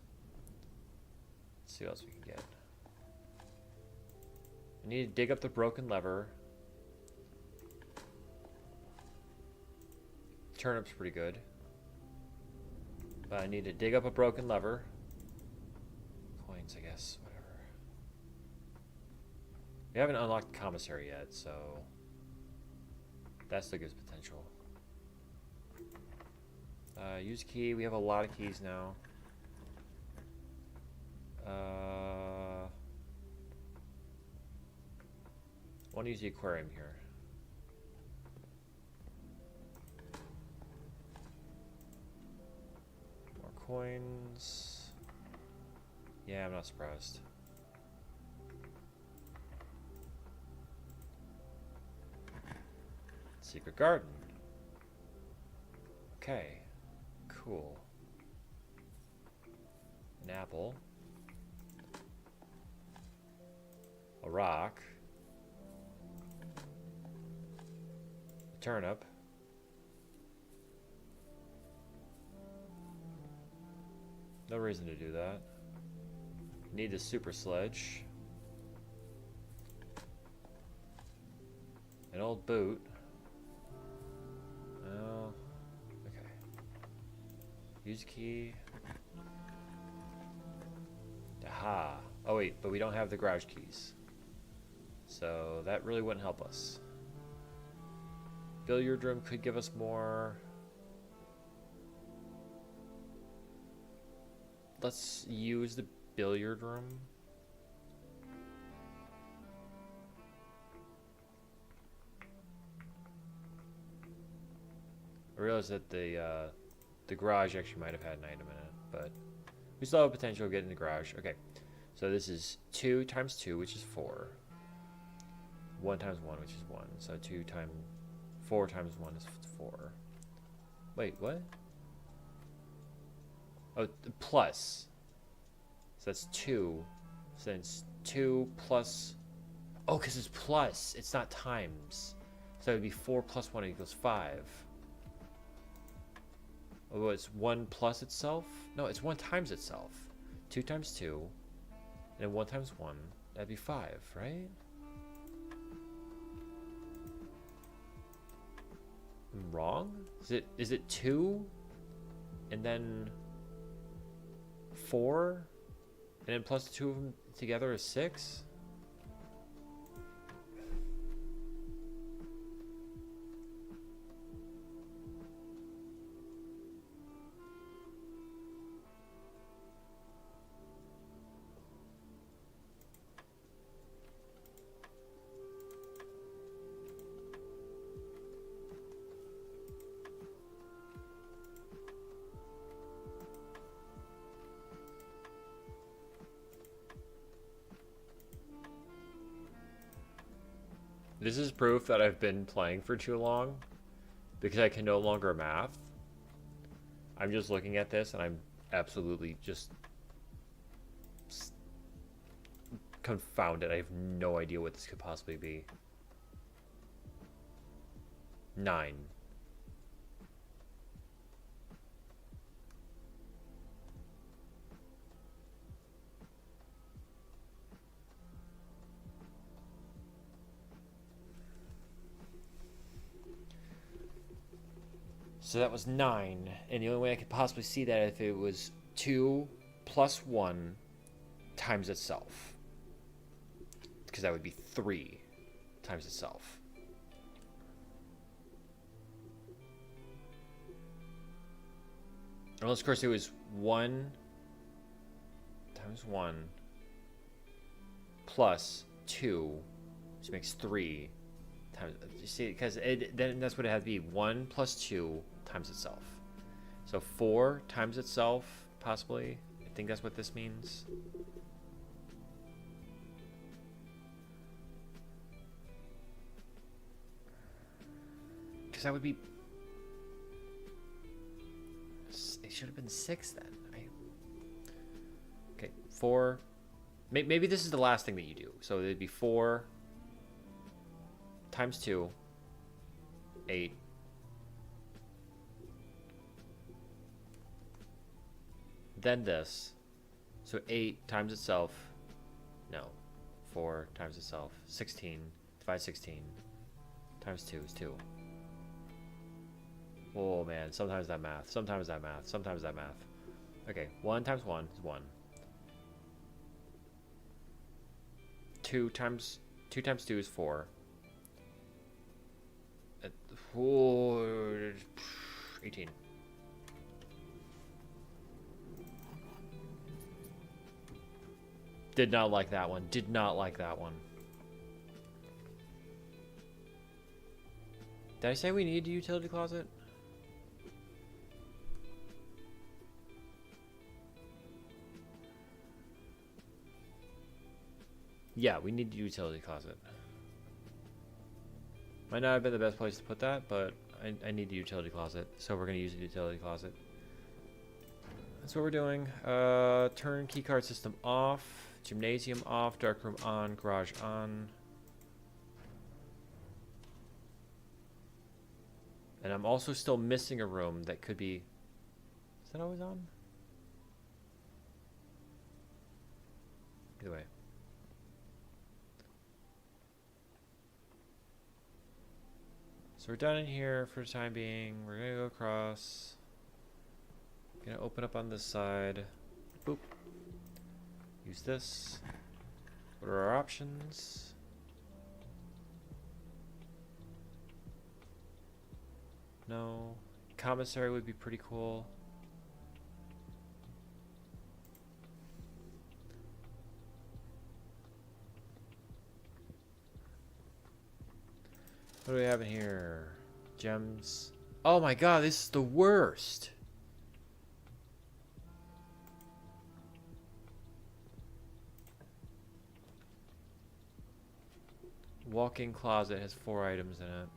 Let's see what else we can get. I need to dig up the broken lever. Turnip's pretty good. But I need to dig up a broken lever. Coins, I guess. Whatever. We haven't unlocked the commissary yet, so that still gives potential. Use key. We have a lot of keys now. I want to use the aquarium here. More coins. Yeah, I'm not surprised. Secret garden. Okay. Cool. An apple. A rock. A turnip. No reason to do that. Need the super sledge. An old boot. Oh, okay. Use key. Aha. Oh wait, but we don't have the garage keys. So that really wouldn't help us. Billiard room could give us more. Let's use the billiard room. I realize that the garage actually might have had an item in it, but we still have potential of getting the garage. Okay, so this is 2 times 2, which is 4. 1 times 1, which is 1. So 4 times 1 is 4. Wait, what? Oh, plus. So that's 2. So then it's 2 plus... Oh, because it's plus. It's not times. So it would be 4 plus 1 equals 5. Oh, it's 1 plus itself? No, it's 1 times itself. 2 times 2. And then 1 times 1. That'd be 5, right? I'm wrong? Is it 2? And then 4? And then plus the 2 of them together is 6? This is proof that I've been playing for too long because I can no longer math. I'm just looking at this and I'm absolutely just confounded. I have no idea what this could possibly be. 9. So that was 9, and the only way I could possibly see that if it was 2 plus 1 times itself. Because that would be 3 times itself. Unless, of course, it was 1 times 1 plus 2, which makes 3 times. You see, because then that's what it had to be. 1 plus 2 times itself. So 4 times itself, possibly. I think that's what this means. Because that would be... It should have been 6 then. Okay, 4. Maybe this is the last thing that you do. So it'd be 4 times 2, 8. Then this. So 8 times itself. No. 4 times itself. 16. Divide 16. Times 2 is 2. Oh man, sometimes that math. Sometimes that math. Sometimes that math. Okay, 1 times 1 is 1. 2 times 2 is 4. 18. Did not like that one. Did not like that one. Did I say we need a utility closet? Yeah, we need a utility closet. Might not have been the best place to put that, but I need a utility closet, so we're going to use a utility closet. That's what we're doing. Turn keycard system off, gymnasium off, darkroom on, garage on. And I'm also still missing a room that could be... Is that always on? Either way. So we're done in here for the time being. We're gonna go across. Gonna open up on this side. Boop. Use this. What are our options? No. Commissary would be pretty cool. What do we have in here? Gems. Oh my god, this is the worst. Walk-in closet has 4 items in it.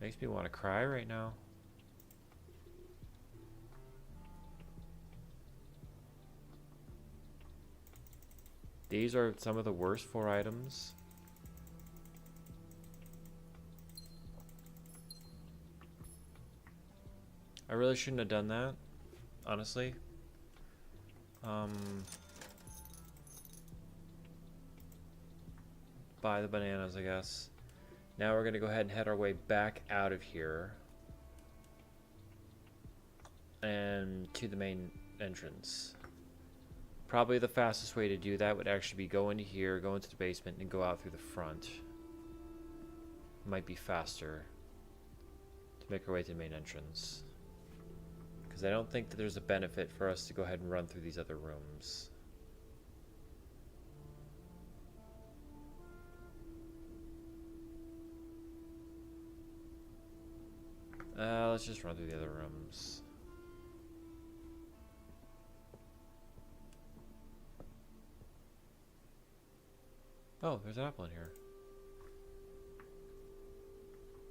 Makes me want to cry right now. These are some of the worst 4 items. I really shouldn't have done that, honestly. Buy the bananas, I guess. Now we're gonna go ahead and head our way back out of here. And to the main entrance. Probably the fastest way to do that would actually be go into here, go into the basement, and go out through the front. Might be faster to make our way to the main entrance. Because I don't think that there's a benefit for us to go ahead and run through these other rooms. Let's just run through the other rooms. Oh, there's an apple in here.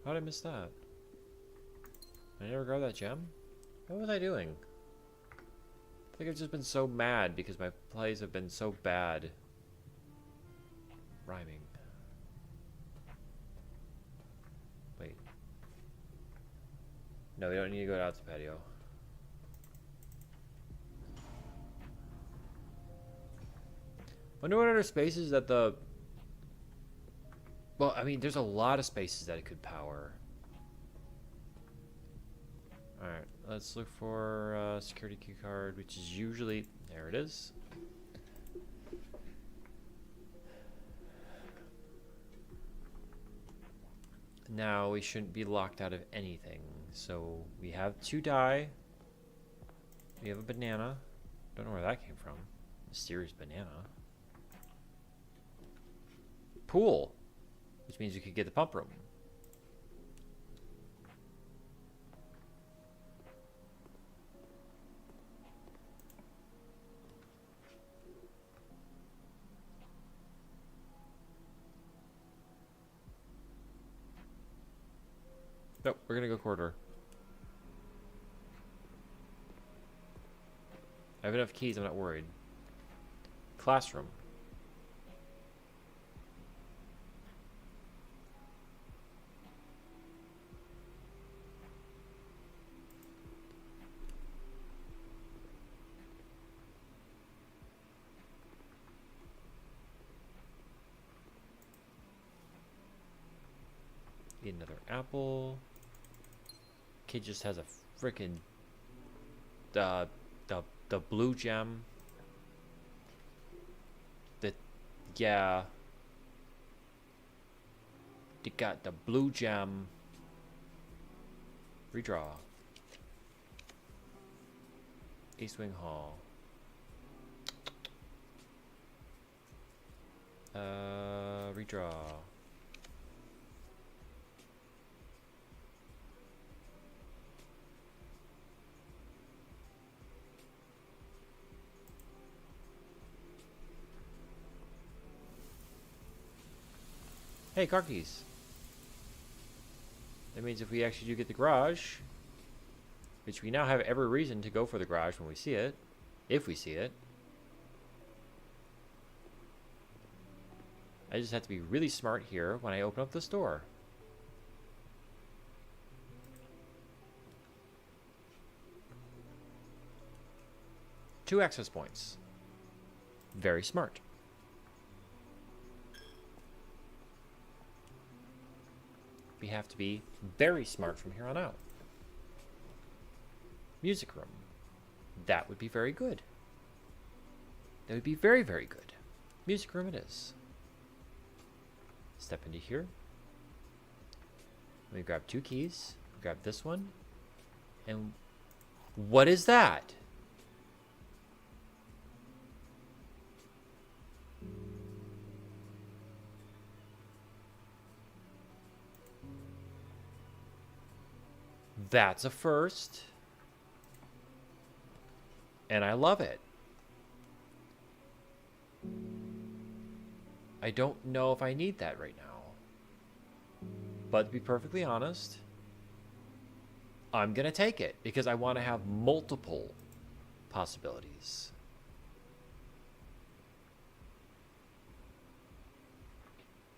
How did I miss that? Did I never grab that gem? What was I doing? I think I've just been so mad because my plays have been so bad. Rhyming. Wait. No, we don't need to go out to the patio. Wonder what other spaces that the... Well, I mean, there's a lot of spaces that it could power. Alright, let's look for security key card, which is usually... There it is. Now, we shouldn't be locked out of anything. So, we have 2 die. We have a banana. Don't know where that came from. Mysterious banana. Pool. Which means we could get the pump room. Nope, we're gonna go corridor. I have enough keys, I'm not worried. Classroom. Eat another apple. Kid just has a freaking the blue gem. Yeah. They got the blue gem. Redraw. East Wing Hall. Redraw. Hey, car keys. That means if we actually do get the garage, which we now have every reason to go for the garage when we see it, if we see it. I just have to be really smart here when I open up the store. Two access points. Very smart. We have to be very smart from here on out. Music room. That would be very good. That would be very, very good. Music room it is. Step into here. Let me grab 2 keys. Grab this one. And what is that? That's a first. And I love it. I don't know if I need that right now. But to be perfectly honest, I'm going to take it because I want to have multiple possibilities.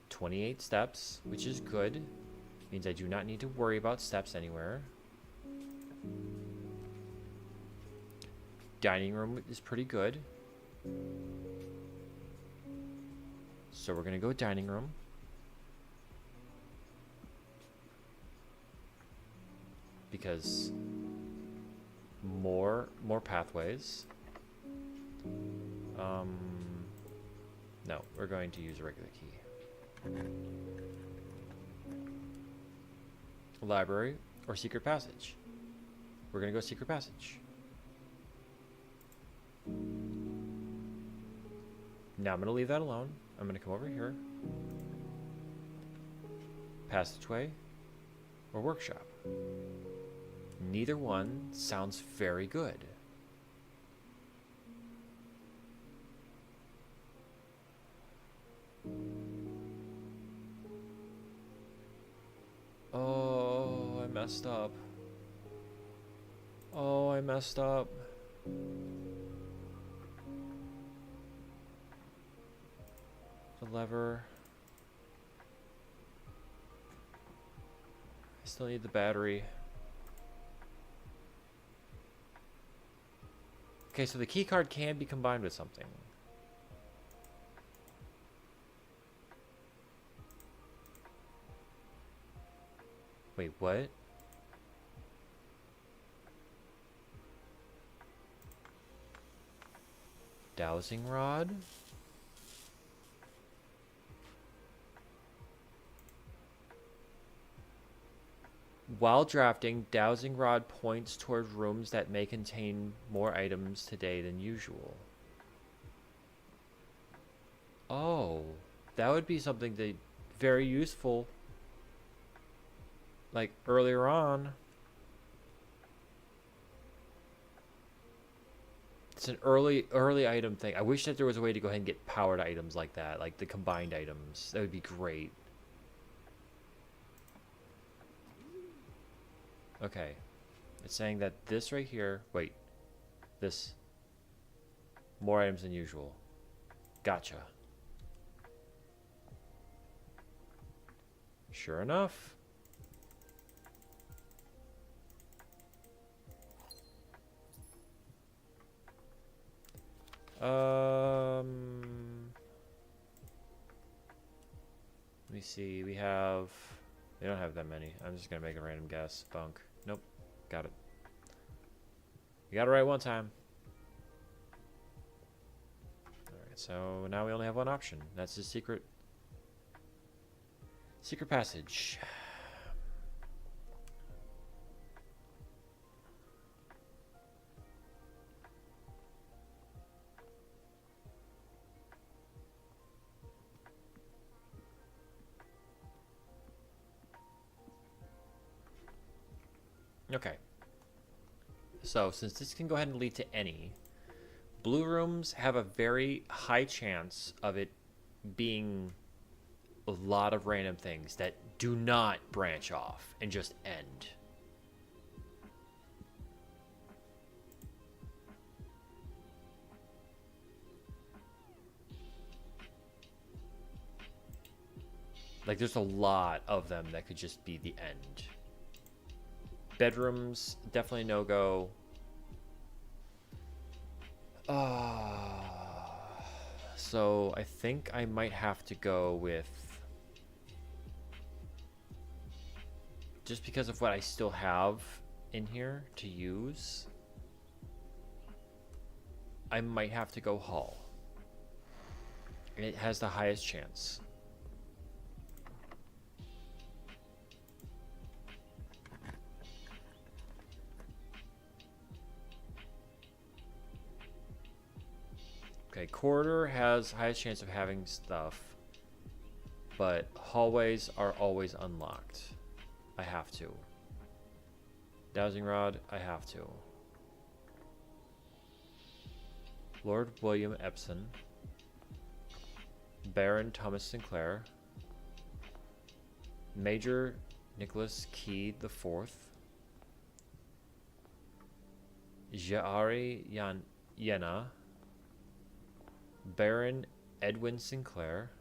"28 steps, which is good. Means I do not need to worry about steps anywhere. Dining room is pretty good. So we're going to go dining room. Because more pathways. No, we're going to use a regular key. Library or secret passage. We're going to go secret passage. Now I'm going to leave that alone. I'm going to come over here. Passageway or workshop. Neither one sounds very good. Oh, I messed up. Oh, I messed up. The lever. I still need the battery. Okay, so the key card can be combined with something. Wait, what? Dowsing rod? While drafting, dowsing rod points toward rooms that may contain more items today than usual. Oh, that would be something that very useful. Like earlier on. It's an early item thing. I wish that there was a way to go ahead and get powered items like that, like the combined items. That would be great. Okay. It's saying that this right here, wait. This. More items than usual. Gotcha. Sure enough. Let me see. We don't have that many. I'm just gonna make a random guess. Bunk. Nope. Got it. You got it right one time. Alright, so now we only have one option. That's the secret passage. Okay. So, since this can go ahead and lead to any, blue rooms have a very high chance of it being a lot of random things that do not branch off and just end. Like, there's a lot of them that could just be the end. Bedrooms, definitely no-go. So I think I might have to go with just because of what I still have in here to use, I might have to go Hall. And it has the highest chance. Okay, corridor has highest chance of having stuff, but hallways are always unlocked. I have to. Dowsing rod, I have to. Lord William Epson. Baron Thomas Sinclair. Major Nicholas Key IV. Jaari Yena. Baron Edwin Sinclair.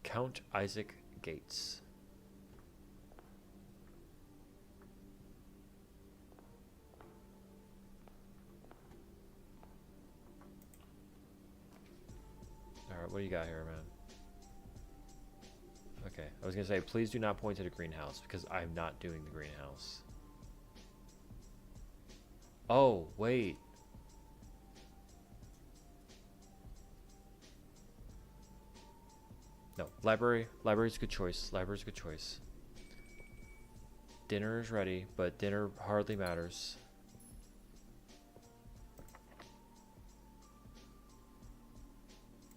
Count Isaac Gates. Alright, what do you got here, man? Okay, I was gonna say, please do not point to the greenhouse, because I'm not doing the greenhouse. Oh, wait. No, library. Library's a good choice. Library's a good choice. Dinner is ready, but dinner hardly matters.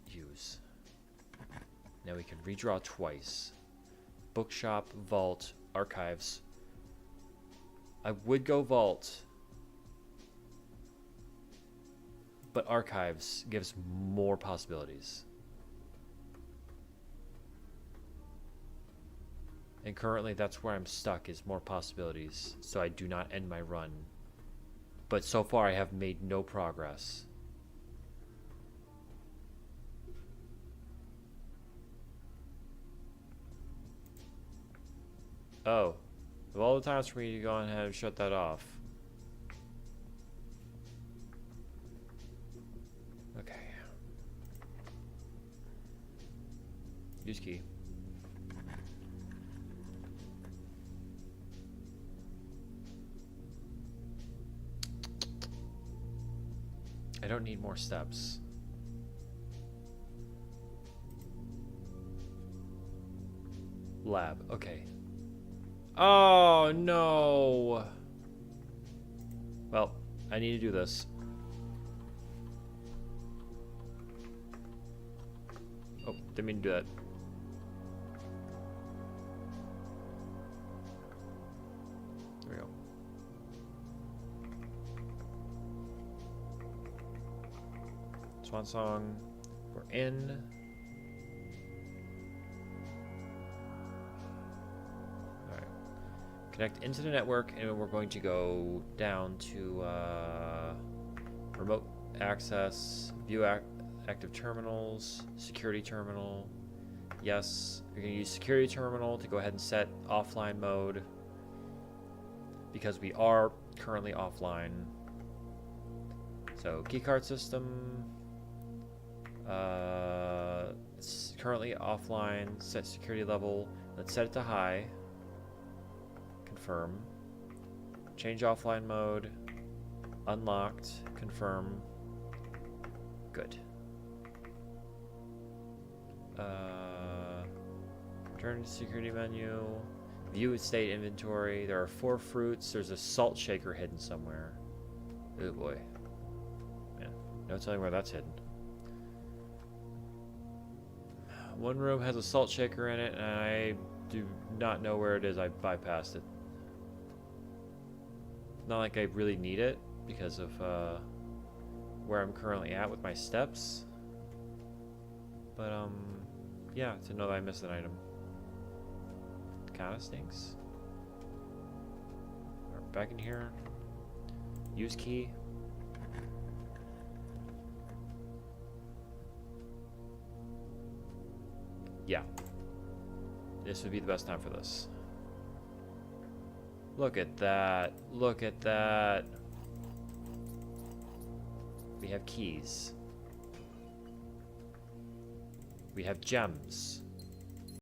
Use. Now we can redraw twice. Bookshop, vault, archives. I would go vault, but archives gives more possibilities. And currently that's where I'm stuck, is more possibilities, so I do not end my run. But so far I have made no progress. Oh, of all the times for me to go ahead and shut that off. Okay. Use key. I don't need more steps. Lab, okay. Oh no! Well, I need to do this. Oh, didn't mean to do that. There we go. Swan song. We're in. Alright. Connect into the network, and we're going to go down to remote access, view active terminals, security terminal. Yes, we're going to use security terminal to go ahead and set offline mode because we are currently offline. So keycard system. It's currently offline. Set security level. Let's set it to high. Confirm. Change offline mode. Unlocked. Confirm. Good. Return to security menu. View state inventory. There are 4 fruits. There's a salt shaker hidden somewhere. Oh boy. Man, no telling where that's hidden. One room has a salt shaker in it, and I do not know where it is. I bypassed it. Not like I really need it because of where I'm currently at with my steps. But yeah, to know that I missed an item kind of stinks. Alright, back in here. Use key. Yeah. This would be the best time for this. Look at that. Look at that. We have keys. We have gems.